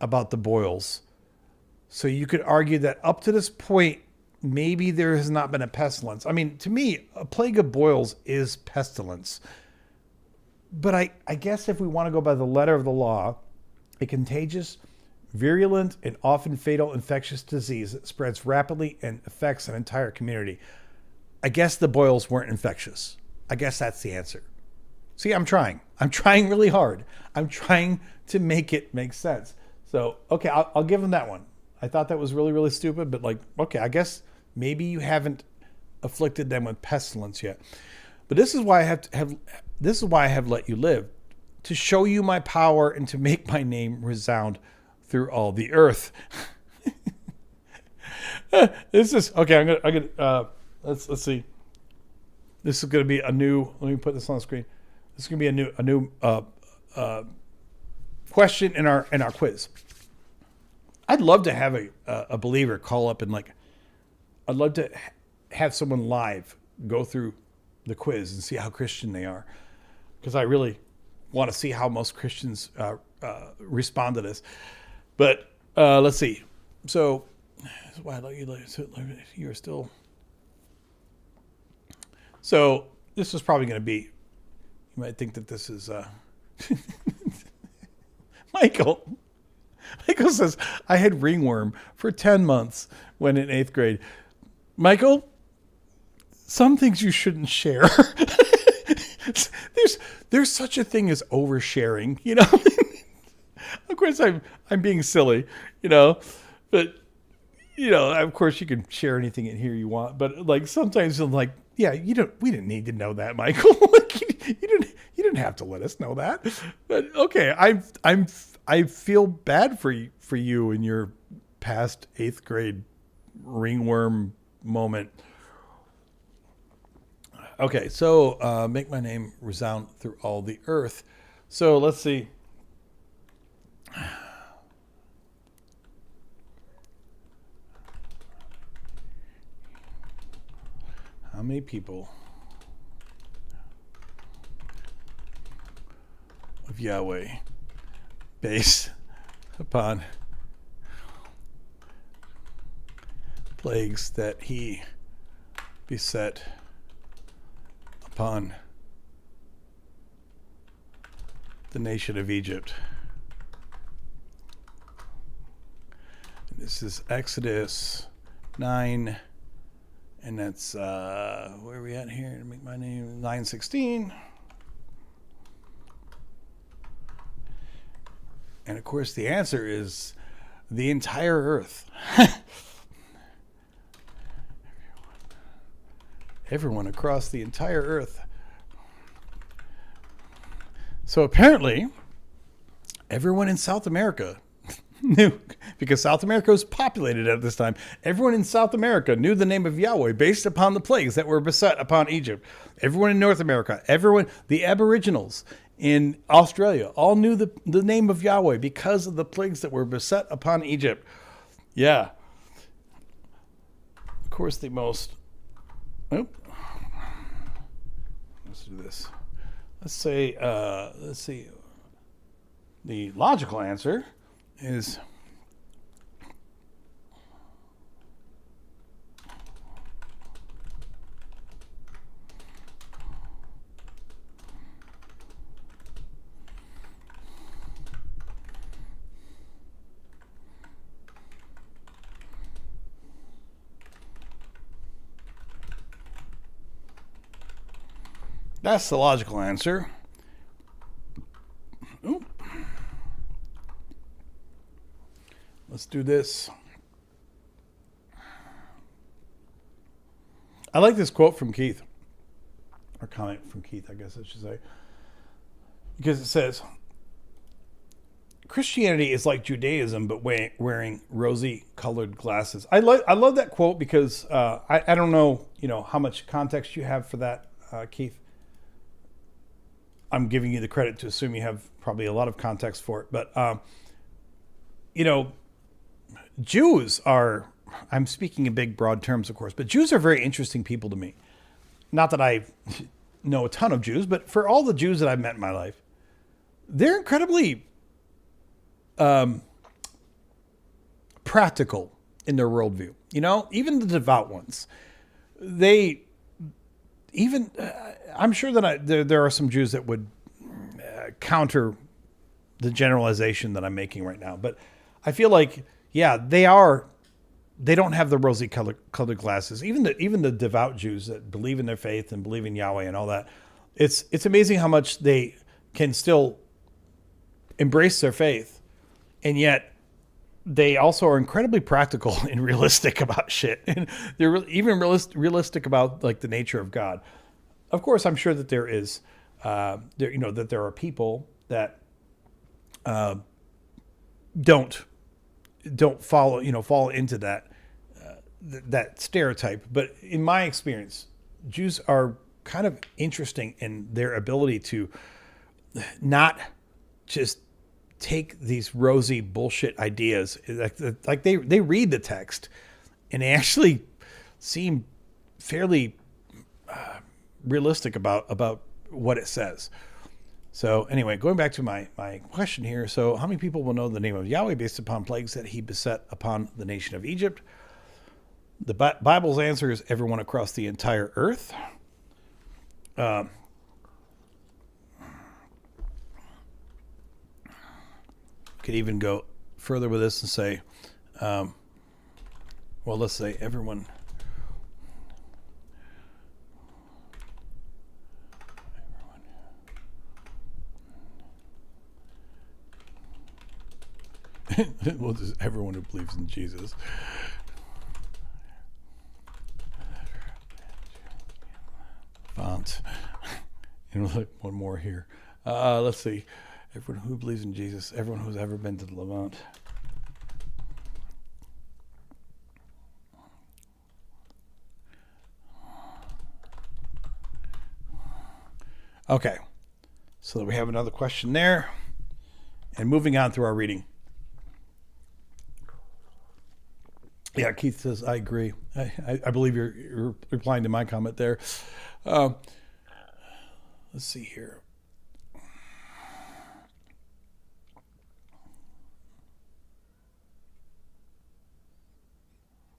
about the boils. So you could argue that up to this point, maybe there has not been a pestilence. I mean, to me, a plague of boils is pestilence. But I guess if we want to go by the letter of the law, a contagious, virulent, and often fatal infectious disease that spreads rapidly and affects an entire community. I guess the boils weren't infectious. I guess that's the answer. See, I'm trying. I'm trying really hard. I'm trying to make it make sense. So, okay, I'll give them that one. I thought that was really, really stupid, but okay, I guess maybe you haven't afflicted them with pestilence yet. But this is why I have let you live, to show you my power and to make my name resound through all the earth. This is okay. I'm gonna let's see. This is gonna be a new. Let me put this on the screen. This is gonna be a new question in our quiz. I'd love to have a believer call up and I'd love to have someone live go through the quiz and see how Christian they are, because I really want to see how most Christians respond to this. But let's see. So that's why I let you live. You're still. So this is probably going to be. You might think that this is Michael. Michael says, I had ringworm for 10 months when in 8th grade. Michael, some things you shouldn't share. There's such a thing as oversharing, Of course, I'm being silly, but, of course you can share anything in here you want. But sometimes I'm yeah, we didn't need to know that, Michael. You didn't have to let us know that. But okay, I feel bad for you in your past 8th grade ringworm moment. Okay, so make my name resound through all the earth. So let's see. How many people of Yahweh based upon plagues that he beset upon the nation of Egypt? And this is Exodus 9, and that's where are we at here to make my name 9:16. And of course the answer is the entire earth. Everyone across the entire earth. So apparently, everyone in South America knew, because South America was populated at this time, everyone in South America knew the name of Yahweh based upon the plagues that were beset upon Egypt. Everyone in North America, everyone, the Aboriginals in Australia, all knew the name of Yahweh because of the plagues that were beset upon Egypt. Yeah. Of course, the most... Oh. Let's do this. Let's say, let's see. The logical answer is that's the logical answer. Ooh. Let's do this. I like this quote from Keith, or comment from Keith, I guess I should say, because it says, Christianity is like Judaism, but wearing rosy-colored glasses. I love that quote because I don't know, how much context you have for that, Keith. I'm giving you the credit to assume you have probably a lot of context for it, but Jews are, I'm speaking in big, broad terms, of course, but Jews are very interesting people to me. Not that I know a ton of Jews, but for all the Jews that I've met in my life, they're incredibly practical in their worldview. Even the devout ones, I'm sure that there are some Jews that would counter the generalization that I'm making right now, but I feel like, yeah, they don't have the rosy colored glasses. Even the devout Jews that believe in their faith and believe in Yahweh and all that, it's amazing how much they can still embrace their faith, and yet they also are incredibly practical and realistic about shit. And they're even realistic about like the nature of God. Of course, I'm sure that there is, that there are people that don't fall into that stereotype. But in my experience, Jews are kind of interesting in their ability to not just take these rosy bullshit ideas, like they read the text and they actually seem fairly realistic about what it says. So anyway, going back to my question here. So how many people will know the name of Yahweh based upon plagues that he beset upon the nation of Egypt? The Bible's answer is everyone across the entire earth. Could even go further with this and say, let's say everyone. Well, just everyone who believes in Jesus. Font. One more here. Let's see. Everyone who believes in Jesus. Everyone who's ever been to the Levant. Okay, so we have another question there. And moving on through our reading. Yeah, Keith says, I agree. I believe you're replying to my comment there. Let's see here.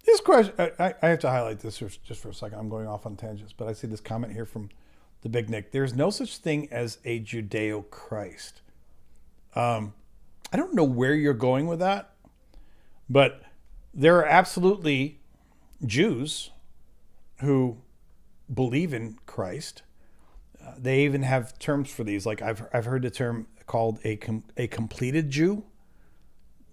This question, I have to highlight this just for a second. I'm going off on tangents, but I see this comment here from the Big Nick. There's no such thing as a Judeo-Christ. I don't know where you're going with that, but there are absolutely Jews who believe in Christ. They even have terms for these. Like I've heard the term called a completed Jew.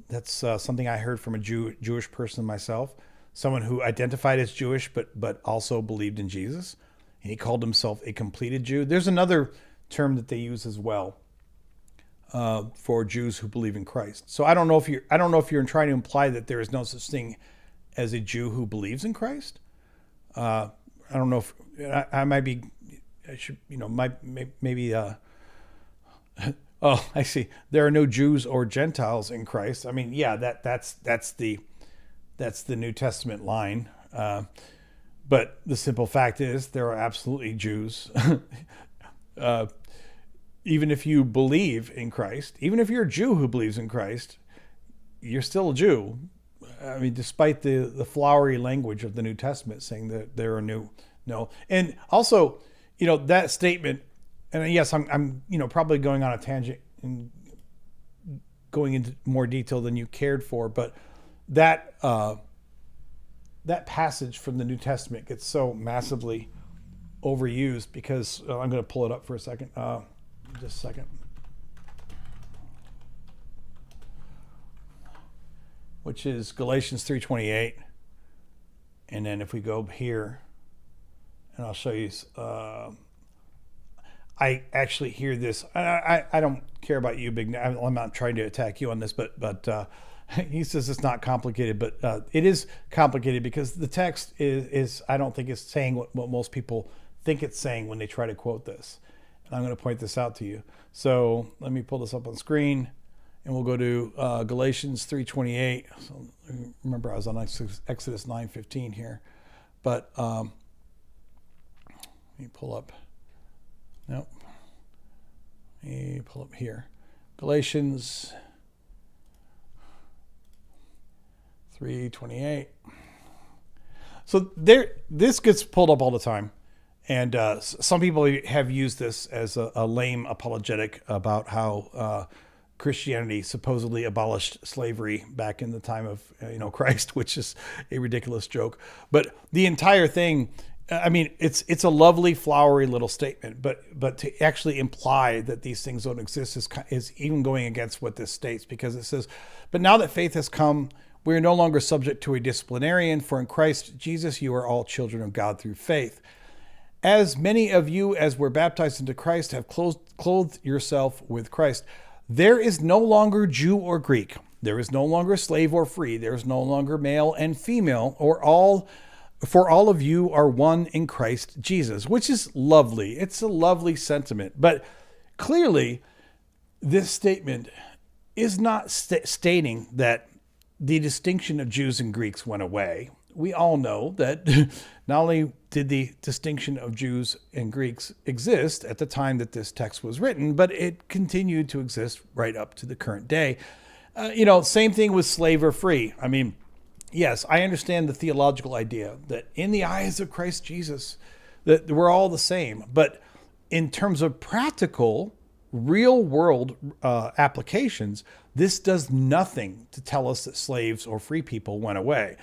That's something I heard from a Jewish person myself. Someone who identified as Jewish, but also believed in Jesus, and he called himself a completed Jew. There's another term that they use as well for Jews who believe in Christ. So I don't know if you're trying to imply that there is no such thing as a Jew who believes in Christ. I don't know if I might be. I should, maybe. Oh, I see. There are no Jews or Gentiles in Christ. I mean, yeah, that's the New Testament line. But the simple fact is there are absolutely Jews. Even if you believe in Christ, even if you're a Jew who believes in Christ, you're still a Jew. I mean, despite the flowery language of the New Testament saying that there are no. And also, that statement, and yes, I'm probably going on a tangent and going into more detail than you cared for, but that passage from the New Testament gets so massively overused because I'm going to pull it up for a second. Just a second. Which is Galatians 3:28. And then if we go here, and I'll show you, I actually hear this. I don't care about you, Big. I'm not trying to attack you on this, but he says it's not complicated, but it is complicated because the text is I don't think it's saying what most people think it's saying when they try to quote this. And I'm going to point this out to you. So let me pull this up on screen, and we'll go to Galatians 3:28. So remember, I was on Exodus 9:15 here, but let me pull up. Nope. Let me pull up here. Galatians 3:28. So this gets pulled up all the time. And some people have used this as a lame apologetic about how Christianity supposedly abolished slavery back in the time of Christ, which is a ridiculous joke. But the entire thing, I mean, it's a lovely, flowery little statement. But to actually imply that these things don't exist is even going against what this states, because it says, "But now that faith has come, we are no longer subject to a disciplinarian, for in Christ Jesus you are all children of God through faith. As many of you as were baptized into Christ have clothed yourself with Christ. There is no longer Jew or Greek. There is no longer slave or free. There is no longer male and female, for all of you are one in Christ Jesus," which is lovely. It's a lovely sentiment. But clearly, this statement is not stating that the distinction of Jews and Greeks went away. We all know that not only did the distinction of Jews and Greeks exist at the time that this text was written, but it continued to exist right up to the current day. Same thing with slave or free. I mean, yes, I understand the theological idea that in the eyes of Christ Jesus, that we're all the same. But in terms of practical, real world applications, this does nothing to tell us that slaves or free people went away.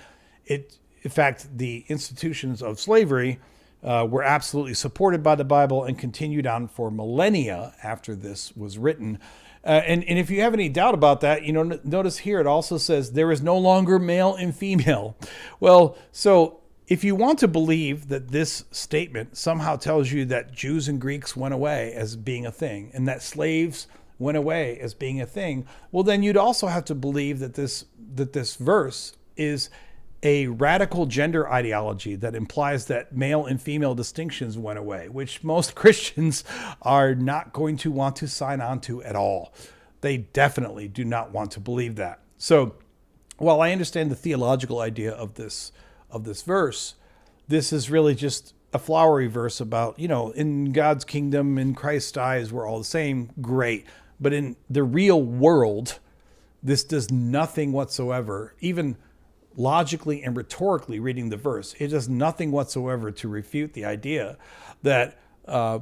In fact, the institutions of slavery were absolutely supported by the Bible and continued on for millennia after this was written. And if you have any doubt about that, notice here it also says there is no longer male and female. Well, so if you want to believe that this statement somehow tells you that Jews and Greeks went away as being a thing and that slaves went away as being a thing, well, then you'd also have to believe that this verse is a radical gender ideology that implies that male and female distinctions went away, which most Christians are not going to want to sign on to at all. They definitely do not want to believe that. So while I understand the theological idea of this verse, this is really just a flowery verse about, in God's kingdom, in Christ's eyes, we're all the same. Great. But in the real world, this does nothing whatsoever, even logically and rhetorically reading the verse, it does nothing whatsoever to refute the idea that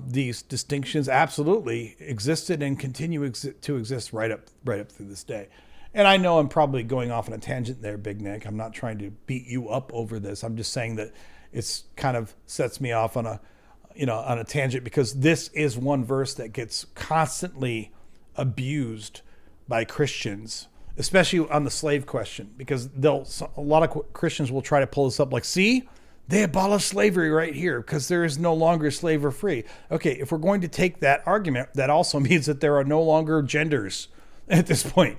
these distinctions absolutely existed and continue to exist right up through this day. And I know I'm probably going off on a tangent there, Big Nick. I'm not trying to beat you up over this. I'm just saying that it's kind of sets me off on a tangent, because this is one verse that gets constantly abused by Christians, especially on the slave question, because a lot of Christians will try to pull this up like, see, they abolished slavery right here because there is no longer slave or free. Okay, if we're going to take that argument, that also means that there are no longer genders at this point.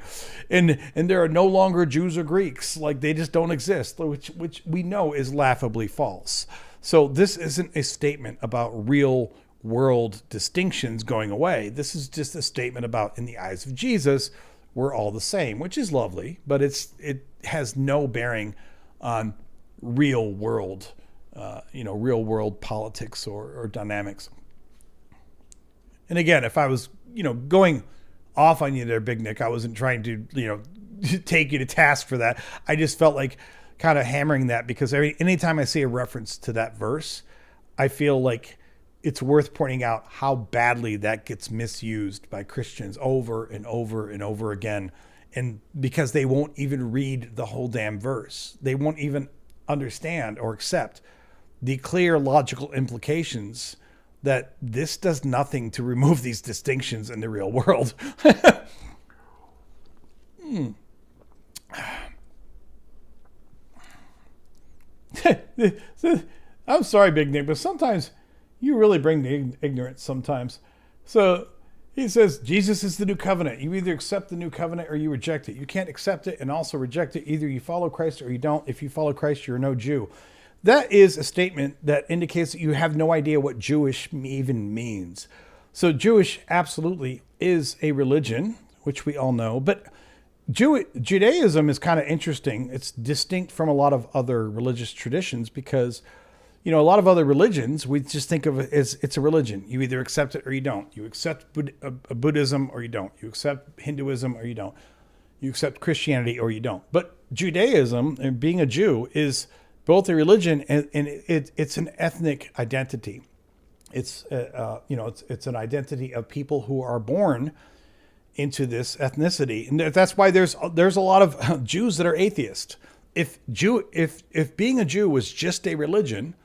And there are no longer Jews or Greeks. Like, they just don't exist, which we know is laughably false. So this isn't a statement about real world distinctions going away. This is just a statement about, in the eyes of Jesus, we're all the same, which is lovely, but it has no bearing on real world, real world politics or dynamics. And again, if I was, going off on you there, Big Nick, I wasn't trying to, take you to task for that. I just felt like kind of hammering that, because anytime I see a reference to that verse, I feel like it's worth pointing out how badly that gets misused by Christians over and over and over again. And because they won't even read the whole damn verse, they won't even understand or accept the clear logical implications that this does nothing to remove these distinctions in the real world. I'm sorry, Big Nick, but sometimes you really bring the ignorance sometimes. So he says, Jesus is the new covenant. You either accept the new covenant or you reject it. You can't accept it and also reject it. Either you follow Christ or you don't. If you follow Christ, you're no Jew. That is a statement that indicates that you have no idea what Jewish even means. So Jewish absolutely is a religion, which we all know, but Judaism is kind of interesting. It's distinct from a lot of other religious traditions because, a lot of other religions, we just think of it as it's a religion. You either accept it or you don't. You accept Buddhism or you don't. You accept Hinduism or you don't. You accept Christianity or you don't. But Judaism, and being a Jew, is both a religion and it's an ethnic identity. It's it's an identity of people who are born into this ethnicity, and that's why there's a lot of Jews that are atheist. If being a Jew was just a religion,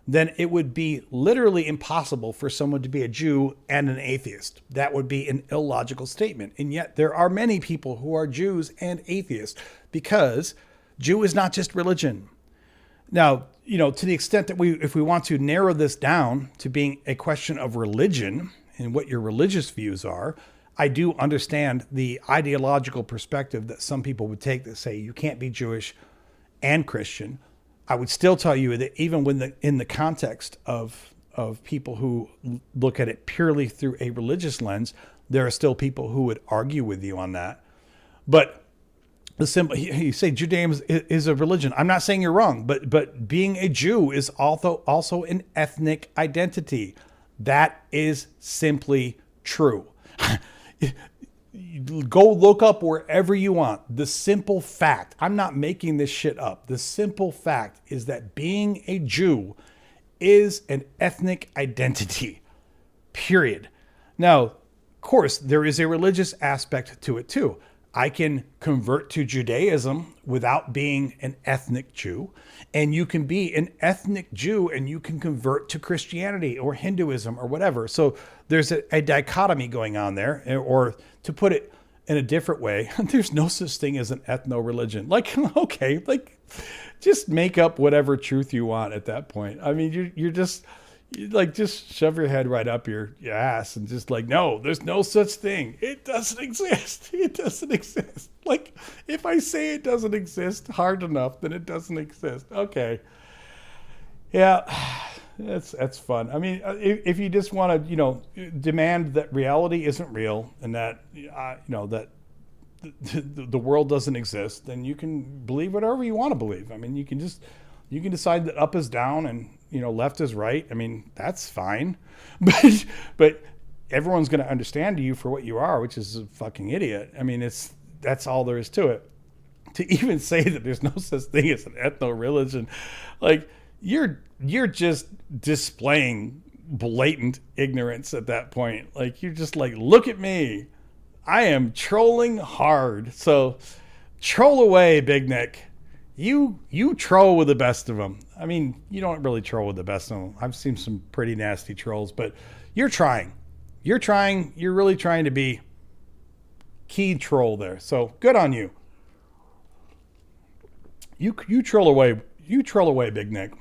then it would be literally impossible for someone to be a Jew and an atheist. That would be an illogical statement. And yet there are many people who are Jews and atheists, because Jew is not just religion. Now, to the extent that if we want to narrow this down to being a question of religion and what your religious views are, I do understand the ideological perspective that some people would take that say you can't be Jewish and Christian. I would still tell you that even in the context of people who look at it purely through a religious lens, there are still people who would argue with you on that. But you say Judaism is a religion. I'm not saying you're wrong, but being a Jew is also an ethnic identity. That is simply true. Go look up wherever you want. The simple fact, I'm not making this shit up. The simple fact is that being a Jew is an ethnic identity, period. Now, of course, there is a religious aspect to it too. I can convert to Judaism without being an ethnic Jew, and you can be an ethnic Jew and you can convert to Christianity or Hinduism or whatever. So there's a dichotomy going on there, or to put it in a different way, there's no such thing as an ethno-religion. Like, okay, just make up whatever truth you want at that point. I mean, you're just You like just shove your head right up your ass and just like, no, there's no such thing. It doesn't exist. It doesn't exist. Like if I say it doesn't exist hard enough, then it doesn't exist. Okay. Yeah, that's fun. I mean, if you just want to, demand that reality isn't real and that, that the world doesn't exist, then you can believe whatever you want to believe. I mean, you can decide that up is down and, left is right. I mean, that's fine. But everyone's going to understand you for what you are, which is a fucking idiot. I mean, that's all there is to it. To even say that there's no such thing as an ethno-religion, like you're just displaying blatant ignorance at that point. Like you're just like, look at me. I am trolling hard. So troll away, Big Nick. You troll with the best of them. I mean, you don't really troll with the best of them. I've seen some pretty nasty trolls, but you're trying. You're really trying to be key troll there. So good on you. You troll away. You troll away, Big Nick.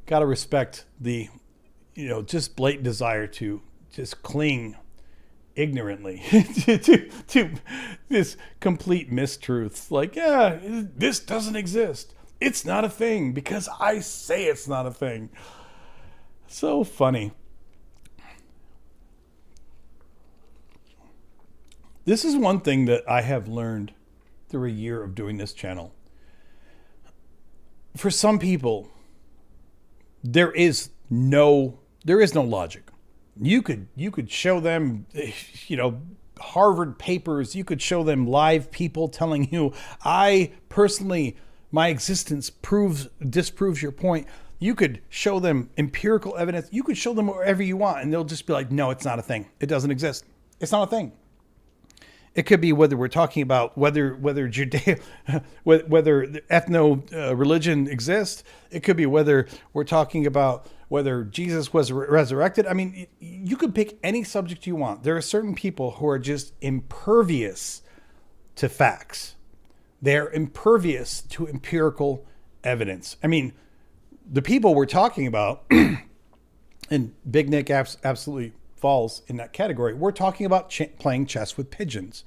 Got to respect the, just blatant desire to just cling ignorantly to this complete mistruths. Like, yeah, this doesn't exist. It's not a thing because I say it's not a thing. So funny. This is one thing that I have learned through a year of doing this channel. For some people, there is no logic. You could show them, Harvard papers. You could show them live people telling you, I personally, my existence disproves your point. You could show them empirical evidence. You could show them whatever you want, and they'll just be like, no, it's not a thing. It doesn't exist. It's not a thing. It could be whether we're talking about whether Judea, whether ethno religion exists. It could be whether we're talking about whether Jesus was resurrected. I mean, you could pick any subject you want. There are certain people who are just impervious to facts. They're impervious to empirical evidence. I mean, the people we're talking about, and Big Nick absolutely falls in that category. We're talking about playing chess with pigeons,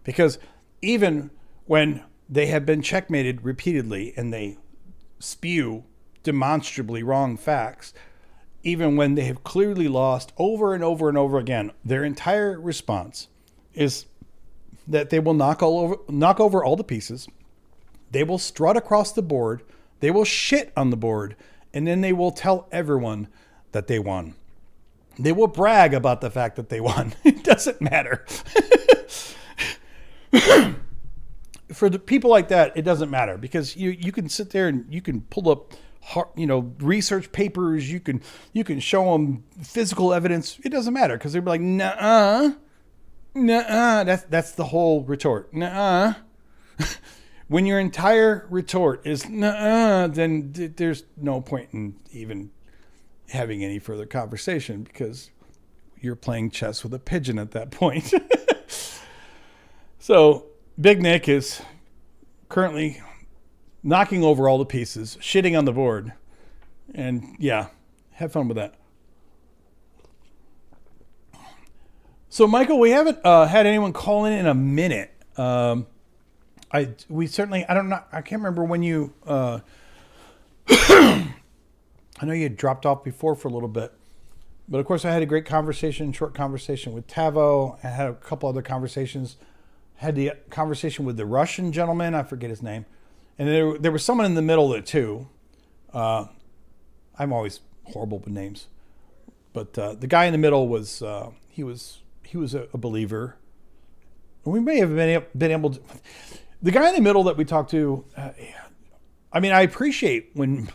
because even when they have been checkmated repeatedly and they spew demonstrably wrong facts, even when they have clearly lost over and over and over again, their entire response is that they will knock over all the pieces. They will strut across the board. They will shit on the board, and then they will tell everyone that they won. They will brag about the fact that they won. It doesn't matter. For the people like that, it doesn't matter, because you can sit there and you can pull up, research papers. You can show them physical evidence. It doesn't matter, because they'll be like, nuh-uh. That's the whole retort. Nuh-uh. When your entire retort is nuh-uh, then there's no point in even having any further conversation, because you're playing chess with a pigeon at that point. So Big Nick is currently knocking over all the pieces, shitting on the board, and yeah, have fun with that. So Michael, we haven't had anyone call in a minute. I can't remember when you I know you had dropped off before for a little bit, but of course I had a great short conversation with Tavo. I had a couple other conversations. Had the conversation with the Russian gentleman, I forget his name, and there was someone in the middle there too. I'm always horrible with names, but the guy in the middle was he was a believer. We may have been able to. The guy in the middle that we talked to, I mean, I appreciate when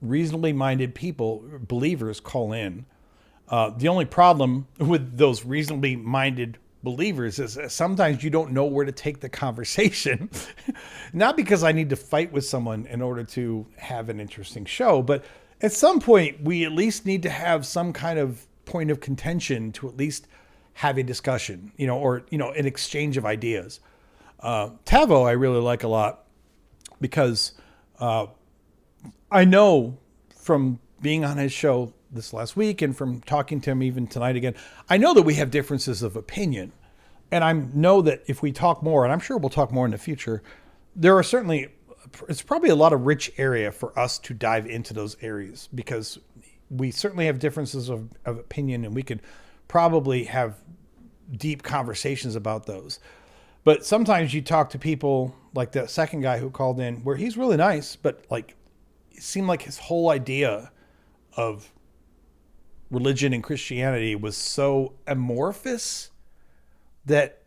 reasonably minded people, believers, call in. The only problem with those reasonably minded believers is that sometimes you don't know where to take the conversation. Not because I need to fight with someone in order to have an interesting show, but at some point we at least need to have some kind of point of contention to at least have a discussion, or an exchange of ideas. Tavo I really like a lot, because I know from being on his show this last week and from talking to him even tonight again, I know that we have differences of opinion. And I know that if we talk more, and I'm sure we'll talk more in the future, there are certainly, it's probably a lot of rich area for us to dive into those areas, because we certainly have differences of opinion, and we could probably have deep conversations about those. But sometimes you talk to people like that second guy who called in, where he's really nice, but like it seemed like his whole idea of religion and Christianity was so amorphous that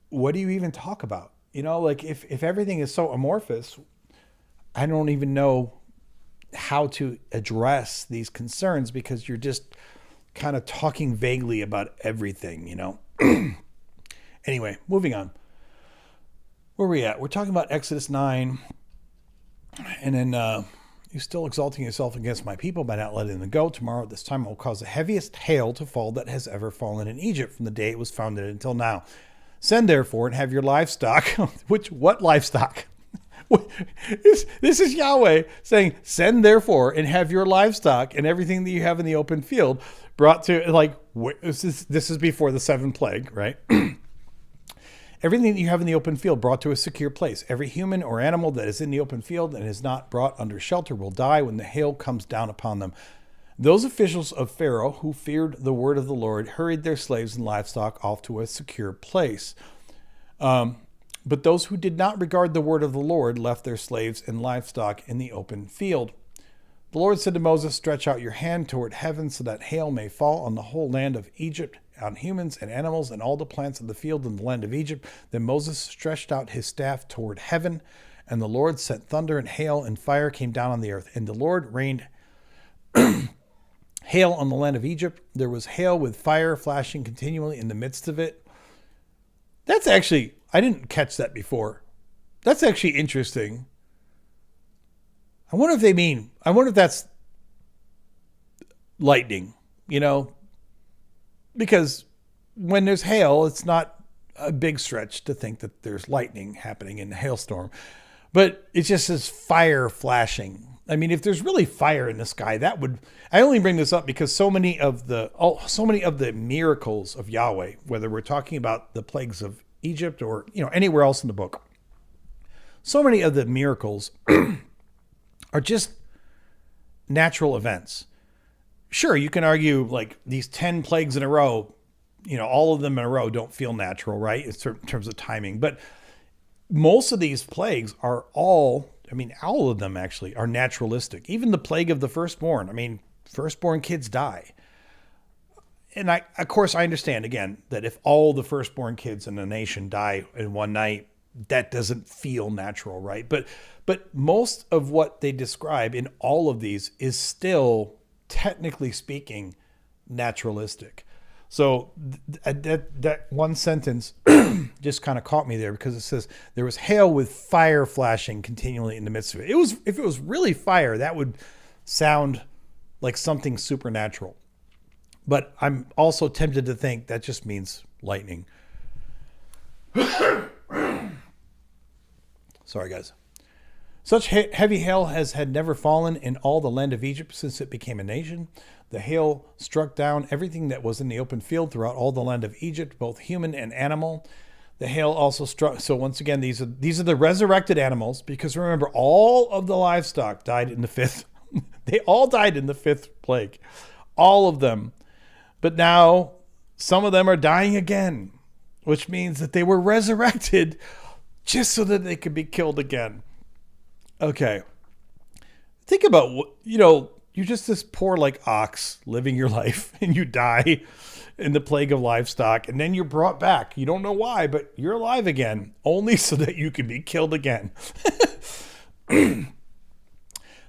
what do you even talk about? You know, like if everything is so amorphous, I don't even know how to address these concerns, because you're just kind of talking vaguely about everything, you know? Anyway, moving on. Where are we at? We're talking about Exodus 9. And then you're still exalting yourself against my people by not letting them go. Tomorrow at this time I will cause the heaviest hail to fall that has ever fallen in Egypt from the day it was founded until now. Send therefore and have your livestock. What livestock? This is Yahweh saying, send therefore and have your livestock and everything that you have in the open field brought to, like, this is before the seventh plague, right? Everything that you have in the open field brought to a secure place. Every human or animal that is in the open field and is not brought under shelter will die when the hail comes down upon them. Those officials of Pharaoh who feared the word of the Lord hurried their slaves and livestock off to a secure place. But those who did not regard the word of the Lord left their slaves and livestock in the open field. The Lord said to Moses, stretch out your hand toward heaven so that hail may fall on the whole land of Egypt, on humans and animals and all the plants of the field in the land of Egypt. Then Moses stretched out his staff toward heaven, and the Lord sent thunder and hail, and fire came down on the earth. And the Lord rained hail on the land of Egypt. There was hail with fire flashing continually in the midst of it. That's actually, I didn't catch that before. That's actually interesting. I wonder if that's lightning, you know? Because when there's hail, it's not a big stretch to think that there's lightning happening in a hailstorm. But it just says fire flashing. I mean, if there's really fire in the sky, I only bring this up because so many of the miracles of Yahweh, whether we're talking about the plagues of Egypt or, you know, anywhere else in the book, so many of the miracles are just natural events. Sure, you can argue like these 10 plagues in a row, you know, all of them in a row don't feel natural, right? In terms of timing. But most of these plagues are all of them actually are naturalistic. Even the plague of the firstborn. I mean, firstborn kids die. And of course, I understand again that if all the firstborn kids in the nation die in one night, that doesn't feel natural, right? But most of what they describe in all of these is still, technically speaking, naturalistic. So that one sentence just kind of caught me there, because it says there was hail with fire flashing continually in the midst of it. If it was really fire, that would sound like something supernatural. But I'm also tempted to think that just means lightning. Sorry, guys. Such heavy hail had never fallen in all the land of Egypt since it became a nation. The hail struck down everything that was in the open field throughout all the land of Egypt, both human and animal. The hail also struck. So once again, these are the resurrected animals, because remember, all of the livestock died in the fifth. They all died in the fifth plague, all of them. But now some of them are dying again, which means that they were resurrected just so that they could be killed again. Okay. Think about what, you're just this poor like ox living your life, and you die in the plague of livestock, and then you're brought back. You don't know why, but you're alive again, only so that you can be killed again.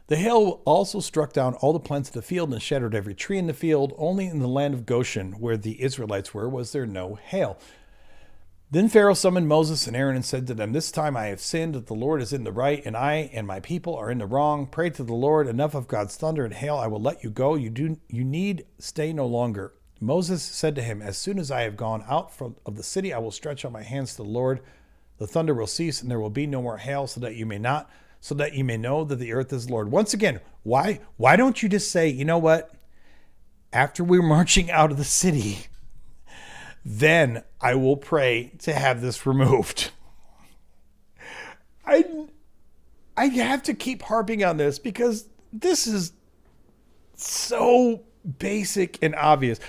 The hail also struck down all the plants of the field and shattered every tree in the field. Only in the land of Goshen, where the Israelites were, was there no hail. Then Pharaoh summoned Moses and Aaron and said to them, "This time I have sinned, that the Lord is in the right, and I and my people are in the wrong. Pray to the Lord. Enough of God's thunder and hail. I will let you go. You need stay no longer." Moses said to him, "As soon as I have gone out of the city, I will stretch out my hands to the Lord. The thunder will cease, and there will be no more hail, so that you may not so that you may know that the earth is the Lord. Once again, why don't you just say, you know what? After we're marching out of the city, then I will pray to have this removed. I have to keep harping on this because this is so basic and obvious.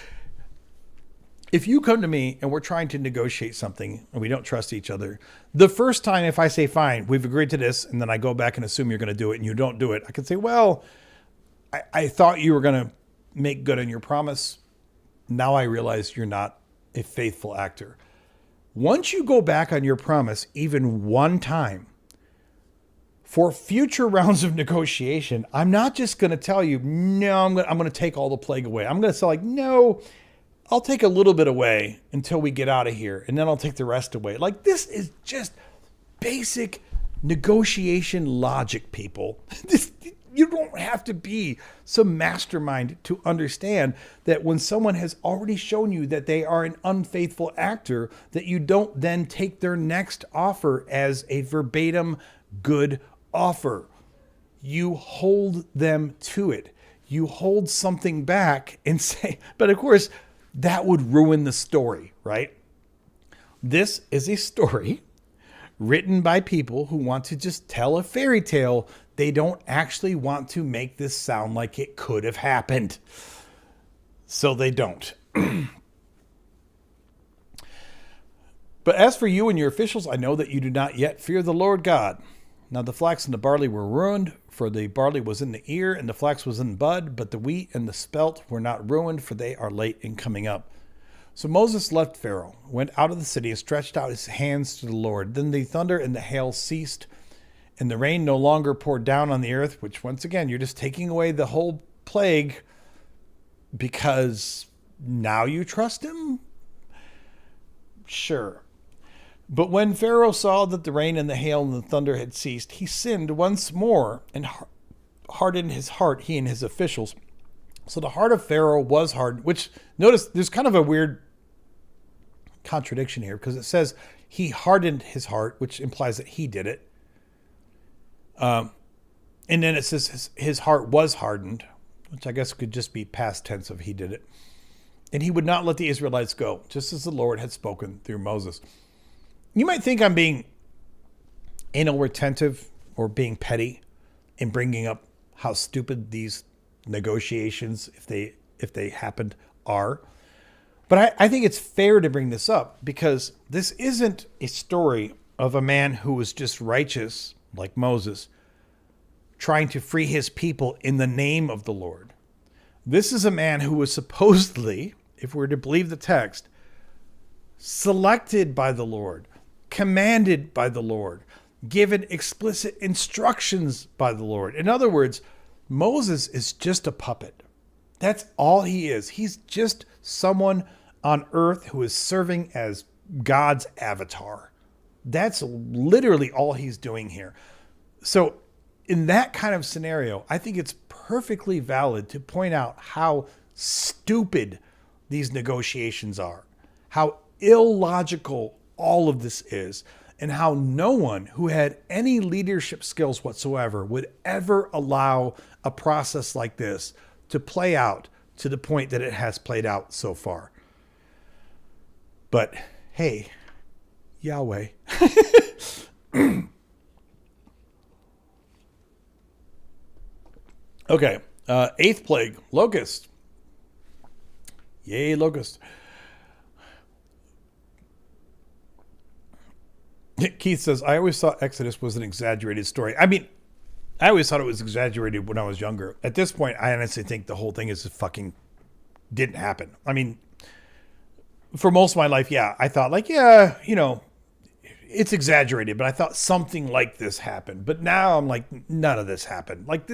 If you come to me and we're trying to negotiate something and we don't trust each other, the first time if I say, fine, we've agreed to this, and then I go back and assume you're going to do it and you don't do it, I can say, well, I thought you were going to make good on your promise. Now I realize you're not a faithful actor. Once you go back on your promise, even one time, for future rounds of negotiation, I'm not just going to tell you, no, I'm going to take all the plague away. I'm going to say, like, no, I'll take a little bit away until we get out of here, and then I'll take the rest away. Like, this is just basic negotiation logic, people. You don't have to be some mastermind to understand that when someone has already shown you that they are an unfaithful actor, that you don't then take their next offer as a verbatim good offer. You hold them to it. You hold something back and say, but of course, that would ruin the story, right? This is a story written by people who want to just tell a fairy tale. They don't actually want to make this sound like it could have happened. So they don't. But as for you and your officials, I know that you do not yet fear the Lord God. Now the flax and the barley were ruined, for the barley was in the ear and the flax was in bud, but the wheat and the spelt were not ruined, for they are late in coming up. So Moses left Pharaoh, went out of the city, and stretched out his hands to the Lord. Then the thunder and the hail ceased, and the rain no longer poured down on the earth, which once again, you're just taking away the whole plague because now you trust him? Sure. But when Pharaoh saw that the rain and the hail and the thunder had ceased, he sinned once more and hardened his heart, he and his officials. So the heart of Pharaoh was hardened, which, notice, there's kind of a weird contradiction here because it says he hardened his heart, which implies that he did it. And then it says his heart was hardened, which I guess could just be past tense of he did it. And he would not let the Israelites go, just as the Lord had spoken through Moses. You might think I'm being anal retentive or being petty in bringing up how stupid these negotiations, if they happened, are. But I think it's fair to bring this up because this isn't a story of a man who was just righteous, like Moses, trying to free his people in the name of the Lord. This is a man who was supposedly, if we're to believe the text, selected by the Lord, commanded by the Lord, given explicit instructions by the Lord. In other words, Moses is just a puppet. That's all he is. He's just someone on earth who is serving as God's avatar. That's literally all he's doing here. So in that kind of scenario, I think it's perfectly valid to point out how stupid these negotiations are, how illogical all of this is, and how no one who had any leadership skills whatsoever would ever allow a process like this to play out to the point that it has played out so far. But hey, Yahweh. Okay, eighth plague, locust. Yay, locust. Keith says, I always thought Exodus was an exaggerated story. I mean, I always thought it was exaggerated when I was younger. At this point, I honestly think the whole thing is fucking didn't happen. I mean, for most of my life, yeah, I thought like, yeah, you know, it's exaggerated, but I thought something like this happened. But now I'm like, none of this happened. Like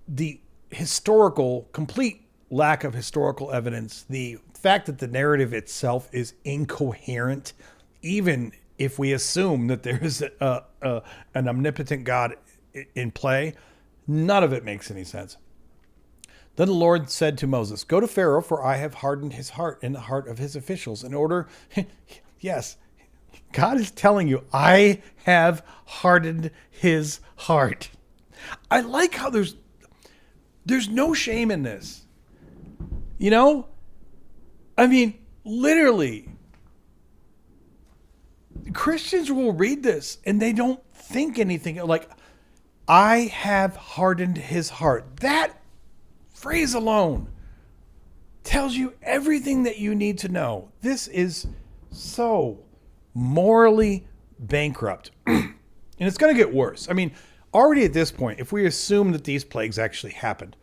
the historical, complete lack of historical evidence, the fact that the narrative itself is incoherent, even if we assume that there is an omnipotent God in play, none of it makes any sense. Then the Lord said to Moses, go to Pharaoh, for I have hardened his heart and the heart of his officials in order, yes, God is telling you, I have hardened his heart. I like how there's no shame in this. You know? I mean, literally, Christians will read this and they don't think anything like, I have hardened his heart. That phrase alone tells you everything that you need to know. This is so morally bankrupt. And it's going to get worse. I mean, already at this point, if we assume that these plagues actually happened,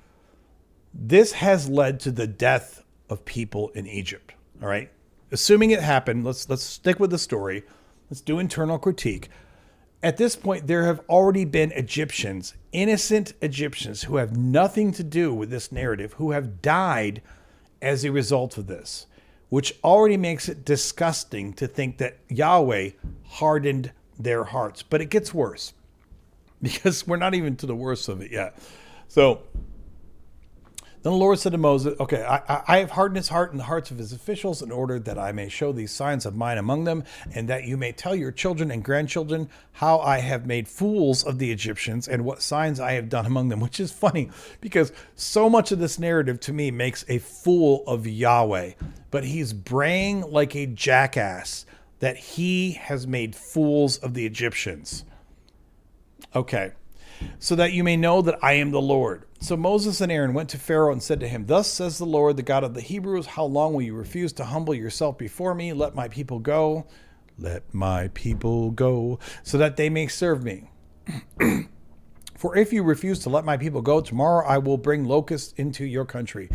this has led to the death of people in Egypt. All right. Assuming it happened, let's stick with the story. Let's do internal critique. At this point, there have already been Egyptians, innocent Egyptians, who have nothing to do with this narrative, who have died as a result of this, which already makes it disgusting to think that Yahweh hardened their hearts. But it gets worse, because we're not even to the worst of it yet. So then the Lord said to Moses, okay, I have hardened his heart and the hearts of his officials in order that I may show these signs of mine among them, and that you may tell your children and grandchildren how I have made fools of the Egyptians and what signs I have done among them. Which is funny, because so much of this narrative to me makes a fool of Yahweh, but he's braying like a jackass that he has made fools of the Egyptians. Okay. So that you may know that I am the Lord. So Moses and Aaron went to Pharaoh and said to him, thus says the Lord, the God of the Hebrews, how long will you refuse to humble yourself before me? Let my people go. Let my people go, so that they may serve me. For if you refuse to let my people go, tomorrow I will bring locusts into your country.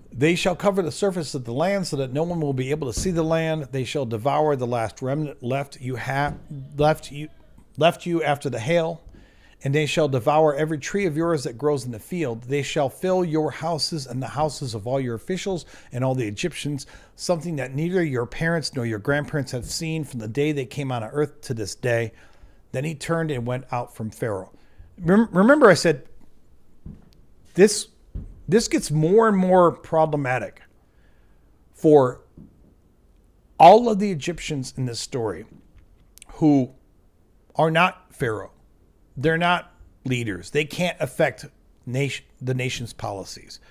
They shall cover the surface of the land so that no one will be able to see the land. They shall devour the last remnant left you after the hail. And they shall devour every tree of yours that grows in the field. They shall fill your houses and the houses of all your officials and all the Egyptians, something that neither your parents nor your grandparents have seen from the day they came out of earth to this day. Then he turned and went out from Pharaoh. Remember I said, this gets more and more problematic for all of the Egyptians in this story who are not Pharaoh. They're not leaders. They can't affect the nation's policies.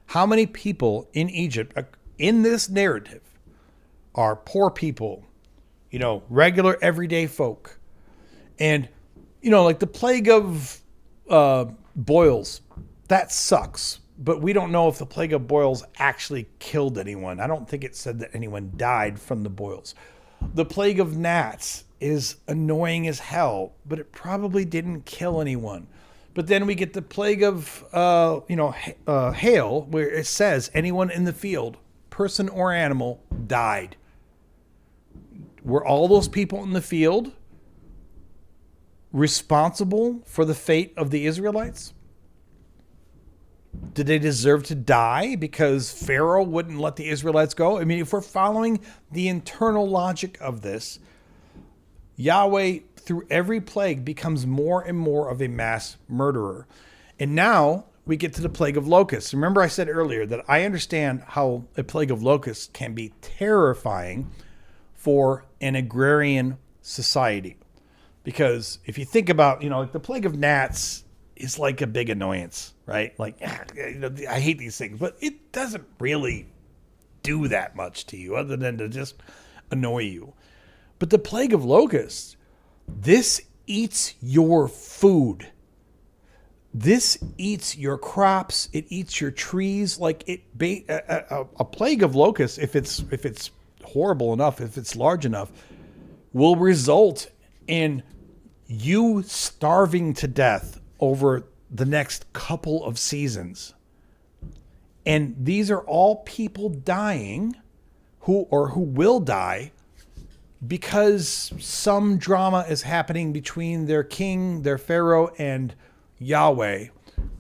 How many people in Egypt in this narrative are poor people, regular everyday folk? And, like the plague of boils, that sucks. But we don't know if the plague of boils actually killed anyone. I don't think it said that anyone died from the boils. The plague of gnats is annoying as hell, but it probably didn't kill anyone. But then we get the plague of, hail, where it says anyone in the field, person or animal, died. Were all those people in the field responsible for the fate of the Israelites? Did they deserve to die because Pharaoh wouldn't let the Israelites go? I mean, if we're following the internal logic of this, Yahweh, through every plague, becomes more and more of a mass murderer. And now we get to the plague of locusts. Remember I said earlier that I understand how a plague of locusts can be terrifying for an agrarian society. Because if you think about, the plague of gnats is like a big annoyance, right? Like, I hate these things, but it doesn't really do that much to you other than to just annoy you. But the plague of locusts, this eats your food. This eats your crops. It eats your trees. Like a plague of locusts, if it's horrible enough, if it's large enough, will result in you starving to death over the next couple of seasons. And these are all people dying who will die because some drama is happening between their king, their Pharaoh, and Yahweh,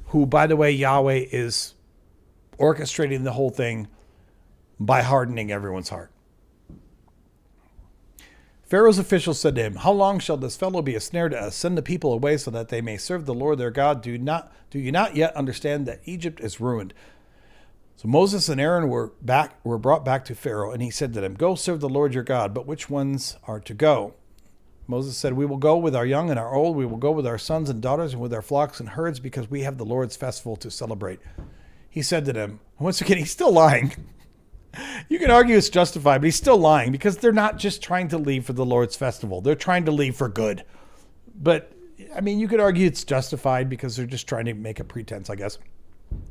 who, by the way, Yahweh is orchestrating the whole thing by hardening everyone's heart. Pharaoh's officials said to him, how long shall this fellow be a snare to us? Send the people away so that they may serve the Lord their God. Do you not yet understand that Egypt is ruined? So Moses and Aaron were brought back to Pharaoh, and he said to them, "Go serve the Lord your God, but which ones are to go?" Moses said, "We will go with our young and our old. We will go with our sons and daughters and with our flocks and herds, because we have the Lord's festival to celebrate." He said to them, once again, he's still lying. You can argue it's justified, but he's still lying, because they're not just trying to leave for the Lord's festival. They're trying to leave for good. But, I mean, you could argue it's justified because they're just trying to make a pretense, I guess.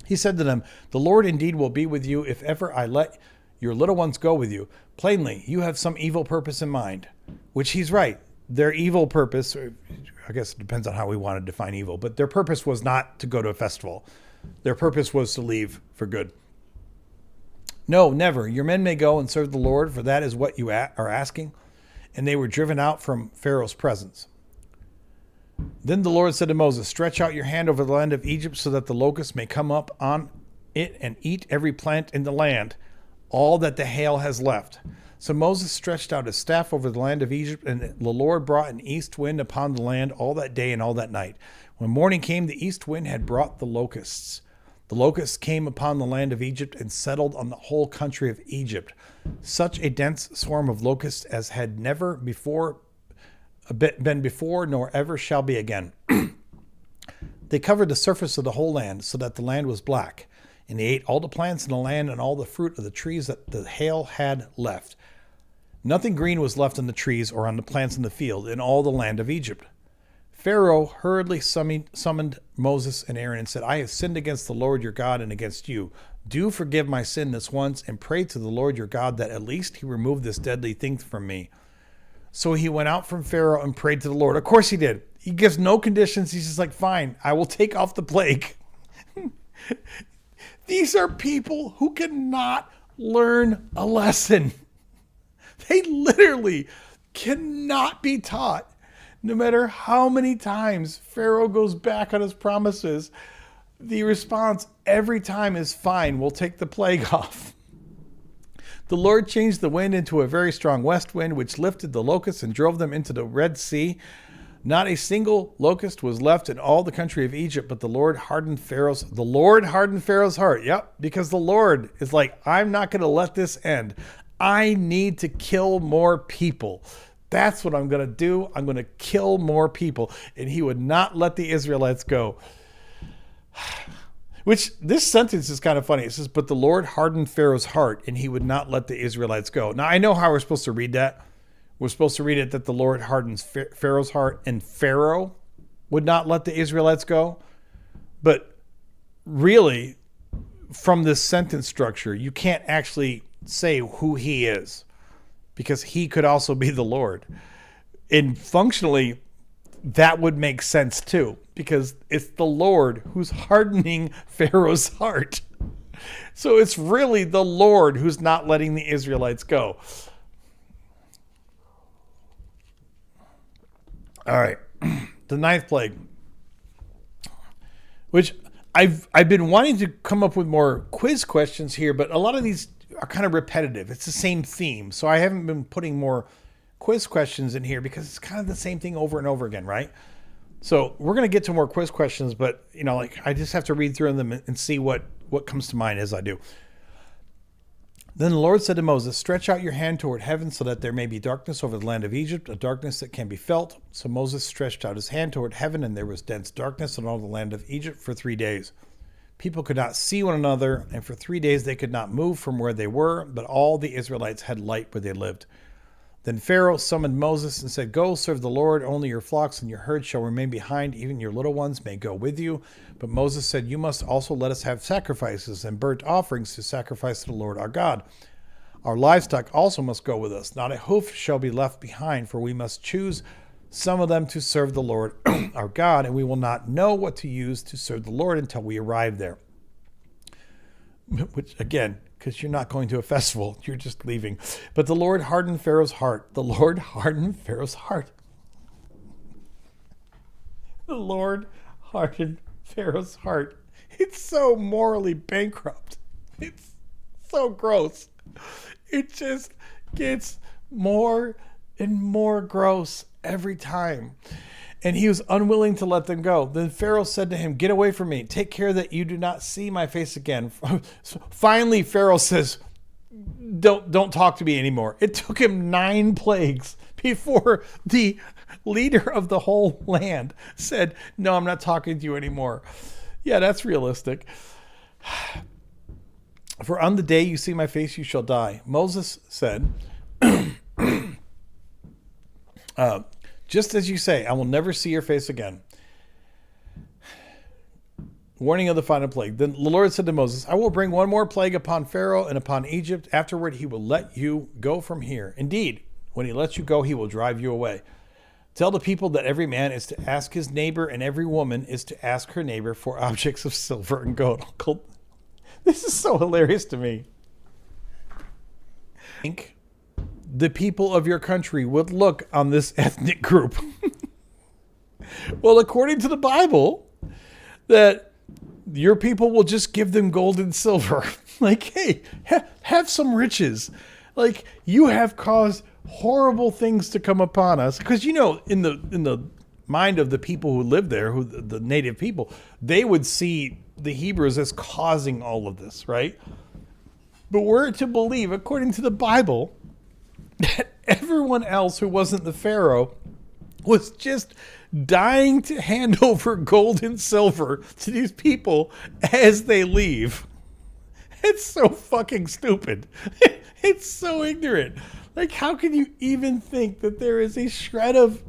He said to them, "The Lord indeed will be with you if ever I let your little ones go with you. Plainly, you have some evil purpose in mind," which he's right. Their evil purpose, I guess it depends on how we want to define evil, but their purpose was not to go to a festival. Their purpose was to leave for good. "No, never. Your men may go and serve the Lord, for that is what you are asking." And they were driven out from Pharaoh's presence. Then the Lord said to Moses, "Stretch out your hand over the land of Egypt so that the locusts may come up on it and eat every plant in the land, all that the hail has left." So Moses stretched out his staff over the land of Egypt, and the Lord brought an east wind upon the land all that day and all that night. When morning came, the east wind had brought the locusts. The locusts came upon the land of Egypt and settled on the whole country of Egypt. Such a dense swarm of locusts as had never been before, nor ever shall be again. They covered the surface of the whole land, so that the land was black. And they ate all the plants in the land and all the fruit of the trees that the hail had left. Nothing green was left on the trees or on the plants in the field in all the land of Egypt. Pharaoh hurriedly summoned Moses and Aaron and said, "I have sinned against the Lord your God and against you. Do forgive my sin this once, and pray to the Lord your God that at least he remove this deadly thing from me." So he went out from Pharaoh and prayed to the Lord. Of course he did. He gives no conditions. He's just like, "Fine, I will take off the plague." These are people who cannot learn a lesson. They literally cannot be taught. No matter how many times Pharaoh goes back on his promises, the response every time is, "Fine, we'll take the plague off." The Lord changed the wind into a very strong west wind, which lifted the locusts and drove them into the Red Sea. Not a single locust was left in all the country of Egypt, but the Lord hardened Pharaoh's heart. Yep, because the Lord is like, "I'm not going to let this end. I need to kill more people. That's what I'm going to do. I'm going to kill more people." And he would not let the Israelites go. Which, this sentence is kind of funny. It says, "But the Lord hardened Pharaoh's heart, and he would not let the Israelites go." Now, I know how we're supposed to read that. We're supposed to read it that the Lord hardens Pharaoh's heart, and Pharaoh would not let the Israelites go. But really, from this sentence structure, you can't actually say who he is, because he could also be the Lord. And functionally, that would make sense too, because it's the Lord who's hardening Pharaoh's heart. So it's really the Lord who's not letting the Israelites go. All right, the ninth plague, which I've been wanting to come up with more quiz questions here, but a lot of these are kind of repetitive. It's the same theme, so I haven't been putting more quiz questions in here because it's kind of the same thing over and over again, right? So we're going to get to more quiz questions, but I just have to read through them and see what comes to mind as I do. Then the Lord said to Moses, "Stretch out your hand toward heaven so that there may be darkness over the land of Egypt, a darkness that can be felt." So Moses stretched out his hand toward heaven, and there was dense darkness on all the land of Egypt for 3 days. People could not see one another, and for 3 days they could not move from where they were, but all the Israelites had light where they lived. Then Pharaoh summoned Moses and said, "Go, serve the Lord. Only your flocks and your herds shall remain behind. Even your little ones may go with you." But Moses said, "You must also let us have sacrifices and burnt offerings to sacrifice to the Lord our God. Our livestock also must go with us. Not a hoof shall be left behind, for we must choose some of them to serve the Lord our God, and we will not know what to use to serve the Lord until we arrive there." Which, again, because you're not going to a festival, you're just leaving. But the Lord hardened Pharaoh's heart. The Lord hardened Pharaoh's heart. The Lord hardened Pharaoh's heart. It's so morally bankrupt. It's so gross. It just gets more and more gross every time. And he was unwilling to let them go. Then Pharaoh said to him, "Get away from me. Take care that you do not see my face again." Finally, Pharaoh says, don't talk to me anymore. It took him 9 plagues before the leader of the whole land said, "No, I'm not talking to you anymore." Yeah, that's realistic. "For on the day you see my face, you shall die." Moses said, "Just as you say, I will never see your face again." Warning of the final plague. Then the Lord said to Moses, "I will bring one more plague upon Pharaoh and upon Egypt. Afterward, he will let you go from here. Indeed, when he lets you go, he will drive you away. Tell the people that every man is to ask his neighbor and every woman is to ask her neighbor for objects of silver and gold." This is so hilarious to me. I think the people of your country would look on this ethnic group. Well, according to the Bible, that your people will just give them gold and silver. Like, hey, have some riches. Like, you have caused horrible things to come upon us. Because, in the mind of the people who live there, who the native people, they would see the Hebrews as causing all of this, right? But we're to believe, according to the Bible, that everyone else who wasn't the Pharaoh was just dying to hand over gold and silver to these people as they leave. It's so fucking stupid. It's so ignorant. Like, how can you even think that there is a shred of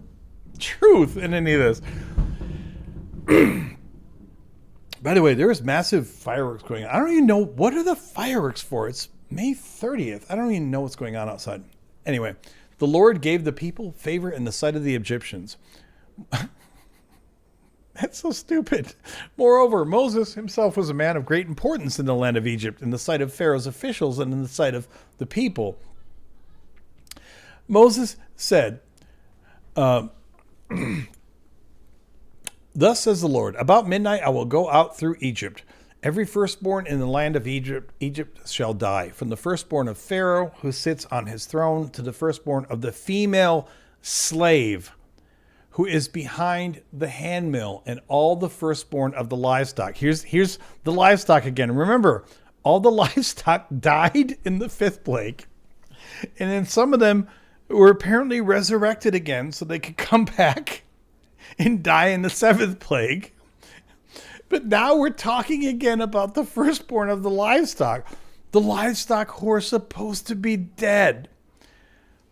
truth in any of this? By the way, there is massive fireworks going on. I don't even know, what are the fireworks for? It's May 30th. I don't even know what's going on outside. Anyway, the Lord gave the people favor in the sight of the Egyptians. That's so stupid. Moreover, Moses himself was a man of great importance in the land of Egypt, in the sight of Pharaoh's officials and in the sight of the people. Moses said, "Thus says the Lord, about midnight I will go out through Egypt. Every firstborn in the land of Egypt shall die, from the firstborn of Pharaoh who sits on his throne to the firstborn of the female slave who is behind the handmill, and all the firstborn of the livestock." Here's the livestock again. Remember, all the livestock died in the 5th plague. And then some of them were apparently resurrected again so they could come back and die in the 7th plague. But now we're talking again about the firstborn of the livestock who are supposed to be dead.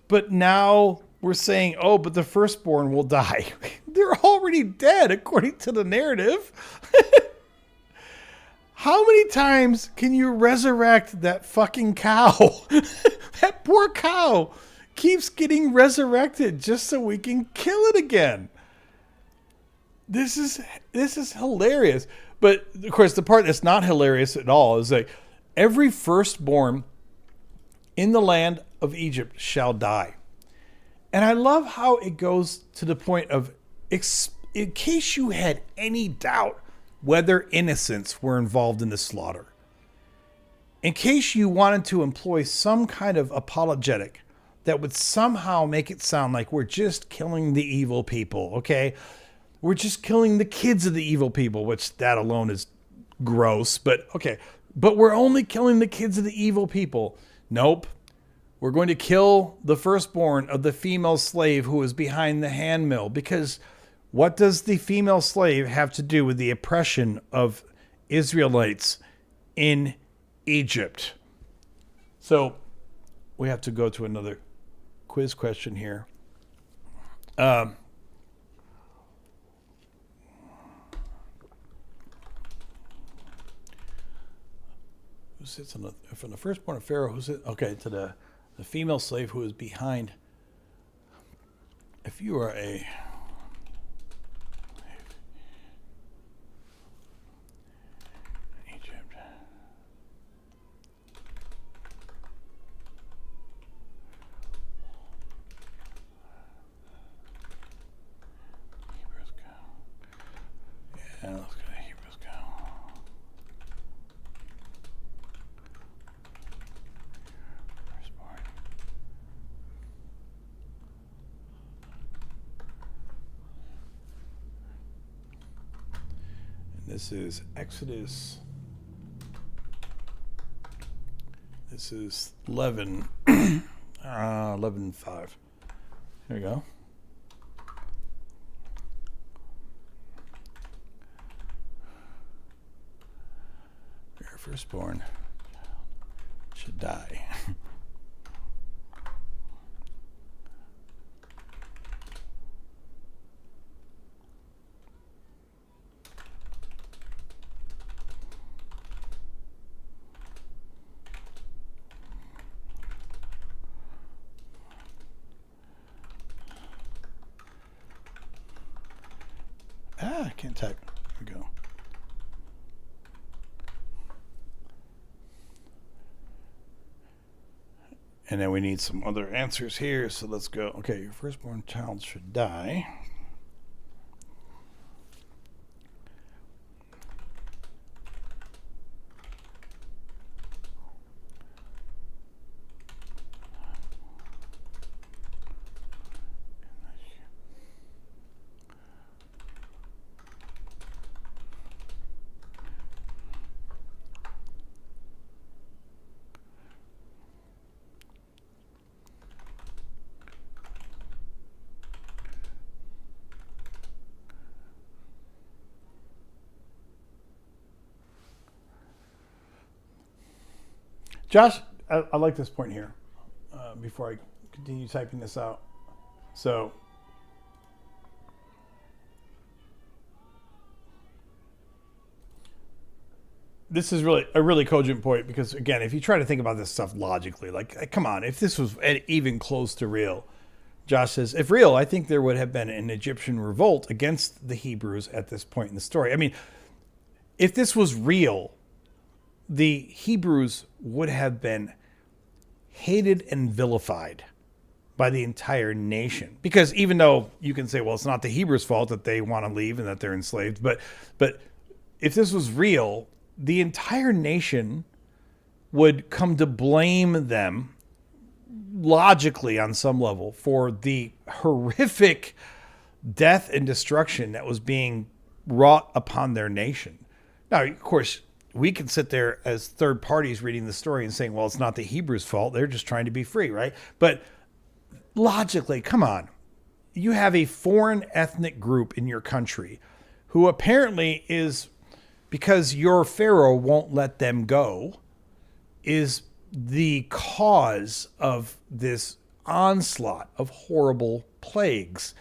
But now we're saying, oh, but the firstborn will die. They're already dead, according to the narrative. How many times can you resurrect that fucking cow? That poor cow keeps getting resurrected just so we can kill it again. This is hilarious. But of course, the part that's not hilarious at all is like every firstborn in the land of Egypt shall die. And I love how it goes to the point of, in case you had any doubt whether innocents were involved in the slaughter, in case you wanted to employ some kind of apologetic that would somehow make it sound like we're just killing the evil people, okay? We're just killing the kids of the evil people, which that alone is gross, but okay. But we're only killing the kids of the evil people. Nope. We're going to kill the firstborn of the female slave who is behind the handmill, because what does the female slave have to do with the oppression of Israelites in Egypt? So we have to go to another quiz question here. Who sits on from the firstborn of Pharaoh? Who sits? Okay, to the female slave who is behind. If you are a Egypt. Hebrews go. Yeah, let's go to Hebrews go. Firstborn. This is Exodus. This is 11, 11:5. Here we go. Your firstborn should die. I can't type. Here we go. And then we need some other answers here, so let's go. Okay, your firstborn child should die. Josh, I like this point here before I continue typing this out. So, this is really a really cogent point because, again, if you try to think about this stuff logically, like, come on, if this was even close to real, Josh says, if real, I think there would have been an Egyptian revolt against the Hebrews at this point in the story. I mean, if this was real, the Hebrews would have been hated and vilified by the entire nation. Because even though you can say, well, it's not the Hebrews' fault that they want to leave and that they're enslaved, but if this was real, the entire nation would come to blame them logically on some level for the horrific death and destruction that was being wrought upon their nation. Now, of course, we can sit there as third parties reading the story and saying, well, it's not the Hebrews' fault. They're just trying to be free, right? But logically, come on. You have a foreign ethnic group in your country who apparently is, because your Pharaoh won't let them go, is the cause of this onslaught of horrible plagues,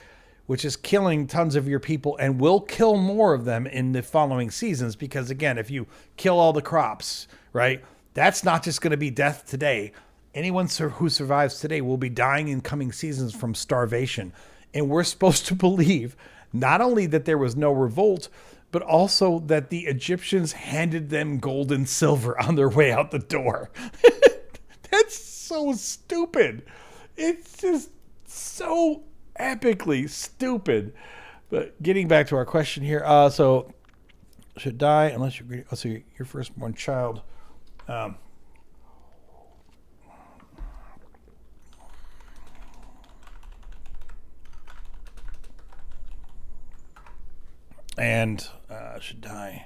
which is killing tons of your people and will kill more of them in the following seasons. Because again, if you kill all the crops, right, that's not just going to be death today. Anyone who survives today will be dying in coming seasons from starvation. And we're supposed to believe not only that there was no revolt, but also that the Egyptians handed them gold and silver on their way out the door. That's so stupid. It's just so epically stupid. But getting back to our question here, so should die unless you're, let's see, your firstborn child. And should die.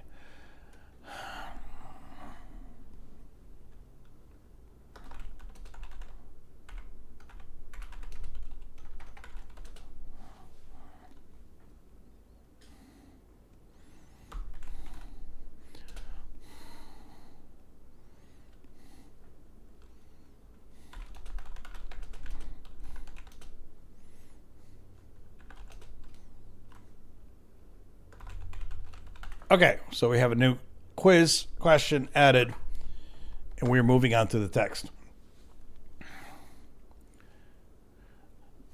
Okay, so we have a new quiz question added, and we're moving on to the text.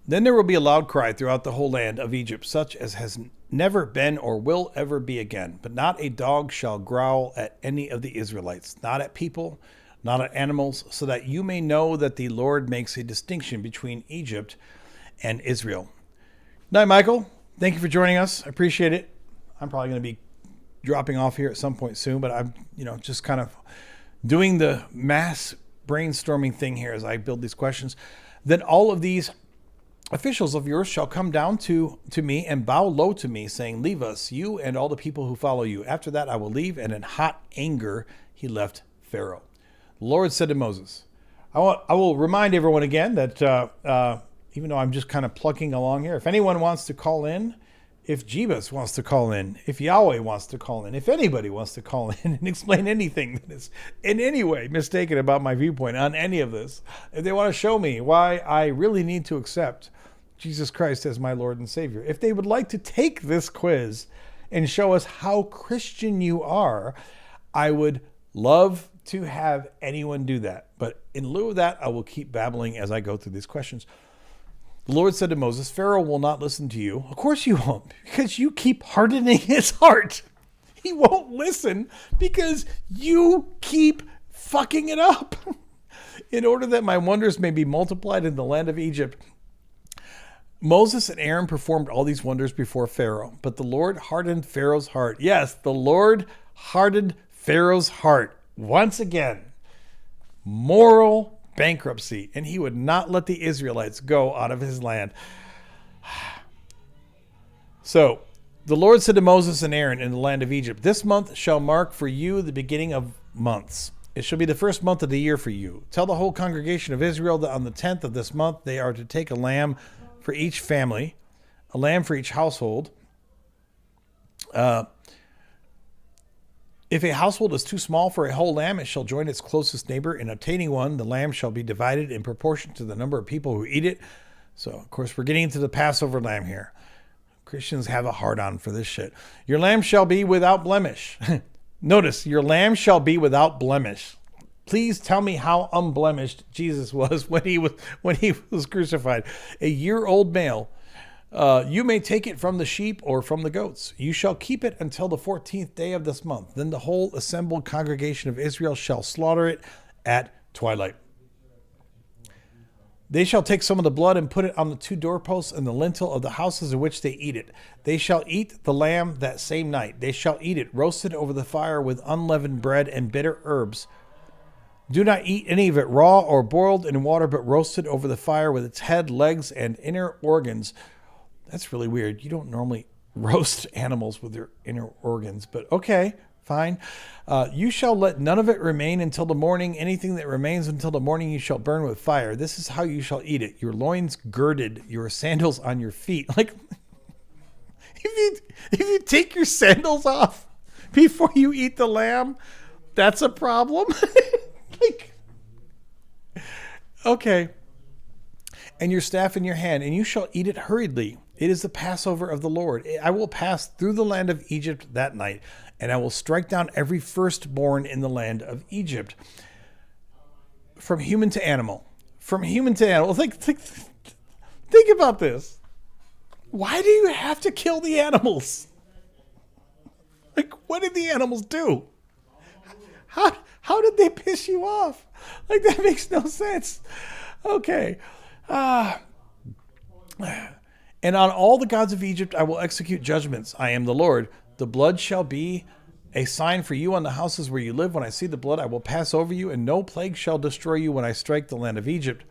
Then there will be a loud cry throughout the whole land of Egypt, such as has never been or will ever be again. But not a dog shall growl at any of the Israelites, not at people, not at animals, so that you may know that the Lord makes a distinction between Egypt and Israel. Night, Michael. Thank you for joining us. I appreciate it. I'm probably going to be dropping off here at some point soon, but I'm, just kind of doing the mass brainstorming thing here as I build these questions. Then all of these officials of yours shall come down to me and bow low to me, saying, leave us, you and all the people who follow you. After that I will leave. And in hot anger he left Pharaoh. The Lord said to Moses, I will remind everyone again that even though I'm just kind of plugging along here, if anyone wants to call in, if Jebus wants to call in, if Yahweh wants to call in, if anybody wants to call in and explain anything that is in any way mistaken about my viewpoint on any of this, if they want to show me why I really need to accept Jesus Christ as my Lord and Savior, if they would like to take this quiz and show us how Christian you are, I would love to have anyone do that. But in lieu of that, I will keep babbling as I go through these questions. The Lord said to Moses, Pharaoh will not listen to you. Of course you won't, because you keep hardening his heart. He won't listen because you keep fucking it up. In order that my wonders may be multiplied in the land of Egypt. Moses and Aaron performed all these wonders before Pharaoh, but the Lord hardened Pharaoh's heart. Yes, the Lord hardened Pharaoh's heart. Once again, moral bankruptcy, and he would not let the Israelites go out of his land. So the Lord said to Moses and Aaron in the land of Egypt, this month shall mark for you the beginning of months. It shall be the first month of the year for you. Tell the whole congregation of Israel that on the 10th of this month they are to take a lamb for each family, a lamb for each household. If a household is too small for a whole lamb, it shall join its closest neighbor in obtaining one. The lamb shall be divided in proportion to the number of people who eat it. So, of course, we're getting into the Passover lamb here. Christians have a hard-on for this shit. Your lamb shall be without blemish. Notice, your lamb shall be without blemish. Please tell me how unblemished Jesus was when he was crucified. A year-old male. You may take it from the sheep or from the goats. You shall keep it until the 14th day of this month. Then the whole assembled congregation of Israel shall slaughter it at twilight. They shall take some of the blood and put it on the two doorposts and the lintel of the houses in which they eat it. They shall eat the lamb that same night. They shall eat it roasted over the fire with unleavened bread and bitter herbs. Do not eat any of it raw or boiled in water, but roasted over the fire with its head, legs, and inner organs. That's really weird. You don't normally roast animals with their inner organs, but okay, fine. You shall let none of it remain until the morning. Anything that remains until the morning you shall burn with fire. This is how you shall eat it. Your loins girded, your sandals on your feet. Like, if you take your sandals off before you eat the lamb, that's a problem. Like, okay. And your staff in your hand, and you shall eat it hurriedly. It is the Passover of the Lord. I will pass through the land of Egypt that night, and I will strike down every firstborn in the land of Egypt. From human to animal. From human to animal. Think about this. Why do you have to kill the animals? Like, what did the animals do? How did they piss you off? Like, that makes no sense. Okay. And on all the gods of Egypt I will execute judgments. I am the Lord. The blood shall be a sign for you on the houses where you live. When I see the blood, I will pass over you, and no plague shall destroy you when I strike the land of Egypt.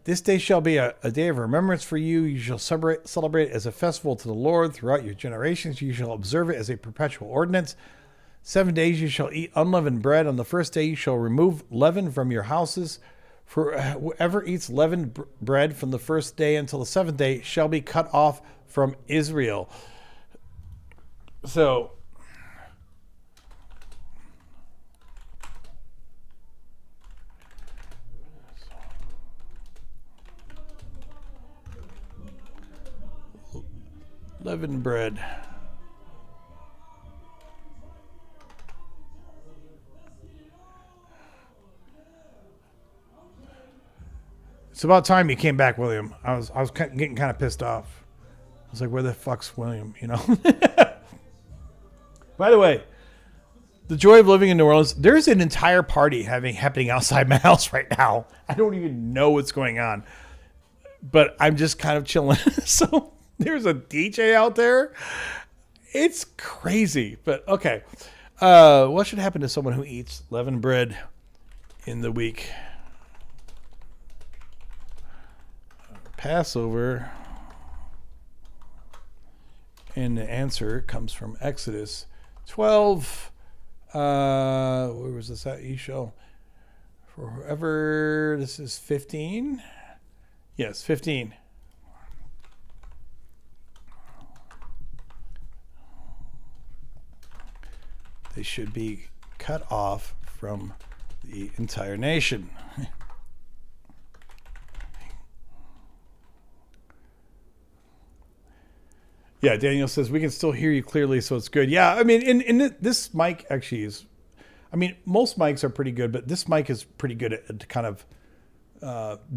This day shall be a day of remembrance for you. You shall celebrate as a festival to the Lord throughout your generations. You shall observe it as a perpetual ordinance. 7 days you shall eat unleavened bread. On the first day you shall remove leaven from your houses. For whoever eats leavened bread from the first day until the seventh day shall be cut off from Israel. So, leavened bread. It's about time you came back, William. I was getting kind of pissed off. I was like, where the fuck's William, you know? By the way, the joy of living in New Orleans, there's an entire party happening outside my house right now. I don't even know what's going on. But I'm just kind of chilling. So there's a DJ out there. It's crazy. But okay. What should happen to someone who eats leavened bread in the week? Passover? And the answer comes from Exodus 12. Where was this at? You shall, for whoever, this is 15. Yes, 15. They should be cut off from the entire nation. Yeah, Daniel says we can still hear you clearly, so it's good. Yeah, I mean, in this mic actually is, I mean, most mics are pretty good, but this mic is pretty good at kind of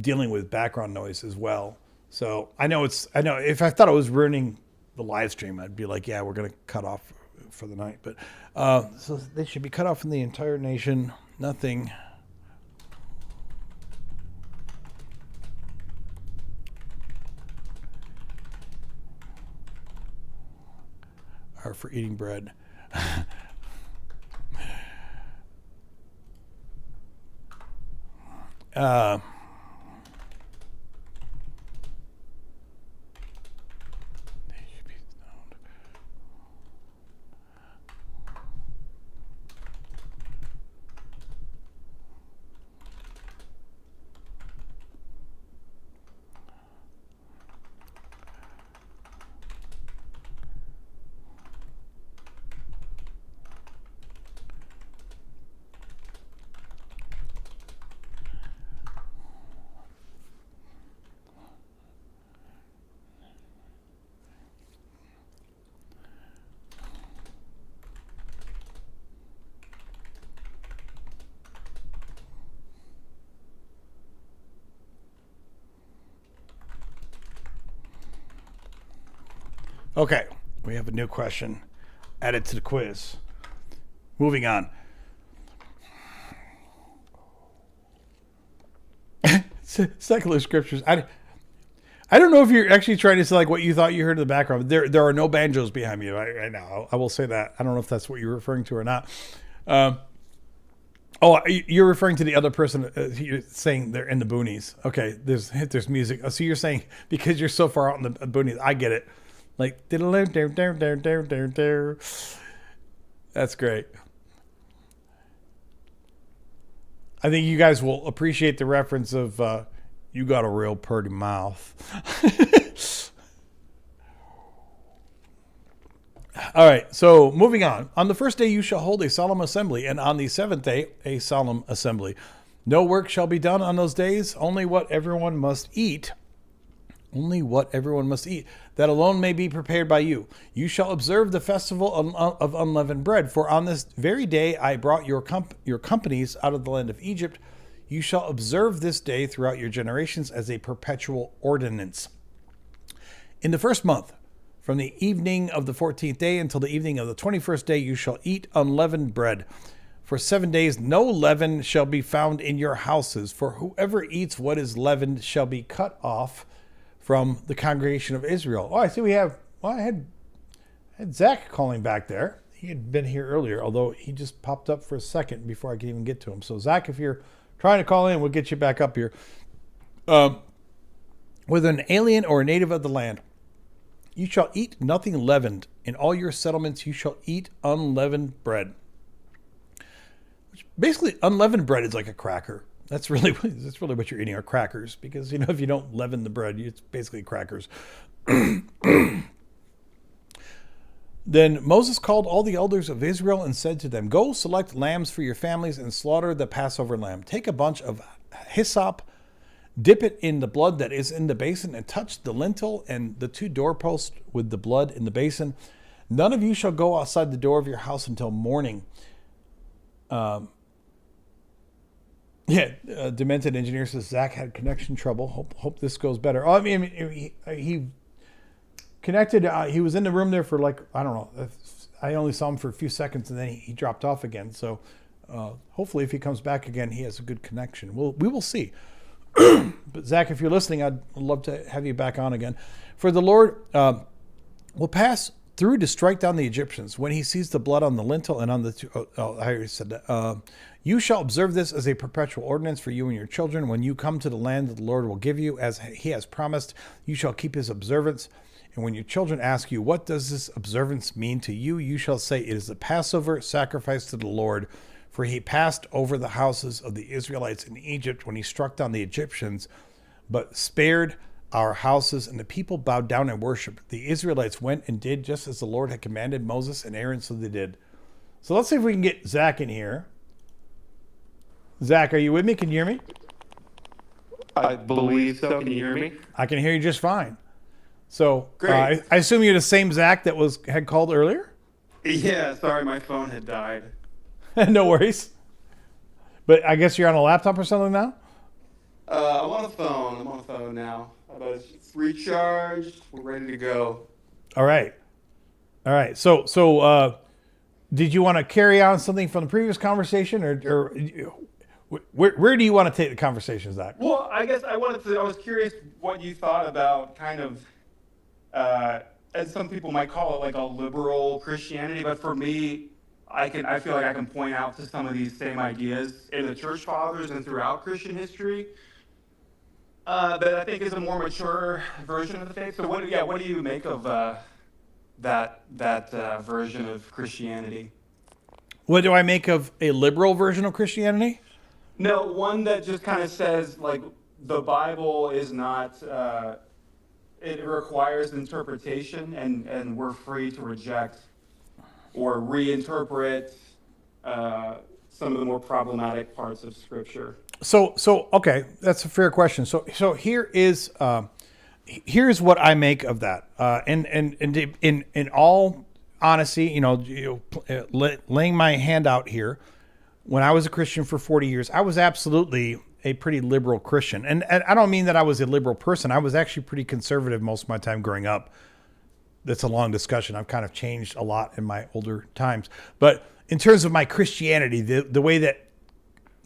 dealing with background noise as well. So I know if I thought it was ruining the live stream, I'd be like, yeah, we're going to cut off for the night. But so they should be cut off from the entire nation. Nothing. Are for eating bread. They should be stoned. Okay, we have a new question added to the quiz. Moving on. Secular scriptures. I don't know if you're actually trying to say like what you thought you heard in the background. There are no banjos behind me right now. I will say that. I don't know if that's what you're referring to or not. You're referring to the other person. You're saying they're in the boonies. Okay, there's music. So you're saying because you're so far out in the boonies, I get it. Like, that's great. I think you guys will appreciate the reference of you got a real pretty mouth. All right, so moving on. On the first day you shall hold a solemn assembly, and on the seventh day a solemn assembly. No work shall be done on those days, only what everyone must eat. Only what everyone must eat, that alone may be prepared by you. You shall observe the festival of unleavened bread, for on this very day I brought your companies out of the land of Egypt. You shall observe this day throughout your generations as a perpetual ordinance. In the first month, from the evening of the 14th day until the evening of the 21st day, you shall eat unleavened bread. For 7 days no leaven shall be found in your houses, for whoever eats what is leavened shall be cut off from the congregation of Israel. Oh, I see we have, I had Zach calling back there. He had been here earlier, although he just popped up for a second before I could even get to him. So Zach, if you're trying to call in, we'll get you back up here. Whether an alien or a native of the land, you shall eat nothing leavened. In all your settlements you shall eat unleavened bread. Which basically, unleavened bread is like a cracker. That's really what you're eating are crackers, because if you don't leaven the bread, it's basically crackers. Then Moses called all the elders of Israel and said to them, "Go select lambs for your families and slaughter the Passover lamb. Take a bunch of hyssop, dip it in the blood that is in the basin, and touch the lintel and the 2 doorposts with the blood in the basin. None of you shall go outside the door of your house until morning." Demented engineer says Zach had connection trouble. Hope this goes better. Oh, I mean, he connected. He was in the room there for like, I don't know. I only saw him for a few seconds and then he dropped off again. So hopefully if he comes back again, he has a good connection. We will see. But Zach, if you're listening, I'd love to have you back on again. For the Lord will pass through to strike down the Egyptians. When he sees the blood on the lintel and on the I already said that. You shall observe this as a perpetual ordinance for you and your children. When you come to the land that the Lord will give you, as he has promised, you shall keep his observance. And when your children ask you, what does this observance mean to you? You shall say, it is the Passover sacrifice to the Lord. For he passed over the houses of the Israelites in Egypt when he struck down the Egyptians, but spared our houses. And the people bowed down and worshiped. The Israelites went and did just as the Lord had commanded Moses and Aaron, so they did. So let's see if we can get Zach in here. Zach, are you with me? Can you hear me? I believe so. Can you hear me? I can hear you just fine. So Great. I assume you're the same Zach that had called earlier? Yeah, sorry, my phone had died. No worries. But I guess you're on a laptop or something now? I'm on the phone. I'm on the phone now. It's recharged. We're ready to go. All right. So did you want to carry on something from the previous conversation, or where do you want to take the conversation, Zach? Well, I guess I was curious what you thought about kind of, as some people might call it, like a liberal Christianity. But for me, I feel like I can point out to some of these same ideas in the church fathers and throughout Christian history. That I think is a more mature version of the faith. So what do you make of that version of Christianity? What do I make of a liberal version of Christianity? No, one that just kind of says like the Bible is not. It requires interpretation, and we're free to reject or reinterpret some of the more problematic parts of Scripture. So okay, that's a fair question. So here's what I make of that. And in all honesty, laying my hand out here, when I was a Christian for 40 years, I was absolutely a pretty liberal Christian. And I don't mean that I was a liberal person. I was actually pretty conservative most of my time growing up. That's a long discussion. I've kind of changed a lot in my older times. But in terms of my Christianity, the way that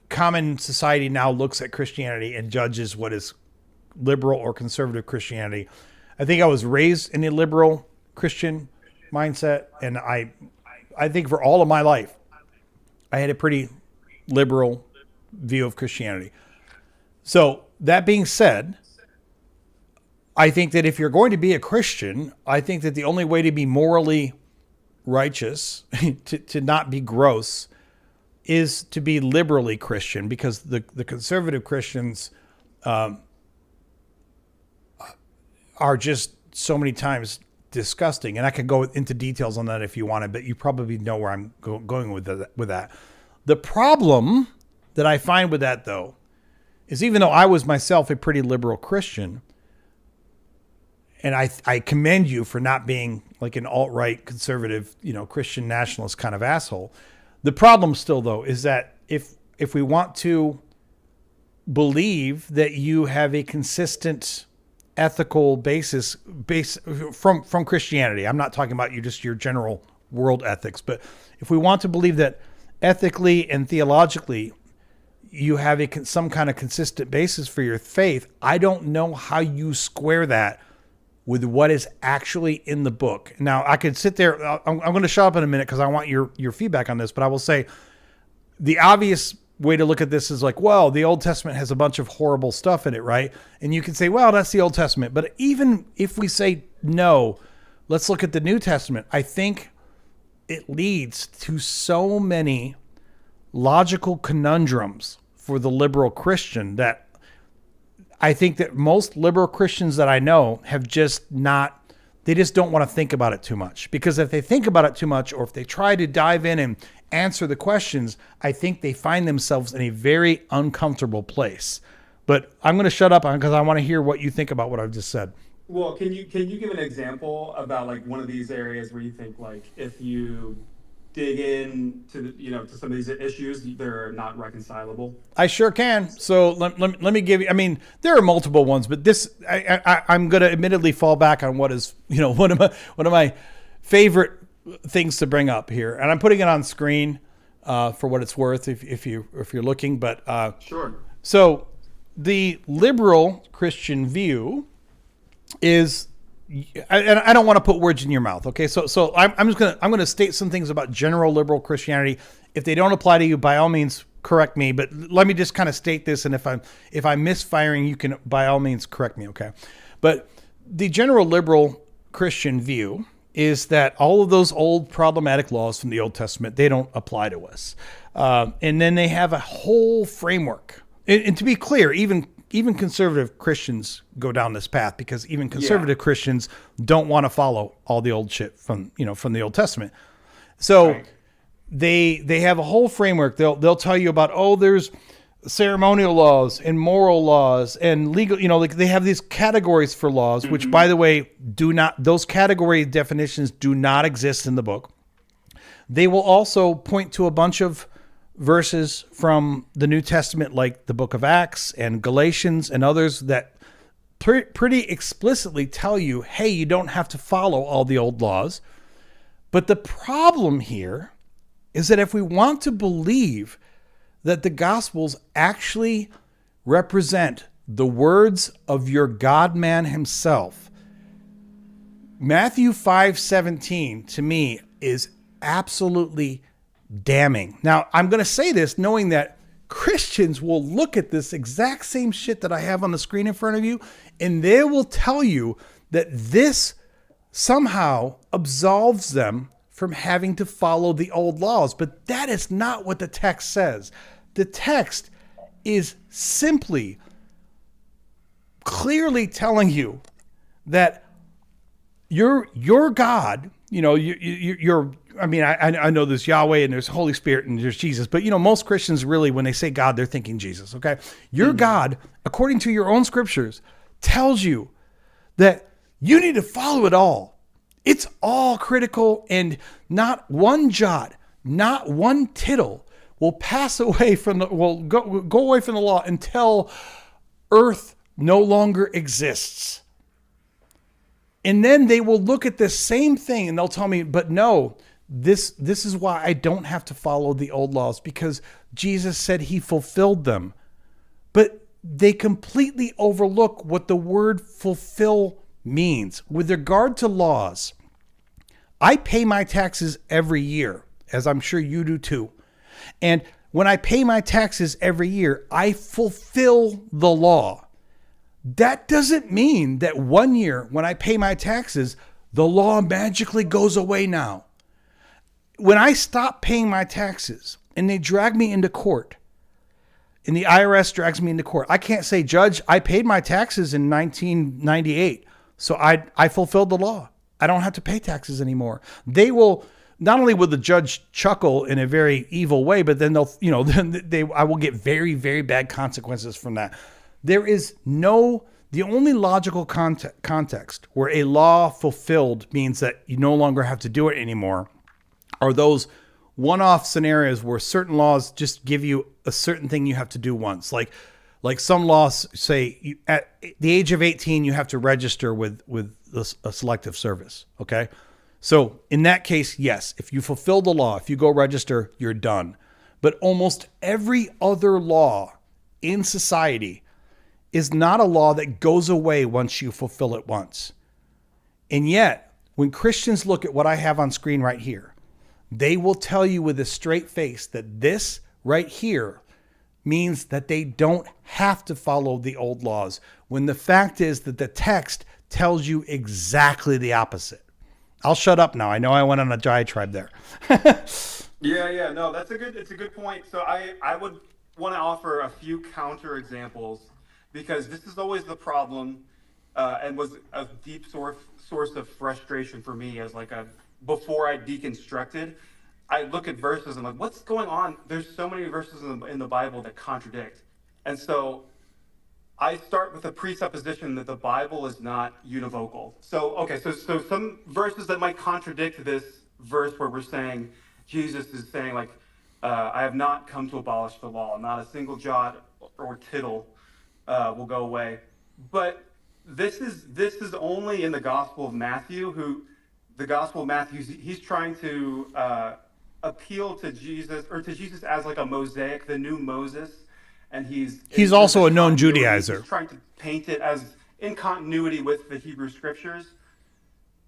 common society now looks at Christianity and judges what is liberal or conservative Christianity, I think I was raised in a liberal Christian mindset, and I think for all of my life, I had a pretty liberal view of Christianity. So that being said, I think that if you're going to be a Christian, I think that the only way to be morally righteous, to not be gross, is to be liberally Christian, because the conservative Christians are just so many times disgusting. And I could go into details on that if you wanted, but you probably know where I'm going with that. The problem that I find with that, though, is even though I was myself a pretty liberal Christian, and I commend you for not being like an alt-right conservative, Christian nationalist kind of asshole. The problem still, though, is that if we want to believe that you have a consistent ethical basis from Christianity, I'm not talking about your general world ethics, but if we want to believe that ethically and theologically you have some kind of consistent basis for your faith, I don't know how you square that with what is actually in the book. Now, I could sit there. I'm going to shut up in a minute because I want your feedback on this, but I will say the obvious way to look at this is like, well, the Old Testament has a bunch of horrible stuff in it, right? And you can say, well, that's the Old Testament. But even if we say no, let's look at the New Testament. I think it leads to so many logical conundrums for the liberal Christian that I think that most liberal Christians that I know have they just don't want to think about it too much. Because if they think about it too much, or if they try to dive in and answer the questions, I think they find themselves in a very uncomfortable place. But I'm going to shut up because I want to hear what you think about what I've just said. Well, can you give an example about like one of these areas where you think like if you dig in to to some of these issues, they're not reconcilable? I sure can. So let me give you. I mean, there are multiple ones, but this I'm going to admittedly fall back on what is one of my favorite things to bring up here, and I'm putting it on screen for what it's worth if you're looking. But sure. So the liberal Christian view is and I don't want to put words in your mouth. Okay. So I'm going to state some things about general liberal Christianity. If they don't apply to you, by all means, correct me, but let me just kind of state this. And if I'm misfiring, you can by all means correct me. Okay. But the general liberal Christian view is that all of those old problematic laws from the Old Testament, they don't apply to us. And then they have a whole framework. And to be clear, even conservative Christians go down this path, because even conservative Christians don't want to follow all the old shit from the Old Testament. So Right. they have a whole framework. They'll tell you about, there's ceremonial laws and moral laws and legal, like they have these categories for laws, which by the way, those category definitions do not exist in the book. They will also point to a bunch of verses from the New Testament, like the book of Acts and Galatians and others, that pretty explicitly tell you, hey, you don't have to follow all the old laws. But the problem here is that if we want to believe that the Gospels actually represent the words of your God-man himself, Matthew 5:17 to me is absolutely damning. Now, I'm going to say this knowing that Christians will look at this exact same shit that I have on the screen in front of you, and they will tell you that this somehow absolves them from having to follow the old laws. But that is not what the text says. The text is simply clearly telling you that your God, I know there's Yahweh and there's Holy Spirit and there's Jesus, but most Christians really, when they say God, they're thinking Jesus. Okay. Your God, according to your own scriptures, tells you that you need to follow it all. It's all critical, and not one jot, not one tittle will pass away will go away from the law until earth no longer exists. And then they will look at the same thing and they'll tell me, but no, this is why I don't have to follow the old laws, because Jesus said he fulfilled them. But they completely overlook what the word fulfill means. With regard to laws, I pay my taxes every year, as I'm sure you do too. And when I pay my taxes every year, I fulfill the law. That doesn't mean that one year when I pay my taxes, the law magically goes away now. When I stop paying my taxes and they drag me into court, and the IRS drags me into court, I can't say, Judge, I paid my taxes in 1998, so I fulfilled the law. I don't have to pay taxes anymore. They will, not only will the judge chuckle in a very evil way, but then I will get very, very bad consequences from that. There is the only logical context where a law fulfilled means that you no longer have to do it anymore are those one-off scenarios where certain laws just give you a certain thing you have to do once. Like some laws say at the age of 18, you have to register with a selective service. Okay. So in that case, yes, if you fulfill the law, if you go register, you're done. But almost every other law in society is not a law that goes away once you fulfill it once. And yet, when Christians look at what I have on screen right here, they will tell you with a straight face that this right here means that they don't have to follow the old laws, when the fact is that the text tells you exactly the opposite. I'll shut up now. I know I went on a diatribe there. Yeah, no, it's a good point. So I would want to offer a few counter examples, because this is always the problem, and was a deep source of frustration for me as before I deconstructed. I look at verses and I'm like, what's going on? There's so many verses in the Bible that contradict. And so I start with the presupposition that the Bible is not univocal. So some verses that might contradict this verse where we're saying, Jesus is saying I have not come to abolish the law. Not a single jot or tittle will go away. But this is only in the Gospel of Matthew, he's trying to appeal to Jesus, or to Jesus as a Mosaic, the new Moses. And he's also a known Judaizer. He's trying to paint it as in continuity with the Hebrew scriptures.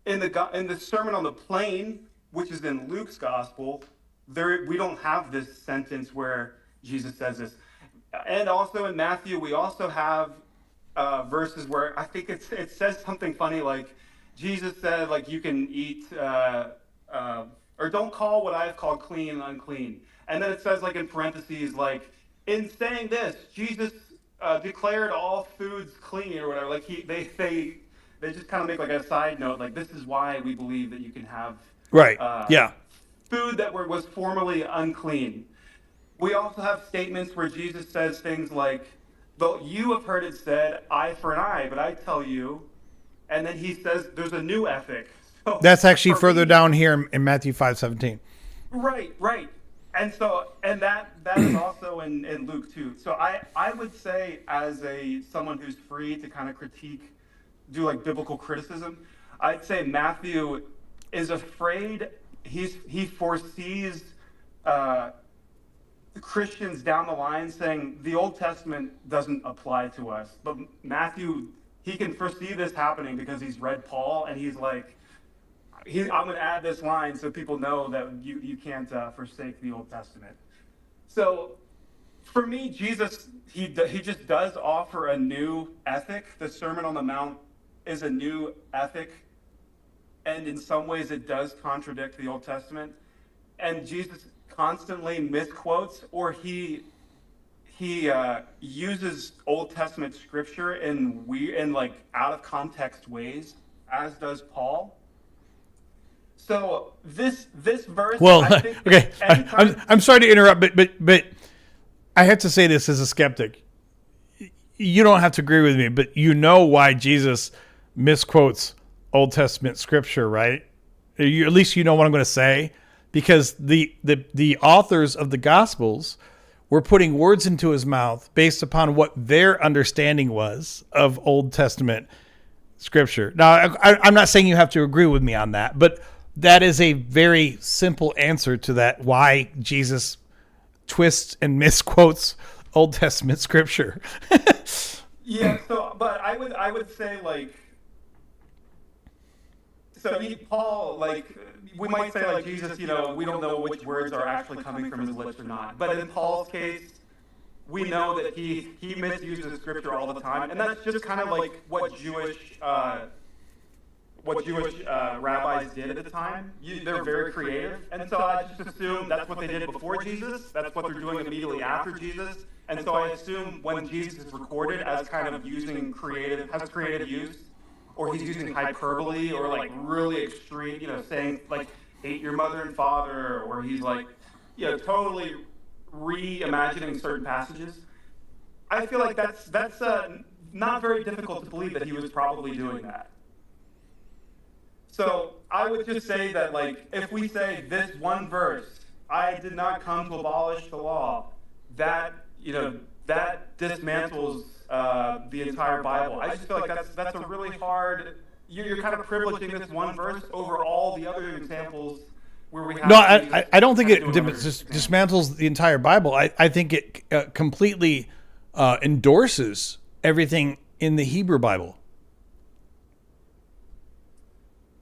in the Sermon on the Plain, which is in Luke's gospel, we don't have this sentence where Jesus says this. And also in Matthew, we also have verses where I think it says something funny like Jesus said, like, you can eat or don't call what I've called clean unclean. And then it says, like, in parentheses, like, in saying this, Jesus declared all foods clean or whatever. Like they just kind of make like a side note, like, this is why we believe that you can have Right. Yeah. food that was formerly unclean. We also have statements where Jesus says things like, "Though you have heard it said, eye for an eye, but I tell you," and then he says, "There's a new ethic." So That's actually for further me- down here in Matthew 5:17. Right. And that is also in Luke too. So I would say, as someone who's free to kind of do like biblical criticism, I'd say Matthew is afraid. He foresees Christians down the line saying the Old Testament doesn't apply to us. But Matthew, he can foresee this happening because he's read Paul, and he's like, I'm going to add this line so people know that you can't forsake the Old Testament. So for me, Jesus, he just does offer a new ethic. The Sermon on the Mount is a new ethic, and in some ways it does contradict the Old Testament. And Jesus constantly misquotes, or he uses Old Testament scripture in like out of context ways, as does Paul. So this verse. Well, I think okay. anytime- I'm sorry to interrupt, but I have to say this as a skeptic. You don't have to agree with me, but you know why Jesus misquotes Old Testament scripture, right? At least you know what I'm going to say, because the authors of the Gospels were putting words into his mouth based upon what their understanding was of Old Testament scripture. Now, I'm not saying you have to agree with me on that, but that is a very simple answer to that, why Jesus twists and misquotes Old Testament scripture. Yeah, but I would say, like, so Paul, like, we might say, like, Jesus, we don't know which words are actually coming from his lips or not. But in Paul's case, we know that he misuses scripture all the time, and that's just kind of like what Jewish rabbis did at the time. They're very creative, and so I just assume that's what they did before Jesus. That's what they're doing immediately after Jesus. And so I assume when Jesus is recorded as kind of using creative use, or he's using hyperbole or like really extreme, saying like hate your mother and father, or he's like, totally reimagining certain passages. I feel like that's not very difficult to believe that he was probably doing that. So I would just say that, like, if we say this one verse, I did not come to abolish the law, that dismantles the entire Bible. I just feel like that's a really hard. You're kind of privileging this one verse over all the other examples where we have. No, I don't think it dismantles the entire Bible. I think it completely endorses everything in the Hebrew Bible.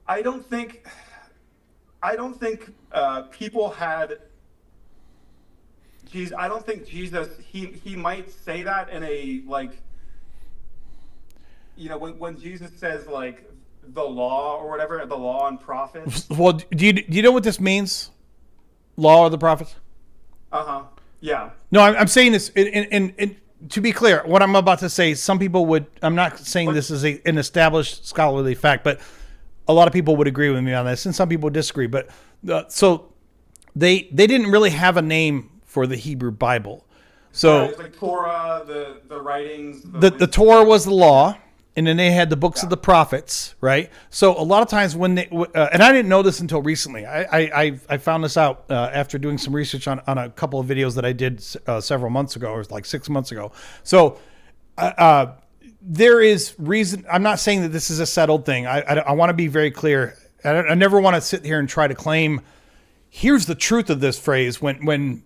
I don't think people had. I don't think Jesus. He might say that in a, like, when Jesus says, like, the law or whatever, the law and prophets. Well, do you know what this means? Law or the prophets? Yeah. No, I'm saying this, and to be clear, what I'm about to say, some people would. I'm not saying this is an established scholarly fact, but a lot of people would agree with me on this, and some people disagree. But so they didn't really have a name for the Hebrew Bible. So it's like Torah, the writings. The Torah was the law, and then they had the books of the prophets, right? So a lot of times when they and I didn't know this until recently. I found this out after doing some research on a couple of videos that I did several months ago, or like 6 months ago. So there is reason. I'm not saying that this is a settled thing. I want to be very clear. I never want to sit here and try to claim here's the truth of this phrase when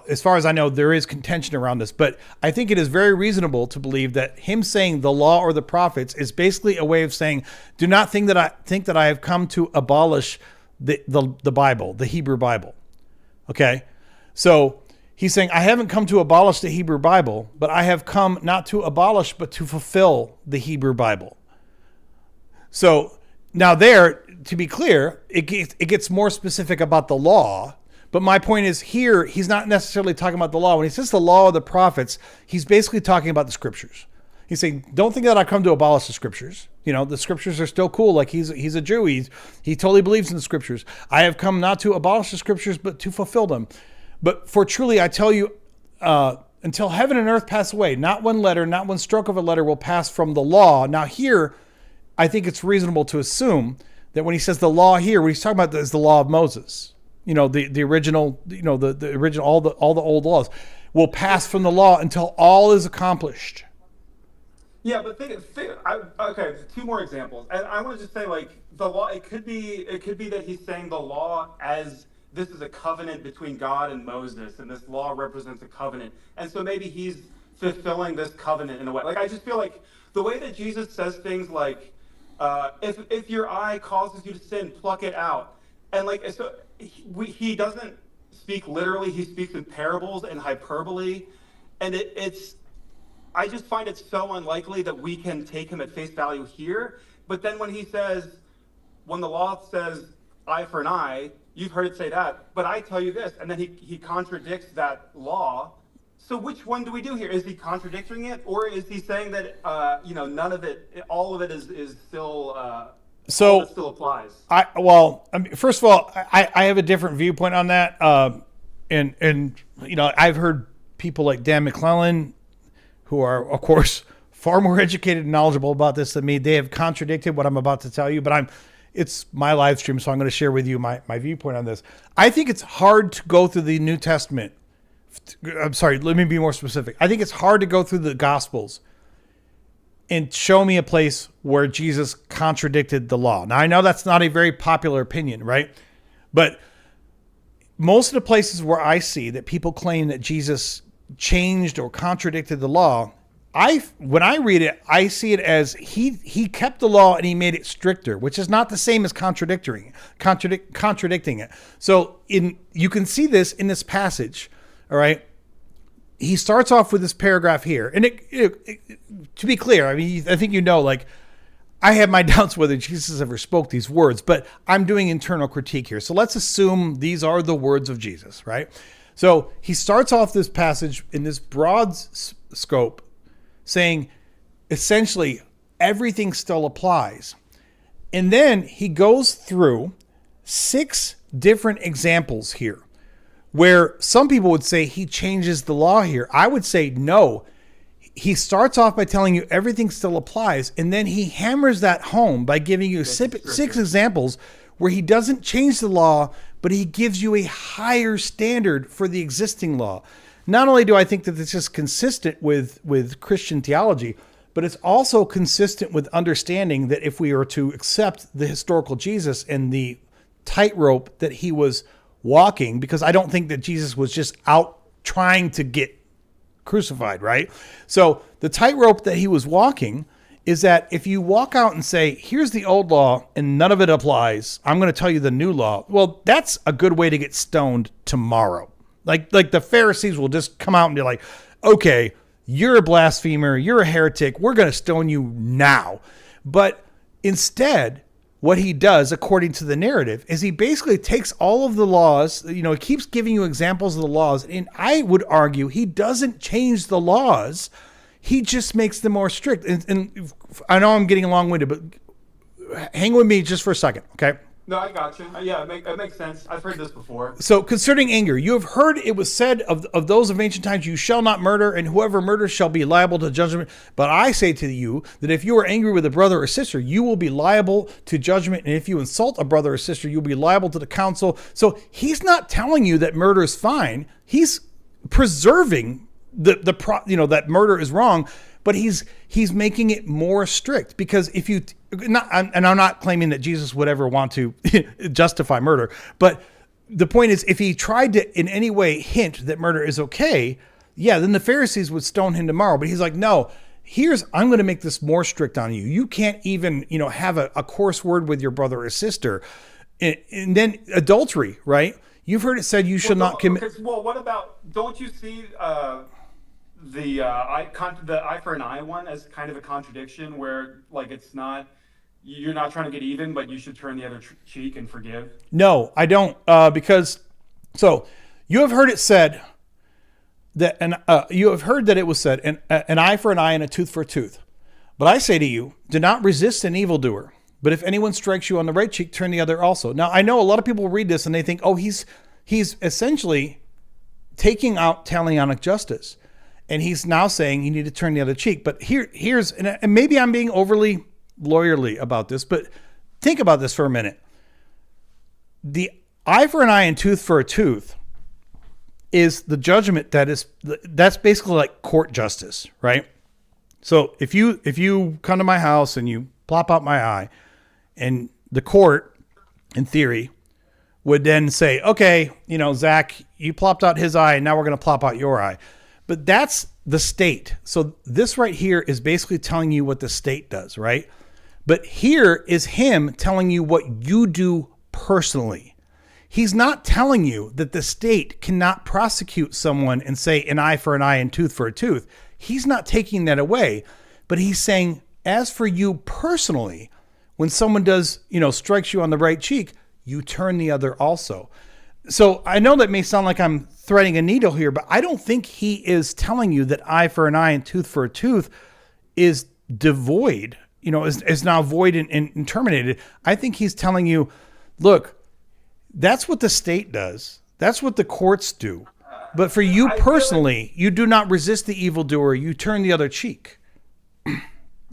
as far as I know, there is contention around this, but I think it is very reasonable to believe that him saying the law or the prophets is basically a way of saying, do not think that I have come to abolish the Bible, the Hebrew Bible. Okay. So he's saying, I haven't come to abolish the Hebrew Bible, but I have come not to abolish, but to fulfill the Hebrew Bible. So now there, to be clear, it gets more specific about the law. But my point is here, he's not necessarily talking about the law. When he says the law of the prophets, he's basically talking about the scriptures. He's saying, don't think that I come to abolish the scriptures. The scriptures are still cool. Like he's a Jew. He totally believes in the scriptures. I have come not to abolish the scriptures, but to fulfill them. But for truly, I tell you, until heaven and earth pass away, not one letter, not one stroke of a letter will pass from the law. Now here, I think it's reasonable to assume that when he says the law here, what he's talking about is the law of Moses. The original, the original, all the old laws will pass from the law until all is accomplished. Yeah, but okay, 2 more examples. And I want to just say, like, the law, it could be that he's saying the law as this is a covenant between God and Moses, and this law represents a covenant. And so maybe he's fulfilling this covenant in a way. Like, I just feel like the way that Jesus says things like, if your eye causes you to sin, pluck it out. And like, so he doesn't speak literally, he speaks in parables and hyperbole. And I just find it so unlikely that we can take him at face value here. But then when the law says eye for an eye, you've heard it say that, but I tell you this, and then he contradicts that law. So which one do we do here? Is he contradicting it, or is he saying that none of it, all of it is still all of it still applies? First of all, I have a different viewpoint on that, and I've heard people like Dan McClellan, who are of course far more educated and knowledgeable about this than me. They have contradicted what I'm about to tell you, but it's my live stream, so I'm going to share with you my viewpoint on this. I think it's hard to go through the New Testament. I'm sorry, let me be more specific. I think it's hard to go through the Gospels and show me a place where Jesus contradicted the law. Now, I know that's not a very popular opinion, right? But most of the places where I see that people claim that Jesus changed or contradicted the law, when I read it, I see it as he kept the law and he made it stricter, which is not the same as contradicting it. So you can see this in this passage. All right. He starts off with this paragraph here. And to be clear, I mean, I think like I have my doubts whether Jesus ever spoke these words, but I'm doing internal critique here. So let's assume these are the words of Jesus, right? So he starts off this passage in this broad scope saying essentially everything still applies. And then he goes through 6 different examples here, where some people would say he changes the law here. I would say no. He starts off by telling you everything still applies, and then he hammers that home by giving you 6 examples where he doesn't change the law, but he gives you a higher standard for the existing law. Not only do I think that this is consistent with Christian theology, but it's also consistent with understanding that if we are to accept the historical Jesus and the tightrope that he was walking, because I don't think that Jesus was just out trying to get crucified, right? So the tightrope that he was walking is that if you walk out and say, here's the old law and none of it applies, I'm going to tell you the new law. Well, that's a good way to get stoned tomorrow. Like the Pharisees will just come out and be like, okay, you're a blasphemer, you're a heretic, we're going to stone you now. But instead, what he does, according to the narrative, is he basically takes all of the laws, he keeps giving you examples of the laws, and I would argue he doesn't change the laws, he just makes them more strict. And I know I'm getting long-winded, but hang with me just for a second, okay? No, I got you. Yeah, it makes sense. I've heard this before. So concerning anger, you have heard it was said of those of ancient times, you shall not murder, and whoever murders shall be liable to judgment. But I say to you that if you are angry with a brother or sister, you will be liable to judgment. And if you insult a brother or sister, you'll be liable to the council. So he's not telling you that murder is fine. He's preserving that murder is wrong, but he's making it more strict, because if you and I'm not claiming that Jesus would ever want to justify murder, but the point is, if he tried to in any way hint that murder is okay, yeah, then the Pharisees would stone him tomorrow. But he's like, no, I'm going to make this more strict on you. You can't even, have a coarse word with your brother or sister. And then adultery, right? You've heard it said you should not commit. Well, what about, don't you see the eye for an eye one as kind of a contradiction where like you're not trying to get even, but you should turn the other cheek and forgive? No, I don't, because you have heard it said that, and you have heard that it was said, an eye for an eye and a tooth for a tooth. But I say to you, do not resist an evildoer. But if anyone strikes you on the right cheek, turn the other also. Now, I know a lot of people read this and they think, oh, he's essentially taking out Talionic justice. And he's now saying you need to turn the other cheek. But here's, and maybe I'm being overly lawyerly about this, but think about this for a minute. The eye for an eye and tooth for a tooth is the judgment that's basically like court justice, right? So if you come to my house and you plop out my eye, and the court, in theory, would then say, okay, Zach, you plopped out his eye, and now we're going to plop out your eye. But that's the state. So this right here is basically telling you what the state does, right? But here is him telling you what you do personally. He's not telling you that the state cannot prosecute someone and say an eye for an eye and tooth for a tooth. He's not taking that away, but he's saying, as for you personally, when someone does, strikes you on the right cheek, you turn the other also. So I know that may sound like I'm threading a needle here, but I don't think he is telling you that eye for an eye and tooth for a tooth is devoid, is now void and terminated. I think he's telling you, look, that's what the state does. That's what the courts do. But for you personally, you do not resist the evildoer. You turn the other cheek.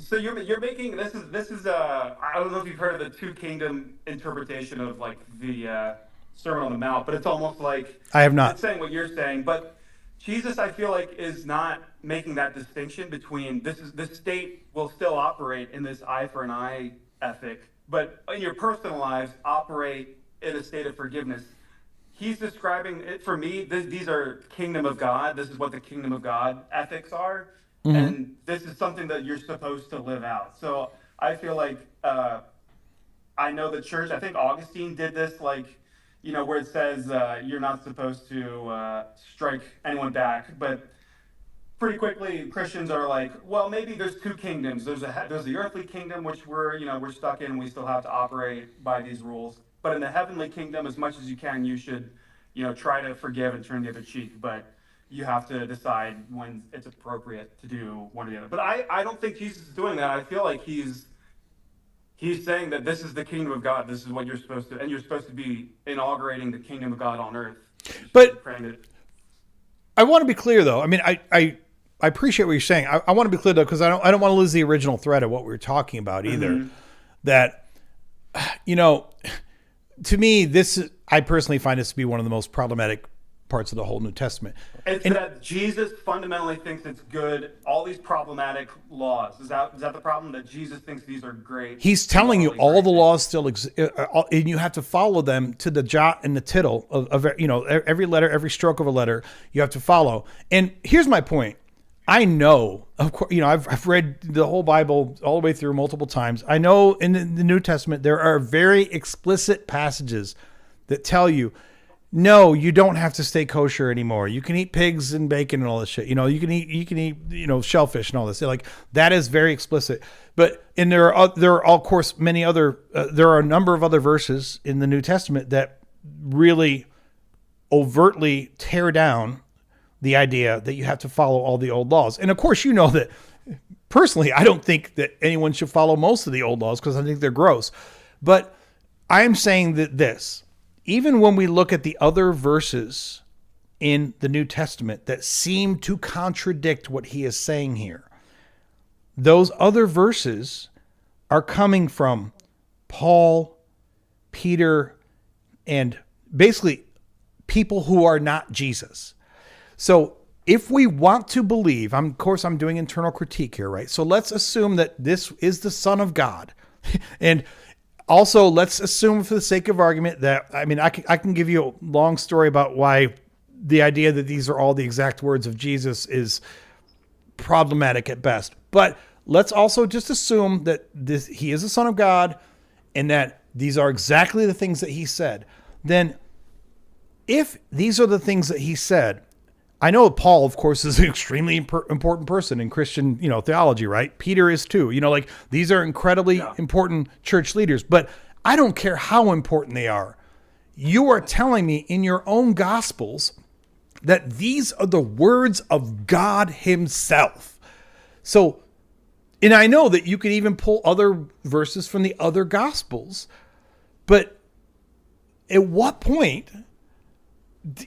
So you're making this is I don't know if you've heard of the two kingdom interpretation of like the Sermon on the Mount, but it's almost like I have not. It's saying what you're saying, but Jesus, I feel like, is not making that distinction between the state will still operate in this eye for an eye ethic, but in your personal lives operate in a state of forgiveness. He's describing it for me. These are kingdom of God. This is what the kingdom of God ethics are. Mm-hmm. And this is something that you're supposed to live out. So I feel like I know the church, I think Augustine did this, like, where it says you're not supposed to strike anyone back. But pretty quickly, Christians are like, well, maybe there's two kingdoms. There's the earthly kingdom, which we're stuck in. We still have to operate by these rules. But in the heavenly kingdom, as much as you can, you should, try to forgive and turn the other cheek. But you have to decide when it's appropriate to do one or the other. But I don't think Jesus is doing that. I feel like he's saying that this is the kingdom of God. This is what you're supposed to, and you're supposed to be inaugurating the kingdom of God on earth. But I want to be clear, though. I mean, I appreciate what you're saying. I want to be clear, though, because I don't want to lose the original thread of what we were talking about either. Mm-hmm. That, to me, I personally find this to be one of the most problematic parts of the whole New Testament. It's that Jesus fundamentally thinks it's good. All these problematic laws. Is that the problem? That Jesus thinks these are great? He's telling you all the laws still exist, and you have to follow them to the jot and the tittle of every letter, every stroke of a letter. You have to follow. And here's my point. I know, of course, I've read the whole Bible all the way through multiple times. I know in the New Testament there are very explicit passages that tell you, no, you don't have to stay kosher anymore. You can eat pigs and bacon and all this shit. You can eat shellfish and all this. Like, that is very explicit. But there are of course many other. There are a number of other verses in the New Testament that really overtly tear down the idea that you have to follow all the old laws. And of course, that personally, I don't think that anyone should follow most of the old laws because I think they're gross. But I'm saying that even when we look at the other verses in the New Testament that seem to contradict what he is saying here, those other verses are coming from Paul, Peter, and basically people who are not Jesus. So if we want to believe, of course I'm doing internal critique here, right? So let's assume that this is the Son of God. And Also, let's assume for the sake of argument that, I mean, I can give you a long story about why the idea that these are all the exact words of Jesus is problematic at best. But let's also just assume that he is the Son of God and that these are exactly the things that he said. Then if these are the things that he said, I know Paul, of course, is an extremely important person in Christian, theology, right? Peter is too. Like these are incredibly important church leaders, but I don't care how important they are. You are telling me in your own gospels that these are the words of God himself. So, and I know that you could even pull other verses from the other gospels, but at what point,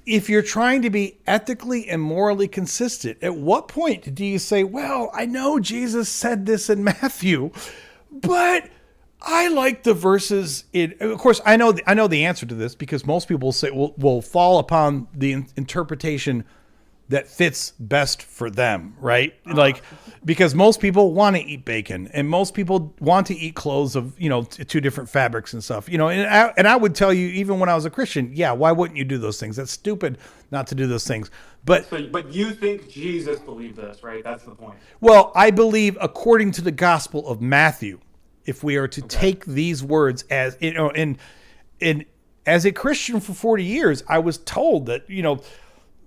if you're trying to be ethically and morally consistent, at what point do you say, well, I know Jesus said this in Matthew, but I like the verses of course, I know the answer to this, because most people say will fall upon the interpretation that fits best for them, right? Like, because most people want to eat bacon and most people want to eat clothes of, two different fabrics and stuff, and I would tell you, even when I was a Christian, yeah, why wouldn't you do those things? That's stupid not to do those things. But you think Jesus believed this, right? That's the point. Well, I believe according to the Gospel of Matthew, if we are to take these words as, and as a Christian for 40 years, I was told that,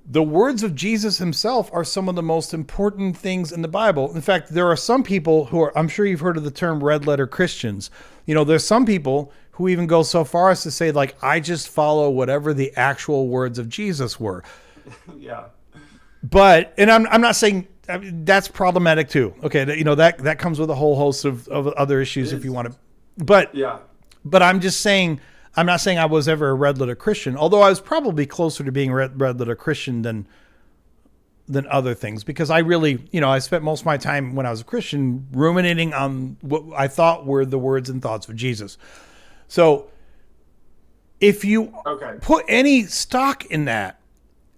the words of Jesus himself are some of the most important things in the Bible. In fact, there are some people who are, I'm sure you've heard of the term red letter Christians. There's some people who even go so far as to say, like, I just follow whatever the actual words of Jesus were. Yeah. But, and I'm not saying, that's problematic too. Okay. That comes with a whole host of other issues if you want to, but I'm just saying, I'm not saying I was ever a red letter Christian, although I was probably closer to being a red letter Christian than other things, because I really, I spent most of my time when I was a Christian ruminating on what I thought were the words and thoughts of Jesus. So if you put any stock in that,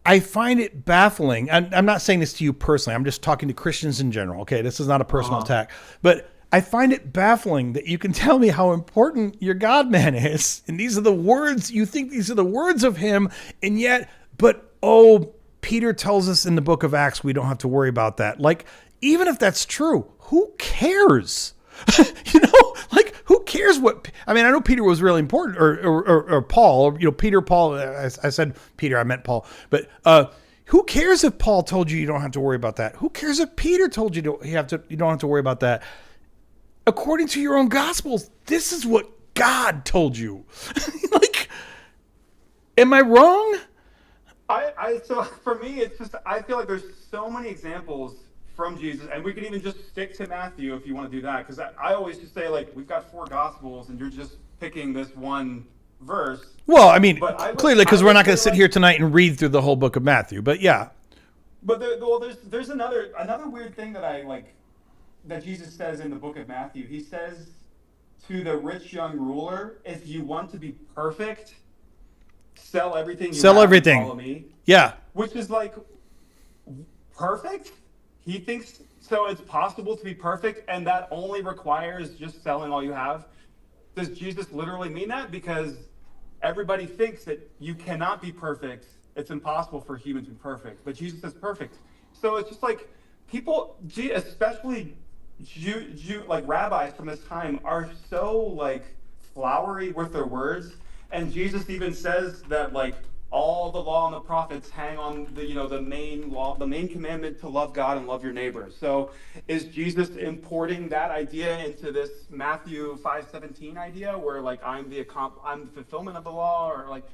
I find it baffling. And I'm not saying this to you personally. I'm just talking to Christians in general. Okay. This is not a personal attack, but I find it baffling that you can tell me how important your God man is. And these are the words, you think these are the words of him. And yet, Peter tells us in the book of Acts, we don't have to worry about that. Like, even if that's true, who cares? Who cares what, I know Peter was really important, or Paul, or, Peter, Paul, I said Peter, I meant Paul, but, who cares if Paul told you don't have to worry about that? Who cares if Peter told you you don't have to worry about that? According to your own gospels, this is what God told you. Am I wrong? So for me, it's just, I feel like there's so many examples from Jesus, and we can even just stick to Matthew if you want to do that, because I always just say, like, we've got 4 gospels and you're just picking this one verse. Well, clearly, because we're not going to sit here tonight and read through the whole book of Matthew, but yeah. But there's another weird thing that I like, that Jesus says in the book of Matthew. He says to the rich young ruler, if you want to be perfect, sell everything you have and follow me. Yeah. Which is like, perfect? He thinks so it's possible to be perfect, and that only requires just selling all you have? Does Jesus literally mean that? Because everybody thinks that you cannot be perfect. It's impossible for humans to be perfect. But Jesus is perfect. So it's just like, people, especially like rabbis from this time, are so like flowery with their words, and Jesus even says that like all the law and the prophets hang on the main law, the main commandment to love God and love your neighbor. So is Jesus importing that idea into this Matthew 5:17 idea, where like I'm the fulfillment of the law, or like?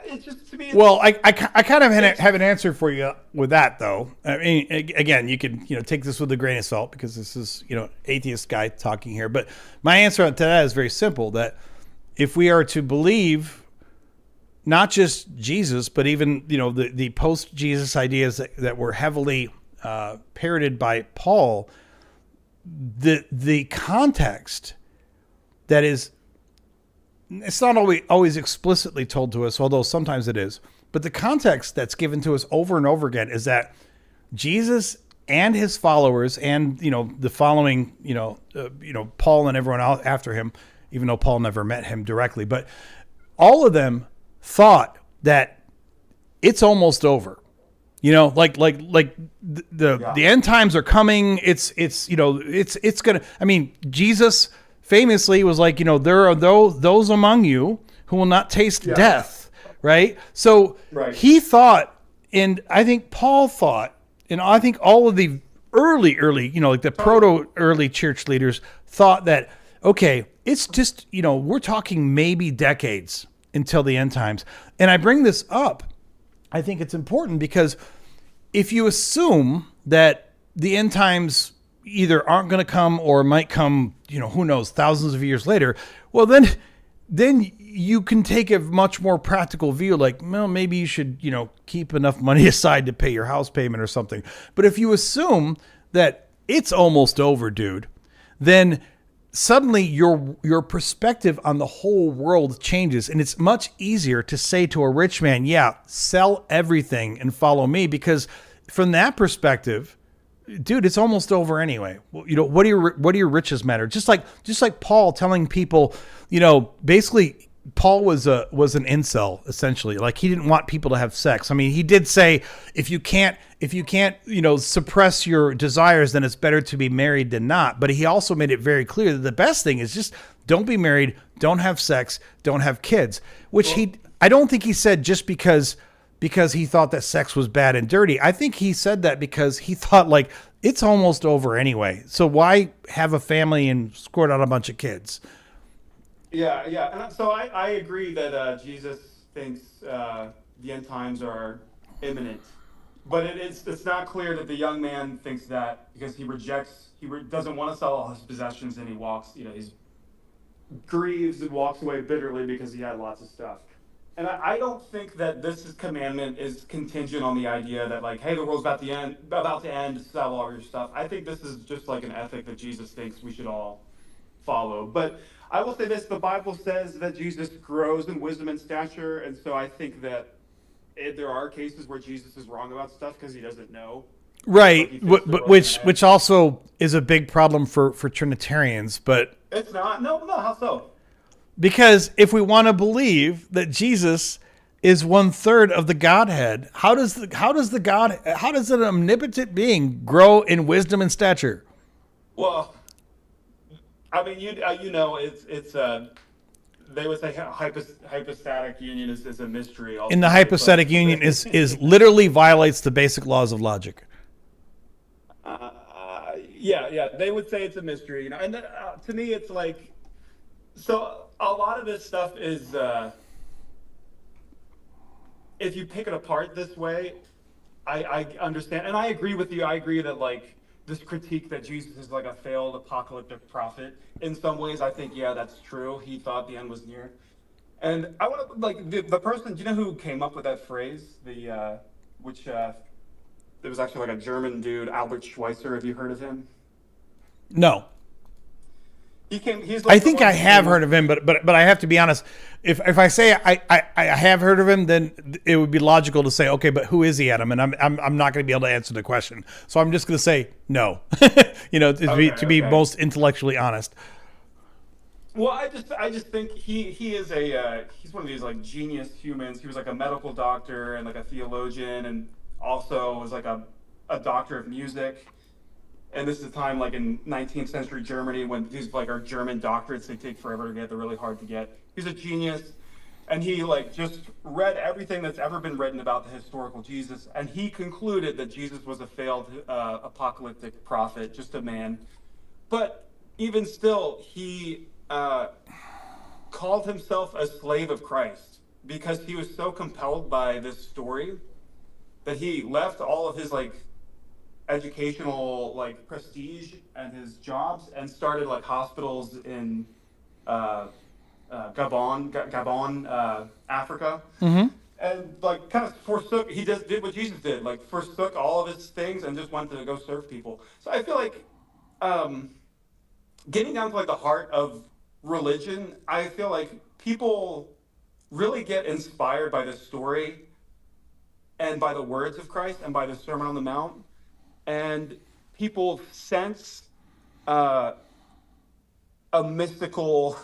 It's just, to me. Well, I kind of have an answer for you with that, though. Again, you can take this with a grain of salt, because this is atheist guy talking here. But my answer to that is very simple: that if we are to believe not just Jesus, but even the post-Jesus ideas that were heavily parroted by Paul, the context that is. It's not always explicitly told to us, although sometimes it is. But the context that's given to us over and over again is that Jesus and his followers, and the following, Paul and everyone else after him, even though Paul never met him directly. But all of them thought that it's almost over. Like the end times are coming. It's gonna. I mean, Jesus famously was like, there are those among you who will not taste death, right? So he thought, and I think Paul thought, and I think all of the early, like the early church leaders thought that, okay, it's just, we're talking maybe decades until the end times. And I bring this up, I think it's important because if you assume that the end times either aren't going to come or might come, who knows, thousands of years later, well, then you can take a much more practical view, like, well, maybe you should, keep enough money aside to pay your house payment or something. But if you assume that it's almost over, dude, then suddenly your perspective on the whole world changes. And it's much easier to say to a rich man, yeah, sell everything and follow me, because from that perspective, dude, it's almost over anyway. What do your riches matter? Just like Paul telling people, basically Paul was an incel essentially. Like, he didn't want people to have sex. I mean, he did say if you can't suppress your desires, then it's better to be married than not. But he also made it very clear that the best thing is just don't be married, don't have sex, don't have kids. Which I don't think he said just because he thought that sex was bad and dirty. I think he said that because he thought, like, it's almost over anyway. So why have a family and squirt out a bunch of kids? Yeah. And so I agree that Jesus thinks the end times are imminent. But it's not clear that the young man thinks that, because he doesn't want to sell all his possessions, and he walks, he grieves and walks away bitterly because he had lots of stuff. And I don't think that this commandment is contingent on the idea that, like, hey, the world's about to end, sell all your stuff. I think this is just like an ethic that Jesus thinks we should all follow. But I will say this, the Bible says that Jesus grows in wisdom and stature, and so I think that there are cases where Jesus is wrong about stuff because he doesn't know. Right, but which also is a big problem for Trinitarians. But it's not. No, how so? Because if we want to believe that Jesus is 1/3 of the Godhead, how does an omnipotent being grow in wisdom and stature? Well, I mean, it's they would say hypostatic union is a mystery. Also, and the hypostatic union is literally violates the basic laws of logic. Yeah, they would say it's a mystery, and to me, it's like, so a lot of this stuff is, if you pick it apart this way, I understand, and I agree with you. I agree that, like, this critique that Jesus is like a failed apocalyptic prophet, in some ways, I think, yeah, that's true. He thought the end was near. And I want to, like, the person, do you know who came up with that phrase? There was actually like a German dude, Albert Schweitzer. Have you heard of him? No. He's like, I think I have heard of him, but I have to be honest. If I say I have heard of him, then it would be logical to say, okay, but who is he, Adam? And I'm not going to be able to answer the question, so I'm just going to say no. To be most intellectually honest. Well, I just think he is he's one of these, like, genius humans. He was like a medical doctor and like a theologian, and also was like a doctor of music. And this is a time, like, in 19th century Germany, when these, like, are German doctorates, they take forever to get, they're really hard to get. He's a genius, and he, like, just read everything that's ever been written about the historical Jesus, and he concluded that Jesus was a failed apocalyptic prophet, just a man. But even still, he called himself a slave of Christ, because he was so compelled by this story that he left all of his, like, educational, like, prestige and his jobs, and started, like, hospitals in Gabon, Africa. Mm-hmm. And, like, kind of he just did what Jesus did, like, forsook all of his things and just went to go serve people. So I feel like getting down to, like, the heart of religion, I feel like people really get inspired by this story and by the words of Christ and by the Sermon on the Mount. And people sense a mystical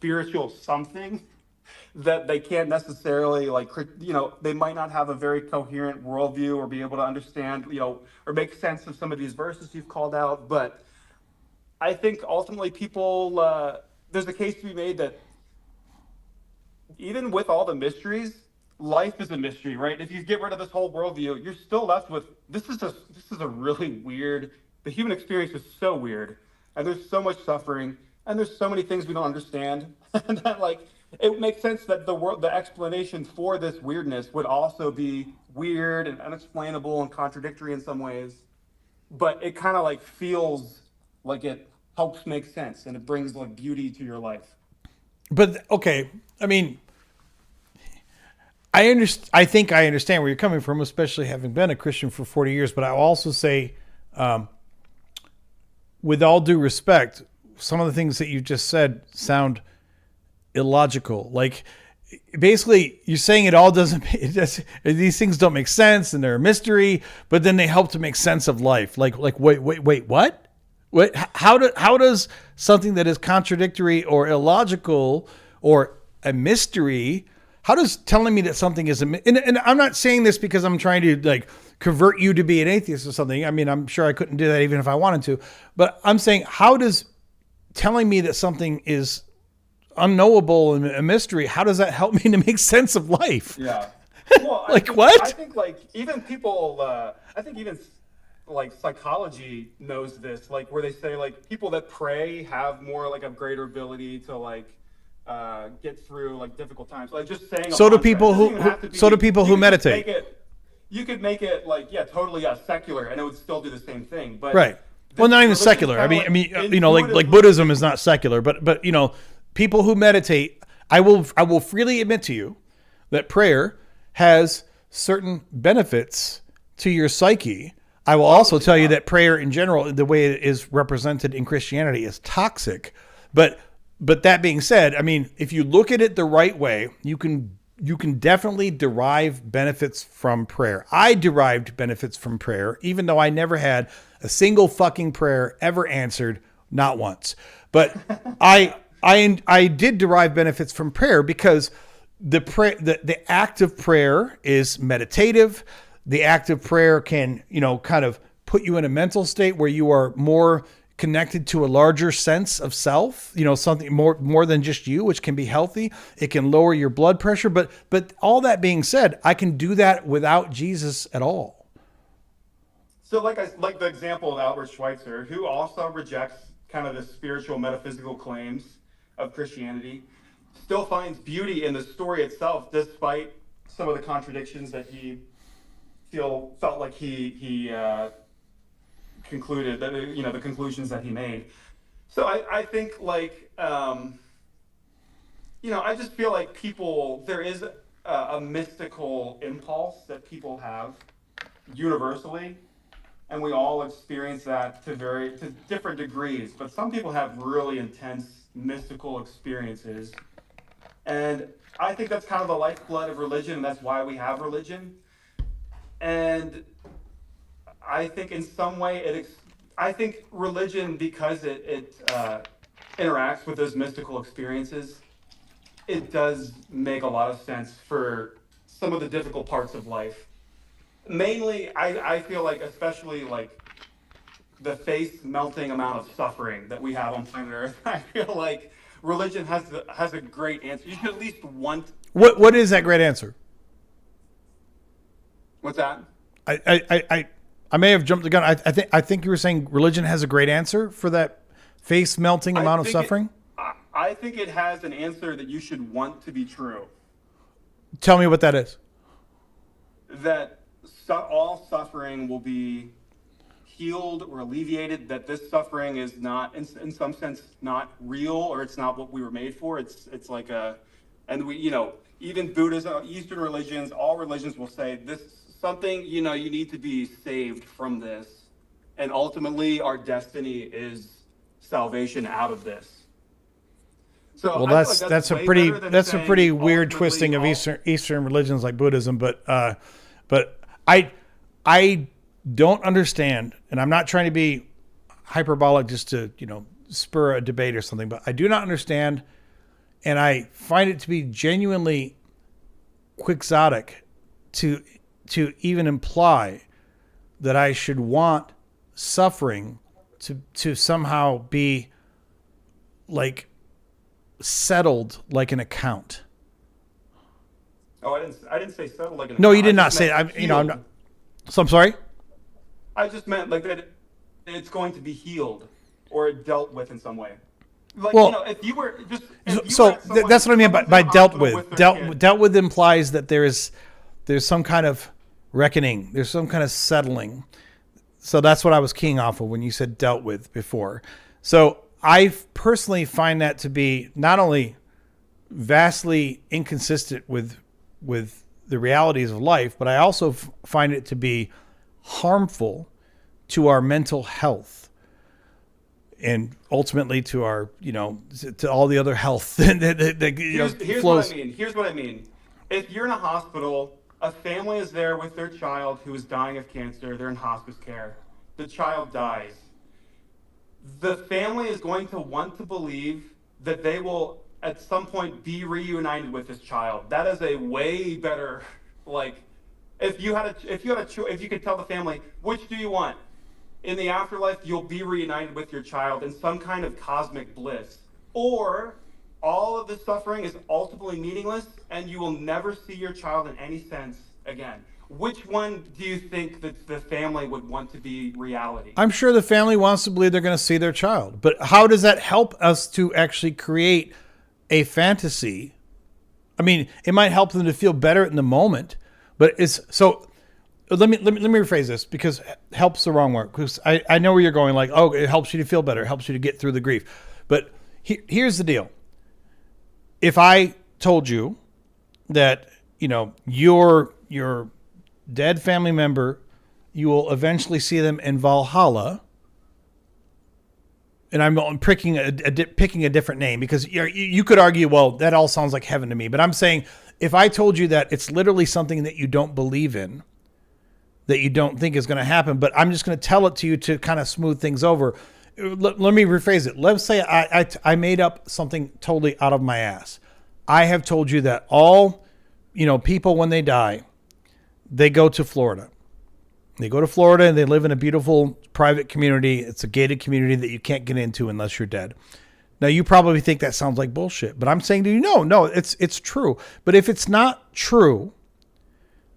spiritual something that they can't necessarily they might not have a very coherent worldview or be able to understand, or make sense of some of these verses you've called out. But I think ultimately there's a case to be made that even with all the mysteries, life is a mystery, right? If you get rid of this whole worldview, you're still left with this is a really weird. The human experience is so weird, and there's so much suffering, and there's so many things we don't understand, and that it makes sense that the explanation for this weirdness would also be weird and unexplainable and contradictory in some ways, but it kind of feels like it helps make sense and it brings beauty to your life. But okay, I mean, I think I understand where you're coming from, especially having been a Christian for 40 years. But I'll also say, with all due respect, some of the things that you just said sound illogical. Like, basically, you're saying these things don't make sense and they're a mystery, but then they help to make sense of life. Wait, what? What? How does something that is contradictory or illogical or a mystery? How does telling me that something is and I'm not saying this because I'm trying to convert you to be an atheist or something. I mean, I'm sure I couldn't do that even if I wanted to. But I'm saying, how does telling me that something is unknowable and a mystery, how does that help me to make sense of life? Yeah. Well, what? I think even people, I think even psychology knows this, where they say people that pray have more a greater ability to get through difficult times. Just saying. So do people who meditate. You could make it totally secular, and it would still do the same thing. But right. Well, not even secular. I mean, Buddhism is not secular, but people who meditate, I will freely admit to you that prayer has certain benefits to your psyche. I will also tell you that prayer in general, the way it is represented in Christianity, is toxic. But that being said, I mean, if you look at it the right way, you can definitely derive benefits from prayer. I derived benefits from prayer, even though I never had a single fucking prayer ever answered, not once. But I did derive benefits from prayer because the act of prayer is meditative. The act of prayer can, kind of put you in a mental state where you are more connected to a larger sense of self, something more than just you, which can be healthy. It can lower your blood pressure. But all that being said, I can do that without Jesus at all. So like the example of Albert Schweitzer, who also rejects kind of the spiritual metaphysical claims of Christianity, still finds beauty in the story itself, despite some of the contradictions that he felt like he concluded, that the conclusions that he made. So I think I just feel like there is a mystical impulse that people have universally, and we all experience that to different degrees. But some people have really intense mystical experiences, and I think that's kind of the lifeblood of religion, and that's why we have religion. And I think in some way I think religion, because it interacts with those mystical experiences, it does make a lot of sense for some of the difficult parts of life. Mainly, I feel especially the face-melting amount of suffering that we have on planet Earth. I feel like religion has a great answer. You should at least want. What is that great answer? What's that? I may have jumped the gun. I think you were saying religion has a great answer for that face-melting amount of suffering. I think it has an answer that you should want to be true. Tell me what that is. That all suffering will be healed or alleviated. That this suffering is not, in some sense, not real, or it's not what we were made for. It's and we even Buddhism, Eastern religions, all religions will say this. Something, you need to be saved from this. And ultimately, our destiny is salvation out of this. So well, that's a pretty weird twisting of Eastern religions like Buddhism. But I don't understand, and I'm not trying to be hyperbolic just to, spur a debate or something, but I do not understand And I find it to be genuinely quixotic to even imply that I should want suffering to somehow be like settled like an account. Oh, I didn't say settle like an No, account. you did I not just say meant that. I'm healed. not. So I'm sorry. I just meant like that it's going to be healed or dealt with in some way. Like, Well, you know, if you were just if you So were at someone, that's what I mean someone's by in the dealt hospital with. their kid. Dealt with implies that there's some kind of reckoning. There's some kind of settling. So that's what I was keying off of when you said dealt with before. So I personally find that to be not only vastly inconsistent with the realities of life, but I also find it to be harmful to our mental health and ultimately to our, to all the other health that Here's flows. what I mean. Here's what I mean. If you're in a hospital, a family is there with their child who is dying of cancer. They're in hospice care. The child dies. The family is going to want to believe that they will at some point be reunited with this child. That is a way better, like, if you could tell the family, which do you want? In the afterlife, you'll be reunited with your child in some kind of cosmic bliss. Or all of the suffering is ultimately meaningless and you will never see your child in any sense again. Which one do you think that the family would want to be reality? I'm sure the family wants to believe they're going to see their child, but how does that help us to actually create a fantasy? I mean, it might help them to feel better in the moment, but it's so. Let me rephrase this, because help's the wrong word. Because I know where you're going. Like, oh, it helps you to feel better. It helps you to get through the grief. But here's the deal. If I told you that, your dead family member, you will eventually see them in Valhalla, and I'm picking a different name because you could argue, well, that all sounds like heaven to me. But I'm saying, if I told you that it's literally something that you don't believe in, that you don't think is going to happen, but I'm just going to tell it to you to kind of smooth things over. Let me rephrase it. Let's say I made up something totally out of my ass. I have told you that all, people when they die, they go to Florida. They go to Florida and they live in a beautiful private community. It's a gated community that you can't get into unless you're dead. Now, you probably think that sounds like bullshit, but I'm saying to you, no, it's true. But if it's not true,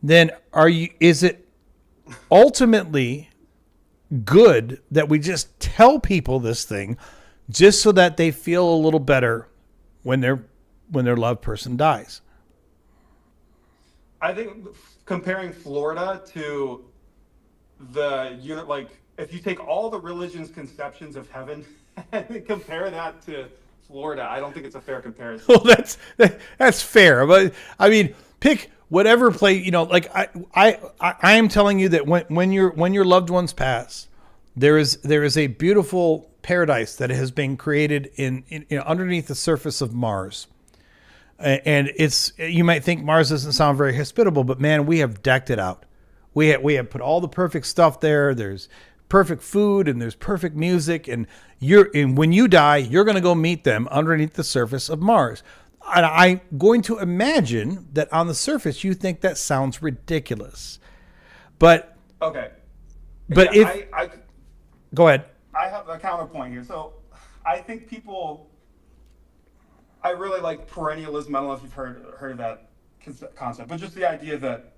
then is it ultimately good that we just tell people this thing just so that they feel a little better when their loved person dies? I think comparing Florida to like, if you take all the religion's conceptions of heaven and compare that to Florida, I don't think it's a fair comparison. Well, that's fair, but I mean, pick whatever place. Like I am telling you that when your loved ones pass, there is a beautiful paradise that has been created in underneath the surface of Mars. And you might think Mars doesn't sound very hospitable, but man, we have decked it out. We have put all the perfect stuff there. There's perfect food and there's perfect music, and when you die, you're going to go meet them underneath the surface of Mars. And I'm going to imagine that on the surface you think that sounds ridiculous, but Okay. But Yeah, if go ahead. I have a counterpoint here. So I think I really like perennialism. I don't know if you've heard of that concept, but just the idea that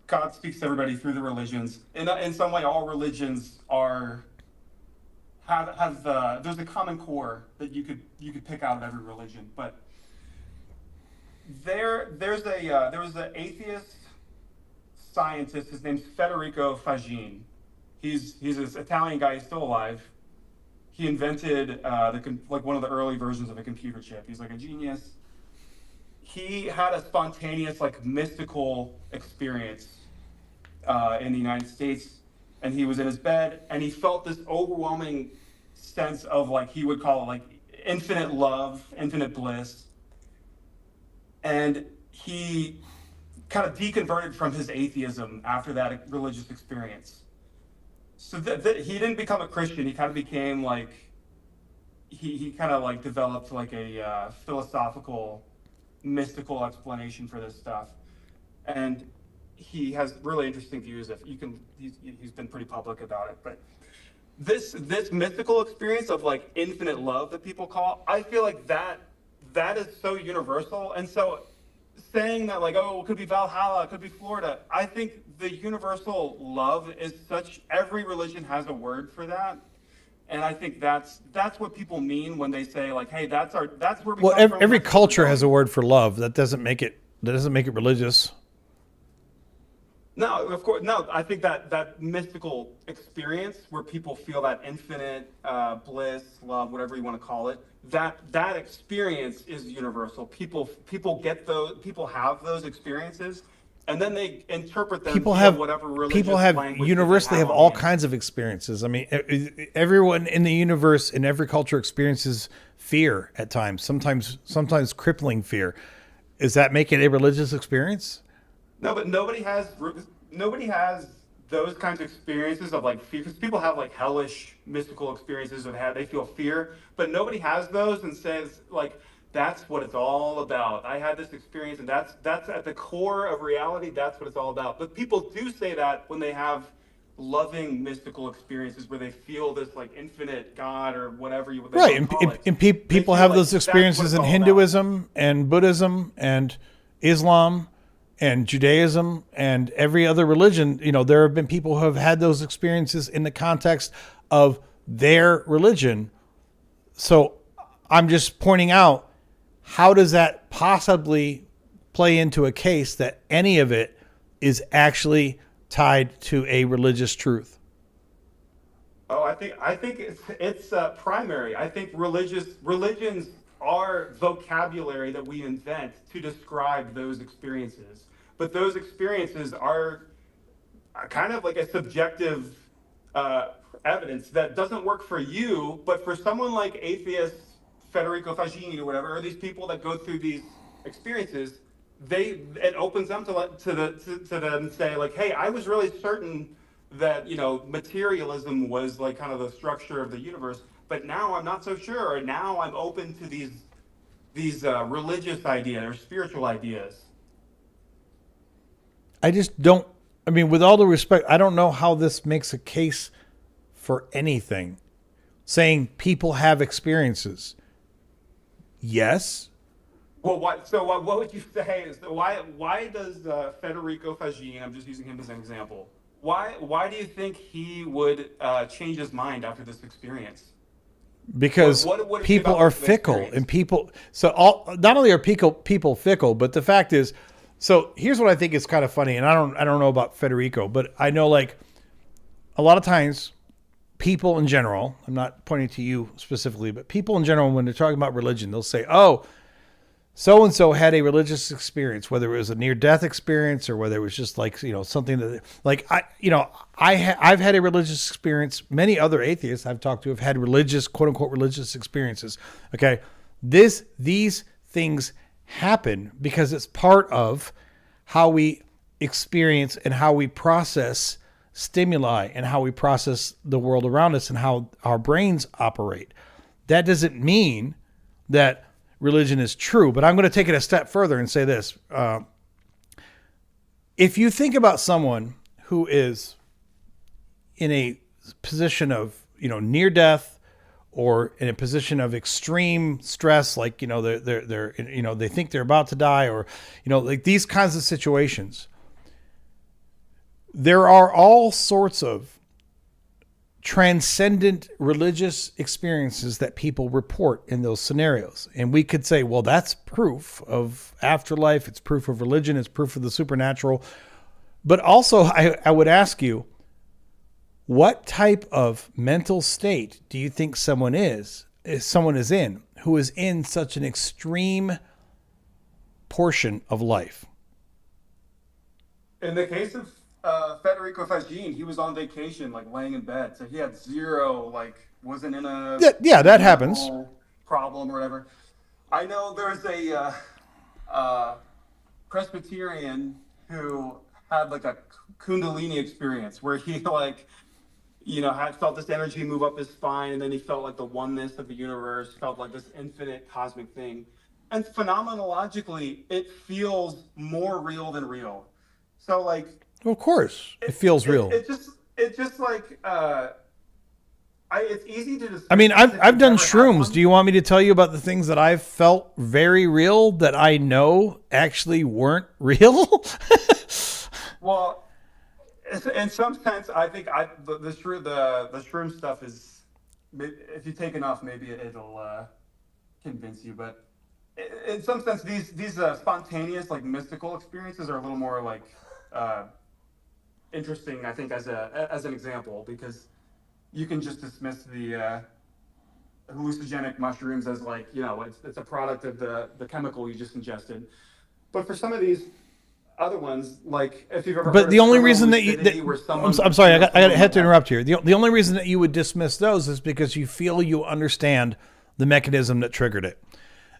God speaks to everybody through the religions. In some way, all religions there's a common core that you could pick out of every religion. But there was an atheist scientist. His name's Federico Fagin. He's this Italian guy. He's still alive. He invented one of the early versions of a computer chip. He's like a genius. He had a spontaneous, mystical experience in the United States, and he was in his bed, and he felt this overwhelming sense of, he would call it, infinite love, infinite bliss. And he kind of deconverted from his atheism after that religious experience. So he didn't become a Christian. He kind of became he kind of like developed like a philosophical, mystical explanation for this stuff, and he has really interesting views. If you can, he's been pretty public about it. But this mystical experience of like infinite love that people call, I feel like that is so universal. And so saying that like, oh, it could be Valhalla, it could be Florida, I think the universal love is such, every religion has a word for that. And I think that's what people mean when they say like, hey, that's where we Well, come from. every that's where we're culture has a going. word for love. That doesn't make it religious. No, of course, no. I think that mystical experience where people feel that infinite bliss, love, whatever you want to call it, that experience is universal. People get those. People have those experiences, and then they interpret them People via have whatever religious people have language universally they have on all the kinds of experiences. I mean, everyone in the universe in every culture experiences fear at times. Sometimes crippling fear. Does that make it a religious experience? No, but nobody has those kinds of experiences of like fear. Because people have like hellish mystical experiences of how they feel fear, but nobody has those and says like that's what it's all about. I had this experience, and that's at the core of reality. That's what it's all about. But people do say that when they have loving mystical experiences where they feel this like infinite God or whatever they Right, want to call it. and They people feel have like those that's what experiences it's in all about. Hinduism and Buddhism and Islam and Judaism and every other religion. You know, there have been people who have had those experiences in the context of their religion. So I'm just pointing out, how does that possibly play into a case that any of it is actually tied to a religious truth? Oh, I think it's primary. I think religions are vocabulary that we invent to describe those experiences. But those experiences are kind of like a subjective uh, evidence that doesn't work for you, but for someone like atheist Federico Fagini or whatever, or these people that go through these experiences, it opens them to them say like, hey, I was really certain that materialism was like kind of the structure of the universe, but now I'm not so sure. Or now I'm open to these religious ideas or spiritual ideas. I just don't. I mean, with all the respect, I don't know how this makes a case for anything. Saying people have experiences. Yes. Well, what would you say is why does Federico Fagin? I'm just using him as an example. Why do you think he would change his mind after this experience? Because What would it be people about are this fickle experience? and not only are people fickle, but the fact is, so here's what I think is kind of funny. And I don't know about Federico, but I know like a lot of times people in general, I'm not pointing to you specifically, but people in general, when they're talking about religion, they'll say, oh, so and so had a religious experience, whether it was a near death experience or whether it was just like, something that like I've had a religious experience. Many other atheists I've talked to have had religious, quote unquote, religious experiences. Okay. These things happen because it's part of how we experience and how we process stimuli and how we process the world around us and how our brains operate. That doesn't mean that religion is true, but I'm going to take it a step further and say this. If you think about someone who is in a position of, near death or in a position of extreme stress, like, they're they think they're about to die, or, like these kinds of situations, there are all sorts of transcendent religious experiences that people report in those scenarios. And we could say, well, that's proof of afterlife. It's proof of religion. It's proof of the supernatural. But also I would ask you, what type of mental state do you think someone is in who is in such an extreme portion of life? In the case of Federico Fagin, he was on vacation, like laying in bed, so he had zero, like, wasn't in a Yeah, that happens. medical problem or whatever. I know there's a Presbyterian who had like a Kundalini experience where he like had felt this energy move up his spine, and then he felt like the oneness of the universe, felt like this infinite cosmic thing. And phenomenologically, it feels more real than real. So like, Of course, it feels real. it just like, it's easy to dismiss. I mean, if I've you've done never had shrooms. one. Do you want me to tell you about the things that I've felt very real that I know actually weren't real? Well, in some sense, I think the shroom stuff is, if you take enough, maybe it'll convince you. But in some sense, these spontaneous, like mystical experiences are a little more like interesting, I think, as an example, because you can just dismiss the hallucinogenic mushrooms as like, it's a product of the chemical you just ingested. But for some of these other ones, like if you've ever heard But of the only chrono reason that lucidity, where someone, I'm sorry, I someone had to might interrupt here. The only reason that you would dismiss those is because you feel you understand the mechanism that triggered it.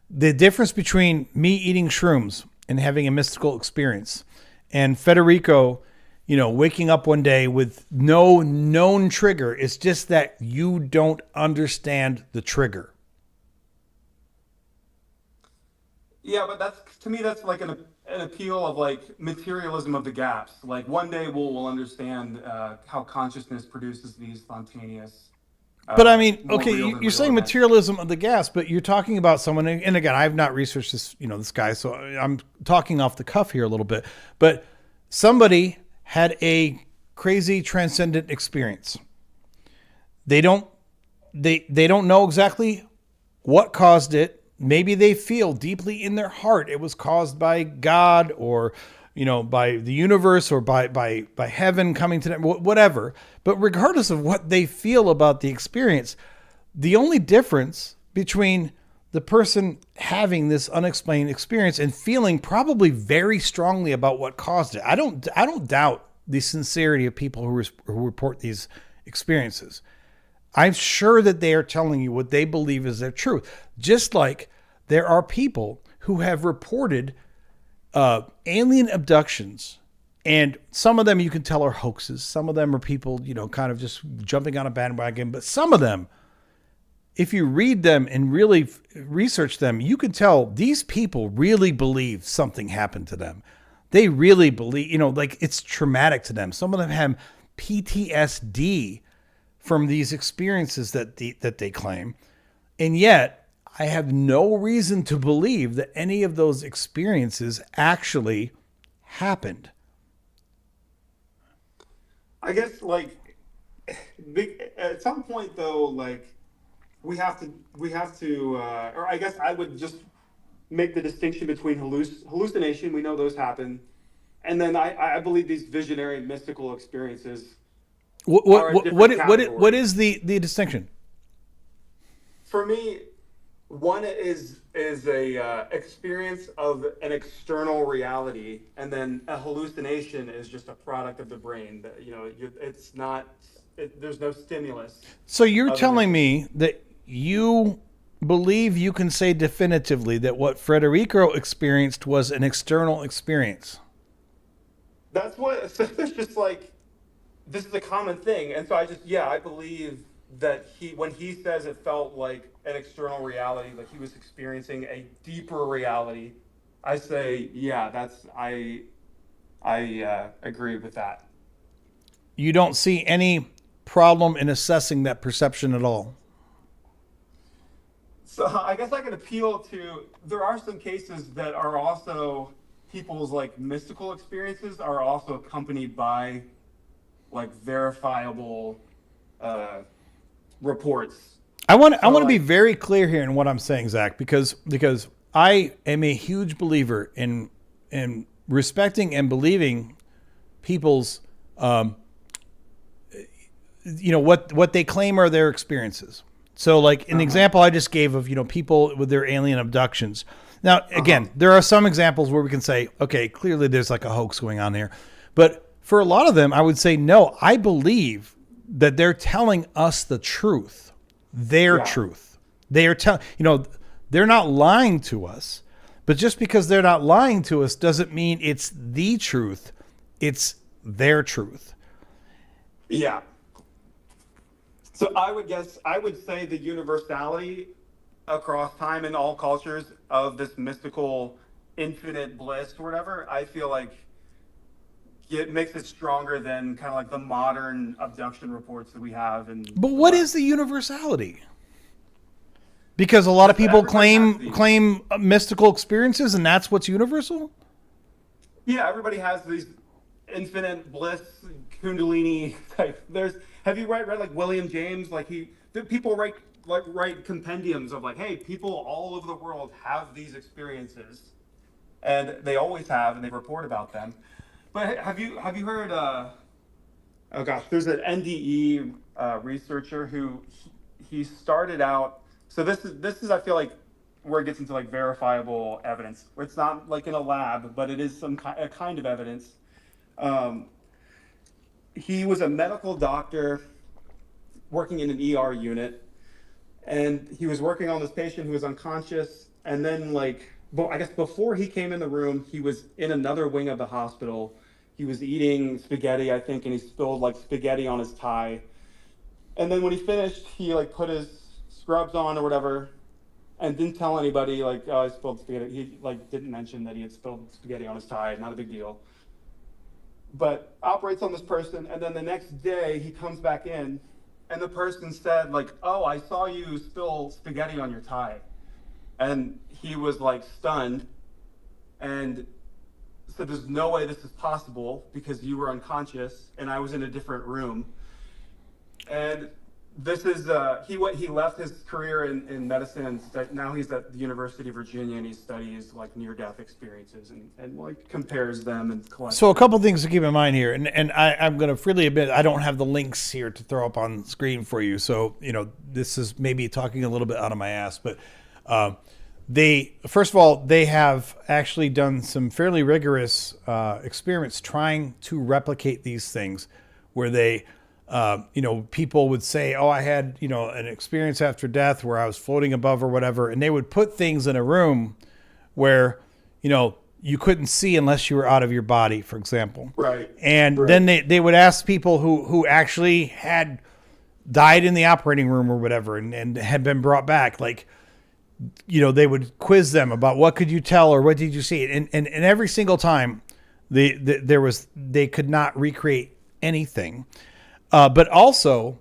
The difference between me eating shrooms and having a mystical experience and Federico, waking up one day with no known trigger is just that you don't understand the trigger. Yeah, but to me that's like an appeal of like materialism of the gaps. Like one day we'll understand how consciousness produces these spontaneous. But I mean, More okay, real you're than real saying events. materialism of the gas, but you're talking about someone, and again, I've not researched this, this guy, so I'm talking off the cuff here a little bit, but somebody had a crazy transcendent experience. They don't know exactly what caused it. Maybe they feel deeply in their heart it was caused by God or by the universe or by heaven coming to them, whatever. But regardless of what they feel about the experience, the only difference between the person having this unexplained experience and feeling probably very strongly about what caused it. I don't doubt the sincerity of people who report these experiences. I'm sure that they are telling you what they believe is their truth. Just like there are people who have reported alien abductions, and some of them you can tell are hoaxes. Some of them are people, kind of just jumping on a bandwagon. But some of them, if you read them and really research them, you can tell these people really believe something happened to them. They really believe, like it's traumatic to them. Some of them have PTSD from these experiences that they claim. And yet I have no reason to believe that any of those experiences actually happened. I guess like at some point though, like we have to, or I guess I would just make the distinction between hallucination. We know those happen, and then I believe these visionary mystical experiences are a different category. What is the distinction? For me, one is a experience of an external reality, and then a hallucination is just a product of the brain. It's not. There's no stimulus. So you're telling me that you believe you can say definitively that what Federico experienced was an external experience? That's what. So there's just like, this is a common thing, and so I believe that when he says it felt like an external reality, like he was experiencing a deeper reality, I say, yeah, I agree with that. You don't see any problem in assessing that perception at all? So I guess I can appeal to, there are some cases that are also people's like mystical experiences are also accompanied by like verifiable reports. I want to be very clear here in what I'm saying, Zach, because I am a huge believer in respecting and believing people's what they claim are their experiences. So like an example I just gave of people with their alien abductions. Now again, there are some examples where we can say, okay, clearly there's like a hoax going on there, but for a lot of them, I would say no. I believe that they're telling us the truth. Their truth. They are they're not lying to us, but just because they're not lying to us doesn't mean it's the truth. It's their truth. Yeah. So I would say the universality across time and all cultures of this mystical infinite bliss or whatever, I feel like it makes it stronger than kind of like the modern abduction reports that we have. And But what is the universality? Because a lot of Just people everybody has these. claim mystical experiences, and that's what's universal. Yeah, everybody has these infinite bliss kundalini type. Have you read like William James? Like people write compendiums of like, hey, people all over the world have these experiences, and they always have, and they report about them. But have you heard? Oh gosh, there's an NDE researcher who he started out. So this is I feel like where it gets into like verifiable evidence. It's not like in a lab, but it is a kind of evidence. He was a medical doctor working in an ER unit, and he was working on this patient who was unconscious. And then I guess before he came in the room, he was in another wing of the hospital. He was eating spaghetti, I think, and he spilled like spaghetti on his tie. And then when he finished, he like put his scrubs on or whatever, and didn't tell anybody like, oh, I spilled spaghetti. He like didn't mention that he had spilled spaghetti on his tie. Not a big deal. But operates on this person, and then the next day he comes back in, and the person said like, oh, I saw you spill spaghetti on your tie. And he was like stunned and said, there's no way this is possible because you were unconscious and I was in a different room. And this is he left his career in medicine, and now he's at the University of Virginia, and he studies like near-death experiences and like compares them and collects. So a couple things to keep in mind here, and I'm going to freely admit I don't have the links here to throw up on screen for you. So this is maybe talking a little bit out of my ass, but first of all, they have actually done some fairly rigorous experiments trying to replicate these things, where they people would say, oh, I had, an experience after death where I was floating above or whatever. And they would put things in a room where, you couldn't see unless you were out of your body, for example. Right. And then they would ask people who actually had died in the operating room or whatever and had been brought back, like, they would quiz them about what could you tell or what did you see. And every single time they could not recreate anything. But also,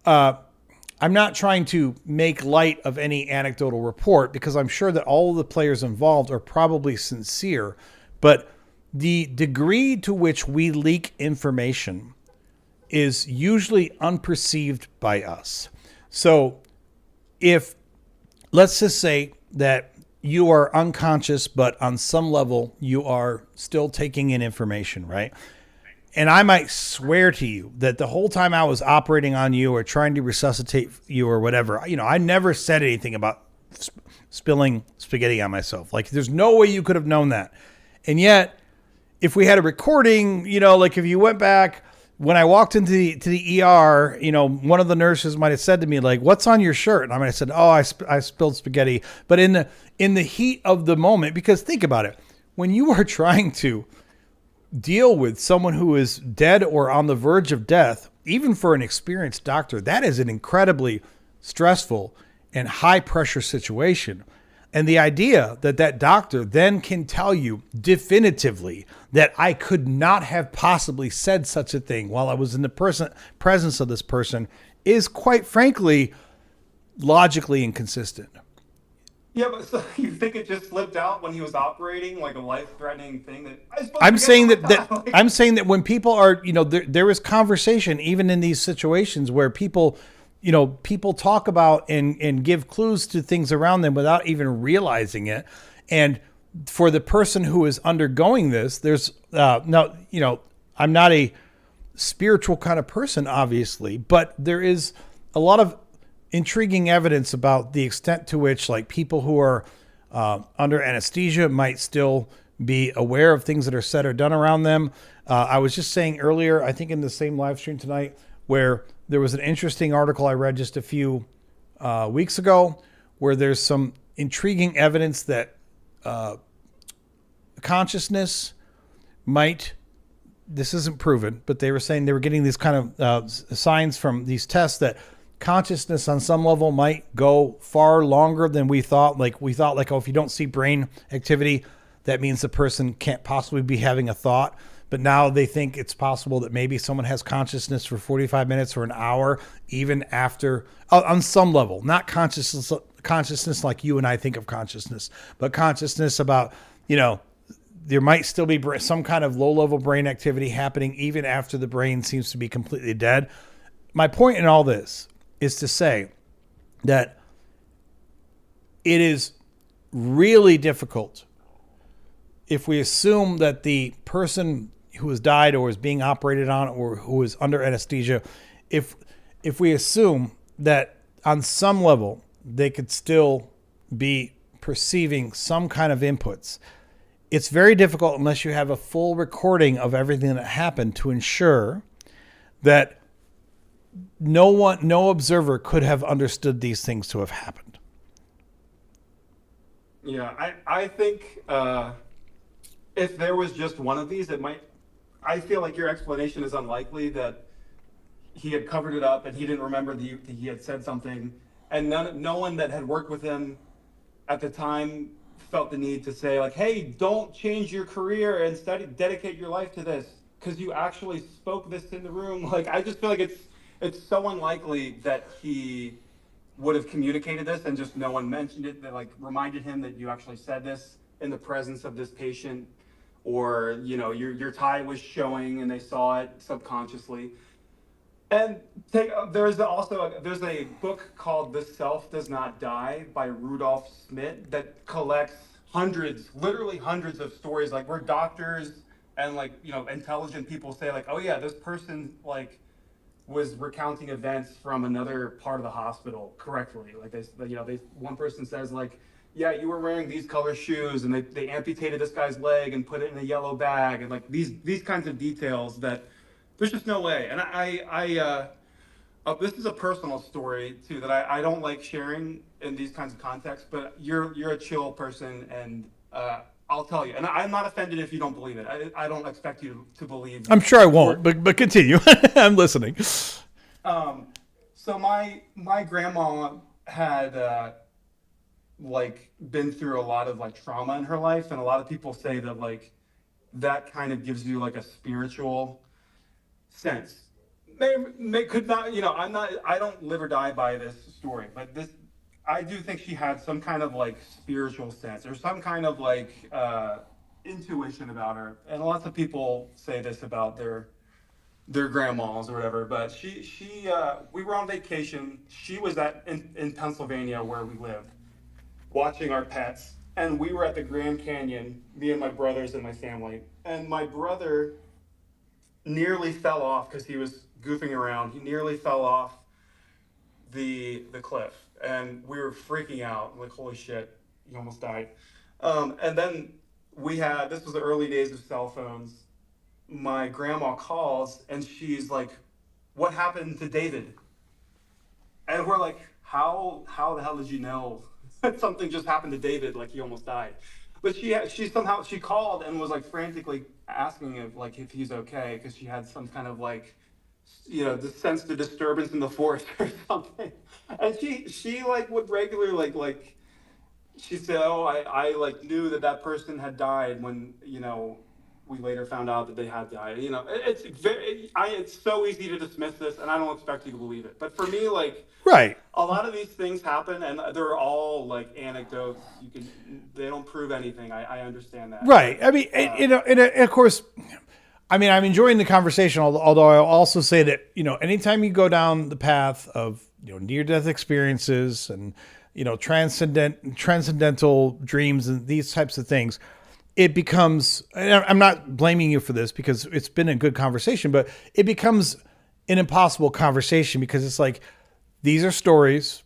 I'm not trying to make light of any anecdotal report, because I'm sure that all of the players involved are probably sincere. But the degree to which we leak information is usually unperceived by us. So let's just say that you are unconscious, but on some level you are still taking in information, right? And I might swear to you that the whole time I was operating on you or trying to resuscitate you or whatever, I never said anything about spilling spaghetti on myself. Like, there's no way you could have known that. And yet, if we had a recording, like if you went back when I walked into the ER, one of the nurses might have said to me, like, what's on your shirt? And I might have said, oh, I spilled spaghetti. But in the heat of the moment, because think about it, when you are trying to deal with someone who is dead or on the verge of death, even for an experienced doctor, that is an incredibly stressful and high pressure situation. And the idea that doctor then can tell you definitively that I could not have possibly said such a thing while I was in the presence of this person is, quite frankly, logically inconsistent. Yeah, but so you think it just slipped out when he was operating, like a life-threatening thing that I'm saying that when people are, there is conversation even in these situations where people talk about and give clues to things around them without even realizing it. And for the person who is undergoing this, there's I'm not a spiritual kind of person, obviously, but there is a lot of intriguing evidence about the extent to which, like, people who are under anesthesia might still be aware of things that are said or done around them. I was just saying earlier, I think in the same live stream tonight, where there was an interesting article I read just a few weeks ago, where there's some intriguing evidence that consciousness might, this isn't proven, but they were saying they were getting these kind of signs from these tests that consciousness on some level might go far longer than we thought. Like oh, if you don't see brain activity, that means the person can't possibly be having a thought. But now they think it's possible that maybe someone has consciousness for 45 minutes or an hour, even after, on some level, not consciousness like you and I think of consciousness, but consciousness about, there might still be some kind of low-level brain activity happening even after the brain seems to be completely dead. My point in all this is to say that it is really difficult if we assume that the person who has died or is being operated on or who is under anesthesia, if we assume that on some level they could still be perceiving some kind of inputs, it's very difficult unless you have a full recording of everything that happened to ensure that no observer could have understood these things to have happened. Yeah, I think if there was just one of these, I feel like your explanation is unlikely, that he had covered it up and he didn't remember that he had said something, and no one that had worked with him at the time felt the need to say, like, hey, don't change your career and dedicate your life to this because you actually spoke this in the room. Like, I just feel like it's so unlikely that he would have communicated this and just no one mentioned it, that like reminded him that you actually said this in the presence of this patient, or your tie was showing and they saw it subconsciously. And there's a book called The Self Does Not Die by Rudolf Schmidt that collects literally hundreds of stories, like where doctors and intelligent people say like, oh yeah, this person like was recounting events from another part of the hospital correctly. Like one person says like, yeah, you were wearing these color shoes and they amputated this guy's leg and put it in a yellow bag, and like these kinds of details that there's just no way. And I this is a personal story too that I don't like sharing in these kinds of contexts, but you're a chill person, and I'll tell you, and I'm not offended if you don't believe it. I don't expect you to believe. I'm sure I won't, but continue. I'm listening. So my grandma had been through a lot of trauma in her life, and a lot of people say that that kind of gives you a spiritual sense. Could not, I don't live or die by this story, but I do think she had some kind of spiritual sense or some kind of intuition about her. And lots of people say this about their grandmas or whatever, but we were on vacation. She was in Pennsylvania where we lived, watching our pets, and we were at the Grand Canyon, me and my brothers and my family, and my brother nearly fell off because he was goofing around. He nearly fell off the cliff, and we were freaking out, like, holy shit, he almost died. And then this was the early days of cell phones. My grandma calls and she's like, what happened to David? And we're like, how the hell did you know that something just happened to David, like he almost died? But she called and was frantically asking if he's okay, because she had some kind of the sense the disturbance in the force or something. And she would regularly she said, oh, I knew that person had died when we later found out that they had died. It's so easy to dismiss this, and I don't expect you to believe it. But for me, right, a lot of these things happen, and they're all anecdotes. They don't prove anything. I understand that. Right. I mean, and of course, I mean, I'm enjoying the conversation, although I'll also say that, anytime you go down the path of, near-death experiences and, transcendental dreams and these types of things, it becomes, and I'm not blaming you for this because it's been a good conversation, but it becomes an impossible conversation because it's these are stories,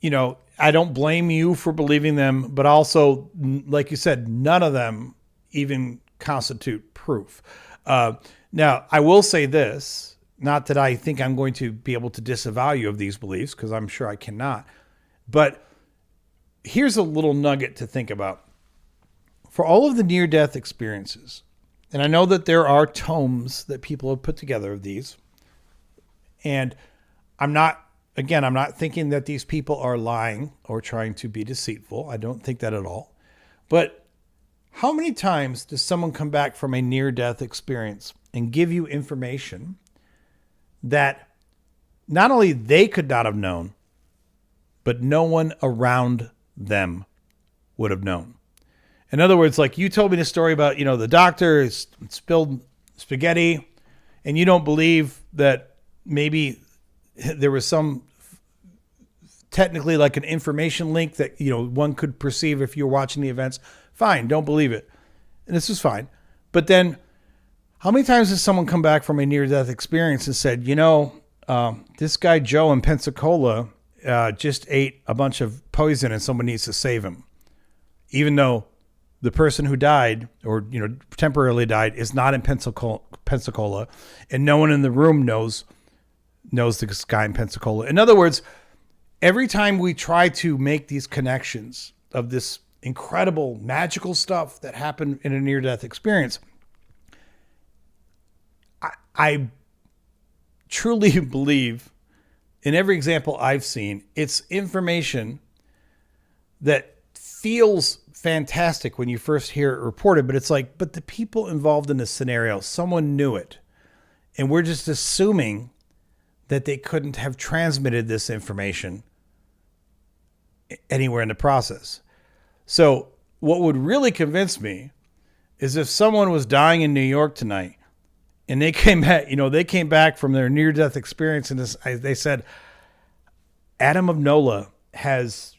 I don't blame you for believing them, but also, like you said, none of them even constitute proof. Now, I will say this, not that I think I'm going to be able to disavow you of these beliefs, because I'm sure I cannot, but here's a little nugget to think about. For all of the near-death experiences, and I know that there are tomes that people have put together of these, and I'm not again, I'm not thinking that these people are lying or trying to be deceitful. I don't think that at all. But how many times does someone come back from a near-death experience and give you information that not only they could not have known, but no one around them would have known? In other words, like you told me the story about, the doctor spilled spaghetti, and you don't believe that maybe there was some technically like an information link that, one could perceive if you're watching the events. Fine, don't believe it. And this is fine. But then how many times has someone come back from a near-death experience and said, this guy Joe in Pensacola just ate a bunch of poison and someone needs to save him, even though the person who died or, temporarily died is not in Pensacola, and no one in the room knows this guy in Pensacola. In other words, every time we try to make these connections of this incredible magical stuff that happened in a near-death experience, I truly believe in every example I've seen, it's information that feels fantastic when you first hear it reported, but it's like, but the people involved in this scenario, someone knew it. And we're just assuming that they couldn't have transmitted this information anywhere in the process. So what would really convince me is if someone was dying in New York tonight and they came back from their near-death experience and they said, Adam of Nola has,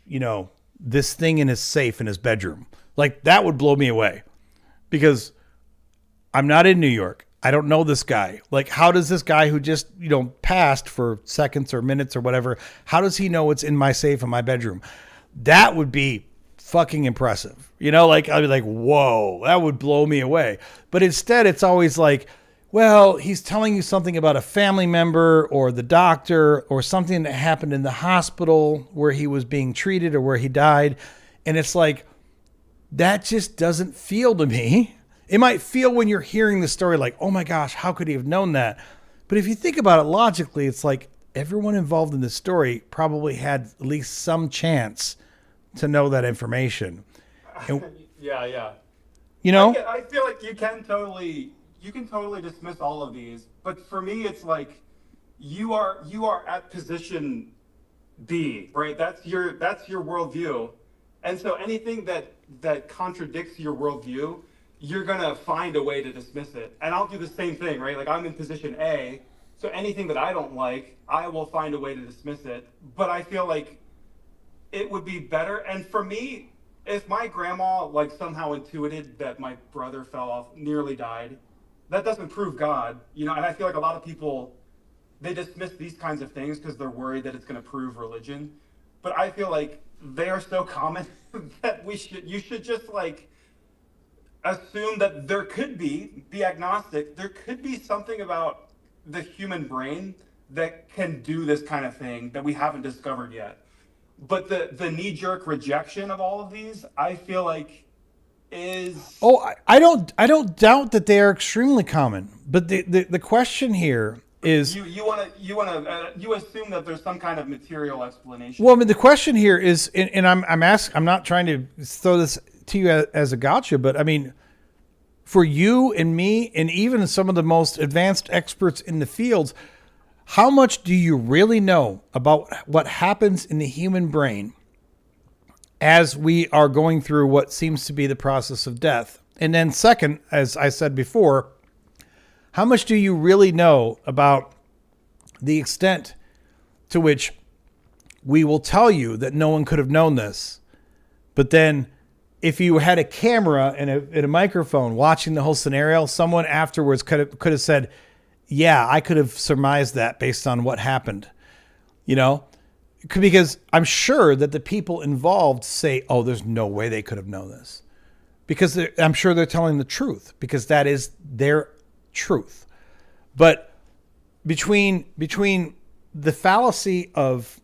this thing in his safe in his bedroom. Like, that would blow me away, because I'm not in New York. I don't know this guy. Like, how does this guy who just, passed for seconds or minutes or whatever, how does he know what's in my safe in my bedroom? That would be fucking impressive. I'd be like, whoa, that would blow me away. But instead, it's always like, well, he's telling you something about a family member or the doctor or something that happened in the hospital where he was being treated or where he died. And it's like, that just doesn't feel to me. It might feel when you're hearing the story like, oh my gosh, how could he have known that? But if you think about it logically, it's like everyone involved in this story probably had at least some chance to know that information. And, Yeah. I feel like you can totally dismiss all of these, but for me, it's like you are at position B, right? That's your worldview, and so anything that contradicts your worldview, you're gonna find a way to dismiss it. And I'll do the same thing, right? Like, I'm in position A, so anything that I don't like, I will find a way to dismiss it. But I feel like it would be better, and for me, if my grandma like somehow intuited that my brother fell off, nearly died, that doesn't prove God, and I feel like a lot of people, they dismiss these kinds of things because they're worried that it's going to prove religion. But I feel like they are so common that you should just like assume that there could be agnostic. There could be something about the human brain that can do this kind of thing that we haven't discovered yet. But the knee-jerk rejection of all of these, I feel like, is... Oh, I don't doubt that they are extremely common. But the question here is... You assume that there's some kind of material explanation. Well, I mean, the question here is, and I'm not trying to throw this to you as a gotcha, but I mean, for you and me and even some of the most advanced experts in the fields, how much do you really know about what happens in the human brain as we are going through what seems to be the process of death? And then second, as I said before, how much do you really know about the extent to which we will tell you that no one could have known this, but then if you had a camera and a microphone watching the whole scenario, someone afterwards could have said, yeah, I could have surmised that based on what happened, because I'm sure that the people involved say, oh, there's no way they could have known this, because I'm sure they're telling the truth, because that is their truth. But between the fallacy of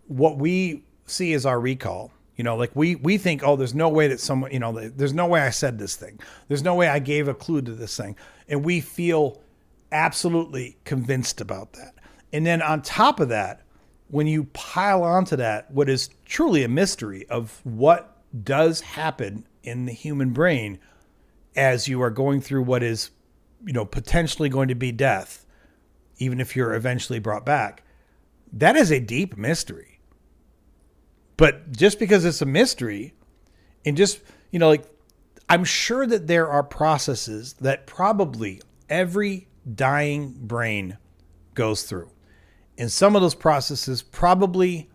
what we see as our recall, like we think, oh, there's no way that someone, there's no way I said this thing. There's no way I gave a clue to this thing. And we feel absolutely convinced about that. And then on top of that, when you pile onto that what is truly a mystery of what does happen in the human brain as you are going through what is, potentially going to be death, even if you're eventually brought back, that is a deep mystery. But just because it's a mystery, and just, I'm sure that there are processes that probably every dying brain goes through. And some of those processes probably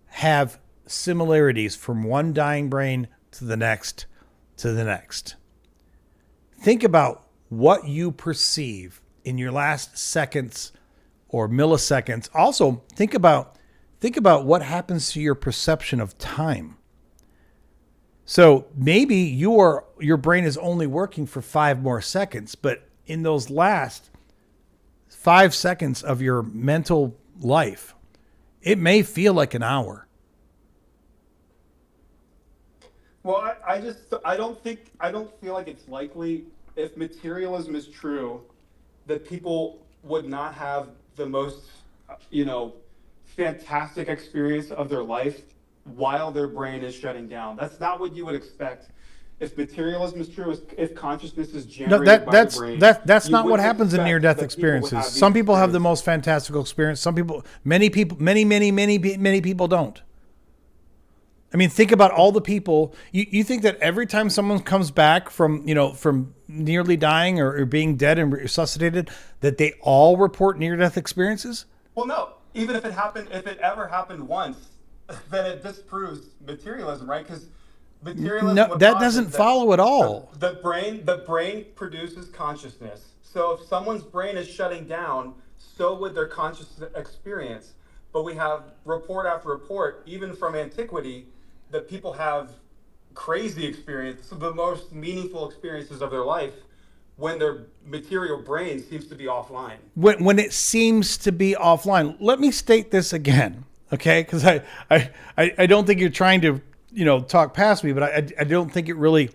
have similarities from one dying brain to the next to the next. Think about what you perceive in your last seconds or milliseconds. Also, think about what happens to your perception of time. So maybe your brain is only working for 5 more seconds, but in those last 5 seconds of your mental life, it may feel like an hour. Well, I don't feel like it's likely, if materialism is true, that people would not have the most, fantastic experience of their life while their brain is shutting down. That's not what you would expect. If materialism is true, if consciousness is generated by the brain, that's you not what wouldn't happens in expect near-death that people would have experiences. these Some people have the experiences. most fantastical experience. Some people, many people don't. I mean, think about all the people. You think that every time someone comes back from nearly dying or being dead and resuscitated, that they all report near-death experiences? Well, no. Even if it ever happened once, then it disproves materialism, right? Because materialism No, would that posit doesn't follow at all. The brain produces consciousness. So if someone's brain is shutting down, so would their conscious experience. But we have report after report, even from antiquity, that people have crazy experiences, the most meaningful experiences of their life, when their material brain seems to be offline. When it seems to be offline. Let me state this again, okay? Because I don't think you're trying to talk past me, but I don't think it really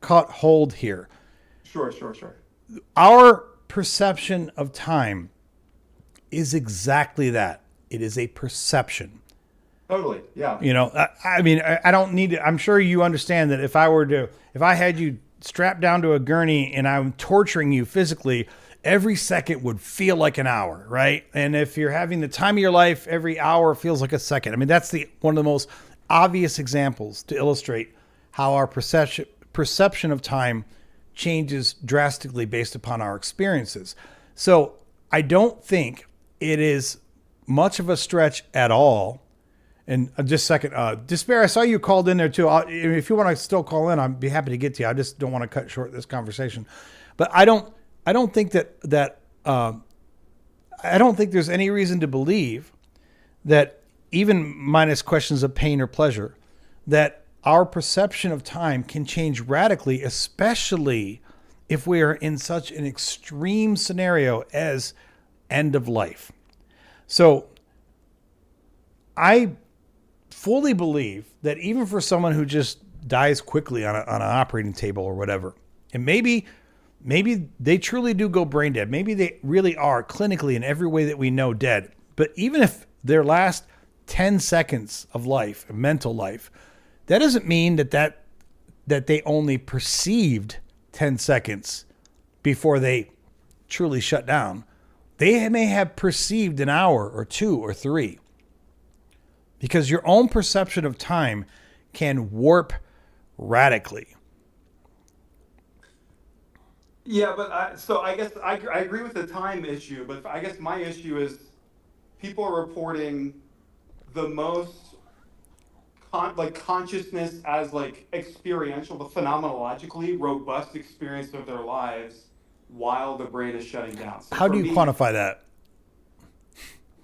caught hold here. Sure. Our perception of time is exactly that. It is a perception. Totally, yeah. I mean, I don't need to, I'm sure you understand that if I had you strapped down to a gurney and I'm torturing you physically, every second would feel like an hour, right? And if you're having the time of your life, every hour feels like a second. I mean, that's one of the most obvious examples to illustrate how our perception of time changes drastically based upon our experiences. So I don't think it is much of a stretch at all. And just a second, Despair, I saw you called in there too. If you want to still call in, I'd be happy to get to you. I just don't want to cut short this conversation. But I don't think I don't think there's any reason to believe that, even minus questions of pain or pleasure, that our perception of time can change radically, especially if we are in such an extreme scenario as end of life. So I fully believe that even for someone who just dies quickly on an operating table or whatever, and maybe they truly do go brain dead. Maybe they really are clinically in every way that we know dead. But even if their last 10 seconds of life, mental life, that doesn't mean that they only perceived 10 seconds before they truly shut down. They may have perceived an hour or 2 or 3. Because your own perception of time can warp radically. Yeah, but I guess I agree with the time issue, but I guess my issue is people are reporting the most consciousness as experiential, the phenomenologically robust experience of their lives while the brain is shutting down. So How for do you me, quantify that?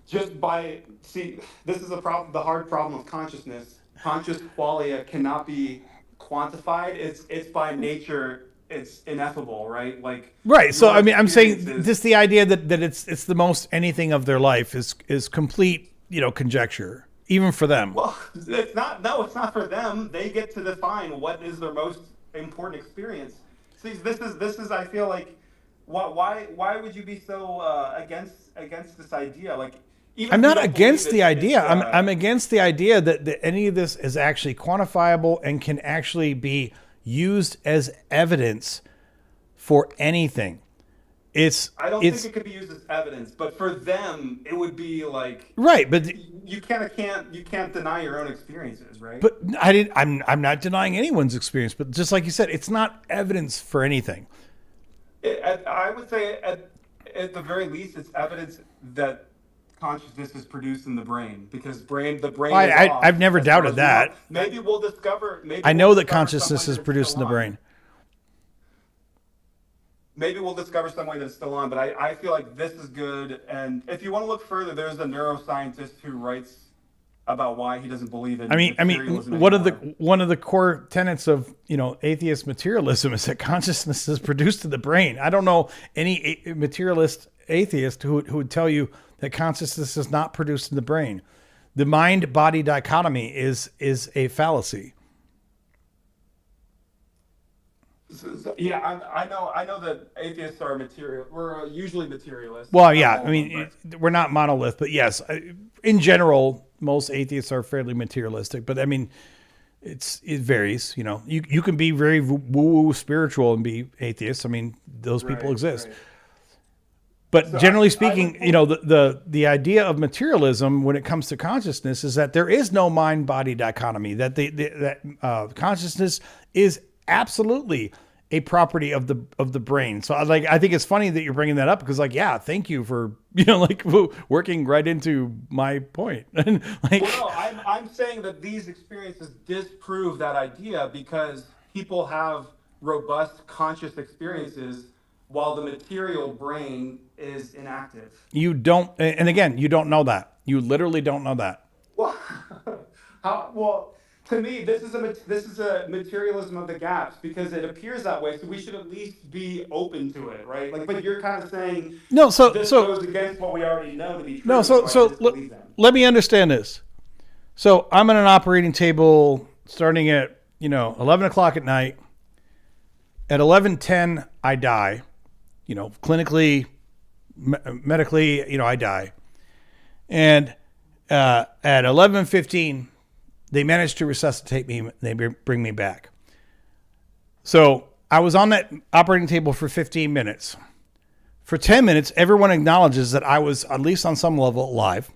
just this is the hard problem of consciousness. Conscious qualia cannot be quantified. It's by nature, it's ineffable, right? Right. So your I mean, I'm saying experiences- just the idea that it's the most anything of their life is complete, conjecture, even for them. Well, it's not. No, it's not for them. They get to define what is their most important experience. See, this is. I feel like, why would you be so against this idea? even I'm if you not don't against believe the idea. it's, I'm against the idea that any of this is actually quantifiable and can actually be used as evidence for anything. I don't think it could be used as evidence, but for them, it would be like right, but you can't deny your own experiences, right? but I'm not denying anyone's experience, but just like you said, it's not evidence for anything. I would say at the very least, it's evidence that consciousness is produced in the brain because the brain Well, is off. I've never as far doubted as we know. that. Maybe we'll discover. I know that consciousness is produced in the brain. Maybe we'll discover some way that's still on, but I feel like this is good. And if you want to look further, there's a neuroscientist who writes about why he doesn't believe in materialism one anymore. of the core tenets of atheist materialism is that consciousness is produced in the brain. I don't know any materialist atheist who would tell you that consciousness is not produced in the brain. The mind-body dichotomy is a fallacy. Yeah, I know that atheists are we're usually materialists. Well, yeah, I mean, we're not monolith, but yes, in general, most atheists are fairly materialistic. But I mean, it varies. You can be very woo-woo spiritual and be atheist. I mean, those people exist. Right. But So generally I speaking, would the idea of materialism when it comes to consciousness is that there is no mind-body dichotomy. That consciousness is absolutely a property of the brain. So I think it's funny that you're bringing that up because thank you for working right into my point. And well, no, I'm saying that these experiences disprove that idea because people have robust conscious experiences while the material brain is inactive. you don't, and again, you don't know that. You literally don't know that. Well, well, to me, this is a materialism of the gaps because it appears that way. So we should at least be open to it, right? But you're kind of saying No, this goes against what we already know to be true. No, I disbelieve them. let me understand this. So I'm on an operating table starting at 11 o'clock at night. At 11:10, I die. Clinically, medically, I die. And at 11:15, they managed to resuscitate me. They bring me back. So I was on that operating table for 15 minutes. For 10 minutes, everyone acknowledges that I was at least on some level alive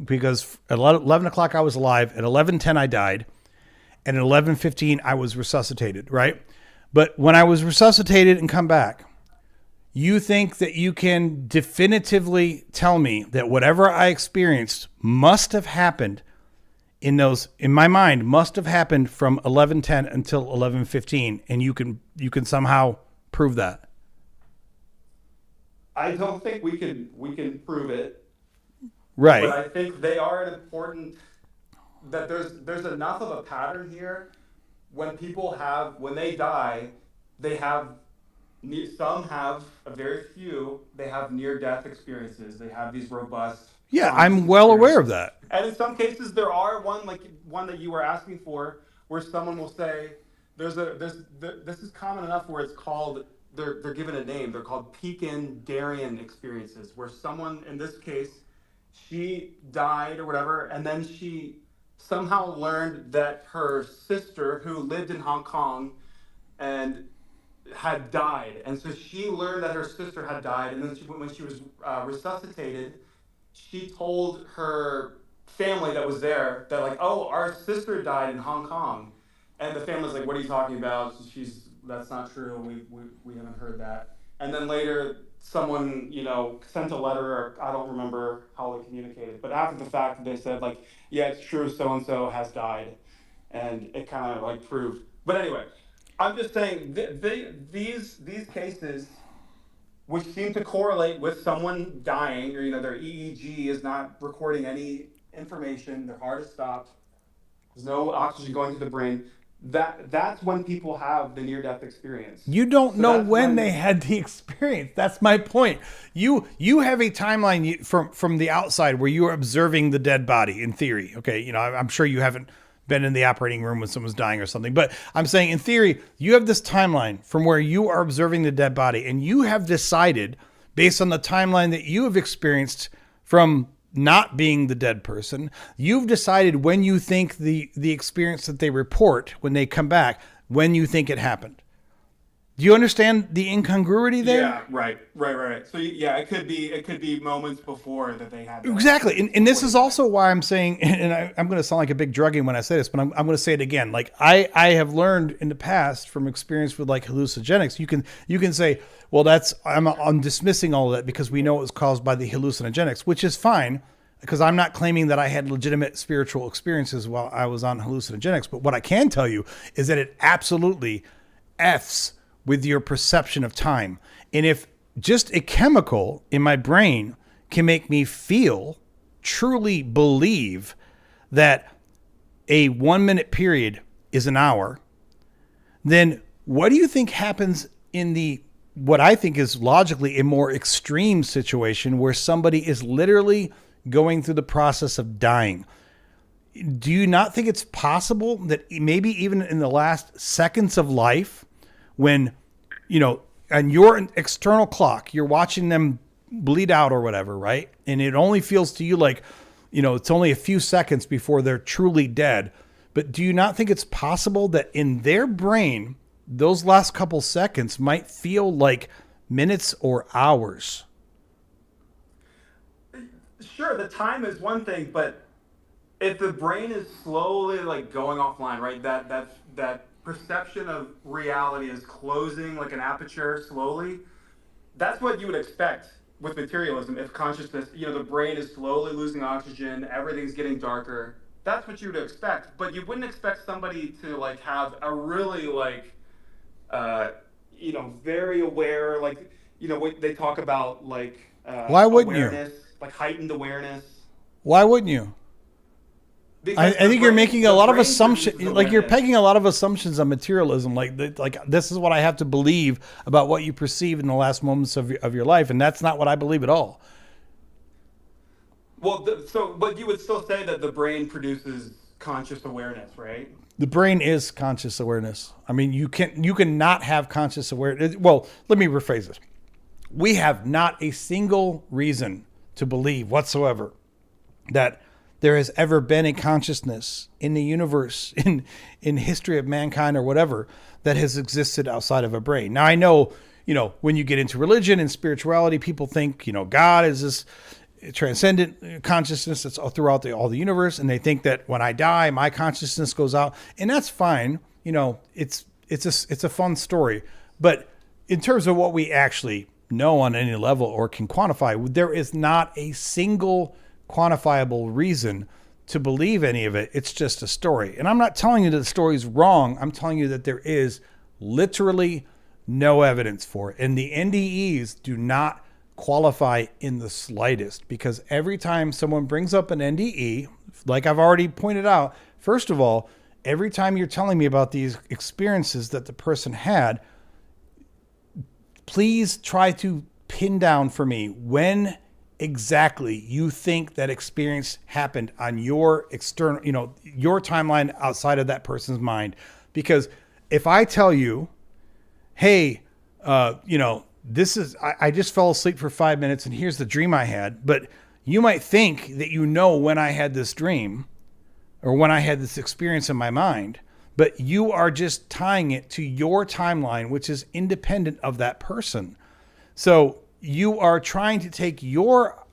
because at 11 o'clock I was alive. At 11:10 I died. And at 11:15 I was resuscitated, right? But when I was resuscitated and come back, you think that you can definitively tell me that whatever I experienced must have happened in my mind, must have happened from 11:10 until 11:15, and you can somehow prove that? I don't think we can prove it. Right. But I think they are an important that there's enough of a pattern here when they die, they have some have a very few they have near-death experiences. They have these robust. Yeah, I'm well aware of that. And in some cases, there are one that you were asking for, where someone will say, this is common enough where it's called they're given a name. They're called Pekin-Darien experiences, where someone in this case, she died or whatever, and then she somehow learned that her sister, who lived in Hong Kong, and had died, and so she learned that her sister had died, and then when she was resuscitated, she told her family that was there that oh, our sister died in Hong Kong, and the family's like, what are you talking about? That's not true. We haven't heard that. And then later, someone sent a letter, or I don't remember how they communicated, but after the fact, they said yeah, it's true. So and so has died, and it kind of proved. But anyway. I'm just saying these cases, which seem to correlate with someone dying, or their EEG is not recording any information, their heart is stopped, there's no oxygen going to the brain. That's when people have the near-death experience. You don't know when they had the experience. That's my point. You have a timeline from the outside where you are observing the dead body. In theory, okay. I'm sure you haven't been in the operating room when someone's dying or something. But I'm saying in theory, you have this timeline from where you are observing the dead body, and you have decided based on the timeline that you have experienced from not being the dead person. You've decided when you think the experience that they report when they come back, when you think it happened. Do you understand the incongruity there? Yeah, right. So yeah, it could be moments before that they had that. Exactly. And this is also why I'm saying, and I'm going to sound like a big druggie when I say this, but I'm going to say it again. Like I have learned in the past from experience with like hallucinogenics, you can say, well, I'm dismissing all of that because we know it was caused by the hallucinogenics, which is fine because I'm not claiming that I had legitimate spiritual experiences while I was on hallucinogenics. But what I can tell you is that it absolutely F's with your perception of time. And if just a chemical in my brain can make me feel, truly believe that a 1 minute period is an hour, then what do you think happens in the, what I think is logically a more extreme situation where somebody is literally going through the process of dying? Do you not think it's possible that maybe even in the last seconds of life, when, on your external clock, you're watching them bleed out or whatever, right? And it only feels to you like, it's only a few seconds before they're truly dead. But do you not think it's possible that in their brain, those last couple seconds might feel like minutes or hours? Sure, the time is one thing, but if the brain is slowly like going offline, right? That perception of reality is closing like an aperture slowly. That's what you would expect with materialism. If consciousness, the brain is slowly losing oxygen, everything's getting darker. That's what you would expect. But you wouldn't expect somebody to like have a really like, very aware, like, what they talk about, like, Why wouldn't awareness, like heightened awareness. Why wouldn't you? I think you're making a lot of assumptions, like you're pegging a lot of assumptions on materialism. Like this is what I have to believe about what you perceive in the last moments of your life. And that's not what I believe at all. Well, but you would still say that the brain produces conscious awareness, right? The brain is conscious awareness. I mean, you can not have conscious awareness. Well, let me rephrase this. We have not a single reason to believe whatsoever that there has ever been a consciousness in the universe, in history of mankind or whatever, that has existed outside of a brain. Now, I know, when you get into religion and spirituality, people think, God is this transcendent consciousness that's throughout all the universe. And they think that when I die, my consciousness goes out, and that's fine. It's a fun story. But in terms of what we actually know on any level or can quantify, there is not a single quantifiable reason to believe any of it. It's just a story. And I'm not telling you that the story is wrong. I'm telling you that there is literally no evidence for it. And the NDEs do not qualify in the slightest, because every time someone brings up an NDE, like I've already pointed out, first of all, every time you're telling me about these experiences that the person had, please try to pin down for me when exactly you think that experience happened on your external, your timeline outside of that person's mind. Because if I tell you, hey, this is, I just fell asleep for 5 minutes and here's the dream I had, but you might think that when I had this dream or when I had this experience in my mind, but you are just tying it to your timeline, which is independent of that person. So you are trying to take your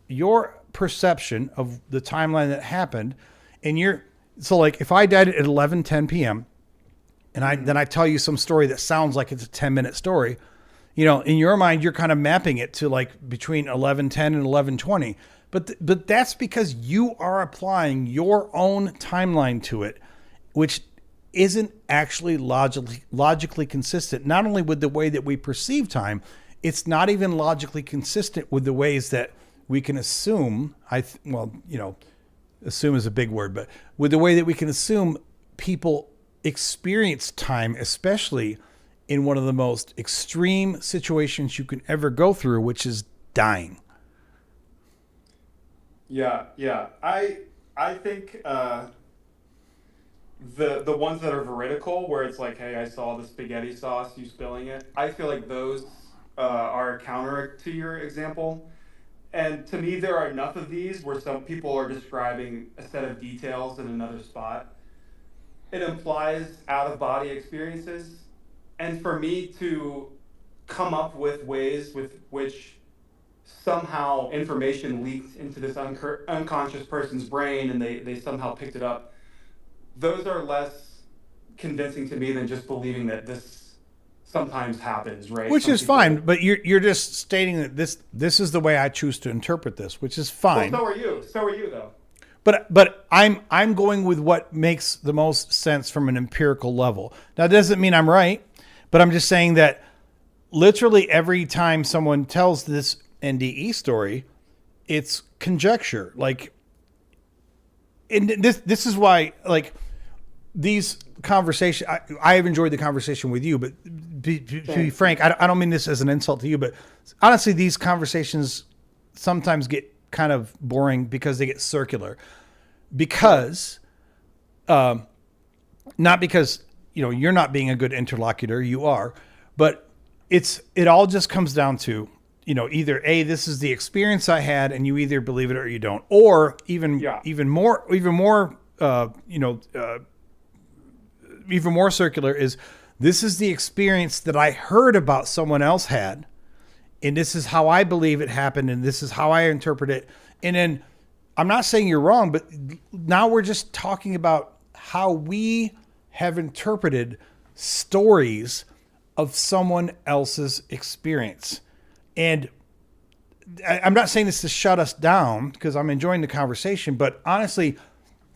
perception of the timeline that happened, and so like if I died at 11:10 p.m. and then I tell you some story that sounds like it's a 10-minute story, in your mind you're kind of mapping it to like between 11:10 and 11:20, but that's because you are applying your own timeline to it, which isn't actually logically consistent, not only with the way that we perceive time. It's not even logically consistent with the ways that we can assume, assume is a big word, but with the way that we can assume people experience time, especially in one of the most extreme situations you can ever go through, which is dying. Yeah. I think the ones that are veridical, where it's like, hey, I saw the spaghetti sauce, you spilling it. I feel like those are a counter to your example. And to me, there are enough of these where some people are describing a set of details in another spot. It implies out of body experiences. And for me to come up with ways with which somehow information leaked into this unconscious person's brain and they somehow picked it up, those are less convincing to me than just believing that this sometimes happens, right? Which Some is people- fine, but you're just stating that this is the way I choose to interpret this, which is fine. Well, so are you. So are you, though. But I'm going with what makes the most sense from an empirical level. Now, it doesn't mean I'm right, but I'm just saying that literally every time someone tells this NDE story, it's conjecture. Like, and this is why, like, these conversations, I have enjoyed the conversation with you, but to be frank, I don't mean this as an insult to you, but honestly, these conversations sometimes get kind of boring because they get circular. Because, not because, you're not being a good interlocutor, you are, but it all just comes down to, either this is the experience I had and you either believe it or you don't, or even more circular is, this is the experience that I heard about someone else had, and this is how I believe it happened, and this is how I interpret it. And then I'm not saying you're wrong, but now we're just talking about how we have interpreted stories of someone else's experience. And I'm not saying this to shut us down, because I'm enjoying the conversation, but honestly,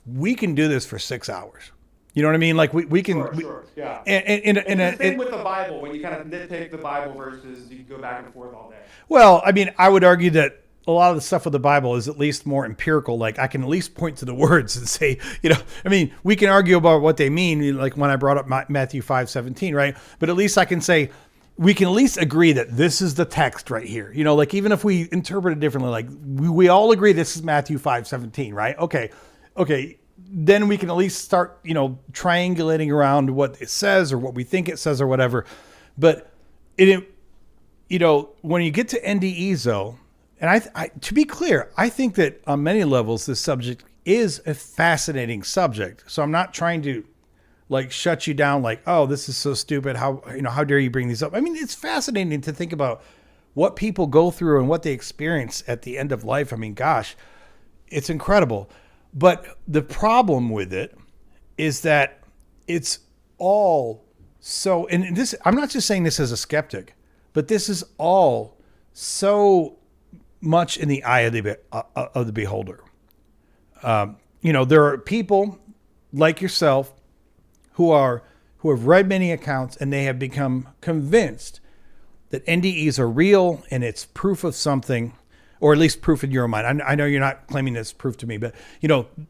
we can do this for 6 hours. You know what I mean? Like we can. Sure, yeah. And It's the same with the Bible. When you kind of nitpick the Bible verses, you go back and forth all day. Well, I mean, I would argue that a lot of the stuff with the Bible is at least more empirical. Like, I can at least point to the words and say, I mean, we can argue about what they mean. Like when I brought up Matthew 5:17, right? But at least I can say, we can at least agree that this is the text right here. Like even if we interpret it differently, like we all agree this is Matthew 5:17, right? Okay. Then we can at least start, triangulating around what it says or what we think it says or whatever. But when you get to NDEs though, and I to be clear, I think that on many levels, this subject is a fascinating subject. So I'm not trying to like shut you down like, oh, this is so stupid. How dare you bring these up? I mean, it's fascinating to think about what people go through and what they experience at the end of life. I mean, gosh, it's incredible. But the problem with it is that it's all so, and this, I'm not just saying this as a skeptic, but this is all so much in the eye of the beholder. There are people like yourself who have read many accounts and they have become convinced that NDEs are real and it's proof of something, or at least proof in your mind. I know you're not claiming this proof to me, but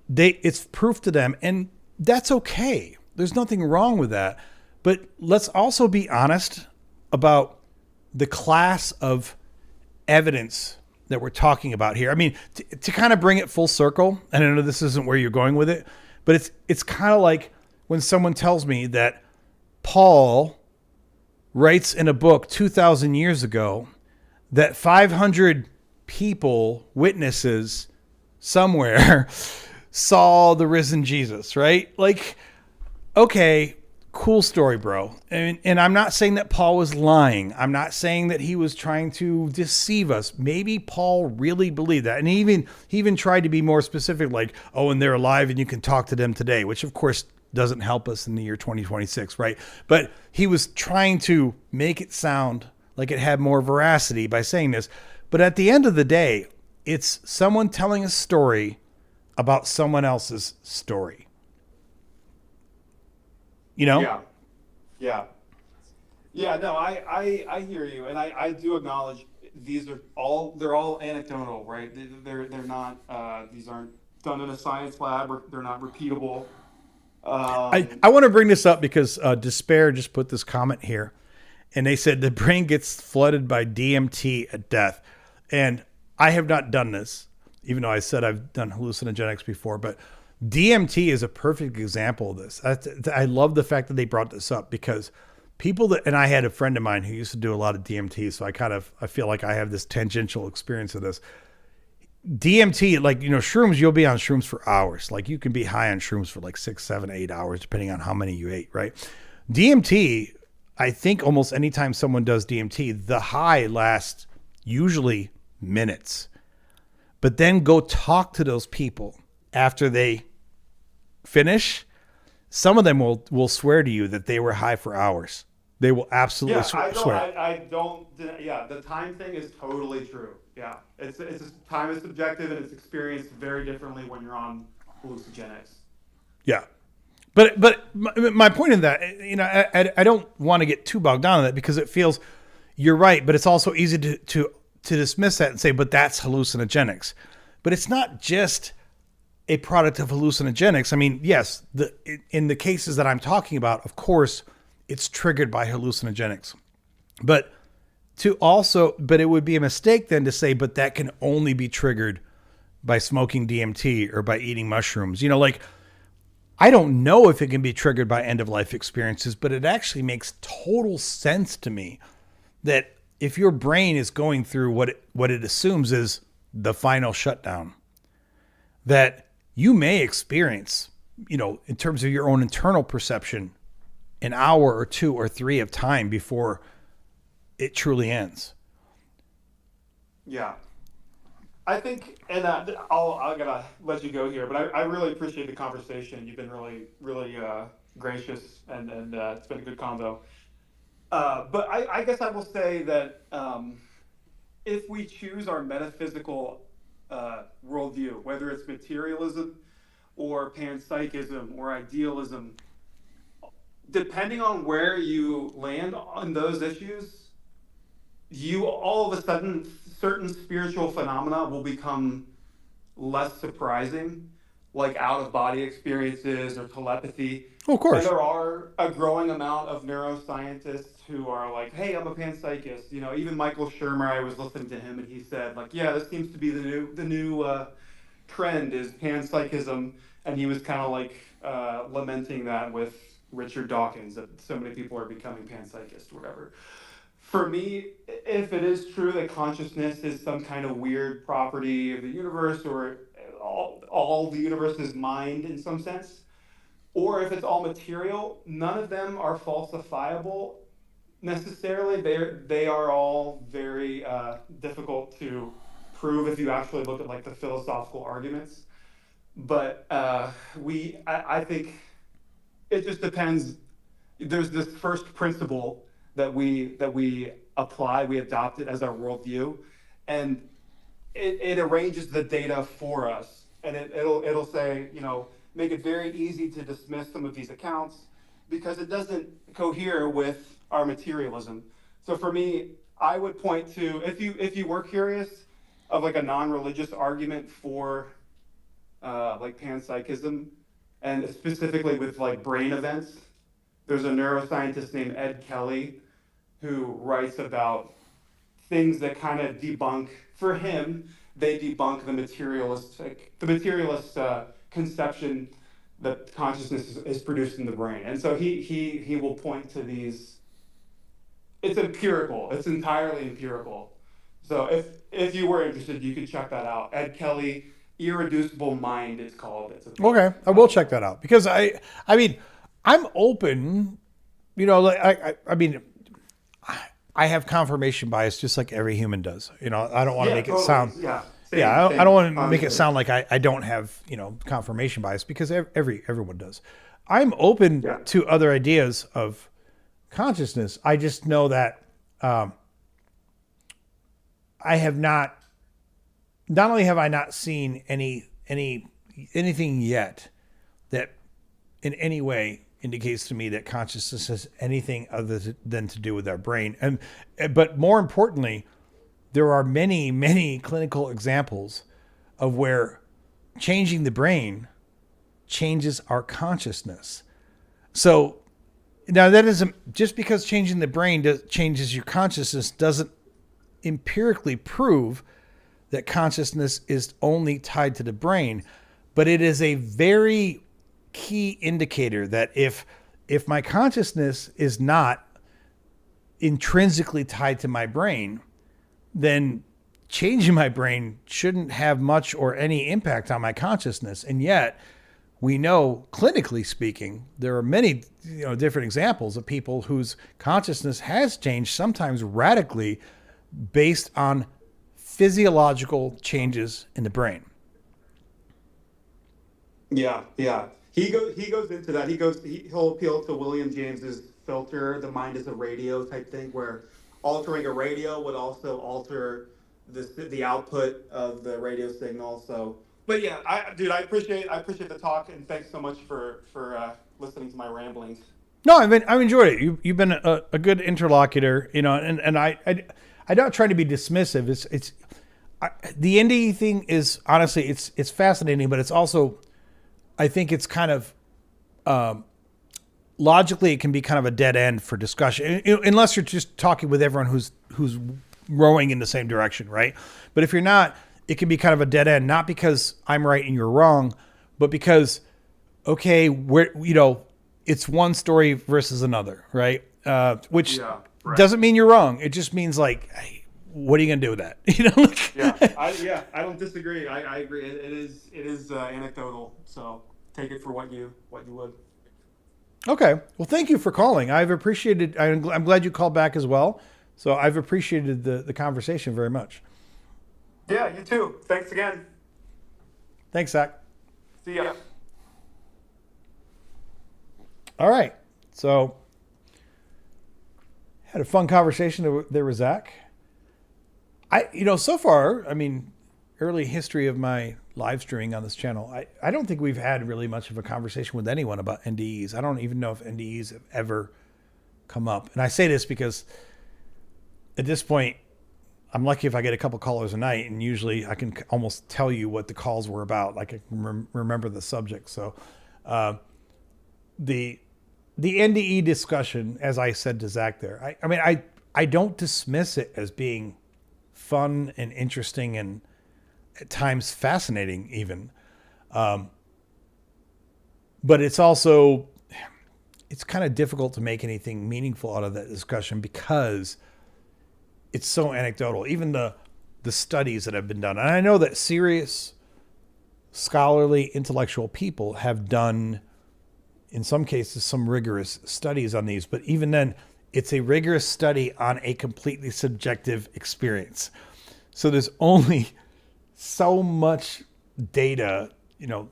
it's proof to them, and that's okay. There's nothing wrong with that. But let's also be honest about the class of evidence that we're talking about here. I mean, to kind of bring it full circle, and I know this isn't where you're going with it, but it's kind of like when someone tells me that Paul writes in a book 2,000 years ago that 500 people, witnesses somewhere, saw the risen Jesus, right? Like, okay, cool story, bro. And I'm not saying that Paul was lying. I'm not saying that he was trying to deceive us. Maybe Paul really believed that. And he even tried to be more specific, like, oh, and they're alive and you can talk to them today, which of course doesn't help us in the year 2026, right? But he was trying to make it sound like it had more veracity by saying this. But at the end of the day, it's someone telling a story about someone else's story. Yeah. No, I hear you, and I do acknowledge they're all anecdotal, right? They're not these aren't done in a science lab, or they're not repeatable. I want to bring this up because Despair just put this comment here, and they said the brain gets flooded by DMT at death. And I have not done this, even though I said I've done hallucinogenics before, but DMT is a perfect example of this. I love the fact that they brought this up, because and I had a friend of mine who used to do a lot of DMT, so I feel like I have this tangential experience of this. DMT, like, shrooms, you'll be on shrooms for hours. Like you can be high on shrooms for like 6, 7, 8 hours, depending on how many you ate, right? DMT, I think almost anytime someone does DMT, the high lasts usually minutes. But then go talk to those people after they finish. Some of them will swear to you that they were high for hours. They will absolutely swear. I don't. Yeah, the time thing is totally true. Yeah, it's time is subjective and it's experienced very differently when you're on hallucinogenics. Yeah, but my point in that, I don't want to get too bogged down in that because it feels you're right, but it's also easy to dismiss that and say, but that's hallucinogenics. But it's not just a product of hallucinogenics. I mean, yes, in the cases that I'm talking about, of course, it's triggered by hallucinogenics. But it would be a mistake then to say, but that can only be triggered by smoking DMT or by eating mushrooms. I don't know if it can be triggered by end of life experiences, but it actually makes total sense to me that if your brain is going through what it assumes is the final shutdown, that you may experience, in terms of your own internal perception, an hour or 2 or 3 of time before it truly ends. Yeah. I think, and I'm gonna let you go here, but I really appreciate the conversation. You've been really, really gracious, and it's been a good convo. But I guess I will say that if we choose our metaphysical worldview, whether it's materialism or panpsychism or idealism, depending on where you land on those issues, you all of a sudden, certain spiritual phenomena will become less surprising, like out-of-body experiences or telepathy. Oh, of course. And there are a growing amount of neuroscientists who are like, hey, I'm a panpsychist. Even Michael Shermer, I was listening to him and he said, like, yeah, this seems to be the new trend is panpsychism. And he was kind of like lamenting that with Richard Dawkins, that so many people are becoming panpsychists or whatever. For me, if it is true that consciousness is some kind of weird property of the universe, or all the universe is mind in some sense, or if it's all material, none of them are falsifiable necessarily. They are all very difficult to prove if you actually look at like the philosophical arguments. But I think it just depends. There's this first principle that we apply, we adopt it as our worldview, and it arranges the data for us, and it'll say, make it very easy to dismiss some of these accounts because it doesn't cohere with our materialism. So for me, I would point to, if you were curious of like a non-religious argument for like panpsychism, and specifically with like brain events, there's a neuroscientist named Ed Kelly who writes about things that kind of debunk, for him, they debunk the materialist conception that consciousness is produced in the brain. And so he will point to these. It's empirical. It's entirely empirical. So if you were interested, you could check that out. Ed Kelly, Irreducible Mind, it's called. Okay, I will check that out because I mean, I'm open. I have confirmation bias just like every human does. I don't want to make it sound. I don't want to make it sound like I don't have, confirmation bias because everyone does. I'm open to other ideas of consciousness. I just know that I have not only have I not seen anything yet that in any way indicates to me that consciousness has anything other than to do with our brain. But more importantly, there are many, many clinical examples of where changing the brain changes our consciousness. So now that isn't just because changing the brain changes your consciousness doesn't empirically prove that consciousness is only tied to the brain, but it is a very key indicator that if my consciousness is not intrinsically tied to my brain, then change in my brain shouldn't have much or any impact on my consciousness. And yet we know, clinically speaking, there are many, different examples of people whose consciousness has changed, sometimes radically, based on physiological changes in the brain. Yeah, yeah. He goes into that. He'll appeal to William James's filter, the mind is a radio type thing, where altering a radio would also alter the output of the radio signal. So, but yeah, I appreciate the talk, and thanks so much for listening to my ramblings. No, I've enjoyed it. You've been a good interlocutor, and I'm not trying to be dismissive. The NDE thing is honestly, it's fascinating, but it's also, I think it's kind of, logically, it can be kind of a dead end for discussion, unless you're just talking with everyone who's rowing in the same direction, right? But if you're not, it can be kind of a dead end, not because I'm right and you're wrong, but because, okay, it's one story versus another, right? Which doesn't mean you're wrong. It just means like, hey, what are you gonna do with that? I don't disagree. I agree. It is anecdotal. So take it for what you would. Okay. Well, thank you for calling. I've appreciated. I'm glad you called back as well. So I've appreciated the conversation very much. Yeah, you too. Thanks again. Thanks, Zach. See ya. All right. So had a fun conversation there with Zach. So far, early history of my live streaming on this channel, I don't think we've had really much of a conversation with anyone about NDEs. I don't even know if NDEs have ever come up. And I say this because at this point, I'm lucky if I get a couple callers a night, and usually I can almost tell you what the calls were about. Like I can remember the subject. So the NDE discussion, as I said to Zach there, I don't dismiss it as being fun and interesting and at times fascinating even. But it's also, it's kind of difficult to make anything meaningful out of that discussion because it's so anecdotal. Even the studies that have been done. And I know that serious, scholarly, intellectual people have done, in some cases, some rigorous studies on these. But even then, it's a rigorous study on a completely subjective experience. So there's only so much data,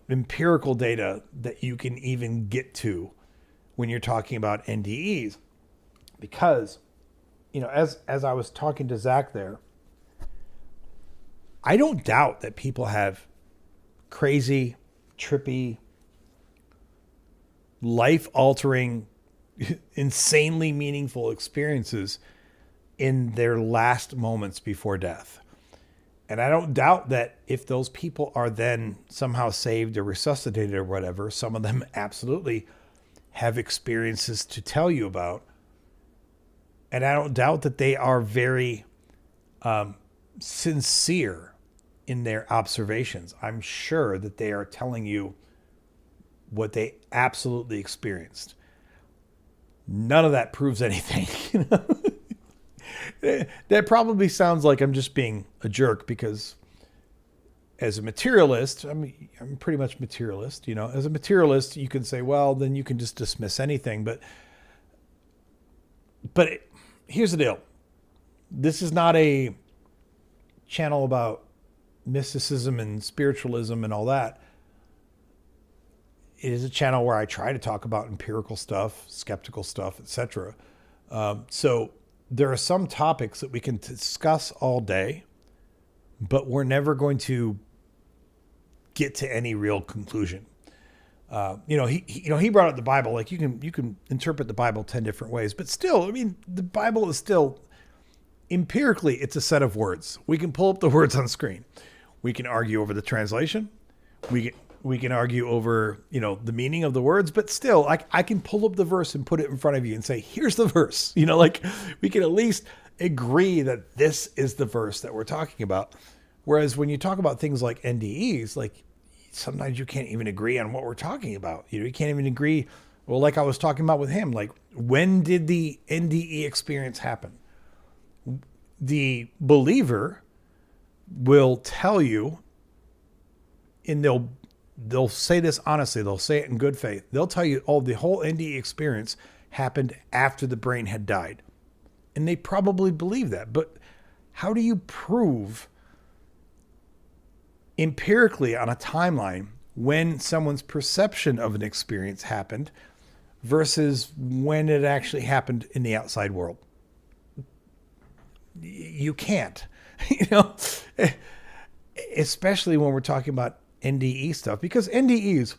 empirical data that you can even get to when you're talking about NDEs. Because, as I was talking to Zach there, I don't doubt that people have crazy, trippy, life-altering, insanely meaningful experiences in their last moments before death. And I don't doubt that if those people are then somehow saved or resuscitated or whatever, some of them absolutely have experiences to tell you about. And I don't doubt that they are very sincere in their observations. I'm sure that they are telling you what they absolutely experienced. None of that proves anything. That probably sounds like I'm just being a jerk because as a materialist, I'm pretty much materialist, as a materialist, you can say, well, then you can just dismiss anything. But here's the deal. This is not a channel about mysticism and spiritualism and all that. It is a channel where I try to talk about empirical stuff, skeptical stuff, etc. So there are some topics that we can discuss all day, but we're never going to get to any real conclusion. He brought up the Bible. Like you can interpret the Bible 10 different ways, but still, the Bible is still empirically, it's a set of words. We can pull up the words on screen. We can argue over the translation. We can argue over, the meaning of the words, but still, I can pull up the verse and put it in front of you and say, here's the verse. We can at least agree that this is the verse that we're talking about. Whereas when you talk about things like NDEs, like sometimes you can't even agree on what we're talking about. You can't even agree. Well, like I was talking about with him, like when did the NDE experience happen? The believer will tell you, and they'll say this honestly, they'll say it in good faith. They'll tell you, oh, the whole NDE experience happened after the brain had died. And they probably believe that. But how do you prove empirically on a timeline when someone's perception of an experience happened versus when it actually happened in the outside world? You can't, you know, especially when we're talking about NDE stuff, because NDEs,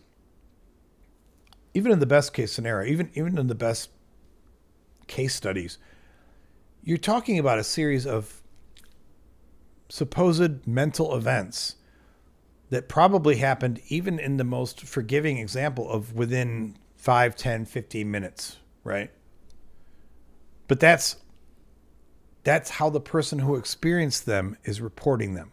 even in the best case scenario, even in the best case studies, you're talking about a series of supposed mental events that probably happened even in the most forgiving example of within 5, 10, 15 minutes, right? But that's how the person who experienced them is reporting them.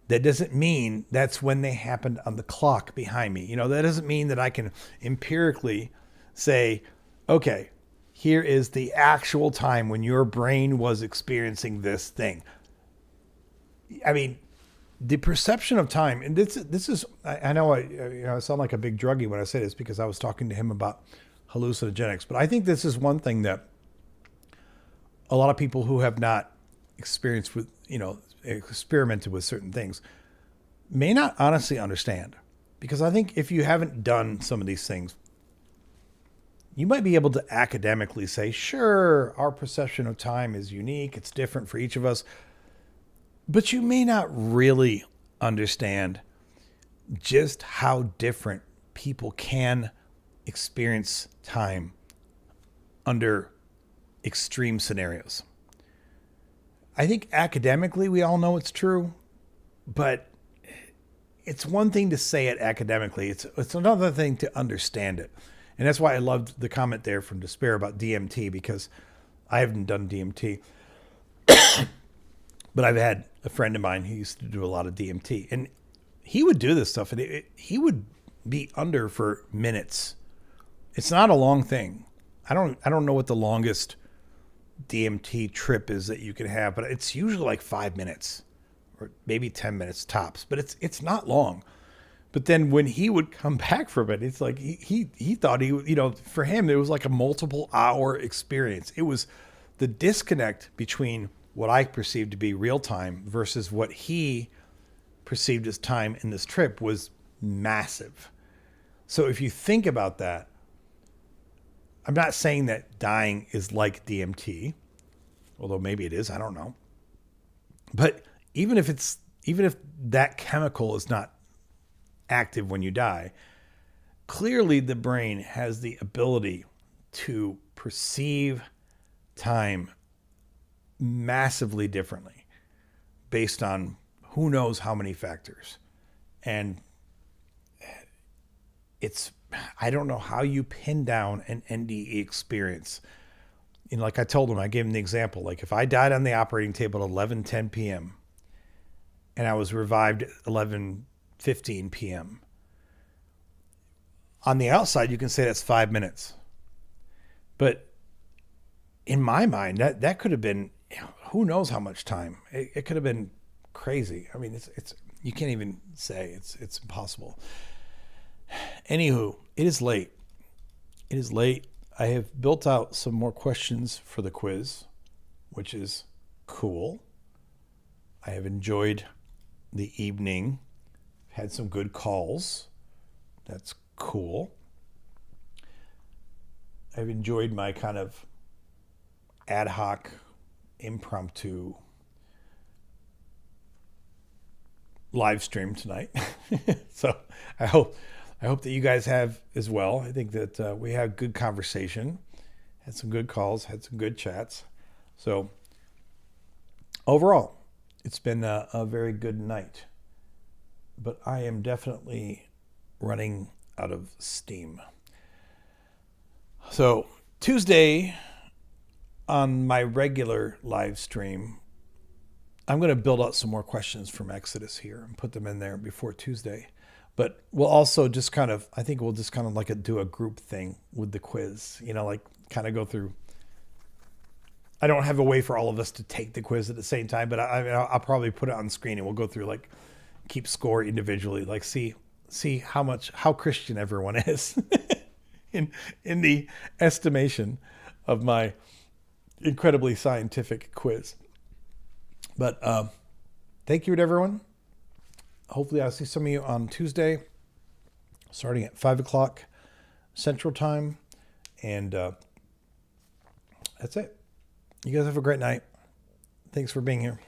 That doesn't mean that's when they happened on the clock behind me. You know, that doesn't mean that I can empirically say, okay, here is the actual time when your brain was experiencing this thing. I mean, the perception of time, and this is, I know I sound like a big druggie when I say this because I was talking to him about hallucinogenics, but I think this is one thing that a lot of people who have not experienced with, experimented with certain things may not honestly understand. Because I think if you haven't done some of these things, you might be able to academically say, sure, our perception of time is unique. It's different for each of us. But you may not really understand just how different people can experience time under extreme scenarios. I think academically we all know it's true, but it's one thing to say it academically. It's another thing to understand it. And that's why I loved the comment there from Despair about DMT, because I haven't done DMT. But I've had a friend of mine who used to do a lot of DMT, and he would do this stuff, and he would be under for minutes. It's not a long thing. I don't know what the longest DMT trip is that you can have, but it's usually like 5 minutes or maybe 10 minutes tops, but it's not long. But then when he would come back from it, it's like he thought he, for him, it was like a multiple hour experience. It was the disconnect between what I perceived to be real time versus what he perceived as time in this trip was massive. So if you think about that, I'm not saying that dying is like DMT, although maybe it is, I don't know. But even if that chemical is not active when you die, clearly the brain has the ability to perceive time massively differently based on who knows how many factors. And I don't know how you pin down an NDE experience. Like I told him, I gave him the example, like if I died on the operating table at 11:10 p.m. and I was revived at 11:15 p.m. on the outside, you can say that's 5 minutes. But in my mind, that could have been, who knows how much time. It could have been crazy. I mean, it's you can't even say. It's impossible. Anywho, it is late. It is late. I have built out some more questions for the quiz, which is cool. I have enjoyed the evening. Had some good calls. That's cool. I've enjoyed my kind of ad hoc, impromptu live stream tonight. So I hope that you guys have as well. I think that we had good conversation, had some good calls, had some good chats. So overall, it's been a very good night. But I am definitely running out of steam. So Tuesday on my regular live stream, I'm going to build out some more questions from Exodus here and put them in there before Tuesday. But we'll also just kind of, I think we'll just kind of like do a group thing with the quiz, like kind of go through I don't have a way for all of us to take the quiz at the same time, but I'll probably put it on screen and we'll go through, like, keep score individually, like see how Christian everyone is in the estimation of my incredibly scientific quiz. But thank you to everyone. Hopefully I'll see some of you on Tuesday, starting at 5 o'clock Central Time. And that's it. You guys have a great night. Thanks for being here.